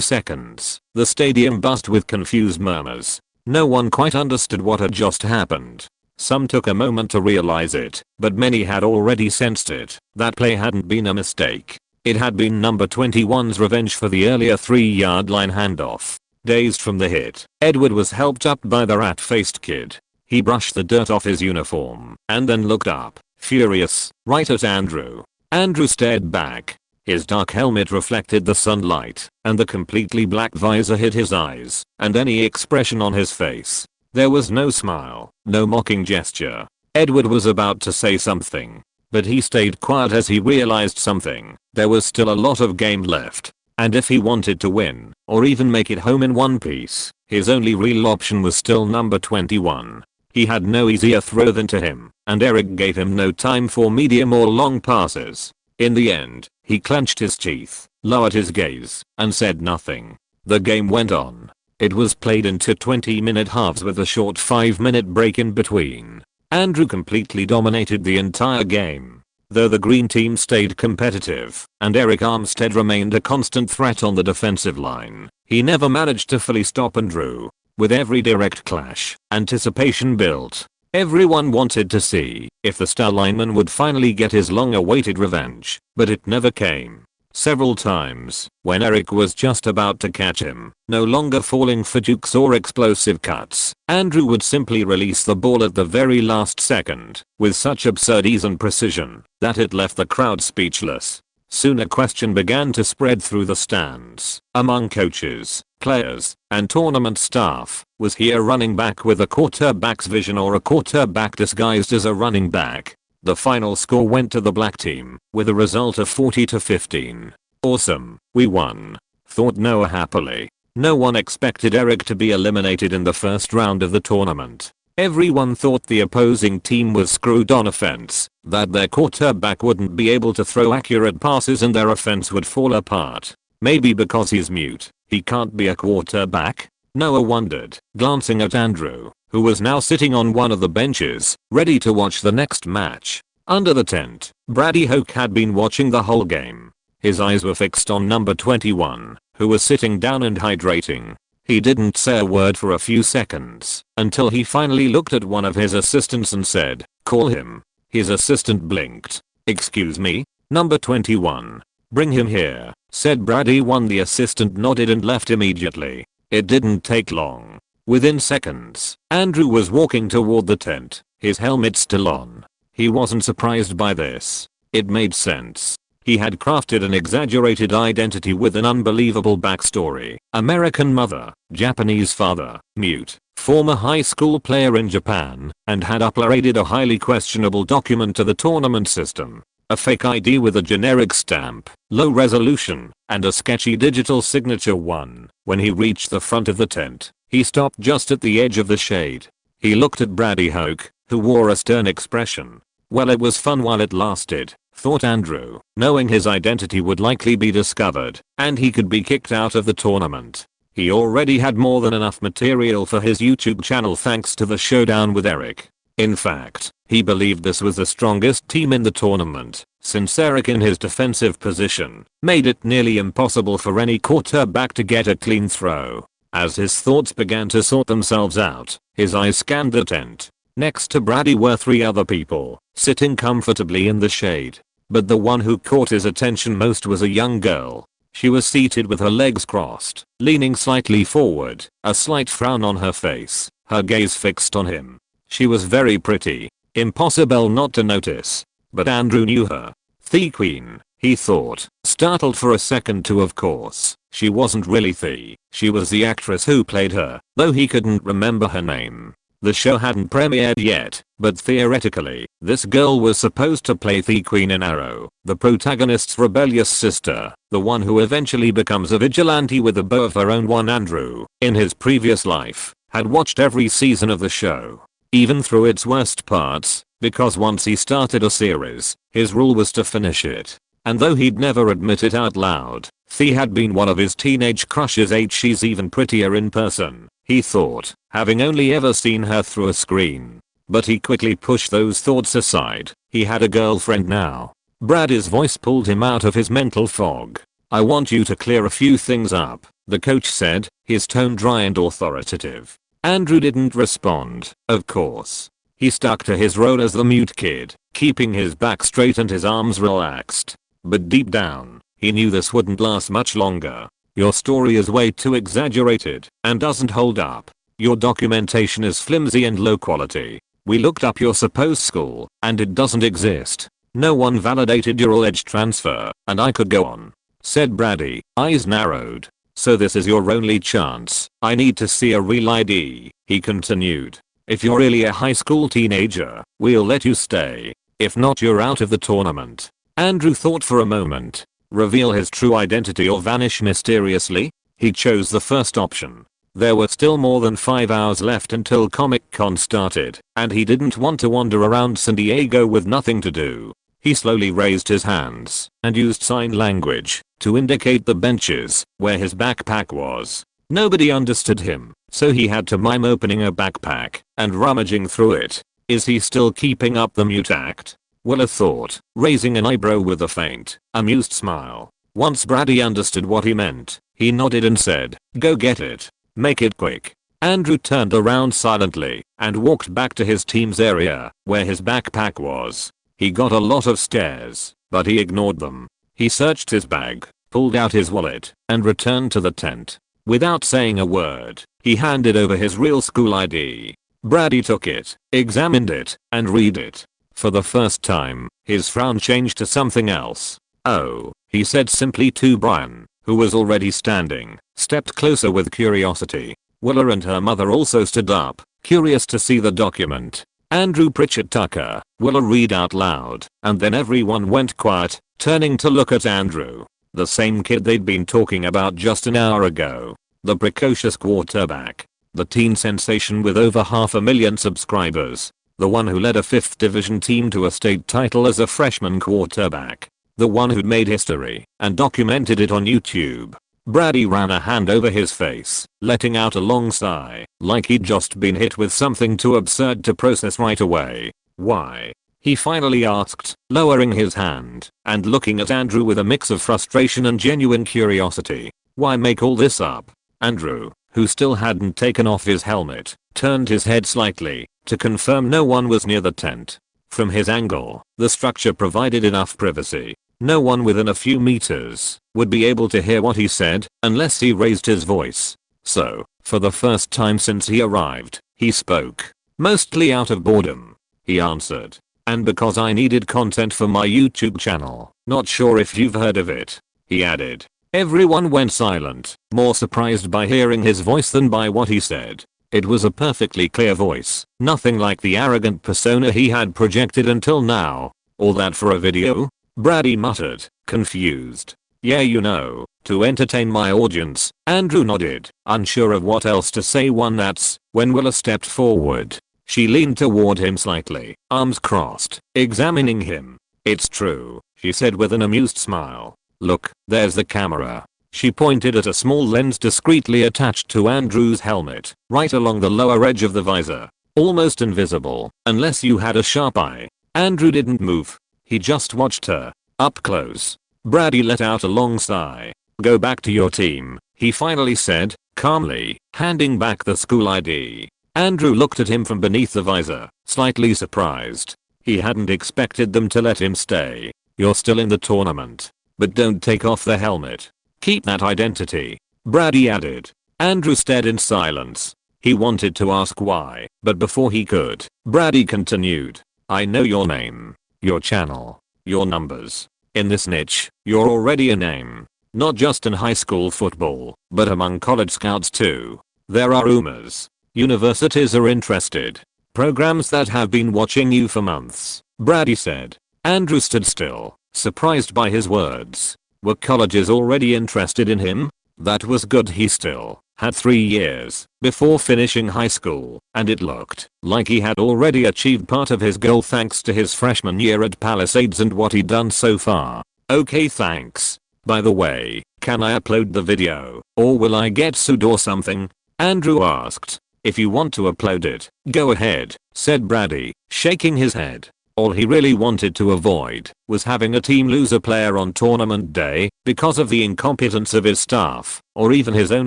seconds, the stadium buzzed with confused murmurs. No one quite understood what had just happened. Some took a moment to realize it, but many had already sensed it. That play hadn't been a mistake. It had been number 21's revenge for the earlier 3-yard line handoff. Dazed from the hit, Edward was helped up by the rat-faced kid. He brushed the dirt off his uniform and then looked up, furious, right at Andrew. Andrew stared back. His dark helmet reflected the sunlight, and the completely black visor hid his eyes and any expression on his face. There was no smile, no mocking gesture. Edward was about to say something, but he stayed quiet as he realized something. There was still a lot of game left, and if he wanted to win, or even make it home in one piece, his only real option was still number 21. He had no easier throw than to him, and Eric gave him no time for medium or long passes. In the end, he clenched his teeth, lowered his gaze, and said nothing. The game went on. It was played into 20-minute halves with a short 5-minute break in between. Andrew completely dominated the entire game, though the green team stayed competitive, and Eric Armstead remained a constant threat on the defensive line. He never managed to fully stop Andrew. With every direct clash, anticipation built. Everyone wanted to see if the star lineman would finally get his long-awaited revenge, but it never came. Several times, when Eric was just about to catch him, no longer falling for jukes or explosive cuts, Andrew would simply release the ball at the very last second, with such absurd ease and precision, that it left the crowd speechless. Soon a question began to spread through the stands, among coaches, players, and tournament staff. Was he a running back with a quarterback's vision or a quarterback disguised as a running back? The final score went to the black team, with a result of 40-15. Awesome, we won, thought Noah happily. No one expected Eric to be eliminated in the first round of the tournament. Everyone thought the opposing team was screwed on offense, that their quarterback wouldn't be able to throw accurate passes and their offense would fall apart. Maybe because he's mute, he can't be a quarterback? Noah wondered, glancing at Andrew, who was now sitting on one of the benches, ready to watch the next match. Under the tent, Brady Hoke had been watching the whole game. His eyes were fixed on number 21, who was sitting down and hydrating. He didn't say a word for a few seconds, until he finally looked at one of his assistants and said, "Call him." His assistant blinked. "Excuse me, number 21. Bring him here," said Brady. The assistant nodded and left immediately. It didn't take long. Within seconds, Andrew was walking toward the tent, his helmet still on. He wasn't surprised by this. It made sense. He had crafted an exaggerated identity with an unbelievable backstory. American mother, Japanese father, mute, former high school player in Japan, and had uploaded a highly questionable document to the tournament system. a fake ID with a generic stamp, low resolution, and a sketchy digital signature one. When he reached the front of the tent, he stopped just at the edge of the shade. He looked at Brady Hoke, who wore a stern expression. Well, it was fun while it lasted, thought Andrew, knowing his identity would likely be discovered, and he could be kicked out of the tournament. He already had more than enough material for his YouTube channel thanks to the showdown with Eric. In fact, he believed this was the strongest team in the tournament, since Eric in his defensive position made it nearly impossible for any quarterback to get a clean throw. As his thoughts began to sort themselves out, his eyes scanned the tent. Next to Brady were 3 other people, sitting comfortably in the shade. But the one who caught his attention most was a young girl. She was seated with her legs crossed, leaning slightly forward, a slight frown on her face, her gaze fixed on him. She was very pretty, impossible not to notice. But Andrew knew her. The Queen, he thought, startled for a second too. Of course, she wasn't really The. She was the actress who played her, though he couldn't remember her name. The show hadn't premiered yet, but theoretically, this girl was supposed to play the Queen in Arrow, the protagonist's rebellious sister, the one who eventually becomes a vigilante with a bow of her own. One Andrew, in his previous life, had watched every season of the show, even through its worst parts, because once he started a series, his rule was to finish it. And though he'd never admit it out loud, The had been one of his teenage crushes. She's even prettier in person, he thought, having only ever seen her through a screen. But he quickly pushed those thoughts aside. He had a girlfriend now. Brady's voice pulled him out of his mental fog. I want you to clear a few things up, the coach said, his tone dry and authoritative. Andrew didn't respond, of course. He stuck to his role as the mute kid, keeping his back straight and his arms relaxed. But deep down, he knew this wouldn't last much longer. Your story is way too exaggerated and doesn't hold up. Your documentation is flimsy and low quality. We looked up your supposed school, and it doesn't exist. No one validated your alleged transfer, and I could go on, said Brady, eyes narrowed. So this is your only chance. I need to see a real ID, he continued. If you're really a high school teenager, we'll let you stay. If not, you're out of the tournament. Andrew thought for a moment. Reveal his true identity or vanish mysteriously? He chose the first option. There were still more than 5 hours left until Comic-Con started, and he didn't want to wander around San Diego with nothing to do. He slowly raised his hands and used sign language to indicate the benches where his backpack was. Nobody understood him, so he had to mime opening a backpack and rummaging through it. Is he still keeping up the mute act? Willa thought, raising an eyebrow with a faint, amused smile. Once Brady understood what he meant, he nodded and said, go get it. Make it quick. Andrew turned around silently and walked back to his team's area, where his backpack was. He got a lot of stares, but he ignored them. He searched his bag, pulled out his wallet, and returned to the tent. Without saying a word, he handed over his real school ID. Brady took it, examined it, and read it. For the first time, his frown changed to something else. Oh, he said simply to Brian, who was already standing, stepped closer with curiosity. Willa and her mother also stood up, curious to see the document. Andrew Pritchett Tucker, Willa read out loud, and then everyone went quiet, turning to look at Andrew. The same kid they'd been talking about just an hour ago. The precocious quarterback. The teen sensation with over 500,000 subscribers. The one who led a 5th division team to a state title as a freshman quarterback. The one who'd made history and documented it on YouTube. Brady ran a hand over his face, letting out a long sigh, like he'd just been hit with something too absurd to process right away. Why? He finally asked, lowering his hand and looking at Andrew with a mix of frustration and genuine curiosity. Why make all this up? Andrew, who still hadn't taken off his helmet, turned his head slightly to confirm no one was near the tent. From his angle, the structure provided enough privacy. No one within a few meters would be able to hear what he said unless he raised his voice. So, for the first time since he arrived, he spoke. Mostly out of boredom, he answered. And because I needed content for my YouTube channel. Not sure if you've heard of it, he added. Everyone went silent, more surprised by hearing his voice than by what he said. It was a perfectly clear voice, nothing like the arrogant persona he had projected until now. All that for a video? Brady muttered, confused. Yeah, you know, to entertain my audience. Andrew nodded, unsure of what else to say. That's when Willa stepped forward. She leaned toward him slightly, arms crossed, examining him. It's true, she said with an amused smile. Look, there's the camera. She pointed at a small lens discreetly attached to Andrew's helmet, right along the lower edge of the visor. Almost invisible, unless you had a sharp eye. Andrew didn't move. He just watched her, up close. Brady let out a long sigh. Go back to your team, he finally said, calmly, handing back the school ID. Andrew looked at him from beneath the visor, slightly surprised. He hadn't expected them to let him stay. You're still in the tournament. But don't take off the helmet. Keep that identity, Brady added. Andrew stared in silence. He wanted to ask why, but before he could, Brady continued. I know your name, your channel, your numbers. In this niche, you're already a name. Not just in high school football, but among college scouts too. There are rumors. Universities are interested. Programs that have been watching you for months, Brady said. Andrew stood still, surprised by his words. Were colleges already interested in him? That was good. He still had 3 years before finishing high school, and it looked like he had already achieved part of his goal thanks to his freshman year at Palisades and what he'd done so far. Okay, thanks. By the way, can I upload the video, or will I get sued or something? Andrew asked. If you want to upload it, go ahead, said Brady, shaking his head. All he really wanted to avoid was having a team lose a player on tournament day because of the incompetence of his staff, or even his own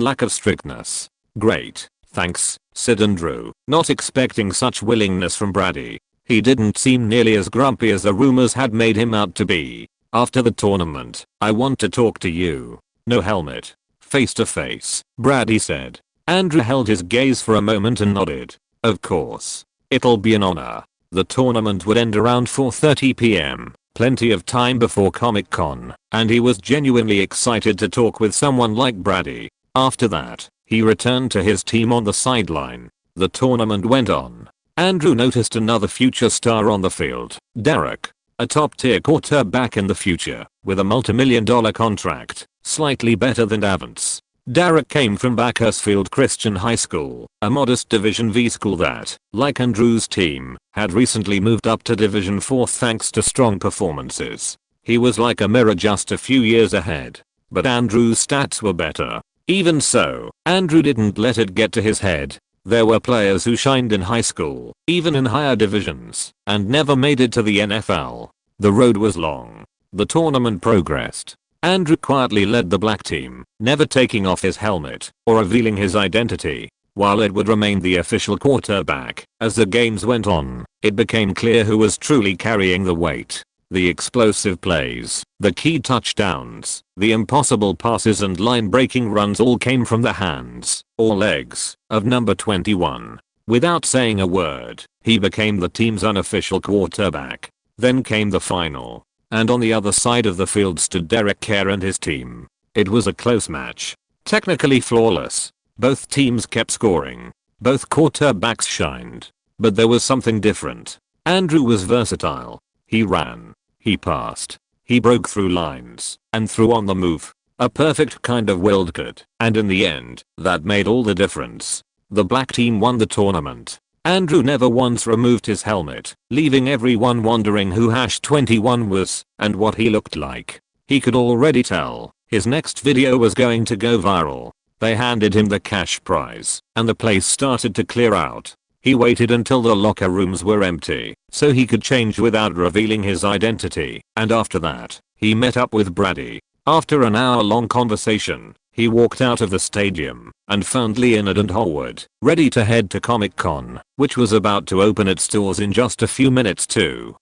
lack of strictness. Great, thanks, said Andrew, not expecting such willingness from Brady. He didn't seem nearly as grumpy as the rumors had made him out to be. After the tournament, I want to talk to you. No helmet. Face to face, Brady said. Andrew held his gaze for a moment and nodded. Of course. It'll be an honor. The tournament would end around 4:30 p.m., plenty of time before Comic-Con, and he was genuinely excited to talk with someone like Brady. After that, he returned to his team on the sideline. The tournament went on. Andrew noticed another future star on the field, Derek. A top-tier quarterback in the future, with a multi-million-dollar contract, slightly better than Davance. Derek came from Bakersfield Christian High School, a modest Division V school that, like Andrew's team, had recently moved up to Division 4 thanks to strong performances. He was like a mirror, just a few years ahead. But Andrew's stats were better. Even so, Andrew didn't let it get to his head. There were players who shined in high school, even in higher divisions, and never made it to the NFL. The road was long. The tournament progressed. Andrew quietly led the black team, never taking off his helmet or revealing his identity. While it would remain the official quarterback, as the games went on, it became clear who was truly carrying the weight. The explosive plays, the key touchdowns, the impossible passes and line-breaking runs all came from the hands, or legs, of number 21. Without saying a word, he became the team's unofficial quarterback. Then came the final, and on the other side of the field stood Derek Carr and his team. It was a close match. Technically flawless. Both teams kept scoring. Both quarterbacks shined. But there was something different. Andrew was versatile. He ran. He passed. He broke through lines and threw on the move. A perfect kind of wildcat. And in the end, that made all the difference. The black team won the tournament. Andrew never once removed his helmet, leaving everyone wondering who #21 was and what he looked like. He could already tell his next video was going to go viral. They handed him the cash prize, and the place started to clear out. He waited until the locker rooms were empty, so he could change without revealing his identity, and after that, he met up with Brady. After an hour-long conversation, he walked out of the stadium and found Leonard and Howard, ready to head to Comic-Con, which was about to open its doors in just a few minutes too.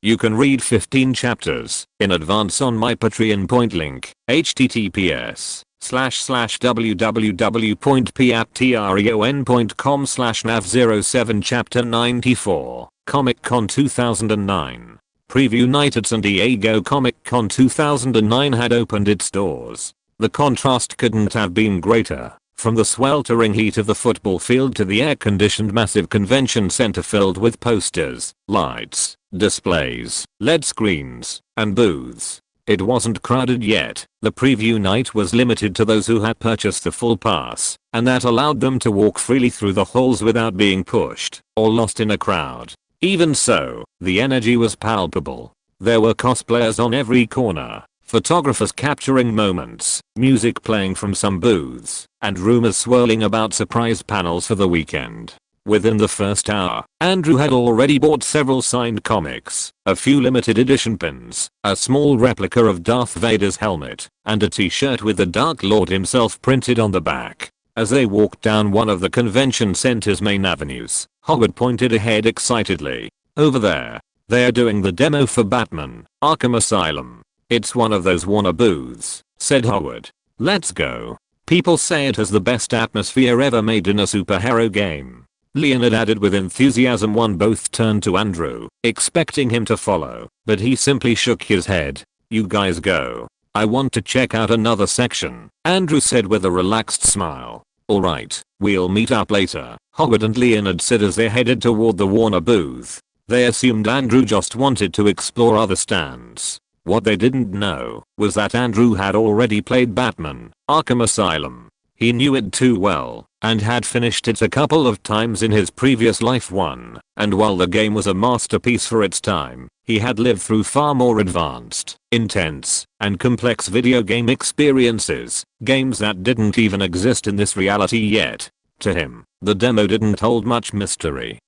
You can read 15 chapters in advance on my Patreon point link, https://www.patreon.com/nav07 Chapter 94, Comic-Con 2009. Preview night at San Diego. Comic-Con 2009 had opened its doors. The contrast couldn't have been greater. From the sweltering heat of the football field to the air-conditioned massive convention center filled with posters, lights, displays, LED screens, and booths. It wasn't crowded yet. The preview night was limited to those who had purchased the full pass, and that allowed them to walk freely through the halls without being pushed or lost in a crowd. Even so, the energy was palpable. There were cosplayers on every corner, photographers capturing moments, music playing from some booths, and rumors swirling about surprise panels for the weekend. Within the first hour, Andrew had already bought several signed comics, a few limited edition pins, a small replica of Darth Vader's helmet, and a t-shirt with the Dark Lord himself printed on the back. As they walked down one of the convention center's main avenues, Howard pointed ahead excitedly. "Over there. They're doing the demo for Batman: Arkham Asylum. It's one of those Warner booths," said Howard. "Let's go. People say it has the best atmosphere ever made in a superhero game." Leonard added with enthusiasm. Both turned to Andrew, expecting him to follow, but he simply shook his head. "You guys go. I want to check out another section," Andrew said with a relaxed smile. "Alright, we'll meet up later," Howard and Leonard said as they headed toward the Warner booth. They assumed Andrew just wanted to explore other stands. What they didn't know was that Andrew had already played Batman: Arkham Asylum. He knew it too well, and had finished it a couple of times in his previous life. And while the game was a masterpiece for its time, he had lived through far more advanced, intense, and complex video game experiences, games that didn't even exist in this reality yet. To him, the demo didn't hold much mystery.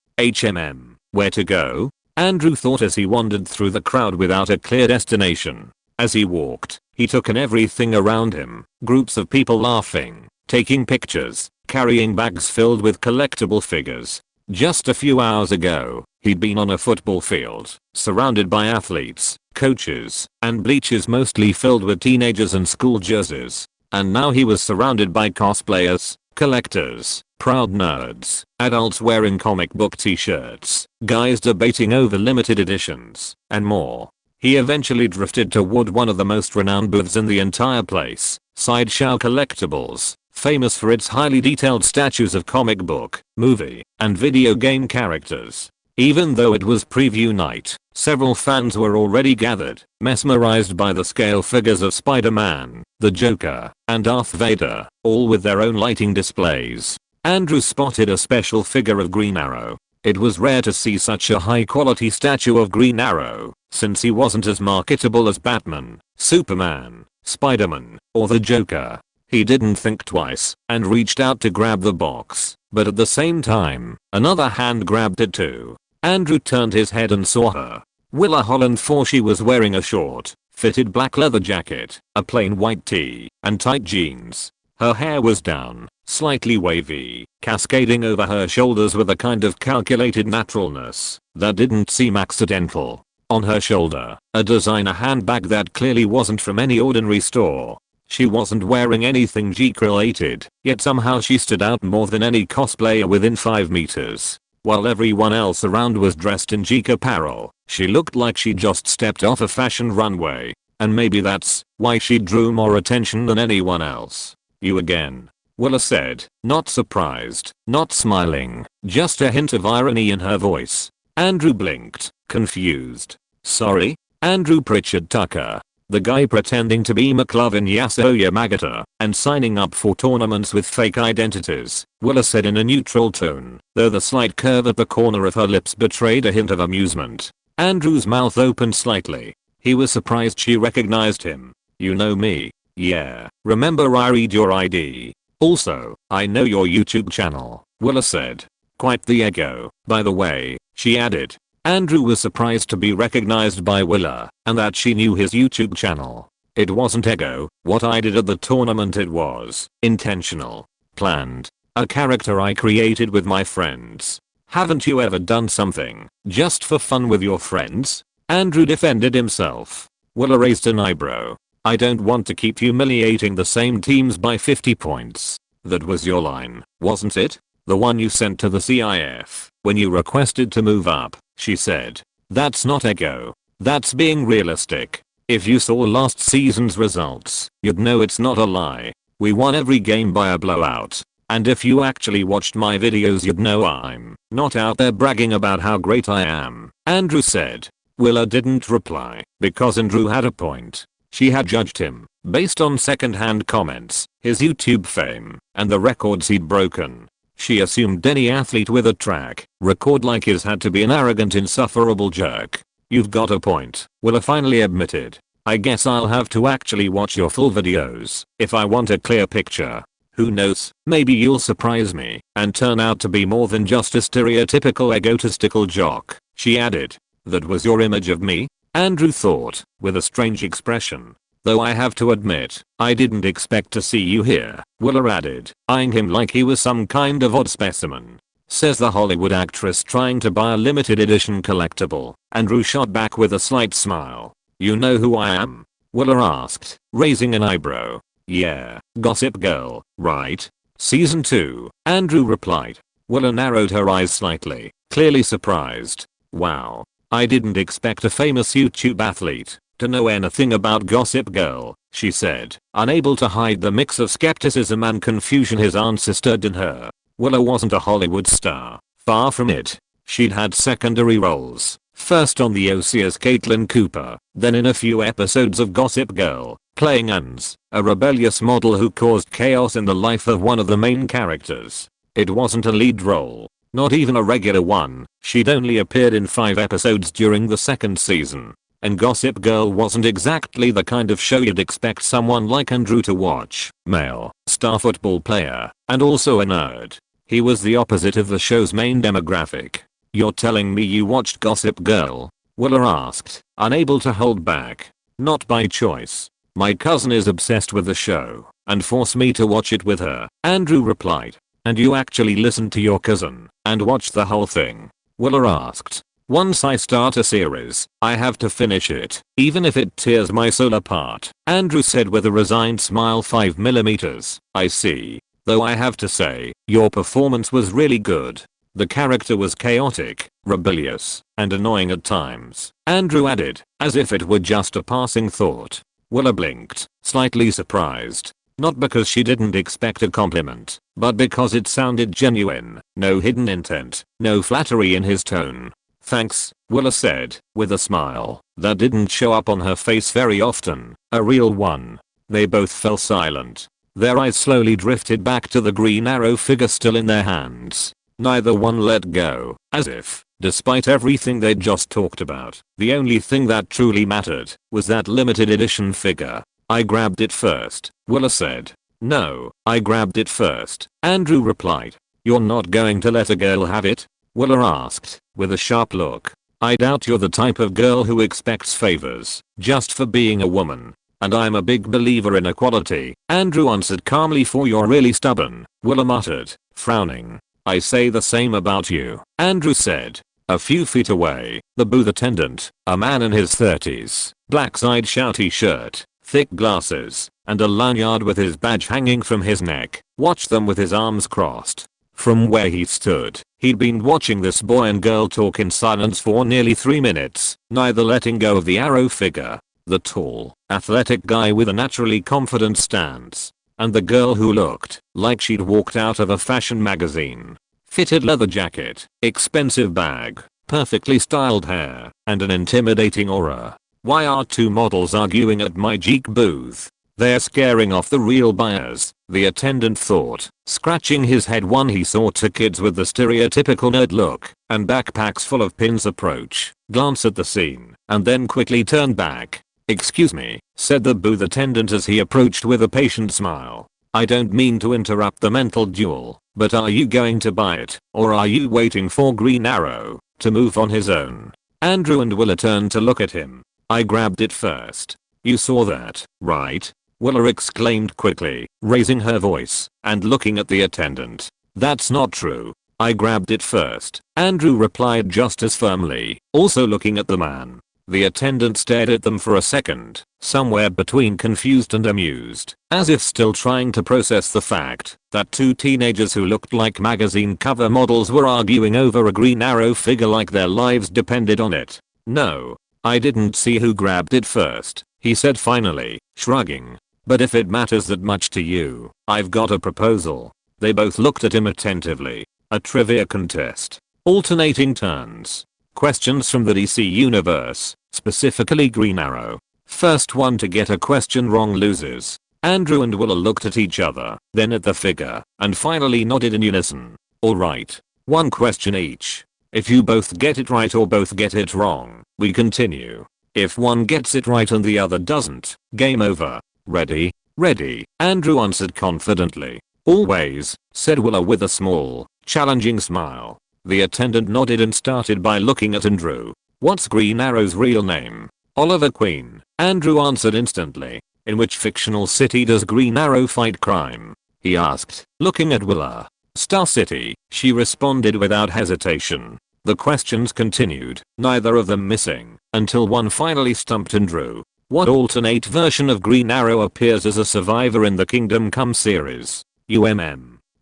Where to go? Andrew thought as he wandered through the crowd without a clear destination. As he walked, he took in everything around him, groups of people laughing, taking pictures, carrying bags filled with collectible figures. Just a few hours ago, he'd been on a football field, surrounded by athletes, coaches, and bleachers mostly filled with teenagers and school jerseys. And now he was surrounded by cosplayers, collectors, proud nerds, adults wearing comic book t-shirts, guys debating over limited editions, and more. He eventually drifted toward one of the most renowned booths in the entire place, Sideshow Collectibles, famous for its highly detailed statues of comic book, movie, and video game characters. Even though it was preview night, several fans were already gathered, mesmerized by the scale figures of Spider-Man, the Joker, and Darth Vader, all with their own lighting displays. Andrew spotted a special figure of Green Arrow. It was rare to see such a high quality statue of Green Arrow, since he wasn't as marketable as Batman, Superman, Spider-Man, or the Joker. He didn't think twice, and reached out to grab the box, but at the same time, another hand grabbed it too. Andrew turned his head and saw her. Willa Holland, for she was wearing a short, fitted black leather jacket, a plain white tee, and tight jeans. Her hair was down, slightly wavy, cascading over her shoulders with a kind of calculated naturalness that didn't seem accidental. On her shoulder, a designer handbag that clearly wasn't from any ordinary store. She wasn't wearing anything geek related, yet somehow she stood out more than any cosplayer within 5 meters. While everyone else around was dressed in geek apparel, she looked like she just stepped off a fashion runway. And maybe that's why she drew more attention than anyone else. "You again," Willa said, not surprised, not smiling, just a hint of irony in her voice. Andrew blinked, confused. "Sorry?" Andrew Pritchard Tucker, the guy pretending to be McLovin Yasuo Yamagata and signing up for tournaments with fake identities, Willa said in a neutral tone, though the slight curve at the corner of her lips betrayed a hint of amusement. Andrew's mouth opened slightly. He was surprised she recognized him. "You know me? Yeah, remember I read your ID. Also, I know your YouTube channel," Willa said. "Quite the ego, by the way," she added. Andrew was surprised to be recognized by Willa, and that she knew his YouTube channel. It wasn't ego, what I did at the tournament, it was intentional, planned. A character I created with my friends. Haven't you ever done something, just for fun with your friends? Andrew defended himself. Willa raised an eyebrow. "I don't want to keep humiliating the same teams by 50 points. That was your line, wasn't it? The one you sent to the CIF, when you requested to move up," she said. "That's not ego. That's being realistic. If you saw last season's results, you'd know it's not a lie. We won every game by a blowout. And if you actually watched my videos, you'd know I'm not out there bragging about how great I am," Andrew said. Willa didn't reply because Andrew had a point. She had judged him based on second-hand comments, his YouTube fame, and the records he'd broken. She assumed any athlete with a track record like his had to be an arrogant, insufferable jerk. You've got a point, Willa finally admitted. I guess I'll have to actually watch your full videos if I want a clear picture. Who knows, maybe you'll surprise me and turn out to be more than just a stereotypical egotistical jock, she added. That was your image of me? Andrew thought, with a strange expression. Though I have to admit, I didn't expect to see you here, Willa added, eyeing him like he was some kind of odd specimen. Says the Hollywood actress trying to buy a limited edition collectible. Andrew shot back with a slight smile. You know who I am? Willa asked, raising an eyebrow. Yeah, Gossip Girl, right? Season 2, Andrew replied. Willa narrowed her eyes slightly, clearly surprised. Wow. I didn't expect a famous YouTube athlete to know anything about Gossip Girl, she said, unable to hide the mix of skepticism and confusion his answer stirred in her. Willa wasn't a Hollywood star, far from it. She'd had secondary roles, first on the OC as Caitlin Cooper, then in a few episodes of Gossip Girl, playing Ans, a rebellious model who caused chaos in the life of one of the main characters. It wasn't a lead role, not even a regular one. She'd only appeared in 5 episodes during the second season. And Gossip Girl wasn't exactly the kind of show you'd expect someone like Andrew to watch. Male, star football player, and also a nerd. He was the opposite of the show's main demographic. You're telling me you watched Gossip Girl? Willa asked, unable to hold back. Not by choice. My cousin is obsessed with the show and forced me to watch it with her, Andrew replied. And you actually listened to your cousin and watched the whole thing? Willa asked. Once I start a series, I have to finish it, even if it tears my soul apart, Andrew said with a resigned smile. 5mm. I see. Though I have to say, your performance was really good. The character was chaotic, rebellious, and annoying at times, Andrew added, as if it were just a passing thought. Willa blinked, slightly surprised. Not because she didn't expect a compliment, but because it sounded genuine, no hidden intent, no flattery in his tone. Thanks, Willa said, with a smile that didn't show up on her face very often, a real one. They both fell silent. Their eyes slowly drifted back to the Green Arrow figure still in their hands. Neither one let go, as if, despite everything they'd just talked about, the only thing that truly mattered was that limited edition figure. I grabbed it first, Willa said. No, I grabbed it first, Andrew replied. You're not going to let a girl have it? Willa asked, with a sharp look. I doubt you're the type of girl who expects favors just for being a woman. And I'm a big believer in equality, Andrew answered calmly. For you're really stubborn, Willa muttered, frowning. I say the same about you, Andrew said. A few feet away, the booth attendant, a man in his 30s, black side-shout t-shirt, thick glasses, and a lanyard with his badge hanging from his neck, watched them with his arms crossed. From where he stood, he'd been watching this boy and girl talk in silence for nearly 3 minutes, neither letting go of the Arrow figure. The tall, athletic guy with a naturally confident stance, and the girl who looked like she'd walked out of a fashion magazine. Fitted leather jacket, expensive bag, perfectly styled hair, and an intimidating aura. Why are 2 models arguing at my geek booth? They're scaring off the real buyers, the attendant thought, scratching his head. One he saw 2 kids with the stereotypical nerd look and backpacks full of pins approach, glance at the scene, and then quickly turn back. Excuse me, said the booth attendant as he approached with a patient smile. I don't mean to interrupt the mental duel, but are you going to buy it, or are you waiting for Green Arrow to move on his own? Andrew and Willa turned to look at him. I grabbed it first. You saw that, right? Willa exclaimed quickly, raising her voice and looking at the attendant. That's not true. I grabbed it first, Andrew replied just as firmly, also looking at the man. The attendant stared at them for a second, somewhere between confused and amused, as if still trying to process the fact that 2 teenagers who looked like magazine cover models were arguing over a Green Arrow figure like their lives depended on it. No, I didn't see who grabbed it first, he said finally, shrugging. But if it matters that much to you, I've got a proposal. They both looked at him attentively. A trivia contest. Alternating turns. Questions from the DC universe, specifically Green Arrow. First one to get a question wrong loses. Andrew and Willa looked at each other, then at the figure, and finally nodded in unison. Alright. One question each. If you both get it right or both get it wrong, we continue. If one gets it right and the other doesn't, game over. Ready? Ready, Andrew answered confidently. Always, said Willa with a small, challenging smile. The attendant nodded and started by looking at Andrew. What's Green Arrow's real name? Oliver Queen, Andrew answered instantly. In which fictional city does Green Arrow fight crime? He asked, looking at Willa. Star City, she responded without hesitation. The questions continued, neither of them missing, until one finally stumped Andrew. What alternate version of Green Arrow appears as a survivor in the Kingdom Come series?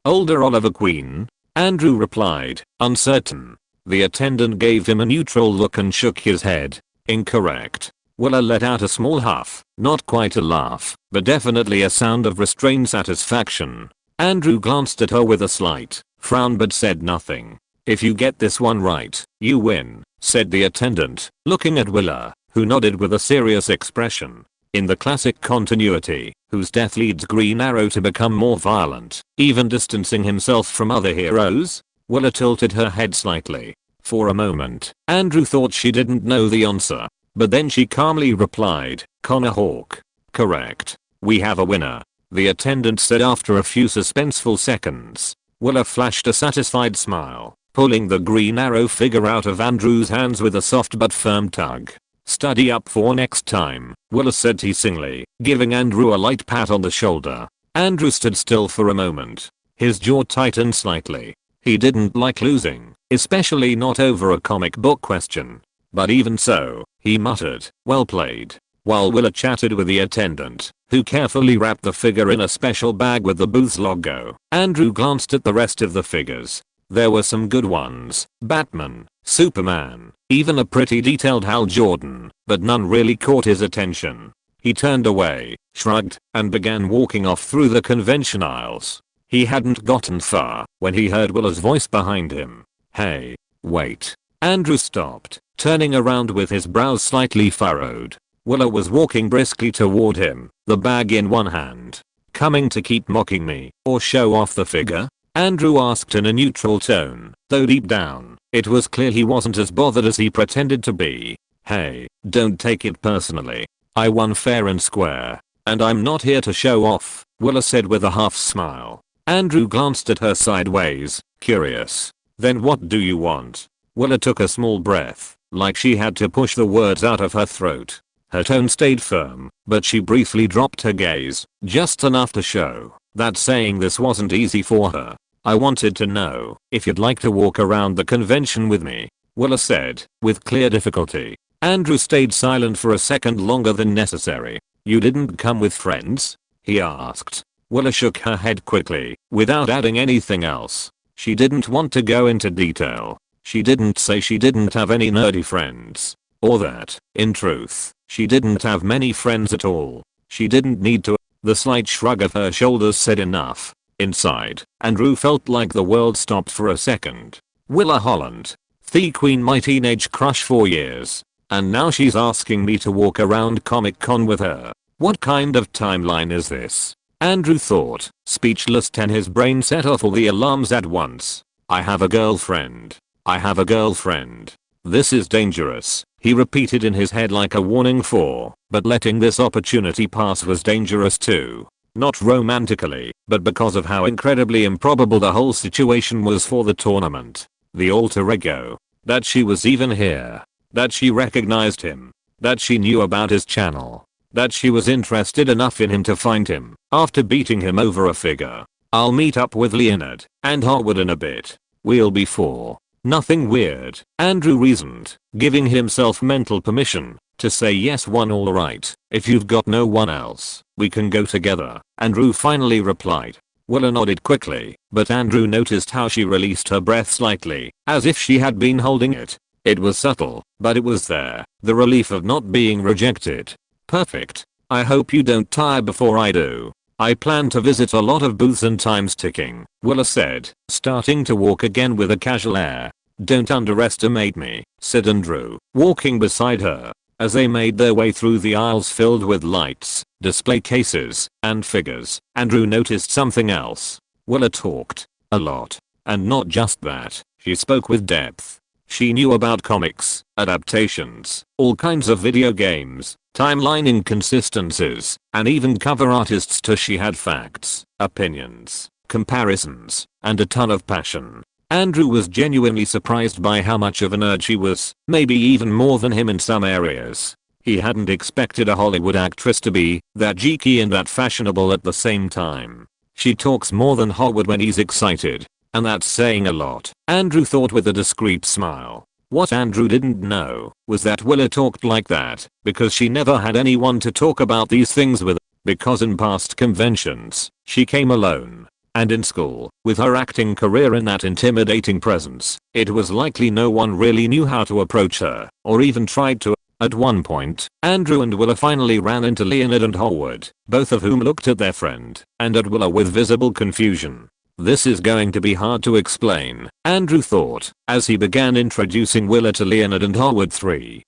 Older Oliver Queen? Andrew replied, uncertain. The attendant gave him a neutral look and shook his head. Incorrect. Willa let out a small huff, not quite a laugh, but definitely a sound of restrained satisfaction. Andrew glanced at her with a slight frown but said nothing. If you get this one right, you win, said the attendant, looking at Willa, who nodded with a serious expression. In the classic continuity, whose death leads Green Arrow to become more violent, even distancing himself from other heroes? Willa tilted her head slightly. For a moment, Andrew thought she didn't know the answer, but then she calmly replied, Connor Hawke. Correct. We have a winner, the attendant said after a few suspenseful seconds. Willa flashed a satisfied smile, pulling the Green Arrow figure out of Andrew's hands with a soft but firm tug. Study up for next time, Willa said teasingly, giving Andrew a light pat on the shoulder. Andrew stood still for a moment. His jaw tightened slightly. He didn't like losing, especially not over a comic book question. But even so, he muttered, well played, while Willa chatted with the attendant, who carefully wrapped the figure in a special bag with the booth's logo. Andrew glanced at the rest of the figures. There were some good ones, Batman, Superman, even a pretty detailed Hal Jordan, but none really caught his attention. He turned away, shrugged, and began walking off through the convention aisles. He hadn't gotten far when he heard Willa's voice behind him. Hey, wait. Andrew stopped, turning around with his brows slightly furrowed. Willa was walking briskly toward him, the bag in one hand. Coming to keep mocking me, or show off the figure? Andrew asked in a neutral tone, though deep down, it was clear he wasn't as bothered as he pretended to be. Hey, don't take it personally. I won fair and square, and I'm not here to show off, Willa said with a half smile. Andrew glanced at her sideways, curious. Then what do you want? Willa took a small breath, like she had to push the words out of her throat. Her tone stayed firm, but she briefly dropped her gaze, just enough to show that saying this wasn't easy for her. I wanted to know if you'd like to walk around the convention with me, Willa said, with clear difficulty. Andrew stayed silent for a second longer than necessary. You didn't come with friends? He asked. Willa shook her head quickly, without adding anything else. She didn't want to go into detail. She didn't say she didn't have any nerdy friends. Or that, in truth, she didn't have many friends at all. She didn't need to. The slight shrug of her shoulders said enough. Inside, Andrew felt like the world stopped for a second. Willa Holland. The Queen, my teenage crush for years. And now she's asking me to walk around Comic Con with her. What kind of timeline is this? Andrew thought, speechless, and his brain set off all the alarms at once. I have a girlfriend. I have a girlfriend. This is dangerous, he repeated in his head like a warning for, but letting this opportunity pass was dangerous too. Not romantically, but because of how incredibly improbable the whole situation was for the tournament. The alter ego. That she was even here. That she recognized him. That she knew about his channel. That she was interested enough in him to find him, after beating him over a figure. I'll meet up with Leonard and Harwood in a bit. We'll be four. Nothing weird, Andrew reasoned, giving himself mental permission to say yes. One alright, if you've got no one else, we can go together, Andrew finally replied. Willa nodded quickly, but Andrew noticed how she released her breath slightly, as if she had been holding it. It was subtle, but it was there, the relief of not being rejected. Perfect. I hope you don't tire before I do. I plan to visit a lot of booths and time's ticking, Willa said, starting to walk again with a casual air. "Don't underestimate me," said Andrew, walking beside her. As they made their way through the aisles filled with lights, display cases, and figures, Andrew noticed something else. Willa talked. A lot. And not just that, she spoke with depth. She knew about comics, adaptations, all kinds of video games, timeline inconsistencies, and even cover artists too. She had facts, opinions, comparisons, and a ton of passion. Andrew was genuinely surprised by how much of a nerd she was, maybe even more than him in some areas. He hadn't expected a Hollywood actress to be that geeky and that fashionable at the same time. She talks more than Hollywood when he's excited. And that's saying a lot, Andrew thought with a discreet smile. What Andrew didn't know was that Willa talked like that because she never had anyone to talk about these things with, because in past conventions, she came alone. And in school, with her acting career and that intimidating presence, it was likely no one really knew how to approach her, or even tried to. At one point, Andrew and Willa finally ran into Leonard and Howard, both of whom looked at their friend, and at Willa with visible confusion. This is going to be hard to explain, Andrew thought, as he began introducing Willa to Leonard and Howard 3.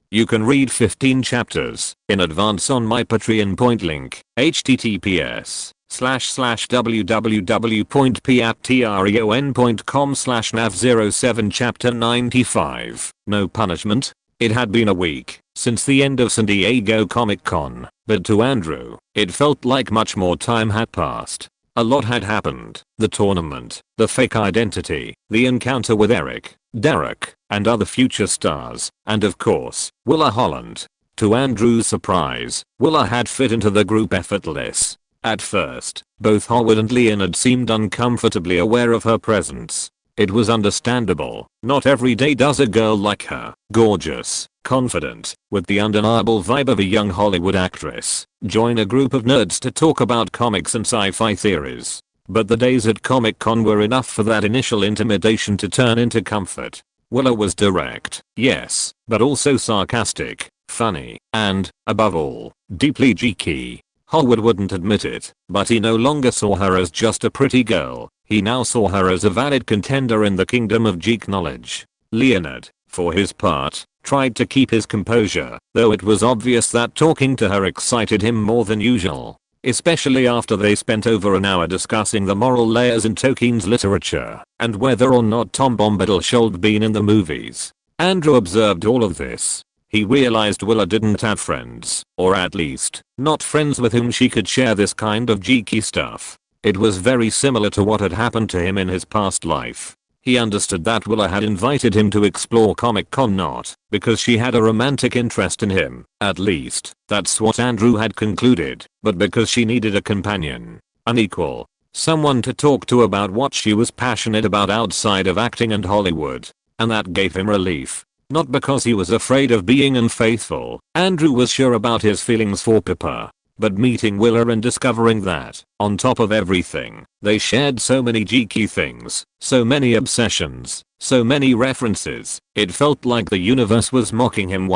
You can read 15 chapters in advance on my Patreon point link, https://www.patreon.com/nav07 chapter 95. No punishment. It had been a week since the end of San Diego Comic Con, but to Andrew, it felt like much more time had passed. A lot had happened. The tournament, the fake identity, the encounter with Eric, Derek, and other future stars, and of course, Willa Holland. To Andrew's surprise, Willa had fit into the group effortless. At first, both Howard and Leonard seemed uncomfortably aware of her presence. It was understandable. Not every day does a girl like her, gorgeous, confident, with the undeniable vibe of a young Hollywood actress, join a group of nerds to talk about comics and sci-fi theories. But the days at Comic-Con were enough for that initial intimidation to turn into comfort. Willa was direct, yes, but also sarcastic, funny, and, above all, deeply geeky. Howard wouldn't admit it, but he no longer saw her as just a pretty girl. He now saw her as a valid contender in the kingdom of geek knowledge. Leonard, for his part, tried to keep his composure, though it was obvious that talking to her excited him more than usual. Especially after they spent over an hour discussing the moral layers in Tolkien's literature, and whether or not Tom Bombadil should have been in the movies. Andrew observed all of this. He realized Willa didn't have friends, or at least, not friends with whom she could share this kind of geeky stuff. It was very similar to what had happened to him in his past life. He understood that Willa had invited him to explore Comic-Con not because she had a romantic interest in him, at least, that's what Andrew had concluded, but because she needed a companion, an equal, someone to talk to about what she was passionate about outside of acting and Hollywood. And that gave him relief. Not because he was afraid of being unfaithful, Andrew was sure about his feelings for Pippa. But meeting Willa and discovering that, on top of everything, they shared so many geeky things, so many obsessions, so many references, it felt like the universe was mocking him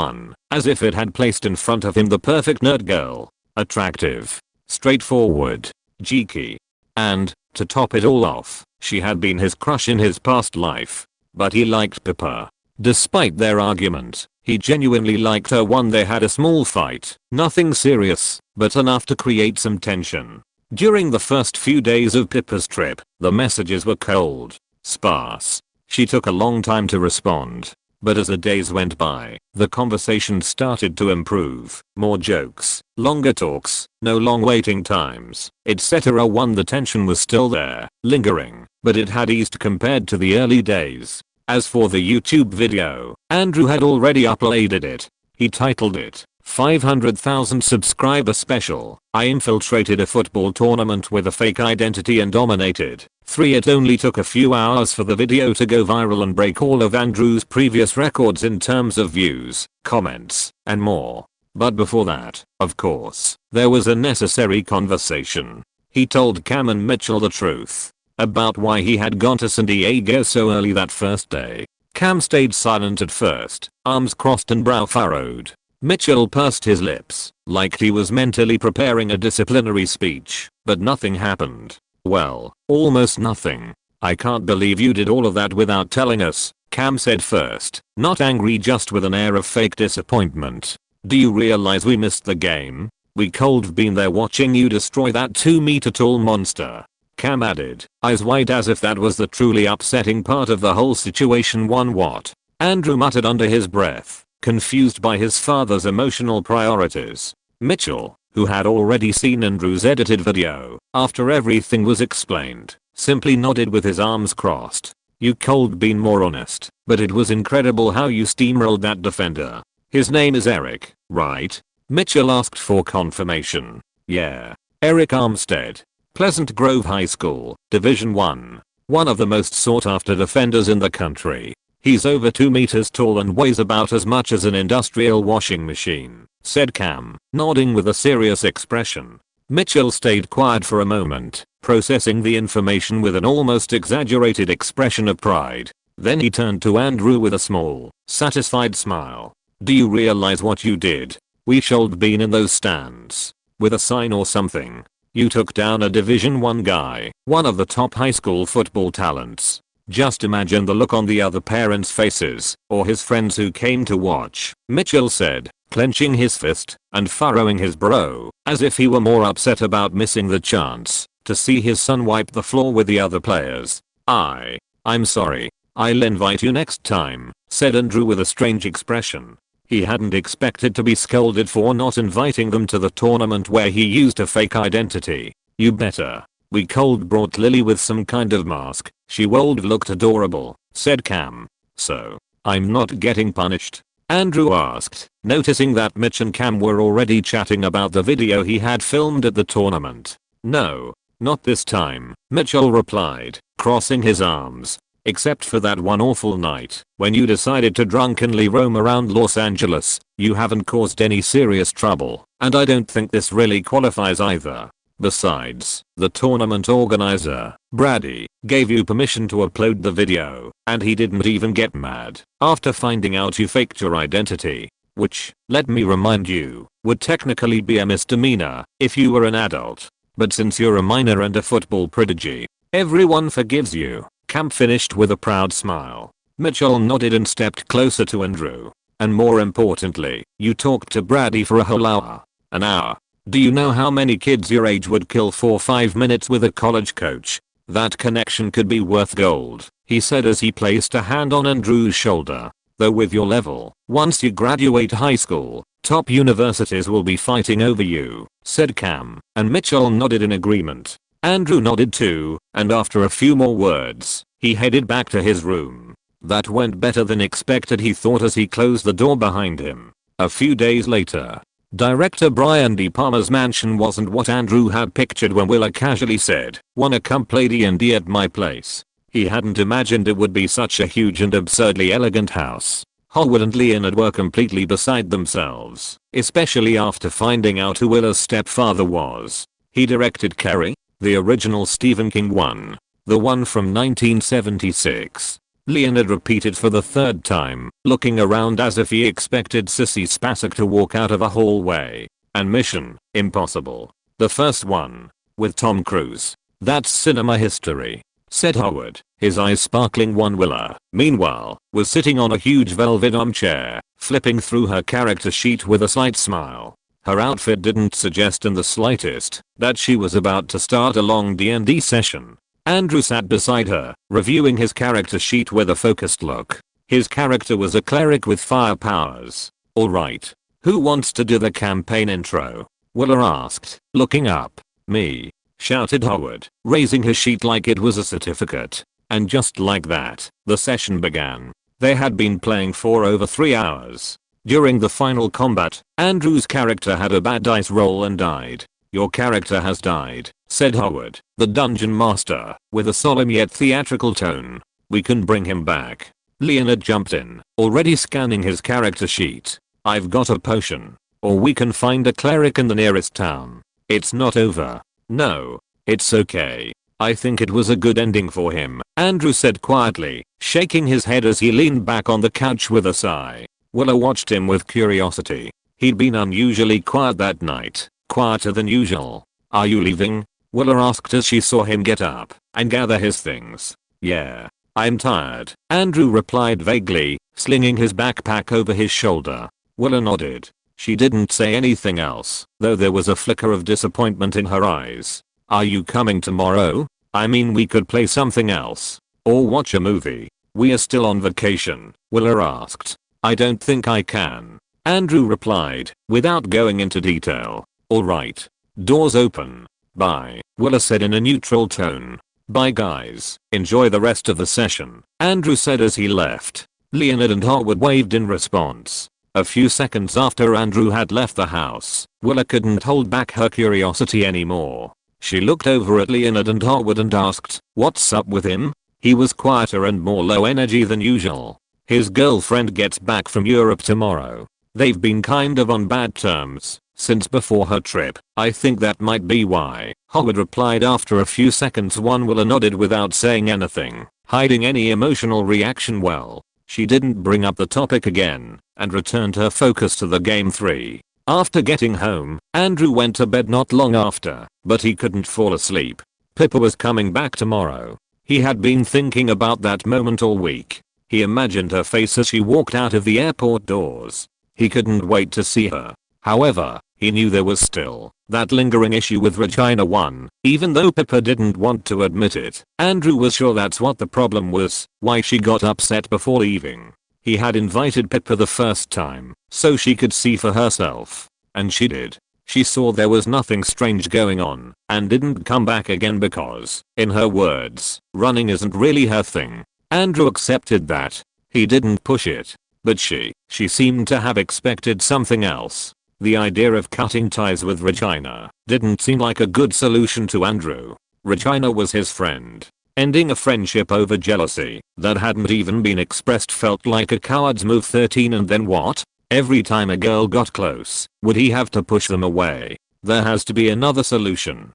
as if it had placed in front of him the perfect nerd girl. Attractive, straightforward, geeky. And, to top it all off, she had been his crush in his past life. But he liked Pippa. Despite their argument, he genuinely liked her. They had a small fight, nothing serious, but enough to create some tension. During the first few days of Pippa's trip, the messages were cold, sparse. She took a long time to respond. But as the days went by, the conversation started to improve. More jokes, longer talks, no long waiting times, etc. The tension was still there, lingering, but it had eased compared to the early days. As for the YouTube video, Andrew had already uploaded it. He titled it, 500,000 subscriber special. I infiltrated a football tournament with a fake identity and dominated. 3. It only took a few hours for the video to go viral and break all of Andrew's previous records in terms of views, comments, and more. But before that, of course, there was a necessary conversation. He told Cam and Mitchell the truth about why he had gone to San Diego so early that first day. Cam stayed silent at first, arms crossed and brow furrowed. Mitchell pursed his lips, like he was mentally preparing a disciplinary speech, but nothing happened. Well, almost nothing. I can't believe you did all of that without telling us, Cam said first, not angry, just with an air of fake disappointment. Do you realize we missed the game? We cold been there watching you destroy that 2-meter tall monster. Cam added, eyes wide as if that was the truly upsetting part of the whole situation. What? Andrew muttered under his breath, confused by his father's emotional priorities. Mitchell, who had already seen Andrew's edited video after everything was explained, simply nodded with his arms crossed. You cold been more honest, but it was incredible how you steamrolled that defender. His name is Eric, right? Mitchell asked for confirmation. Yeah. Eric Armstead. Pleasant Grove High School, Division 1. One of the most sought after defenders in the country. He's over 2 meters tall and weighs about as much as an industrial washing machine, said Cam, nodding with a serious expression. Mitchell stayed quiet for a moment, processing the information with an almost exaggerated expression of pride. Then he turned to Andrew with a small, satisfied smile. Do you realize what you did? We should been in those stands. With a sign or something. You took down a Division 1 guy, one of the top high school football talents. Just imagine the look on the other parents' faces, or his friends who came to watch, Mitchell said, clenching his fist and furrowing his brow, as if he were more upset about missing the chance to see his son wipe the floor with the other players. I'm sorry. I'll invite you next time, said Andrew with a strange expression. He hadn't expected to be scolded for not inviting them to the tournament where he used a fake identity. You better. We cold brought Lily with some kind of mask. She looked adorable, said Cam. So, I'm not getting punished? Andrew asked, noticing that Mitch and Cam were already chatting about the video he had filmed at the tournament. No, not this time, Mitchell replied, crossing his arms. Except for that one awful night, when you decided to drunkenly roam around Los Angeles, you haven't caused any serious trouble, and I don't think this really qualifies either. Besides, the tournament organizer, Brady, gave you permission to upload the video, and he didn't even get mad after finding out you faked your identity. Which, let me remind you, would technically be a misdemeanor if you were an adult. But since you're a minor and a football prodigy, everyone forgives you. Cam finished with a proud smile. Mitchell nodded and stepped closer to Andrew. And more importantly, you talked to Brady for a whole hour. An hour. Do you know how many kids your age would kill for 5 minutes with a college coach? That connection could be worth gold, he said as he placed a hand on Andrew's shoulder. Though with your level, once you graduate high school, top universities will be fighting over you, said Cam, and Mitchell nodded in agreement. Andrew nodded too, and after a few more words, he headed back to his room. That went better than expected, he thought as he closed the door behind him. A few days later, director Brian De Palma's mansion wasn't what Andrew had pictured when Willa casually said, "Wanna come play D&D at my place?" He hadn't imagined it would be such a huge and absurdly elegant house. Howard and Leonard were completely beside themselves, especially after finding out who Willa's stepfather was. He directed Carrie, the original Stephen King one. The one from 1976. Leonard repeated for the third time, looking around as if he expected Sissy Spacek to walk out of a hallway. And Mission Impossible. The first one. With Tom Cruise. That's cinema history, said Howard, his eyes sparkling. Willa, meanwhile, was sitting on a huge velvet armchair, flipping through her character sheet with a slight smile. Her outfit didn't suggest in the slightest that she was about to start a long D&D session. Andrew sat beside her, reviewing his character sheet with a focused look. His character was a cleric with fire powers. Alright. Who wants to do the campaign intro? Willa asked, looking up. Me, shouted Howard, raising his sheet like it was a certificate. And just like that, the session began. They had been playing for over 3 hours. During the final combat, Andrew's character had a bad dice roll and died. Your character has died, said Howard, the dungeon master, with a solemn yet theatrical tone. We can bring him back. Leonard jumped in, already scanning his character sheet. I've got a potion. Or we can find a cleric in the nearest town. It's not over. No, it's okay. I think it was a good ending for him, Andrew said quietly, shaking his head as he leaned back on the couch with a sigh. Willa watched him with curiosity. He'd been unusually quiet that night, quieter than usual. Are you leaving? Willa asked as she saw him get up and gather his things. Yeah. I'm tired, Andrew replied vaguely, slinging his backpack over his shoulder. Willa nodded. She didn't say anything else, though there was a flicker of disappointment in her eyes. Are you coming tomorrow? I mean, we could play something else. Or watch a movie. We are still on vacation, Willa asked. I don't think I can, Andrew replied, without going into detail. Alright. Doors open. Bye, Willa said in a neutral tone. Bye guys, enjoy the rest of the session, Andrew said as he left. Leonard and Harwood waved in response. A few seconds after Andrew had left the house, Willa couldn't hold back her curiosity anymore. She looked over at Leonard and Harwood and asked, what's up with him? He was quieter and more low energy than usual. His girlfriend gets back from Europe tomorrow. They've been kind of on bad terms since before her trip. I think that might be why, Harwood replied after a few seconds. Willa nodded without saying anything, hiding any emotional reaction well. She didn't bring up the topic again and returned her focus to the game 3. After getting home, Andrew went to bed not long after, but he couldn't fall asleep. Pippa was coming back tomorrow. He had been thinking about that moment all week. He imagined her face as she walked out of the airport doors. He couldn't wait to see her. However, he knew there was still that lingering issue with Regina 1, even though Pippa didn't want to admit it. Andrew was sure that's what the problem was, why she got upset before leaving. He had invited Pippa the first time, so she could see for herself. And she did. She saw there was nothing strange going on, and didn't come back again because, in her words, running isn't really her thing. Andrew accepted that. He didn't push it. But she seemed to have expected something else. The idea of cutting ties with Regina didn't seem like a good solution to Andrew. Regina was his friend. Ending a friendship over jealousy that hadn't even been expressed felt like a coward's move. 13 and then what? Every time a girl got close, would he have to push them away? There has to be another solution.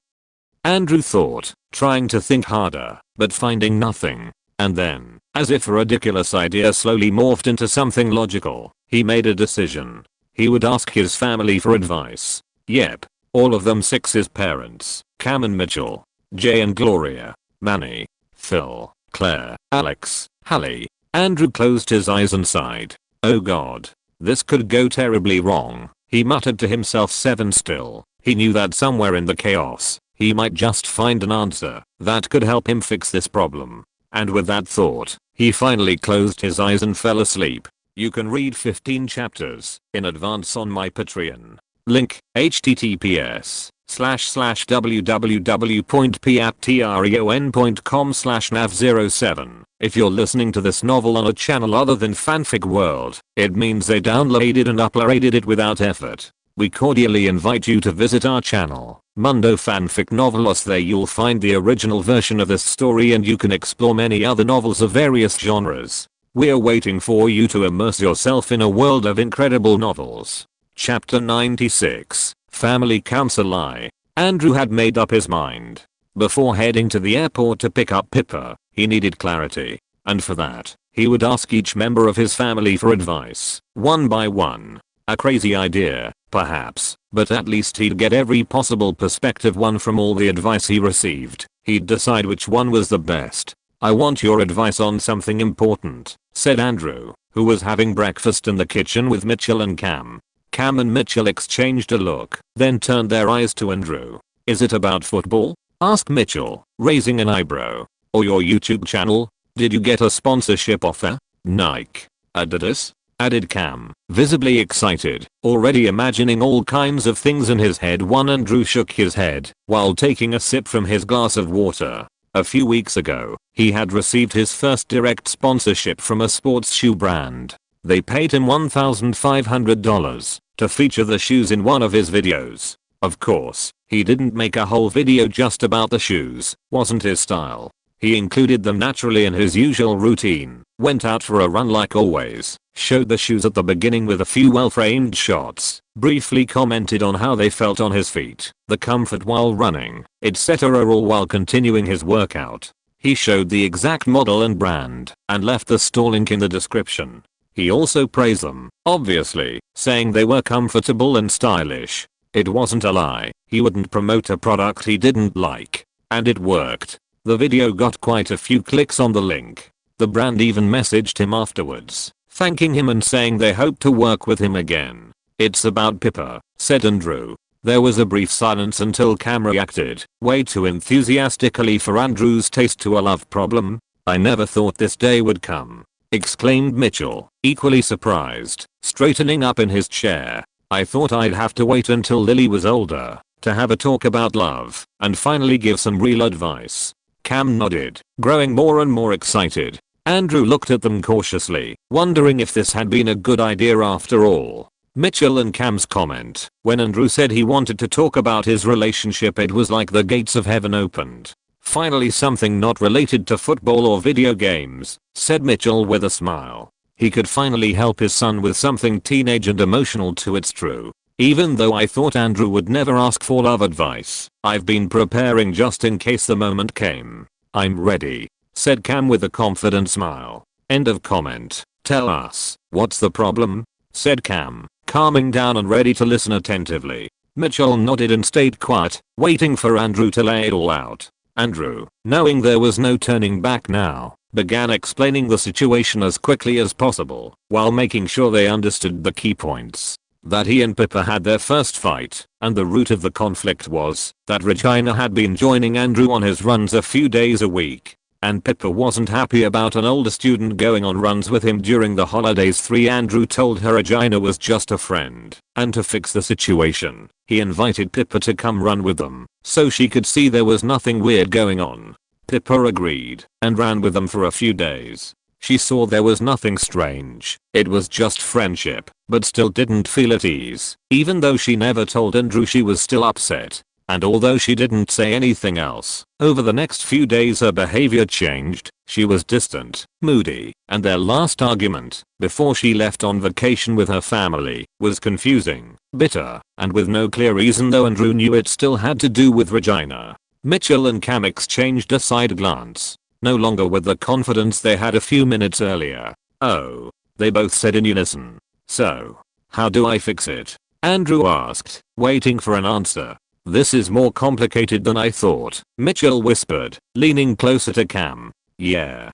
Andrew thought, trying to think harder, but finding nothing. And then, as if a ridiculous idea slowly morphed into something logical, he made a decision. He would ask his family for advice. Yep. All of them. 6 his parents, Cam and Mitchell, Jay and Gloria, Manny, Phil, Claire, Alex, Hallie. Andrew closed his eyes and sighed. Oh god. This could go terribly wrong, he muttered to himself. 7 still. He knew that somewhere in the chaos, he might just find an answer that could help him fix this problem. And with that thought, he finally closed his eyes and fell asleep. You can read 15 chapters in advance on my Patreon. Link, https://www.patreon.com/nav07. If you're listening to this novel on a channel other than Fanfic World, it means they downloaded and uploaded it without effort. We cordially invite you to visit our channel, Mundo Fanfic Novelos. There you'll find the original version of this story and you can explore many other novels of various genres. We're waiting for you to immerse yourself in a world of incredible novels. Chapter 96, Family Counselor. Andrew had made up his mind. Before heading to the airport to pick up Pippa, he needed clarity. And for that, he would ask each member of his family for advice, one by one. A crazy idea, perhaps, but at least he'd get every possible perspective. One from all the advice he received, he'd decide which one was the best. I want your advice on something important, said Andrew, who was having breakfast in the kitchen with Mitchell and Cam. Cam and Mitchell exchanged a look, then turned their eyes to Andrew. Is it about football? Asked Mitchell, raising an eyebrow. Or your YouTube channel? Did you get a sponsorship offer? Nike, Adidas? Added Cam, visibly excited, already imagining all kinds of things in his head. Andrew shook his head while taking a sip from his glass of water. A few weeks ago, he had received his first direct sponsorship from a sports shoe brand. They paid him $1,500 to feature the shoes in one of his videos. Of course, he didn't make a whole video just about the shoes, wasn't his style. He included them naturally in his usual routine, went out for a run like always, showed the shoes at the beginning with a few well-framed shots, briefly commented on how they felt on his feet, the comfort while running, etc. all while continuing his workout. He showed the exact model and brand, and left the store link in the description. He also praised them, obviously, saying they were comfortable and stylish. It wasn't a lie, he wouldn't promote a product he didn't like. And it worked. The video got quite a few clicks on the link. The brand even messaged him afterwards, thanking him and saying they hope to work with him again. "It's about Pippa," said Andrew. There was a brief silence until Cam reacted, way too enthusiastically for Andrew's taste to a love problem. "I never thought this day would come," exclaimed Mitchell, equally surprised, straightening up in his chair. "I thought I'd have to wait until Lily was older to have a talk about love and finally give some real advice." Cam nodded, growing more and more excited. Andrew looked at them cautiously, wondering if this had been a good idea after all. Mitchell and Cam's comment, when Andrew said he wanted to talk about his relationship, it was like the gates of heaven opened. "Finally something not related to football or video games," said Mitchell with a smile. He could finally help his son with something teenage and emotional too. "It's true. Even though I thought Andrew would never ask for love advice, I've been preparing just in case the moment came. I'm ready," said Cam with a confident smile. End of comment. "Tell us, what's the problem?" said Cam, calming down and ready to listen attentively. Mitchell nodded and stayed quiet, waiting for Andrew to lay it all out. Andrew, knowing there was no turning back now, began explaining the situation as quickly as possible, while making sure they understood the key points. That he and Pippa had their first fight, and the root of the conflict was that Regina had been joining Andrew on his runs a few days a week, and Pippa wasn't happy about an older student going on runs with him during the holidays. 3. Andrew told her Regina was just a friend, and to fix the situation, he invited Pippa to come run with them, so she could see there was nothing weird going on. Pippa agreed, and ran with them for a few days. She saw there was nothing strange, it was just friendship, but still didn't feel at ease, even though she never told Andrew she was still upset. And although she didn't say anything else, over the next few days her behavior changed. She was distant, moody, and their last argument, before she left on vacation with her family, was confusing, bitter, and with no clear reason, though Andrew knew it still had to do with Regina. Mitchell and Cam exchanged a side glance, no longer with the confidence they had a few minutes earlier. "Oh," they both said in unison. "So, how do I fix it?" Andrew asked, waiting for an answer. "This is more complicated than I thought," Mitchell whispered, leaning closer to Cam. Yeah.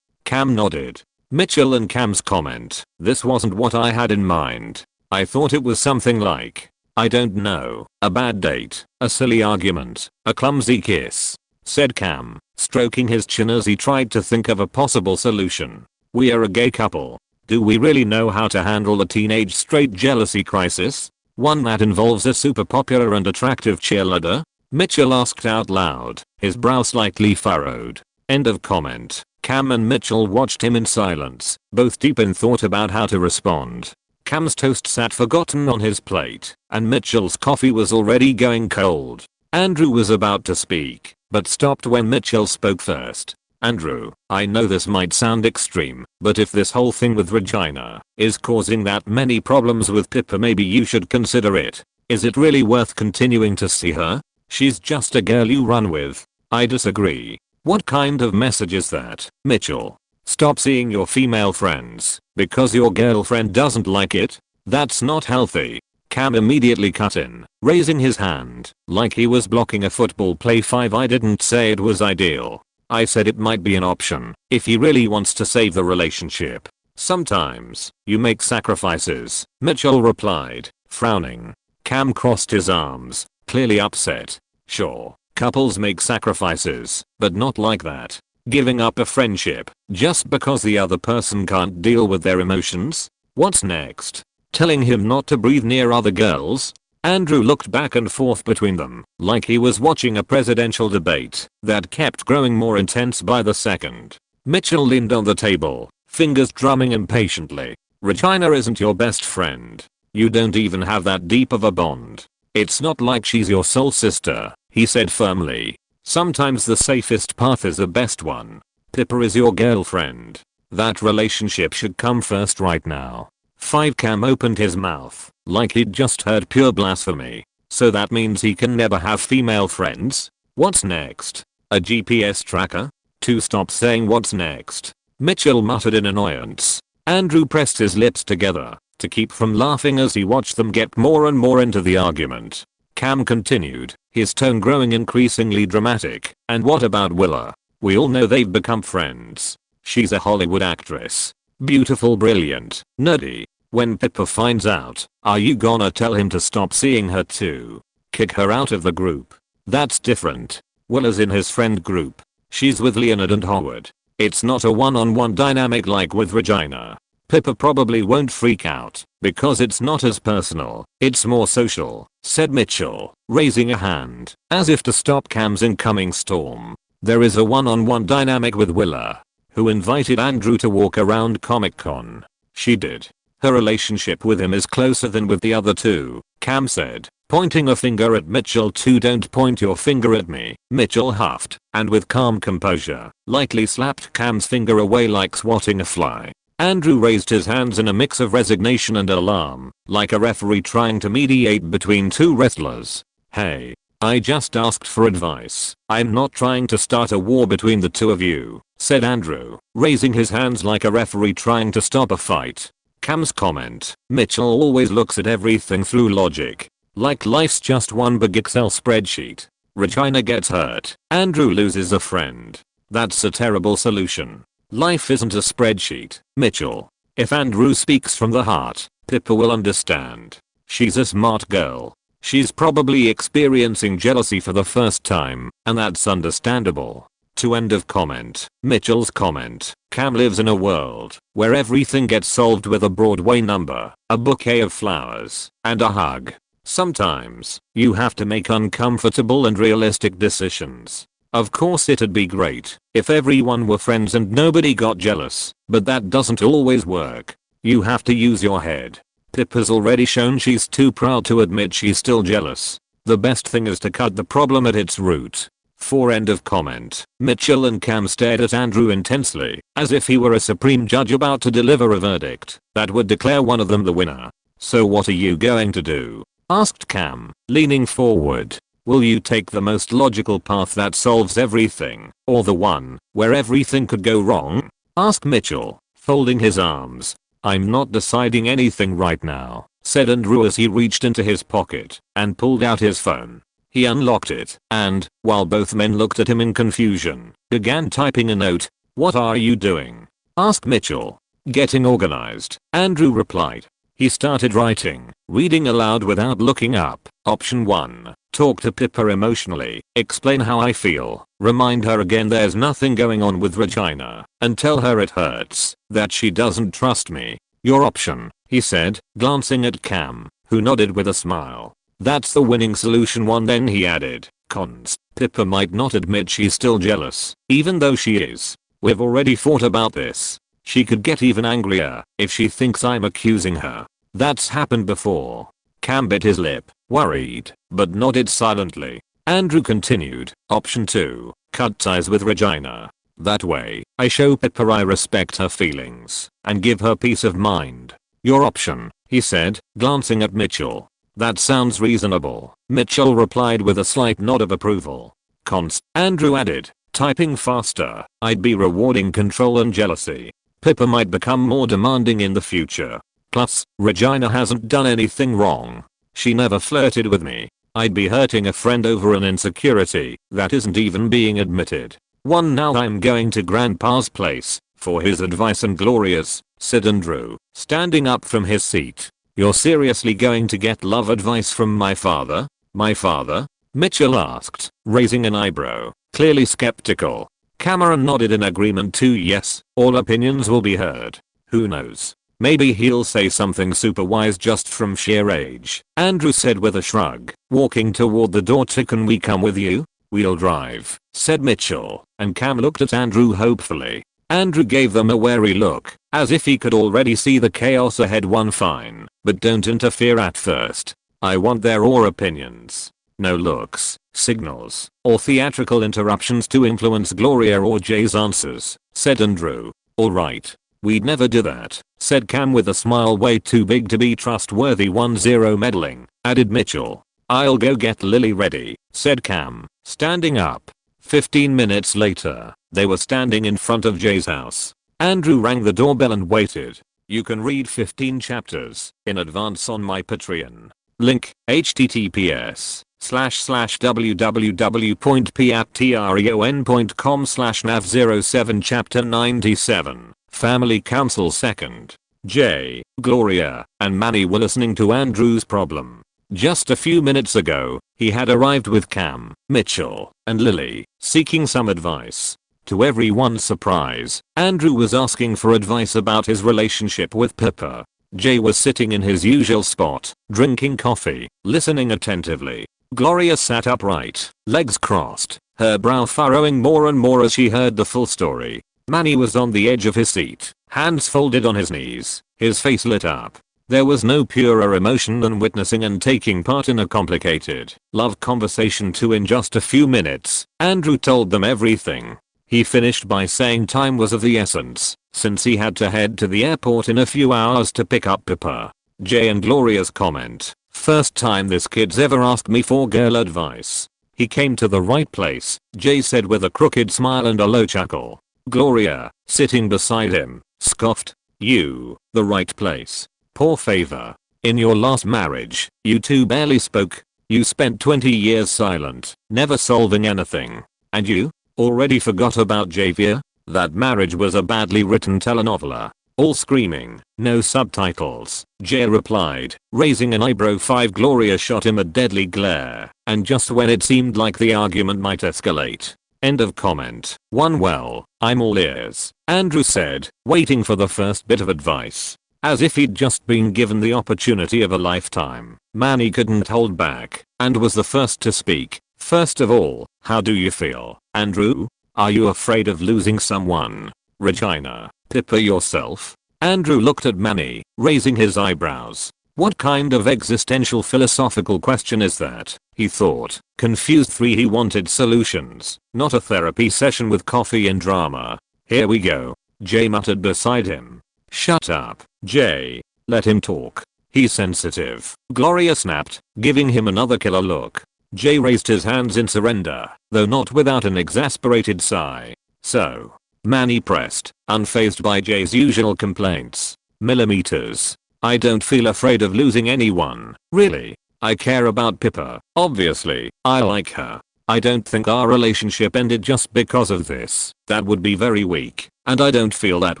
Cam nodded. Mitchell and Cam's comment, "This wasn't what I had in mind. I thought it was something like, I don't know, a bad date, a silly argument, a clumsy kiss," said Cam, stroking his chin as he tried to think of a possible solution. "We are a gay couple. Do we really know how to handle a teenage straight jealousy crisis? One that involves a super popular and attractive cheerleader?" Mitchell asked out loud, his brow slightly furrowed. End of comment. Cam and Mitchell watched him in silence, both deep in thought about how to respond. Cam's toast sat forgotten on his plate, and Mitchell's coffee was already going cold. Andrew was about to speak, but stopped when Mitchell spoke first. "Andrew, I know this might sound extreme, but if this whole thing with Regina is causing that many problems with Pippa, maybe you should consider it. Is it really worth continuing to see her? She's just a girl you run with." "I disagree." "What kind of message is that, Mitchell? Stop seeing your female friends because your girlfriend doesn't like it? That's not healthy." Cam immediately cut in, raising his hand, like he was blocking a football play. "I didn't say it was ideal. I said it might be an option if he really wants to save the relationship. Sometimes you make sacrifices," Mitchell replied, frowning. Cam crossed his arms, clearly upset. "Sure, couples make sacrifices, but not like that. Giving up a friendship just because the other person can't deal with their emotions? What's next? Telling him not to breathe near other girls?" Andrew looked back and forth between them, like he was watching a presidential debate that kept growing more intense by the second. Mitchell leaned on the table, fingers drumming impatiently. "Regina isn't your best friend. You don't even have that deep of a bond. It's not like she's your soul sister," he said firmly. "Sometimes the safest path is the best one. Pippa is your girlfriend. That relationship should come first right now." 5. Cam opened his mouth, like he'd just heard pure blasphemy. "So that means he can never have female friends? What's next? A GPS tracker?" 2. "Stop saying what's next," Mitchell muttered in annoyance. Andrew pressed his lips together to keep from laughing as he watched them get more and more into the argument. Cam continued, his tone growing increasingly dramatic. "And what about Willa? We all know they've become friends. She's a Hollywood actress. Beautiful, brilliant, nerdy. When Pippa finds out, are you gonna tell him to stop seeing her too? Kick her out of the group? That's different. Will is in his friend group. She's with Leonard and Howard. It's not a one-on-one dynamic like with Regina. Pippa probably won't freak out, because it's not as personal, it's more social, said Mitchell, raising a hand, as if to stop Cam's incoming storm. There is a one-on-one dynamic with Willa, who invited Andrew to walk around Comic-Con. She did. Her relationship with him is closer than with the other two, Cam said, pointing a finger at Mitchell too. Don't point your finger at me, Mitchell huffed, and with calm composure, lightly slapped Cam's finger away like swatting a fly. Andrew raised his hands in a mix of resignation and alarm, like a referee trying to mediate between two wrestlers. Hey, I just asked for advice. I'm not trying to start a war between the two of you, said Andrew, raising his hands like a referee trying to stop a fight. Cam's comment, Mitchell always looks at everything through logic. Like life's just one big Excel spreadsheet. Regina gets hurt. Andrew loses a friend. That's a terrible solution. Life isn't a spreadsheet, Mitchell. If Andrew speaks from the heart, Pippa will understand. She's a smart girl. She's probably experiencing jealousy for the first time, and that's understandable. To end of comment. Mitchell's comment. Cam lives in a world where everything gets solved with a Broadway number, a bouquet of flowers, and a hug. Sometimes, you have to make uncomfortable and realistic decisions. Of course it'd be great if everyone were friends and nobody got jealous, but that doesn't always work. You have to use your head. Pippa's already shown she's too proud to admit she's still jealous. The best thing is to cut the problem at its root. For end of comment. Mitchell and Cam stared at Andrew intensely, as if he were a supreme judge about to deliver a verdict that would declare one of them the winner. So what are you going to do? Asked Cam, leaning forward. Will you take the most logical path that solves everything, or the one where everything could go wrong? Asked Mitchell, folding his arms. I'm not deciding anything right now, said Andrew as he reached into his pocket and pulled out his phone. He unlocked it and, while both men looked at him in confusion, began typing a note. What are you doing? Asked Mitchell. Getting organized, Andrew replied. He started writing, reading aloud without looking up. Option 1. Talk to Pippa emotionally, explain how I feel, remind her again there's nothing going on with Regina, and tell her it hurts, that she doesn't trust me. Your option, he said, glancing at Cam, who nodded with a smile. That's the winning solution. 1. Then he added, cons. Pippa might not admit she's still jealous, even though she is. We've already thought about this. She could get even angrier if she thinks I'm accusing her. That's happened before. Cam bit his lip, worried, but nodded silently. Andrew continued. Option 2. Cut ties with Regina. That way, I show Pippa I respect her feelings and give her peace of mind. Your option, he said, glancing at Mitchell. That sounds reasonable, Mitchell replied with a slight nod of approval. Cons, Andrew added, typing faster. I'd be rewarding control and jealousy. Pippa might become more demanding in the future. Plus, Regina hasn't done anything wrong. She never flirted with me. I'd be hurting a friend over an insecurity that isn't even being admitted. 1. Now I'm going to Grandpa's place for his advice and glorious, said Andrew, standing up from his seat. You're seriously going to get love advice from my father? My father? Mitchell asked, raising an eyebrow, clearly skeptical. Cameron nodded in agreement too. Yes, all opinions will be heard. Who knows? Maybe he'll say something super wise just from sheer age, Andrew said with a shrug, walking toward the door. Can we come with you? We'll drive, said Mitchell, and Cam looked at Andrew hopefully. Andrew gave them a wary look, as if he could already see the chaos ahead. 1. Fine, but don't interfere at first. I want their opinions. No looks, signals, or theatrical interruptions to influence Gloria or Jay's answers, said Andrew. Alright. We'd never do that, said Cam with a smile. Way too big to be trustworthy. 1. 0 meddling, added Mitchell. I'll go get Lily ready, said Cam, standing up. 15 minutes later, they were standing in front of Jay's house. Andrew rang the doorbell and waited. You can read 15 chapters in advance on my Patreon. Link, https www.patreon.com/nav07 chapter 97. Family Council 2nd. Jay, Gloria, and Manny were listening to Andrew's problem. Just a few minutes ago, he had arrived with Cam, Mitchell, and Lily, seeking some advice. To everyone's surprise, Andrew was asking for advice about his relationship with Pippa. Jay was sitting in his usual spot, drinking coffee, listening attentively. Gloria sat upright, legs crossed, her brow furrowing more and more as she heard the full story. Manny was on the edge of his seat, hands folded on his knees, his face lit up. There was no purer emotion than witnessing and taking part in a complicated love conversation too. In just a few minutes, Andrew told them everything. He finished by saying time was of the essence, since he had to head to the airport in a few hours to pick up Pippa. Jay and Gloria's comment, first time this kid's ever asked me for girl advice. He came to the right place, Jay said with a crooked smile and a low chuckle. Gloria, sitting beside him, scoffed, you, the right place. Poor favor. In your last marriage, you two barely spoke. You spent 20 years silent, never solving anything. And you? Already forgot about Javier? That marriage was a badly written telenovela. All screaming, no subtitles, Jay replied, raising an eyebrow. 5. Gloria shot him a deadly glare, and just when it seemed like the argument might escalate. End of comment. 1. Well, I'm all ears, Andrew said, waiting for the first bit of advice. As if he'd just been given the opportunity of a lifetime, Manny couldn't hold back, and was the first to speak. First of all, how do you feel, Andrew? Are you afraid of losing someone? Regina, Pippa yourself? Andrew looked at Manny, raising his eyebrows. What kind of existential philosophical question is that? He thought, confused. 3. He wanted solutions, not a therapy session with coffee and drama. Here we go, Jay muttered beside him. Shut up, Jay. Let him talk. He's sensitive, Gloria snapped, giving him another killer look. Jay raised his hands in surrender, though not without an exasperated sigh. So, Manny pressed, unfazed by Jay's usual complaints. Millimeters. I don't feel afraid of losing anyone, really. I care about Pippa, obviously. I like her. I don't think our relationship ended just because of this. That would be very weak, and I don't feel that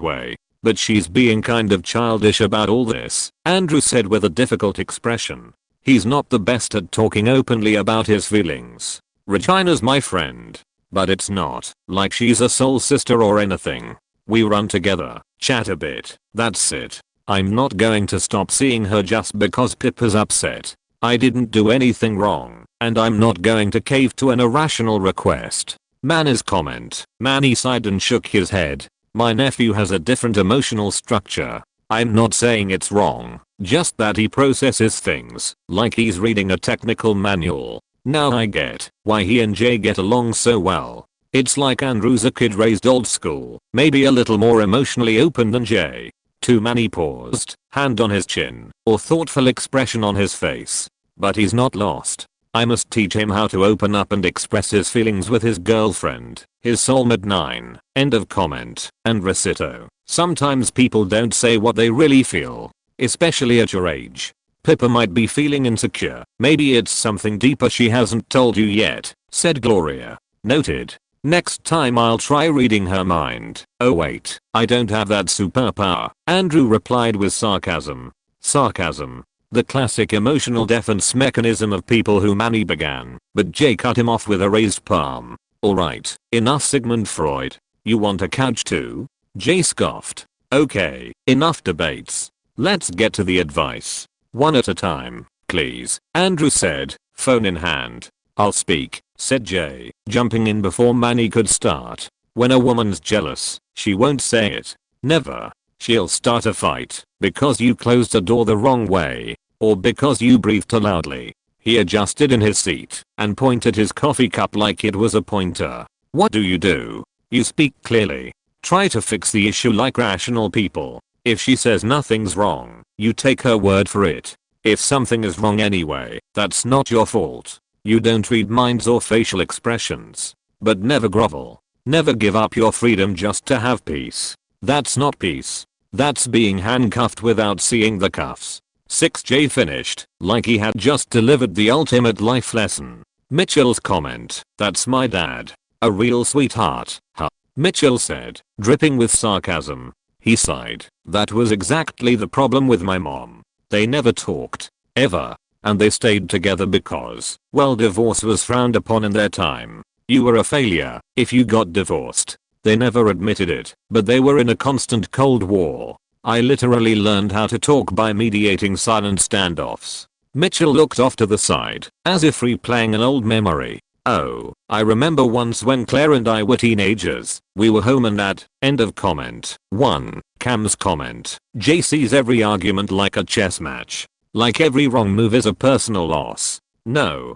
way. But she's being kind of childish about all this, Andrew said with a difficult expression. He's not the best at talking openly about his feelings. Regina's my friend. But it's not like she's a soul sister or anything. We run together, chat a bit, that's it. I'm not going to stop seeing her just because Pippa's upset. I didn't do anything wrong, and I'm not going to cave to an irrational request. Manny's comment. Manny sighed and shook his head. My nephew has a different emotional structure. I'm not saying it's wrong, just that he processes things like he's reading a technical manual. Now I get why he and Jay get along so well. It's like Andrew's a kid raised old school, maybe a little more emotionally open than Jay. 2. Manny paused, hand on his chin, or thoughtful expression on his face. But he's not lost. I must teach him how to open up and express his feelings with his girlfriend, his soulmate. 9. End of comment. And recito. Sometimes people don't say what they really feel, especially at your age. Pippa might be feeling insecure. Maybe it's something deeper she hasn't told you yet, said Gloria. Noted. Next time I'll try reading her mind. Oh wait, I don't have that superpower, Andrew replied with sarcasm. Sarcasm. The classic emotional defense mechanism of people who Manny began, but Jay cut him off with a raised palm. Alright, enough Sigmund Freud. You want a couch too? Jay scoffed. Okay, enough debates. Let's get to the advice. One at a time, please, Andrew said, phone in hand. I'll speak, said Jay, jumping in before Manny could start. When a woman's jealous, she won't say it. Never. She'll start a fight because you closed the door the wrong way, or because you breathed too loudly. He adjusted in his seat and pointed his coffee cup like it was a pointer. What do? You speak clearly. Try to fix the issue like rational people. If she says nothing's wrong, you take her word for it. If something is wrong anyway, that's not your fault. You don't read minds or facial expressions. But never grovel. Never give up your freedom just to have peace. That's not peace. That's being handcuffed without seeing the cuffs. 6J finished, like he had just delivered the ultimate life lesson. Mitchell's comment, "That's my dad. A real sweetheart, huh?" Mitchell said, dripping with sarcasm. He sighed, "That was exactly the problem with my mom. They never talked. Ever. And they stayed together because, well, divorce was frowned upon in their time. You were a failure if you got divorced. They never admitted it, but they were in a constant cold war. I literally learned how to talk by mediating silent standoffs." Mitchell looked off to the side, as if replaying an old memory. "Oh, I remember once when Claire and I were teenagers, we were home and at," end of comment. 1. Cam's comment. "Jay sees every argument like a chess match. Like every wrong move is a personal loss." No,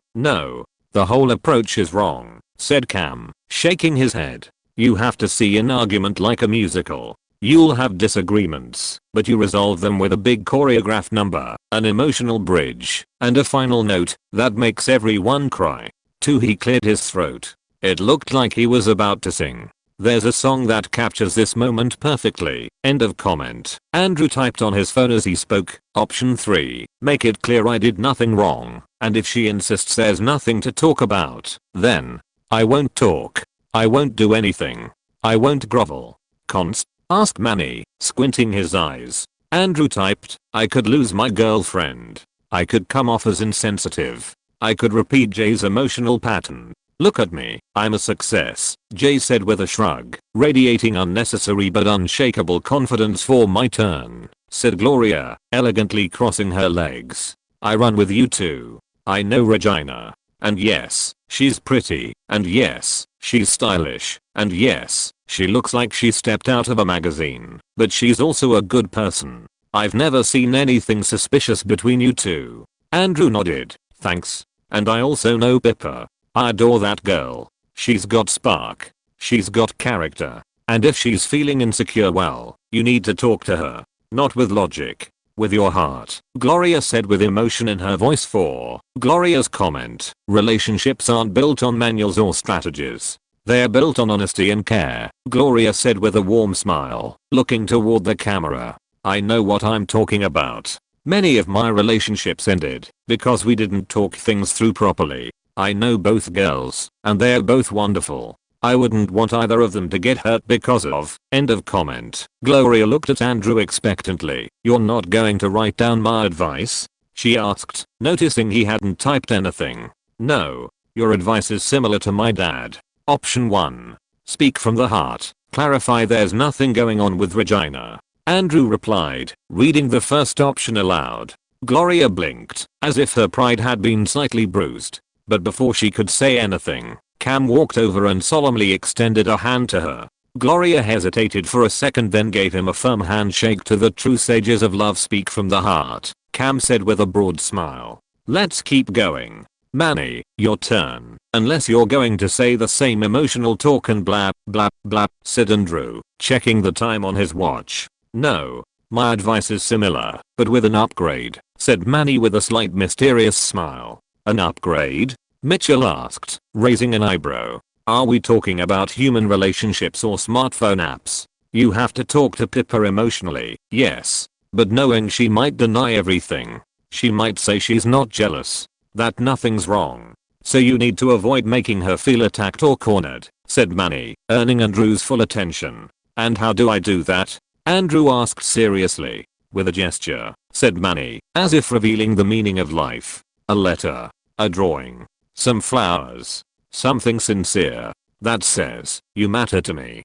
the whole approach is wrong," said Cam, shaking his head. "You have to see an argument like a musical. You'll have disagreements, but you resolve them with a big choreographed number, an emotional bridge, and a final note that makes everyone cry." 2. He cleared his throat. It looked like he was about to sing. "There's a song that captures this moment perfectly." End of comment. Andrew typed on his phone as he spoke. Option 3. "Make it clear I did nothing wrong, and if she insists there's nothing to talk about, then I won't talk. I won't do anything. I won't grovel." Cons? asked Manny, squinting his eyes. Andrew typed, "I could lose my girlfriend. I could come off as insensitive. I could repeat Jay's emotional pattern. Look at me, I'm a success," Jay said with a shrug, radiating unnecessary but unshakable confidence. "For my turn," said Gloria, elegantly crossing her legs. "I run with you too. I know Regina. And yes, she's pretty. And yes, she's stylish. And yes, she looks like she stepped out of a magazine. But she's also a good person. I've never seen anything suspicious between you two." Andrew nodded. "Thanks. And I also know Pippa. I adore that girl. She's got spark. She's got character. And if she's feeling insecure, well, you need to talk to her. Not with logic. With your heart," Gloria said with emotion in her voice. 4. Gloria's comment. "Relationships aren't built on manuals or strategies. They're built on honesty and care," Gloria said with a warm smile, looking toward the camera. "I know what I'm talking about. Many of my relationships ended because we didn't talk things through properly. I know both girls, and they're both wonderful. I wouldn't want either of them to get hurt because of." End of comment. Gloria looked at Andrew expectantly. "You're not going to write down my advice?" she asked, noticing he hadn't typed anything. "No. Your advice is similar to my dad. Option 1. Speak from the heart. Clarify there's nothing going on with Regina." Andrew replied, reading the first option aloud. Gloria blinked, as if her pride had been slightly bruised. But before she could say anything, Cam walked over and solemnly extended a hand to her. Gloria hesitated for a second, then gave him a firm handshake. "To the true sages of love, speak from the heart," Cam said with a broad smile. "Let's keep going. Manny, your turn. Unless you're going to say the same emotional talk and blah blah blah," said Andrew, checking the time on his watch. "No. My advice is similar, but with an upgrade," said Manny with a slight mysterious smile. "An upgrade?" Mitchell asked, raising an eyebrow. "Are we talking about human relationships or smartphone apps?" "You have to talk to Pippa emotionally, yes. But knowing she might deny everything. She might say she's not jealous. That nothing's wrong. So you need to avoid making her feel attacked or cornered," said Manny, earning Andrew's full attention. "And how do I do that?" Andrew asked seriously. "With a gesture," said Manny, as if revealing the meaning of life. "A letter. A drawing. Some flowers. Something sincere that says, 'You matter to me.'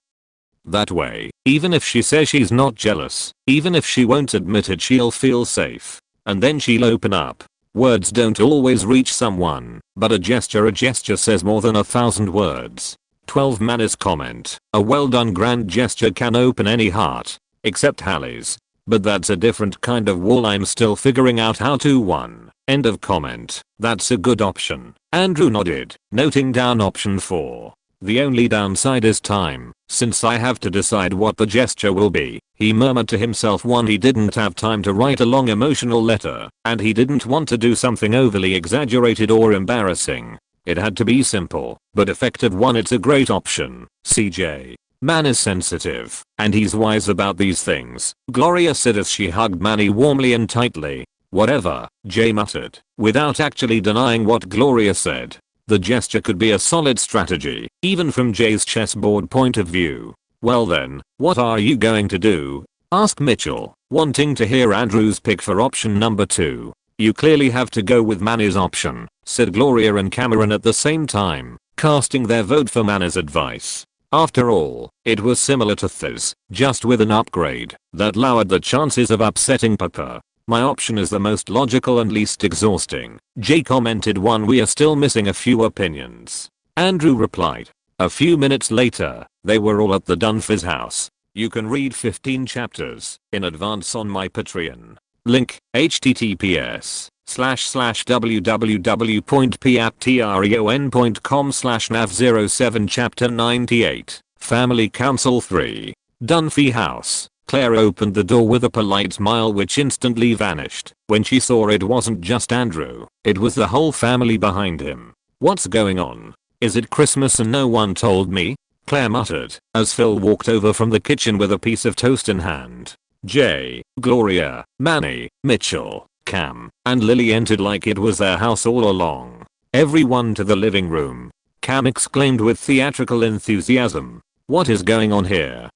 That way, even if she says she's not jealous, even if she won't admit it, she'll feel safe. And then she'll open up. Words don't always reach someone, but a gesture says more than 1,000 words." 12 Manny's comment. "A well done grand gesture can open any heart. Except Hallie's. But that's a different kind of wall I'm still figuring out how to one." End of comment. "That's a good option." Andrew nodded, noting down option 4. "The only downside is time, since I have to decide what the gesture will be," he murmured to himself. 1. He didn't have time to write a long emotional letter, and he didn't want to do something overly exaggerated or embarrassing. It had to be simple, but effective. 1. It's a great option, CJ. Man is sensitive, and he's wise about these things," Gloria said as she hugged Manny warmly and tightly. Whatever, Jay muttered, without actually denying what Gloria said. The gesture could be a solid strategy, even from Jay's chessboard point of view. Well then, what are you going to do? Asked Mitchell, wanting to hear Andrew's pick for option number 2. You clearly have to go with Manny's option, said Gloria and Cameron at the same time, casting their vote for Manny's advice. After all, it was similar to Thiz, just with an upgrade that lowered the chances of upsetting Papa. My option is the most logical and least exhausting, Jay commented. We are still missing a few opinions. Andrew replied. A few minutes later, they were all at the Dunphys house. You can read 15 chapters in advance on my Patreon. Link, https://www.patreon.com/nav07 Chapter 98, Family Council 3. Dunphy House. Claire opened the door with a polite smile which instantly vanished when she saw it wasn't just Andrew, it was the whole family behind him. What's going on? Is it Christmas and no one told me? Claire muttered as Phil walked over from the kitchen with a piece of toast in hand. Jay, Gloria, Manny, Mitchell, Cam, and Lily entered like it was their house all along. Everyone to the living room. Cam exclaimed with theatrical enthusiasm. What is going on here?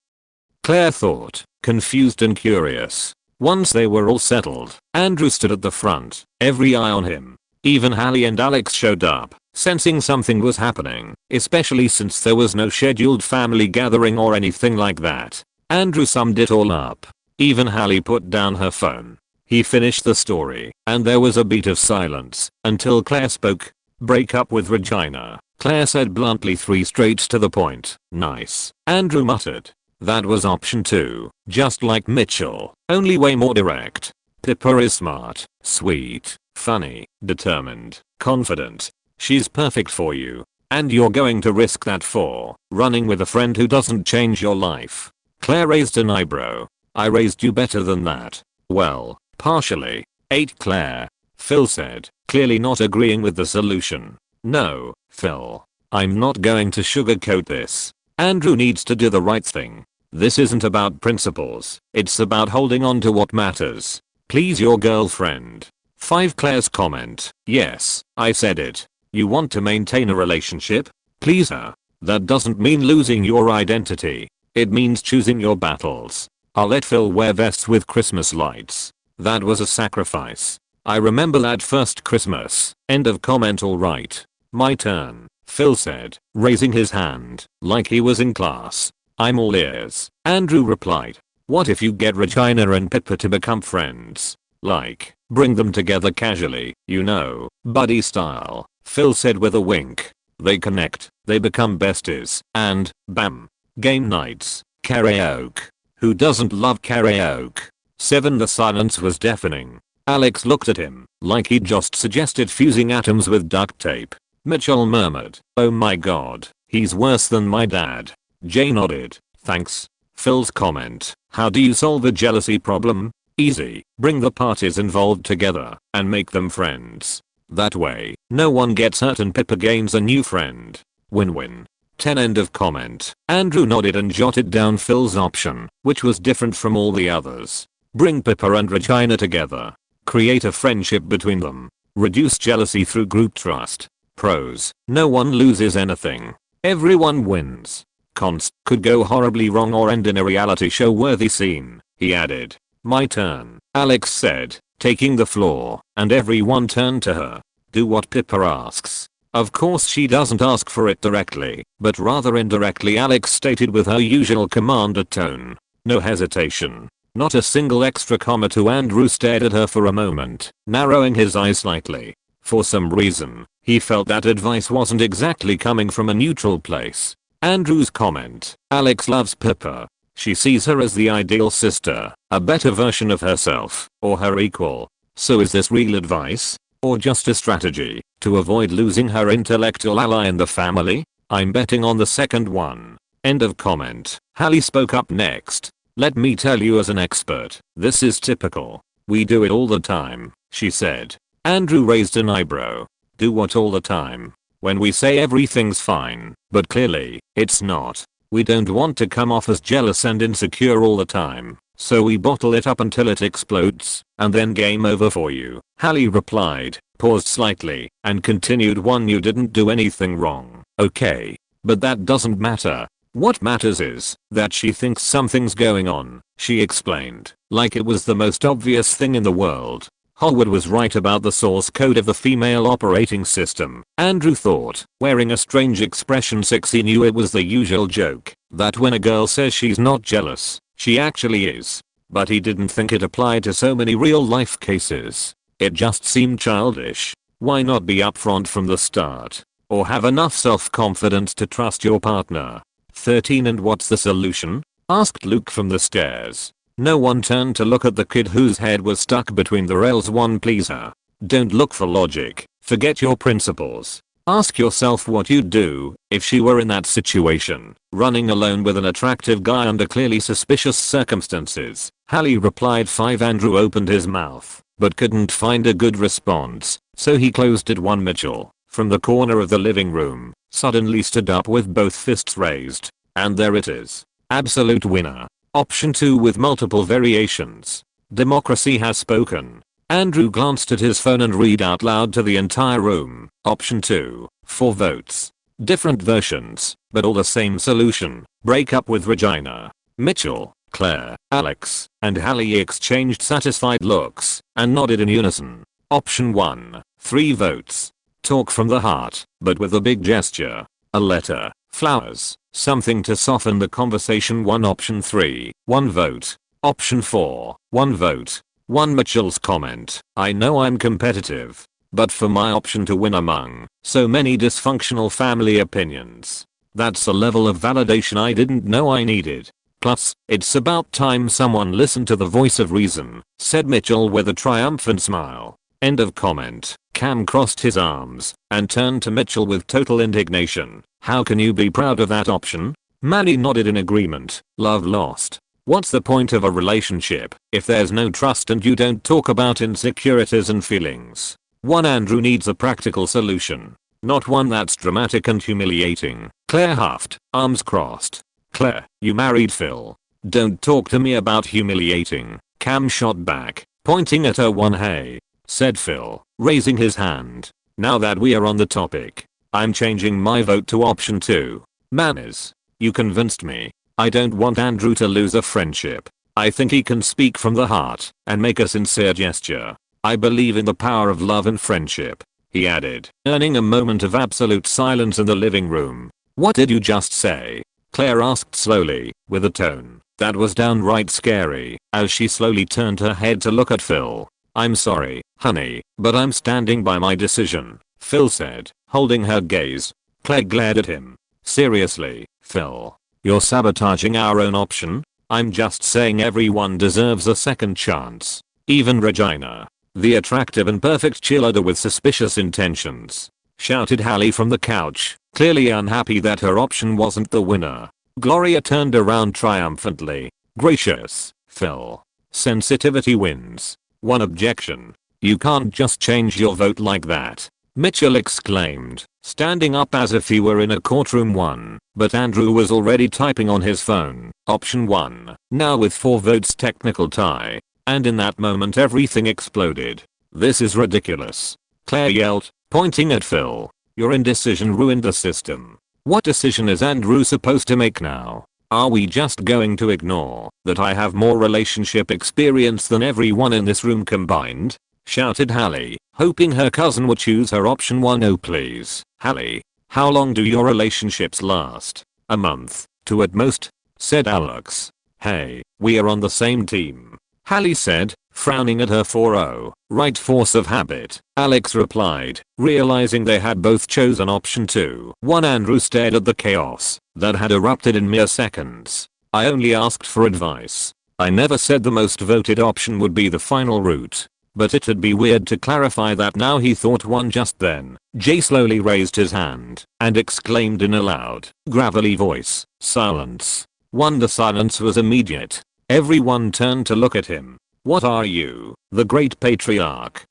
Claire thought, confused and curious. Once they were all settled, Andrew stood at the front, every eye on him. Even Hallie and Alex showed up, sensing something was happening, especially since there was no scheduled family gathering or anything like that. Andrew summed it all up. Even Hallie put down her phone. He finished the story, and there was a beat of silence until Claire spoke. Break up with Regina, Claire said bluntly, 3 straight to the point. Nice, Andrew muttered. That was option 2, just like Mitchell, only way more direct. Pippa is smart, sweet, funny, determined, confident. She's perfect for you. And you're going to risk that for running with a friend who doesn't change your life. Claire raised an eyebrow. I raised you better than that. Well, partially. 8 Claire. Phil said, clearly not agreeing with the solution. No, Phil. I'm not going to sugarcoat this. Andrew needs to do the right thing. This isn't about principles, it's about holding on to what matters. Please your girlfriend. 5 Claire's comment. Yes, I said it. You want to maintain a relationship? Please her. That doesn't mean losing your identity. It means choosing your battles. I'll let Phil wear vests with Christmas lights. That was a sacrifice. I remember that first Christmas. End of comment. Alright. My turn, Phil said, raising his hand like he was in class. I'm all ears, Andrew replied. What if you get Regina and Pippa to become friends? Like, bring them together casually, you know, buddy style, Phil said with a wink. They connect, they become besties, and, bam. Game nights, karaoke. Who doesn't love karaoke? 7 The silence was deafening. Alex looked at him like he'd just suggested fusing atoms with duct tape. Mitchell murmured, oh my god, he's worse than my dad. Jay nodded, thanks. Phil's comment, how do you solve a jealousy problem? Easy, bring the parties involved together and make them friends. That way, no one gets hurt and Pippa gains a new friend. Win-win. 10 End of comment. Andrew nodded and jotted down Phil's option, which was different from all the others. Bring Pippa and Regina together. Create a friendship between them. Reduce jealousy through group trust. Pros, no one loses anything. Everyone wins. Cons, could go horribly wrong or end in a reality show worthy scene, he added. My turn, Alex said, taking the floor, and everyone turned to her. Do what Pippa asks. Of course she doesn't ask for it directly, but rather indirectly, Alex stated with her usual commander tone. No hesitation. Not a single extra comma. Andrew stared at her for a moment, narrowing his eyes slightly. For some reason, he felt that advice wasn't exactly coming from a neutral place. Andrew's comment, Alex loves Pippa. She sees her as the ideal sister, a better version of herself, or her equal. So is this real advice? Or just a strategy to avoid losing her intellectual ally in the family? I'm betting on the second one. End of comment. Hallie spoke up next. Let me tell you as an expert, this is typical. We do it all the time, she said. Andrew raised an eyebrow. Do what all the time? When we say everything's fine, but clearly, it's not. We don't want to come off as jealous and insecure all the time, So we bottle it up until it explodes, and then game over for you, Hallie replied, paused slightly, and continued. 1. You didn't do anything wrong, okay? But that doesn't matter. What matters is that she thinks something's going on, she explained, like it was the most obvious thing in the world. Hollywood was right about the source code of the female operating system, Andrew thought, wearing a strange expression. 6. He knew it was the usual joke, that when a girl says she's not jealous, she actually is. But he didn't think it applied to so many real life cases. It just seemed childish. Why not be upfront from the start? Or have enough self-confidence to trust your partner? 13. And what's the solution? Asked Luke from the stairs. No one turned to look at the kid whose head was stuck between the rails. 1. Pleaser. Don't look for logic. Forget your principles. Ask yourself what you'd do if she were in that situation, running alone with an attractive guy under clearly suspicious circumstances. Hallie replied. 5. Andrew opened his mouth, but couldn't find a good response, so he closed it. 1. Mitchell, from the corner of the living room, suddenly stood up with both fists raised. And there it is. Absolute winner. Option 2 with multiple variations. Democracy has spoken. Andrew glanced at his phone and read out loud to the entire room. Option 2. 4 votes. Different versions, but all the same solution. Break up with Regina. Mitchell, Claire, Alex, and Hallie exchanged satisfied looks and nodded in unison. Option 1. 3 votes. Talk from the heart, but with a big gesture. A letter, flowers, something to soften the conversation. 1. Option 3. 1 vote. Option 4. 1 vote. 1. Mitchell's comment. I know I'm competitive, but for my option to win among so many dysfunctional family opinions, that's a level of validation I didn't know I needed. Plus, it's about time someone listened to the voice of reason, said Mitchell with a triumphant smile. End of comment. Cam crossed his arms and turned to Mitchell with total indignation. How can you be proud of that option? Manny nodded in agreement. Love lost. What's the point of a relationship if there's no trust and you don't talk about insecurities and feelings? 1. Andrew needs a practical solution, not one that's dramatic and humiliating. Claire huffed, arms crossed. Claire, you married Phil. Don't talk to me about humiliating. Cam shot back, pointing at her. 1. Hey, said Phil, raising his hand. Now that we are on the topic, I'm changing my vote to option 2. Manners. You convinced me. I don't want Andrew to lose a friendship. I think he can speak from the heart and make a sincere gesture. I believe in the power of love and friendship, he added, earning a moment of absolute silence in the living room. What did you just say? Claire asked slowly, with a tone that was downright scary, as she slowly turned her head to look at Phil. I'm sorry, honey, but I'm standing by my decision, Phil said, holding her gaze. Claire glared at him. Seriously, Phil? You're sabotaging our own option? I'm just saying everyone deserves a second chance. Even Regina, the attractive and perfect cheerleader with suspicious intentions, shouted Hallie from the couch, clearly unhappy that her option wasn't the winner. Gloria turned around triumphantly. Gracious, Phil. Sensitivity wins. 1 objection. You can't just change your vote like that, Mitchell exclaimed, standing up as if he were in a courtroom. 1. But Andrew was already typing on his phone. Option 1. Now with 4 votes, technical tie. And in that moment everything exploded. This is ridiculous, Claire yelled, pointing at Phil. Your indecision ruined the system. What decision is Andrew supposed to make now? Are we just going to ignore that I have more relationship experience than everyone in this room combined? Shouted Hallie, hoping her cousin would choose her option 1. Oh please, Hallie. How long do your relationships last? A month, 2 at most, said Alex. Hey, we are on the same team, Hallie said, frowning at her. 4. Right, force of habit, Alex replied, realizing they had both chosen option 2. 1. Andrew stared at the chaos that had erupted in mere seconds. I only asked for advice. I never said the most voted option would be the final route. But it'd be weird to clarify that now, he thought. 1. Just then, Jay slowly raised his hand and exclaimed in a loud, gravelly voice, silence. 1. The silence was immediate. Everyone turned to look at him. What are you, the great patriarch?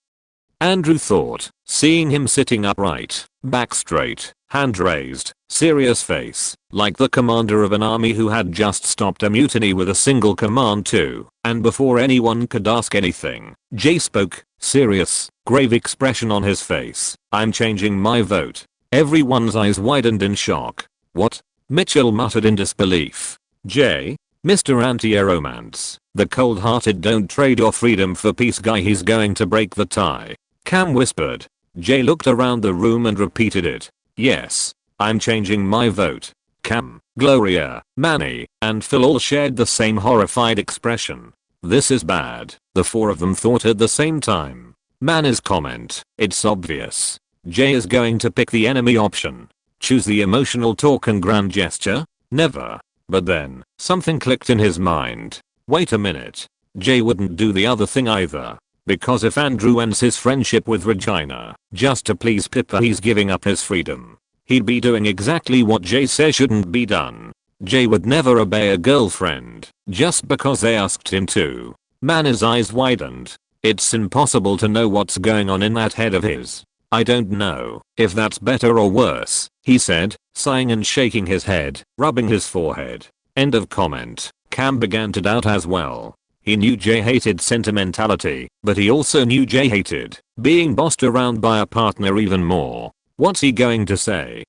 Andrew thought, seeing him sitting upright, back straight, Hand raised, serious face, like the commander of an army who had just stopped a mutiny with a single command to, and before anyone could ask anything, Jay spoke, serious, grave expression on his face. "I'm changing my vote." Everyone's eyes widened in shock. "What?" Mitchell muttered in disbelief. "Jay? Mr. Anti-Romance, the cold-hearted don't trade your freedom for peace guy, he's going to break the tie." Cam whispered. Jay looked around the room and repeated it. "Yes, I'm changing my vote." Cam, Gloria, Manny, and Phil all shared the same horrified expression. "This is bad," the four of them thought at the same time. Manny's comment, "It's obvious. Jay is going to pick the enemy option. Choose the emotional talk and grand gesture? Never." But then, something clicked in his mind. Wait a minute. Jay wouldn't do the other thing either. Because if Andrew ends his friendship with Regina, just to please Pippa, he's giving up his freedom. He'd be doing exactly what Jay says shouldn't be done. Jay would never obey a girlfriend, just because they asked him to. Manny's eyes widened. It's impossible to know what's going on in that head of his. "I don't know if that's better or worse," he said, sighing and shaking his head, rubbing his forehead. End of comment. Cam began to doubt as well. He knew Jay hated sentimentality, but he also knew Jay hated being bossed around by a partner even more. What's he going to say?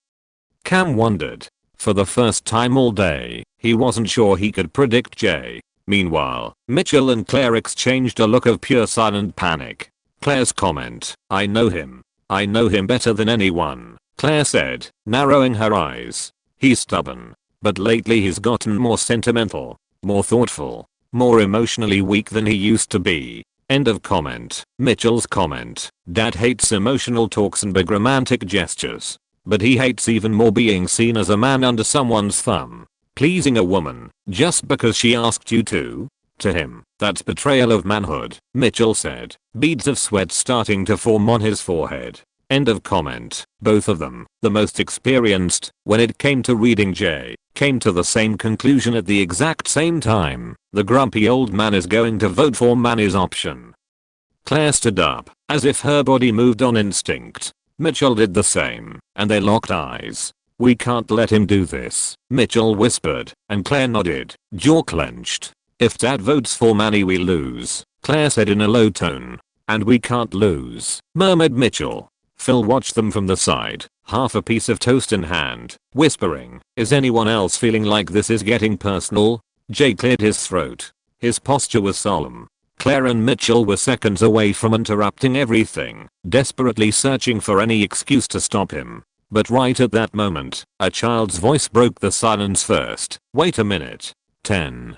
Cam wondered. For the first time all day, he wasn't sure he could predict Jay. Meanwhile, Mitchell and Claire exchanged a look of pure silent panic. Claire's comment, "I know him. I know him better than anyone," Claire said, narrowing her eyes. "He's stubborn. But lately he's gotten more sentimental, more thoughtful, more emotionally weak than he used to be." End of comment. Mitchell's comment, "Dad hates emotional talks and big romantic gestures. But he hates even more being seen as a man under someone's thumb. Pleasing a woman, just because she asked you to? To him, that's betrayal of manhood," Mitchell said, beads of sweat starting to form on his forehead. End of comment. Both of them, the most experienced, when it came to reading Jay, came to the same conclusion at the exact same time. The grumpy old man is going to vote for Manny's option. Claire stood up, as if her body moved on instinct. Mitchell did the same, and they locked eyes. "We can't let him do this," Mitchell whispered, and Claire nodded, jaw clenched. "If Dad votes for Manny we lose," Claire said in a low tone. "And we can't lose," murmured Mitchell. Phil watched them from the side, half a piece of toast in hand, whispering, "Is anyone else feeling like this is getting personal?" Jay cleared his throat. His posture was solemn. Claire and Mitchell were seconds away from interrupting everything, desperately searching for any excuse to stop him. But right at that moment, a child's voice broke the silence first. "Wait a minute. 10.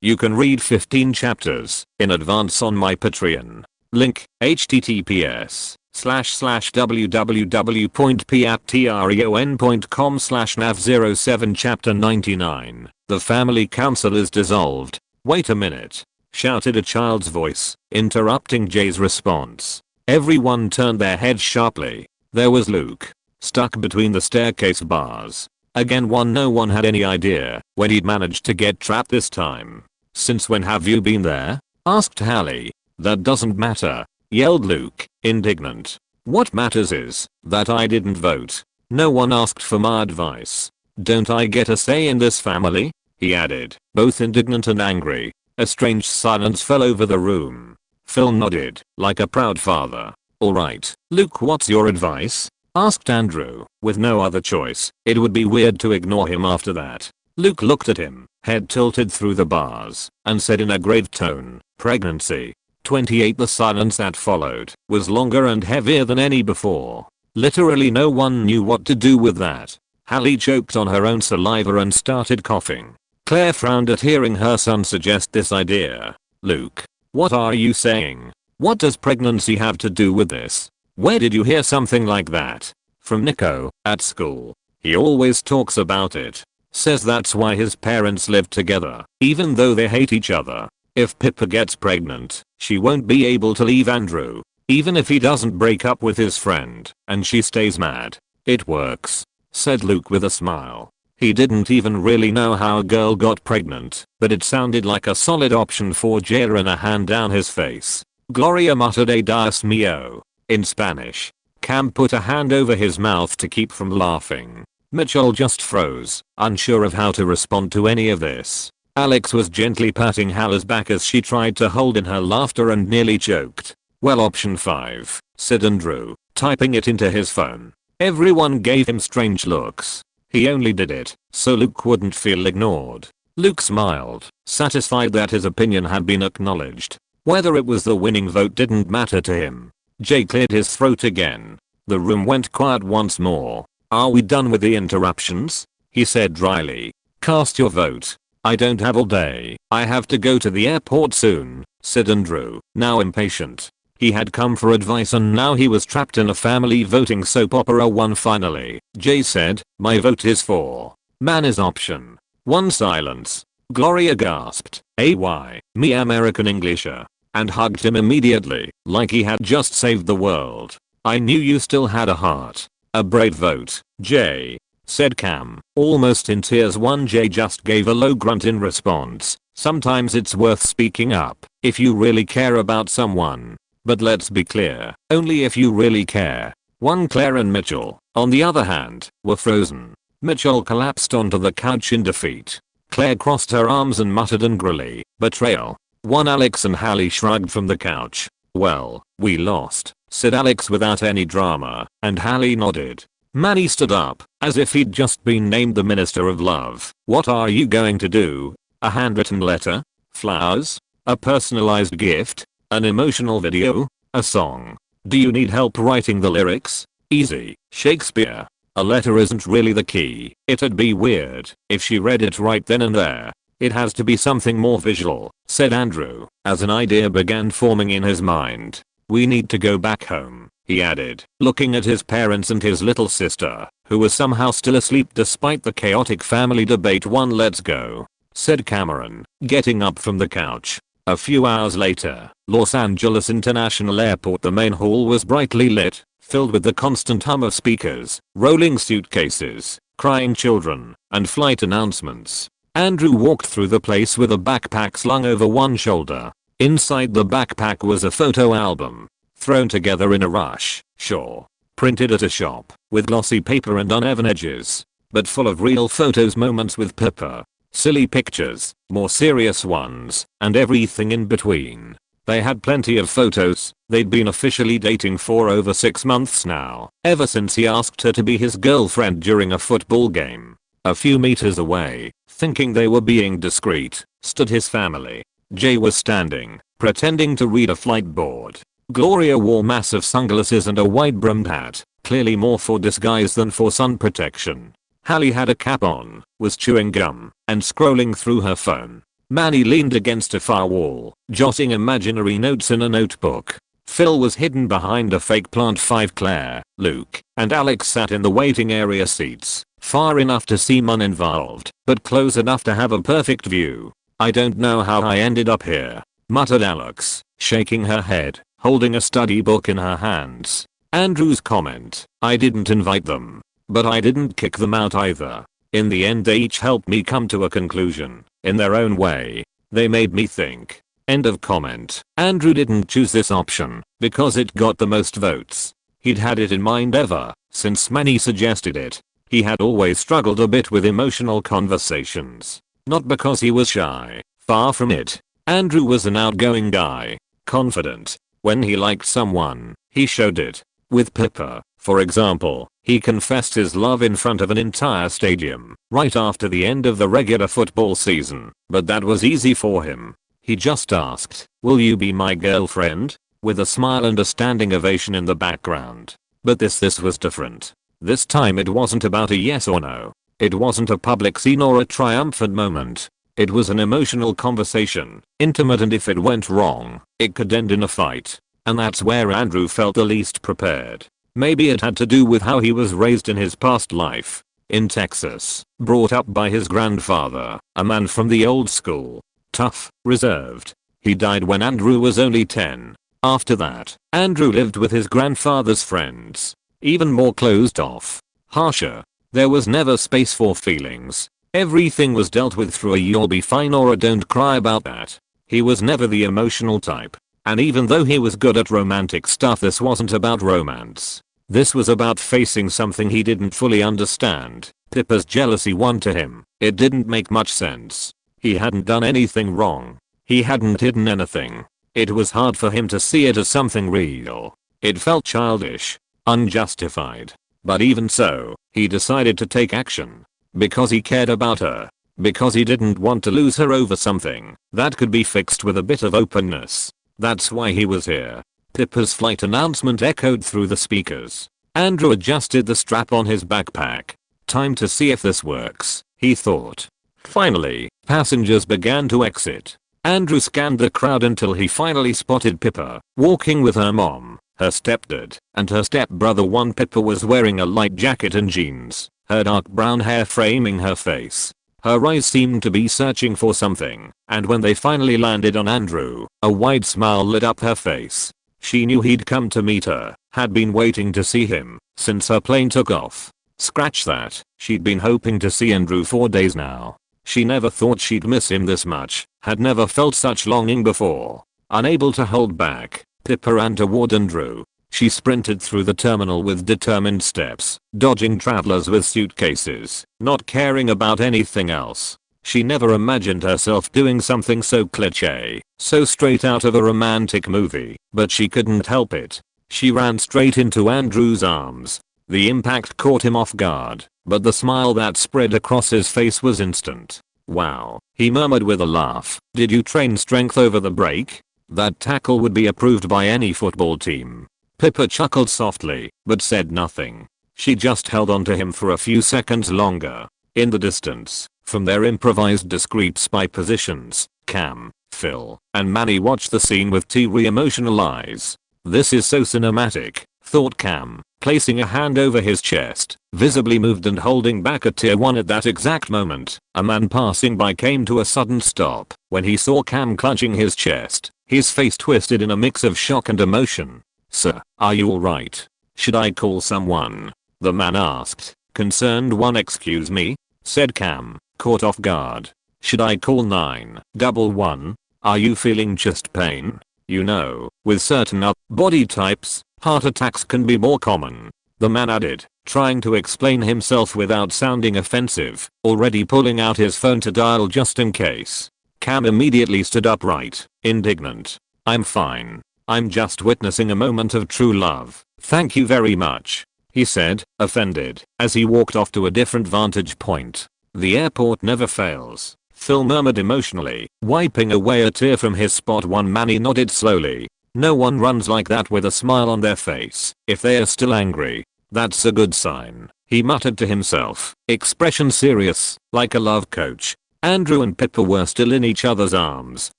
You can read 15 chapters in advance on my Patreon. Link, https://www.patreon.com/nav07 Chapter 99. The family council is dissolved. Wait a minute," shouted a child's voice, interrupting Jay's response. Everyone turned their heads sharply. There was Luke, stuck between the staircase bars. Again, no one had any idea when he'd managed to get trapped this time. "Since when have you been there?" asked Hallie. "That doesn't matter," yelled Luke, indignant. "What matters is that I didn't vote. No one asked for my advice. Don't I get a say in this family?" he added, both indignant and angry. A strange silence fell over the room. Phil nodded, like a proud father. "Alright, Luke, what's your advice?" asked Andrew, with no other choice. It would be weird to ignore him after that. Luke looked at him, head tilted through the bars, and said in a grave tone, "Pregnancy." 28. The silence that followed was longer and heavier than any before. Literally no one knew what to do with that. Hallie choked on her own saliva and started coughing. Claire frowned at hearing her son suggest this idea. "Luke, what are you saying? What does pregnancy have to do with this? Where did you hear something like that?" "From Nico, at school. He always talks about it. Says that's why his parents live together, even though they hate each other. If Pippa gets pregnant, she won't be able to leave Andrew, even if he doesn't break up with his friend, and she stays mad. It works," said Luke with a smile. He didn't even really know how a girl got pregnant, but it sounded like a solid option for Jay, and a hand down his face. Gloria muttered a Dios mío in Spanish. Cam put a hand over his mouth to keep from laughing. Mitchell just froze, unsure of how to respond to any of this. Alex was gently patting Hallie's back as she tried to hold in her laughter and nearly choked. "Well, option 5, said Andrew, typing it into his phone. Everyone gave him strange looks. He only did it so Luke wouldn't feel ignored. Luke smiled, satisfied that his opinion had been acknowledged. Whether it was the winning vote didn't matter to him. Jay cleared his throat again. The room went quiet once more. "Are we done with the interruptions?" he said dryly. "Cast your vote." "I don't have all day. I have to go to the airport soon," said Andrew, now impatient. He had come for advice and now he was trapped in a family voting soap opera. One finally, Jay said, "My vote is for Manny's option." One silence. Gloria gasped, "AY, me American Englisher," and hugged him immediately, like he had just saved the world. "I knew you still had a heart." "A brave vote, Jay," said Cam, almost in tears. One Jay just gave a low grunt in response. "Sometimes it's worth speaking up, if you really care about someone. But let's be clear, only if you really care." One Claire and Mitchell, on the other hand, were frozen. Mitchell collapsed onto the couch in defeat. Claire crossed her arms and muttered angrily, "Betrayal." One Alex and Hallie shrugged from the couch. "Well, we lost," said Alex without any drama, and Hallie nodded. Manny stood up, as if he'd just been named the Minister of Love. "What are you going to do? A handwritten letter? Flowers? A personalized gift? An emotional video? A song? Do you need help writing the lyrics? Easy, Shakespeare. A letter isn't really the key. It'd be weird if she read it right then and there. It has to be something more visual," said Andrew, as an idea began forming in his mind. "We need to go back home," he added, looking at his parents and his little sister, who was somehow still asleep despite the chaotic family debate. "Let's go," said Cameron, getting up from the couch. A few hours later, Los Angeles International Airport. The main hall was brightly lit, filled with the constant hum of speakers, rolling suitcases, crying children, and flight announcements. Andrew walked through the place with a backpack slung over one shoulder. Inside the backpack was a photo album, thrown together in a rush, sure, printed at a shop, with glossy paper and uneven edges, but full of real photos, moments with Pippa, silly pictures, more serious ones, and everything in between. They had plenty of photos. They'd been officially dating for over 6 months now, ever since he asked her to be his girlfriend during a football game. A few meters away, thinking they were being discreet, stood his family. Jay was standing, pretending to read a flight board. Gloria wore massive sunglasses and a wide-brimmed hat, clearly more for disguise than for sun protection. Hallie had a cap on, was chewing gum, and scrolling through her phone. Manny leaned against a far wall, jotting imaginary notes in a notebook. Phil was hidden behind a fake plant. 5 Claire, Luke, and Alex sat in the waiting area seats, far enough to seem uninvolved, but close enough to have a perfect view. "I don't know how I ended up here," muttered Alex, shaking her head, holding a study book in her hands. Andrew's comment, "I didn't invite them, but I didn't kick them out either. In the end they each helped me come to a conclusion, in their own way. They made me think." End of comment. Andrew didn't choose this option because it got the most votes. He'd had it in mind ever since Manny suggested it. He had always struggled a bit with emotional conversations. Not because he was shy, far from it. Andrew was an outgoing guy, confident. When he liked someone, he showed it. With Pippa, for example, he confessed his love in front of an entire stadium, right after the end of the regular football season, but that was easy for him. He just asked, "Will you be my girlfriend?" with a smile and a standing ovation in the background. But this was different. This time it wasn't about a yes or no. It wasn't a public scene or a triumphant moment. It was an emotional conversation, intimate, and if it went wrong, it could end in a fight. And that's where Andrew felt the least prepared. Maybe it had to do with how he was raised in his past life. In Texas, brought up by his grandfather, a man from the old school. Tough, reserved. He died when Andrew was only 10. After that, Andrew lived with his grandfather's friends. Even more closed off. Harsher. There was never space for feelings. Everything was dealt with through a "you'll be fine" or a "don't cry about that." He was never the emotional type. And even though he was good at romantic stuff, this wasn't about romance. This was about facing something he didn't fully understand. Pippa's jealousy won to him. It didn't make much sense. He hadn't done anything wrong. He hadn't hidden anything. It was hard for him to see it as something real. It felt childish, unjustified. But even so, he decided to take action. Because he cared about her. Because he didn't want to lose her over something that could be fixed with a bit of openness. That's why he was here. Pippa's flight announcement echoed through the speakers. Andrew adjusted the strap on his backpack. Time to see if this works, he thought. Finally, passengers began to exit. Andrew scanned the crowd until he finally spotted Pippa, walking with her mom, her stepdad, and her stepbrother. Pippa was wearing a light jacket and jeans, her dark brown hair framing her face. Her eyes seemed to be searching for something, and when they finally landed on Andrew, a wide smile lit up her face. She knew he'd come to meet her, had been waiting to see him, since her plane took off. Scratch that, she'd been hoping to see Andrew for days now. She never thought she'd miss him this much, had never felt such longing before. Unable to hold back, Pippa ran toward Andrew. She sprinted through the terminal with determined steps, dodging travelers with suitcases, not caring about anything else. She never imagined herself doing something so cliché, so straight out of a romantic movie, but she couldn't help it. She ran straight into Andrew's arms. The impact caught him off guard, but the smile that spread across his face was instant. "Wow," he murmured with a laugh. "Did you train strength over the break? That tackle would be approved by any football team." Pippa chuckled softly, but said nothing. She just held on to him for a few seconds longer. In the distance, from their improvised discreet spy positions, Cam, Phil, and Manny watched the scene with teary emotional eyes. "This is so cinematic," thought Cam, placing a hand over his chest, visibly moved and holding back a tear. At that exact moment, a man passing by came to a sudden stop. When he saw Cam clutching his chest, his face twisted in a mix of shock and emotion. "Sir, are you alright? Should I call someone?" the man asked, concerned. "Excuse me?" said Cam, caught off guard. "Should I call 911? Are you feeling chest pain? You know, with certain other body types, heart attacks can be more common," the man added, trying to explain himself without sounding offensive, already pulling out his phone to dial just in case. Cam immediately stood upright, indignant. "I'm fine. I'm just witnessing a moment of true love. Thank you very much," he said, offended, as he walked off to a different vantage point. "The airport never fails," Phil murmured emotionally, wiping away a tear from his spot. Manny nodded slowly. "No one runs like that with a smile on their face. If they are still angry, that's a good sign," he muttered to himself, expression serious, like a love coach. Andrew and Pippa were still in each other's arms.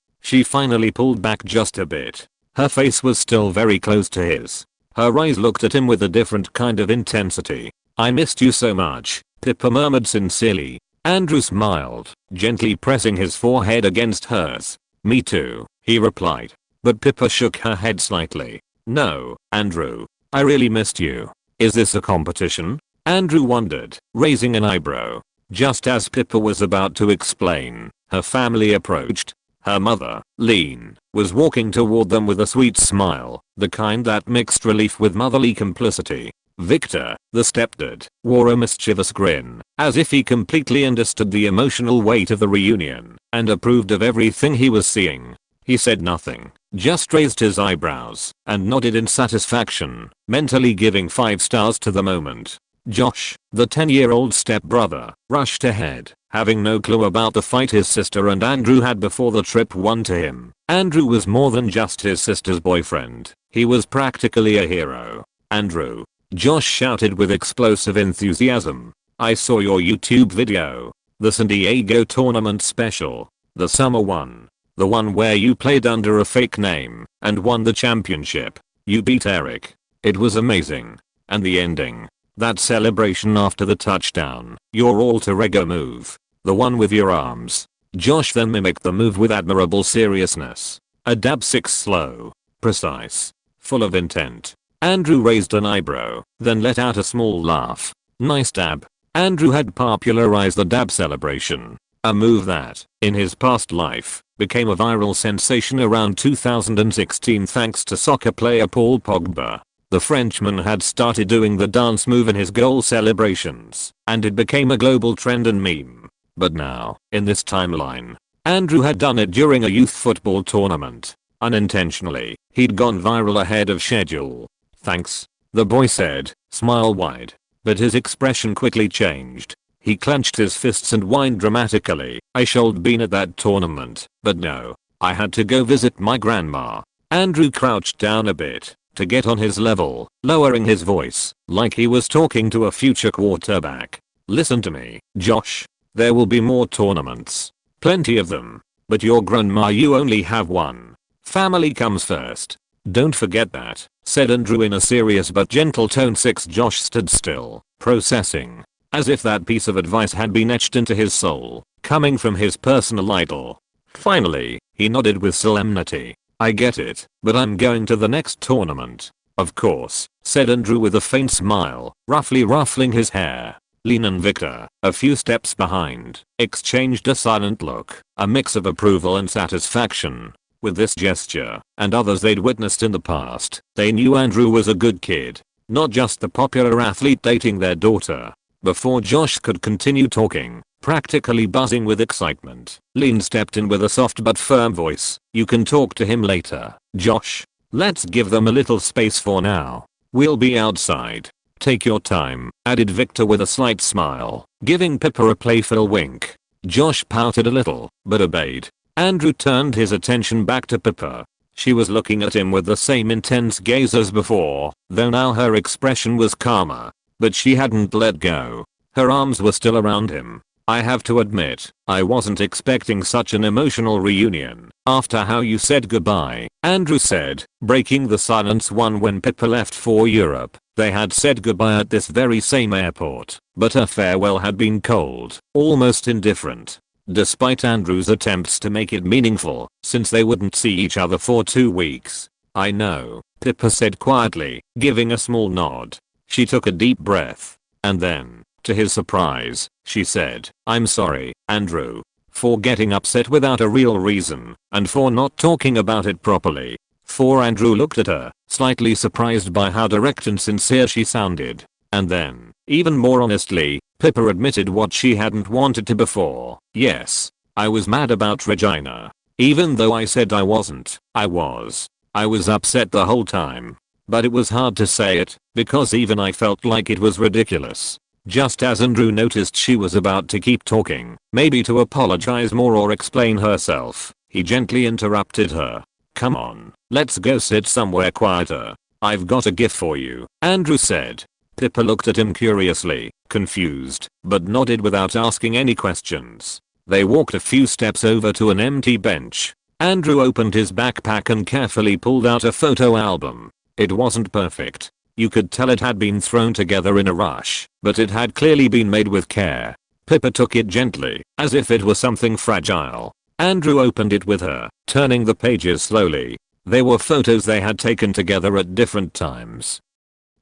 She finally pulled back just a bit. Her face was still very close to his. Her eyes looked at him with a different kind of intensity. "I missed you so much," Pippa murmured sincerely. Andrew smiled, gently pressing his forehead against hers. "Me too," he replied. But Pippa shook her head slightly. "No, Andrew. I really missed you. Is this a competition?" Andrew wondered, raising an eyebrow. Just as Pippa was about to explain, her family approached. Her mother, Lean, was walking toward them with a sweet smile, the kind that mixed relief with motherly complicity. Victor, the stepdad, wore a mischievous grin, as if he completely understood the emotional weight of the reunion and approved of everything he was seeing. He said nothing, just raised his eyebrows and nodded in satisfaction, mentally giving 5 stars to the moment. Josh, the 10-year-old stepbrother, rushed ahead, having no clue about the fight his sister and Andrew had before the trip. To him, Andrew was more than just his sister's boyfriend. He was practically a hero. "Andrew," Josh shouted with explosive enthusiasm. "I saw your YouTube video. The San Diego tournament special. The summer one. The one where you played under a fake name and won the championship. You beat Eric. It was amazing. And the ending. That celebration after the touchdown. Your alter ego move. The one with your arms." Josh then mimicked the move with admirable seriousness. A dab 6 slow, precise, full of intent. Andrew raised an eyebrow, then let out a small laugh. "Nice dab." Andrew had popularized the dab celebration, a move that, in his past life, became a viral sensation around 2016 thanks to soccer player Paul Pogba. The Frenchman had started doing the dance move in his goal celebrations, and it became a global trend and meme. But now, in this timeline, Andrew had done it during a youth football tournament. Unintentionally, he'd gone viral ahead of schedule. "Thanks," the boy said, smile wide. But his expression quickly changed. He clenched his fists and whined dramatically. "I should been at that tournament, but no. I had to go visit my grandma." Andrew crouched down a bit to get on his level, lowering his voice like he was talking to a future quarterback. "Listen to me, Josh. There will be more tournaments. Plenty of them. But your grandma, you only have one. Family comes first. Don't forget that," said Andrew in a serious but gentle tone. Josh stood still, processing, as if that piece of advice had been etched into his soul, coming from his personal idol. Finally, he nodded with solemnity. "I get it, but I'm going to the next tournament." "Of course," said Andrew with a faint smile, roughly ruffling his hair. Lean and Victor, a few steps behind, exchanged a silent look, a mix of approval and satisfaction. With this gesture, and others they'd witnessed in the past, they knew Andrew was a good kid, not just the popular athlete dating their daughter. Before Josh could continue talking, practically buzzing with excitement, Lean stepped in with a soft but firm voice. "You can talk to him later, Josh. Let's give them a little space for now. We'll be outside. Take your time," added Victor with a slight smile, giving Pippa a playful wink. Josh pouted a little, but obeyed. Andrew turned his attention back to Pippa. She was looking at him with the same intense gaze as before, though now her expression was calmer. But she hadn't let go. Her arms were still around him. "I have to admit, I wasn't expecting such an emotional reunion after how you said goodbye," Andrew said, breaking the silence. When Pippa left for Europe, they had said goodbye at this very same airport, but her farewell had been cold, almost indifferent. Despite Andrew's attempts to make it meaningful, since they wouldn't see each other for 2 weeks. "I know," Pippa said quietly, giving a small nod. She took a deep breath, and then, to his surprise, she said, "I'm sorry, Andrew, for getting upset without a real reason, and for not talking about it properly." Andrew looked at her, slightly surprised by how direct and sincere she sounded. And then, even more honestly, Pippa admitted what she hadn't wanted to before. "Yes, I was mad about Regina. Even though I said I wasn't, I was. I was upset the whole time. But it was hard to say it, because even I felt like it was ridiculous." Just as Andrew noticed she was about to keep talking, maybe to apologize more or explain herself, he gently interrupted her. "Come on, let's go sit somewhere quieter. I've got a gift for you," Andrew said. Pippa looked at him curiously, confused, but nodded without asking any questions. They walked a few steps over to an empty bench. Andrew opened his backpack and carefully pulled out a photo album. It wasn't perfect. You could tell it had been thrown together in a rush, but it had clearly been made with care. Pippa took it gently, as if it was something fragile. Andrew opened it with her, turning the pages slowly. They were photos they had taken together at different times.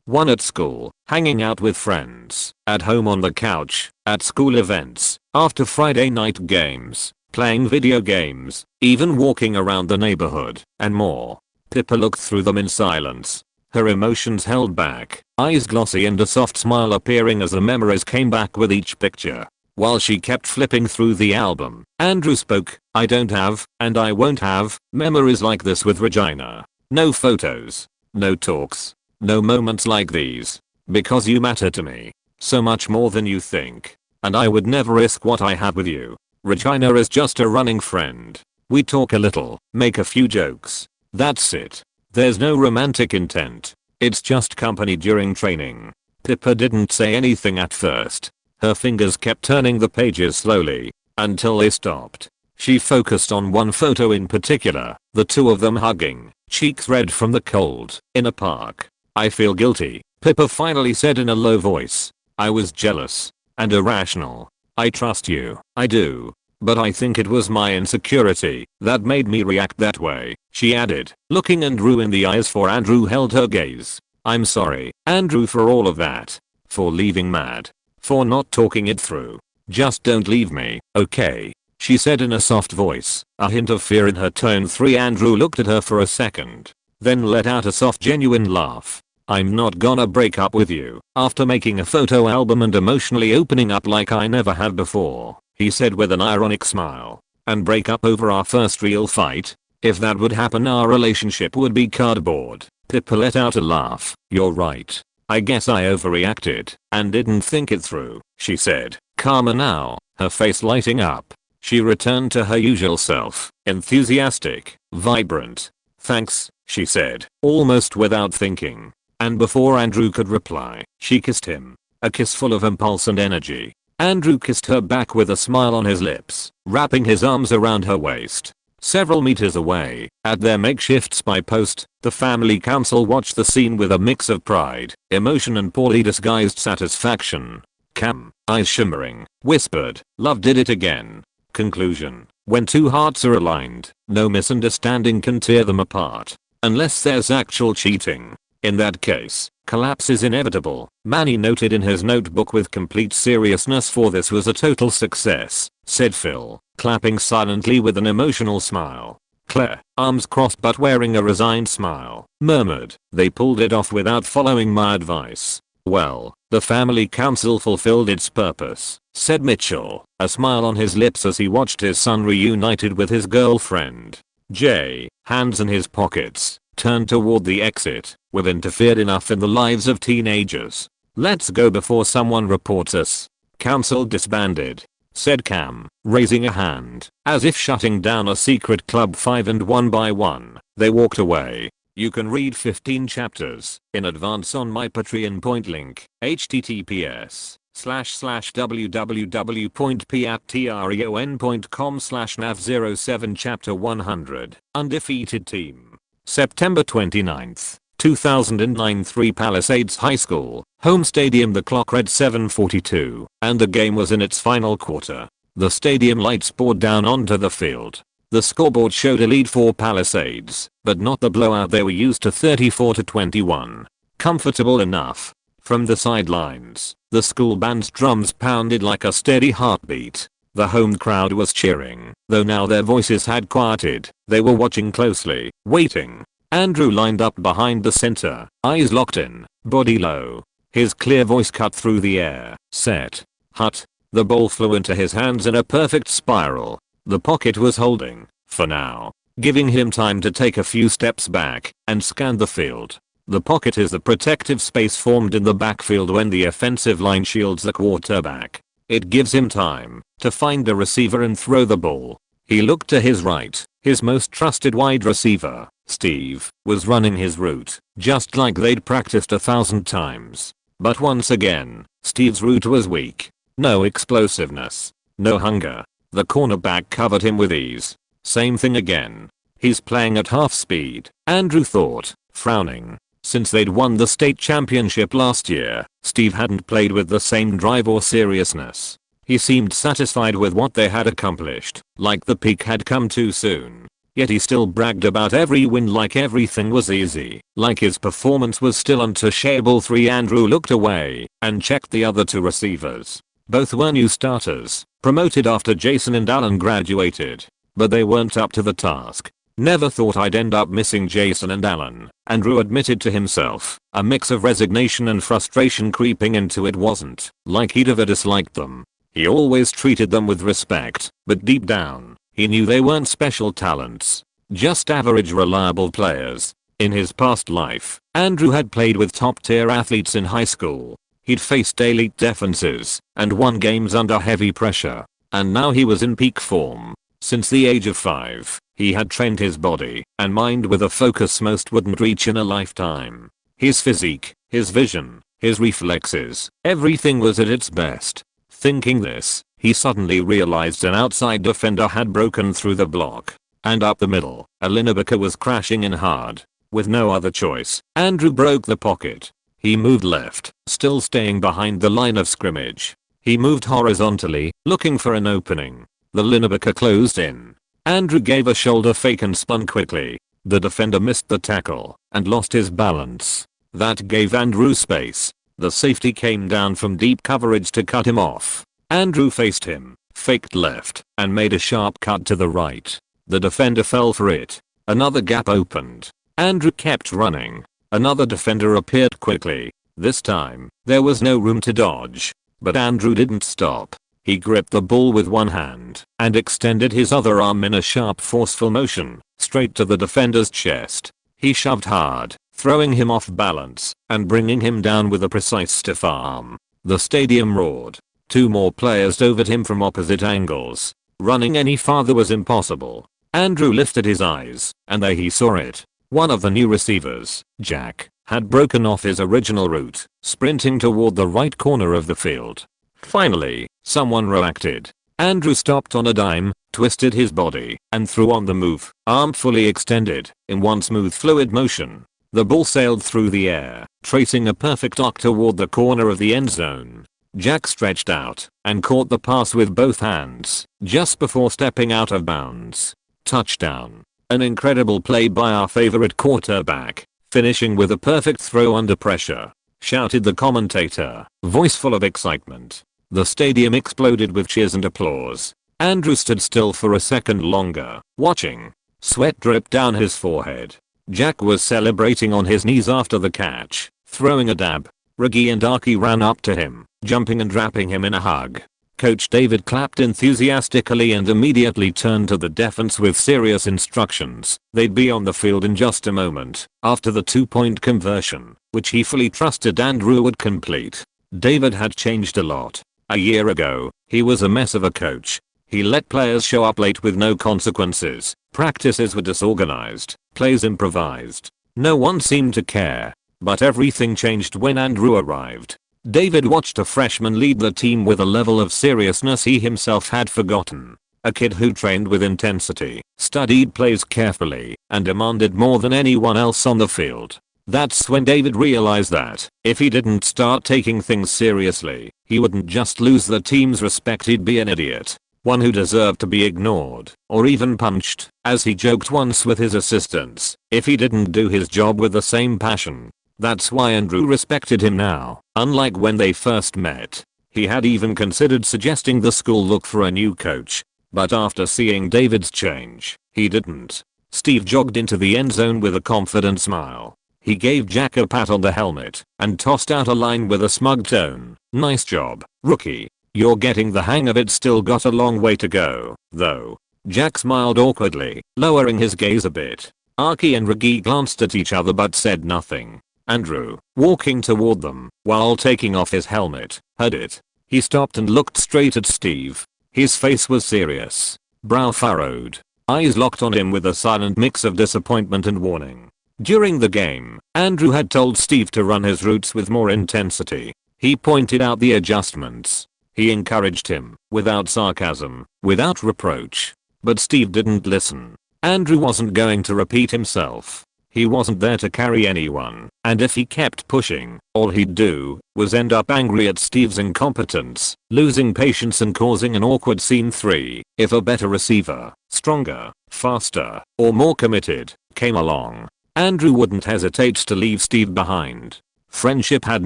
One at school, hanging out with friends, at home on the couch, at school events, after Friday night games, playing video games, even walking around the neighborhood, and more. Pippa looked through them in silence, her emotions held back, eyes glossy and a soft smile appearing as the memories came back with each picture. While she kept flipping through the album, Andrew spoke. "I don't have, and I won't have, memories like this with Regina. No photos. No talks. No moments like these. Because you matter to me. So much more than you think. And I would never risk what I have with you. Regina is just a running friend. We talk a little, make a few jokes. That's it. There's no romantic intent. It's just company during training." Pippa didn't say anything at first. Her fingers kept turning the pages slowly, until they stopped. She focused on one photo in particular, the two of them hugging, cheeks red from the cold, in a park. "I feel guilty," Pippa finally said in a low voice. "I was jealous. And irrational. I trust you, I do. But I think it was my insecurity that made me react that way," she added, looking Andrew in the eyes. Andrew held her gaze. "I'm sorry, Andrew, for all of that. For leaving mad. For not talking it through. Just don't leave me, okay?" she said in a soft voice, a hint of fear in her tone. Andrew looked at her for a second, then let out a soft, genuine laugh. I'm not gonna break up with you after making a photo album and emotionally opening up like I never had before, he said with an ironic smile. And break up over our first real fight? If that would happen, our relationship would be cardboard. Pippa let out a laugh. You're right. I guess I overreacted and didn't think it through, she said, calmer now, her face lighting up. She returned to her usual self, enthusiastic, vibrant. Thanks, she said, almost without thinking. And before Andrew could reply, she kissed him. A kiss full of impulse and energy. Andrew kissed her back with a smile on his lips, wrapping his arms around her waist. Several meters away, at their makeshift spy post, the family council watched the scene with a mix of pride, emotion and poorly disguised satisfaction. Cam, eyes shimmering, whispered, "Love did it again." Conclusion. When two hearts are aligned, no misunderstanding can tear them apart. Unless there's actual cheating. In that case, collapse is inevitable. Manny noted in his notebook with complete seriousness, "For this was a total success," said Phil, clapping silently with an emotional smile. Claire, arms crossed but wearing a resigned smile, murmured, "They pulled it off without following my advice." Well, the family council fulfilled its purpose, said Mitchell, a smile on his lips as he watched his son reunited with his girlfriend. Jay, hands in his pockets, turned toward the exit. "We've interfered enough in the lives of teenagers. Let's go before someone reports us." Council disbanded, said Cam, raising a hand, as if shutting down a secret club. 5 and one by one, they walked away. You can read 15 chapters in advance on my Patreon point link, https://www.patreon.com/nav07 chapter 100, Undefeated Team. September 29th, 2009. 3 Palisades High School, home stadium. The clock read 7:42, and the game was in its final quarter. The stadium lights poured down onto the field. The scoreboard showed a lead for Palisades, but not the blowout they were used to, 34-21. Comfortable enough. From the sidelines, the school band's drums pounded like a steady heartbeat. The home crowd was cheering, though now their voices had quieted. They were watching closely, waiting. Andrew lined up behind the center, eyes locked in, body low. His clear voice cut through the air. Set. Hut. The ball flew into his hands in a perfect spiral. The pocket was holding, for now, giving him time to take a few steps back and scan the field. The pocket is the protective space formed in the backfield when the offensive line shields the quarterback. It gives him time to find the receiver and throw the ball. He looked to his right. His most trusted wide receiver, Steve, was running his route, just like they'd practiced 1,000 times. But once again, Steve's route was weak. No explosiveness. No hunger. The cornerback covered him with ease. Same thing again. He's playing at half speed, Andrew thought, frowning. Since they'd won the state championship last year, Steve hadn't played with the same drive or seriousness. He seemed satisfied with what they had accomplished, like the peak had come too soon. Yet he still bragged about every win like everything was easy, like his performance was still untouchable. 3 Andrew looked away and checked the other 2 receivers. Both were new starters, promoted after Jason and Alan graduated. But they weren't up to the task. "Never thought I'd end up missing Jason and Alan," Andrew admitted to himself, a mix of resignation and frustration creeping into it. Wasn't like he'd ever disliked them. He always treated them with respect, but deep down, he knew they weren't special talents, just average reliable players. In his past life, Andrew had played with top-tier athletes in high school. He'd faced elite defenses and won games under heavy pressure, and now he was in peak form. Since the age of 5, he had trained his body and mind with a focus most wouldn't reach in a lifetime. His physique, his vision, his reflexes, everything was at its best. Thinking this, he suddenly realized an outside defender had broken through the block. And up the middle, a linebacker was crashing in hard. With no other choice, Andrew broke the pocket. He moved left, still staying behind the line of scrimmage. He moved horizontally, looking for an opening. The linebacker closed in. Andrew gave a shoulder fake and spun quickly. The defender missed the tackle and lost his balance. That gave Andrew space. The safety came down from deep coverage to cut him off. Andrew faced him, faked left, and made a sharp cut to the right. The defender fell for it. Another gap opened. Andrew kept running. Another defender appeared quickly. This time, there was no room to dodge. But Andrew didn't stop. He gripped the ball with one hand and extended his other arm in a sharp forceful motion, straight to the defender's chest. He shoved hard, throwing him off balance and bringing him down with a precise stiff arm. The stadium roared. 2 more players dove at him from opposite angles. Running any farther was impossible. Andrew lifted his eyes, and there he saw it. One of the new receivers, Jack, had broken off his original route, sprinting toward the right corner of the field. Finally, someone reacted. Andrew stopped on a dime, twisted his body, and threw on the move, arm fully extended, in one smooth fluid motion. The ball sailed through the air, tracing a perfect arc toward the corner of the end zone. Jack stretched out and caught the pass with both hands, just before stepping out of bounds. Touchdown. An incredible play by our favorite quarterback, finishing with a perfect throw under pressure, shouted the commentator, voice full of excitement. The stadium exploded with cheers and applause. Andrew stood still for a second longer, watching. Sweat dripped down his forehead. Jack was celebrating on his knees after the catch, throwing a dab. Reggie and Archie ran up to him, jumping and wrapping him in a hug. Coach David clapped enthusiastically and immediately turned to the defense with serious instructions. They'd be on the field in just a moment, after the 2-point conversion, which he fully trusted Andrew would complete. David had changed a lot. A year ago, he was a mess of a coach. He let players show up late with no consequences. Practices were disorganized, plays improvised. No one seemed to care. But everything changed when Andrew arrived. David watched a freshman lead the team with a level of seriousness he himself had forgotten. A kid who trained with intensity, studied plays carefully, and demanded more than anyone else on the field. That's when David realized that, if he didn't start taking things seriously, he wouldn't just lose the team's respect, he'd be an idiot. One who deserved to be ignored, or even punched, as he joked once with his assistants, if he didn't do his job with the same passion. That's why Andrew respected him now, unlike when they first met. He had even considered suggesting the school look for a new coach. But after seeing David's change, he didn't. Steve jogged into the end zone with a confident smile. He gave Jack a pat on the helmet and tossed out a line with a smug tone. Nice job, rookie. You're getting the hang of it. Still got a long way to go, though. Jack smiled awkwardly, lowering his gaze a bit. Archie and Reggie glanced at each other but said nothing. Andrew, walking toward them while taking off his helmet, heard it. He stopped and looked straight at Steve. His face was serious, brow furrowed, eyes locked on him with a silent mix of disappointment and warning. During the game, Andrew had told Steve to run his routes with more intensity. He pointed out the adjustments. He encouraged him, without sarcasm, without reproach. But Steve didn't listen. Andrew wasn't going to repeat himself. He wasn't there to carry anyone, and if he kept pushing, all he'd do was end up angry at Steve's incompetence, losing patience and causing an awkward scene. 3. If a better receiver, stronger, faster, or more committed, came along, Andrew wouldn't hesitate to leave Steve behind. Friendship had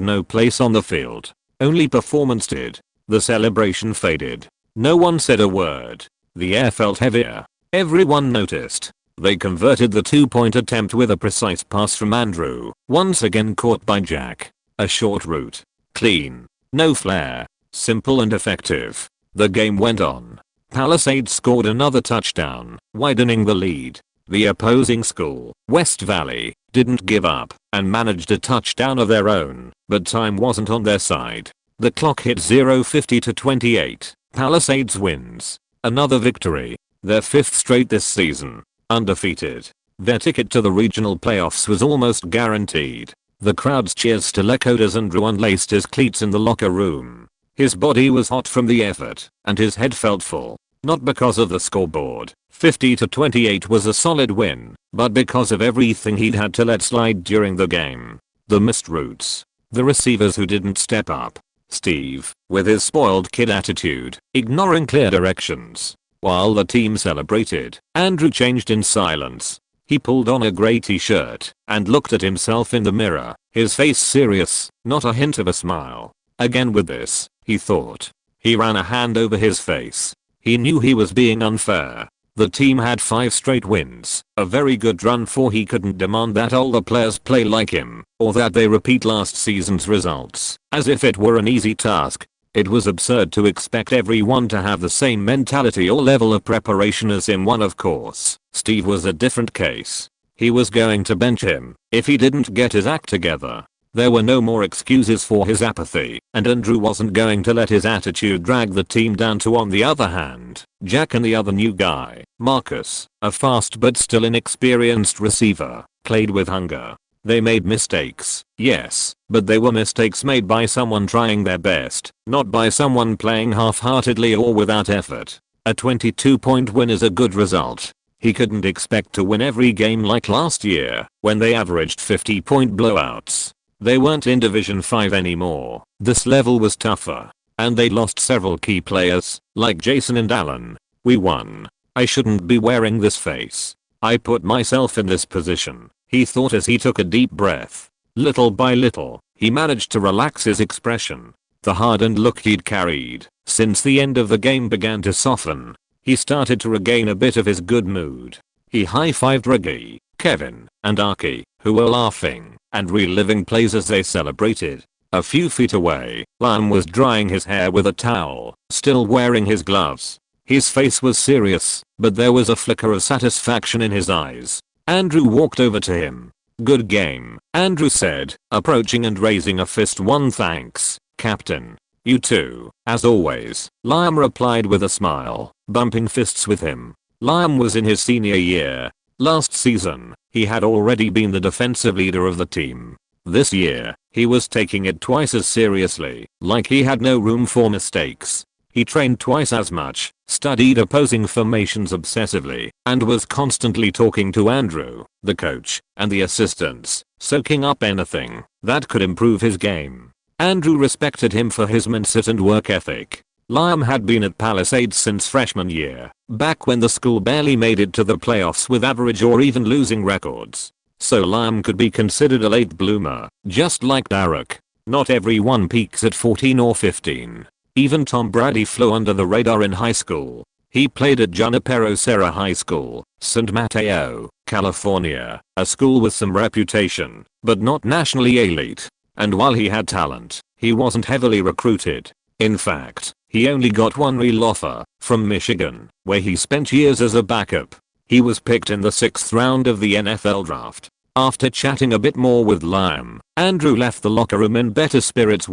no place on the field. Only performance did. The celebration faded. No one said a word. The air felt heavier. Everyone noticed. They converted the 2-point attempt with a precise pass from Andrew, once again caught by Jack. A short route. Clean. No flair. Simple and effective. The game went on. Palisades scored another touchdown, widening the lead. The opposing school, West Valley, didn't give up and managed a touchdown of their own, but time wasn't on their side. The clock hit 0:50 to 28. Palisades wins. Another victory. Their 5th straight this season. Undefeated. Their ticket to the regional playoffs was almost guaranteed. The crowd's cheers still echoed as Andrew unlaced his cleats in the locker room. His body was hot from the effort, and his head felt full. Not because of the scoreboard, 50 to 28 was a solid win, but because of everything he'd had to let slide during the game. The missed routes. The receivers who didn't step up. Steve, with his spoiled kid attitude, ignoring clear directions. While the team celebrated, Andrew changed in silence. He pulled on a gray t-shirt and looked at himself in the mirror, his face serious, not a hint of a smile. Again with this, he thought. He ran a hand over his face. He knew he was being unfair. The team had 5 straight wins, a very good run, for he couldn't demand that all the players play like him, or that they repeat last season's results, as if it were an easy task. It was absurd to expect everyone to have the same mentality or level of preparation as him. Of course, Steve was a different case. He was going to bench him if he didn't get his act together. There were no more excuses for his apathy, and Andrew wasn't going to let his attitude drag the team down. On the other hand, Jack and the other new guy, Marcus, a fast but still inexperienced receiver, played with hunger. They made mistakes, yes, but they were mistakes made by someone trying their best, not by someone playing half-heartedly or without effort. A 22-point win is a good result. He couldn't expect to win every game like last year, when they averaged 50-point blowouts. They weren't in Division 5 anymore. This level was tougher. And they lost several key players, like Jason and Alan. We won. I shouldn't be wearing this face. I put myself in this position, he thought as he took a deep breath. Little by little, he managed to relax his expression. The hardened look he'd carried since the end of the game began to soften. He started to regain a bit of his good mood. He high-fived Reggie, Kevin, and Aki, who were laughing and reliving plays as they celebrated. A few feet away, Liam was drying his hair with a towel, still wearing his gloves. His face was serious, but there was a flicker of satisfaction in his eyes. Andrew walked over to him. "Good game," Andrew said, approaching and raising a fist. "Thanks, Captain." "You too, as always," Liam replied with a smile, bumping fists with him. Liam was in his senior year. Last season, he had already been the defensive leader of the team. This year, he was taking it twice as seriously, like he had no room for mistakes. He trained twice as much, studied opposing formations obsessively, and was constantly talking to Andrew, the coach, and the assistants, soaking up anything that could improve his game. Andrew respected him for his mindset and work ethic. Liam had been at Palisades since freshman year, back when the school barely made it to the playoffs with average or even losing records. So Liam could be considered a late bloomer, just like Derek. Not everyone peaks at 14 or 15. Even Tom Brady flew under the radar in high school. He played at Junipero Serra High School, San Mateo, California, a school with some reputation, but not nationally elite. And while he had talent, he wasn't heavily recruited. In fact, he only got one real offer, from Michigan, where he spent years as a backup. He was picked in the 6th round of the NFL draft. After chatting a bit more with Liam, Andrew left the locker room in better spirits.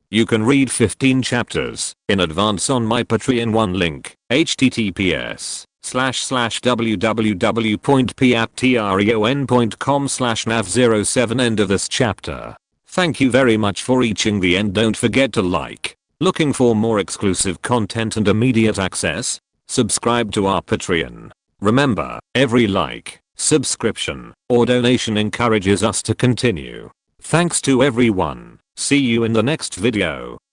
You can read 15 chapters in advance on my Patreon. Link, https://www.patreon.com/nav07. End of this chapter. Thank you very much for reaching the end. Don't forget to like. Looking for more exclusive content and immediate access? Subscribe to our Patreon. Remember, every like, subscription, or donation encourages us to continue. Thanks to everyone. See you in the next video.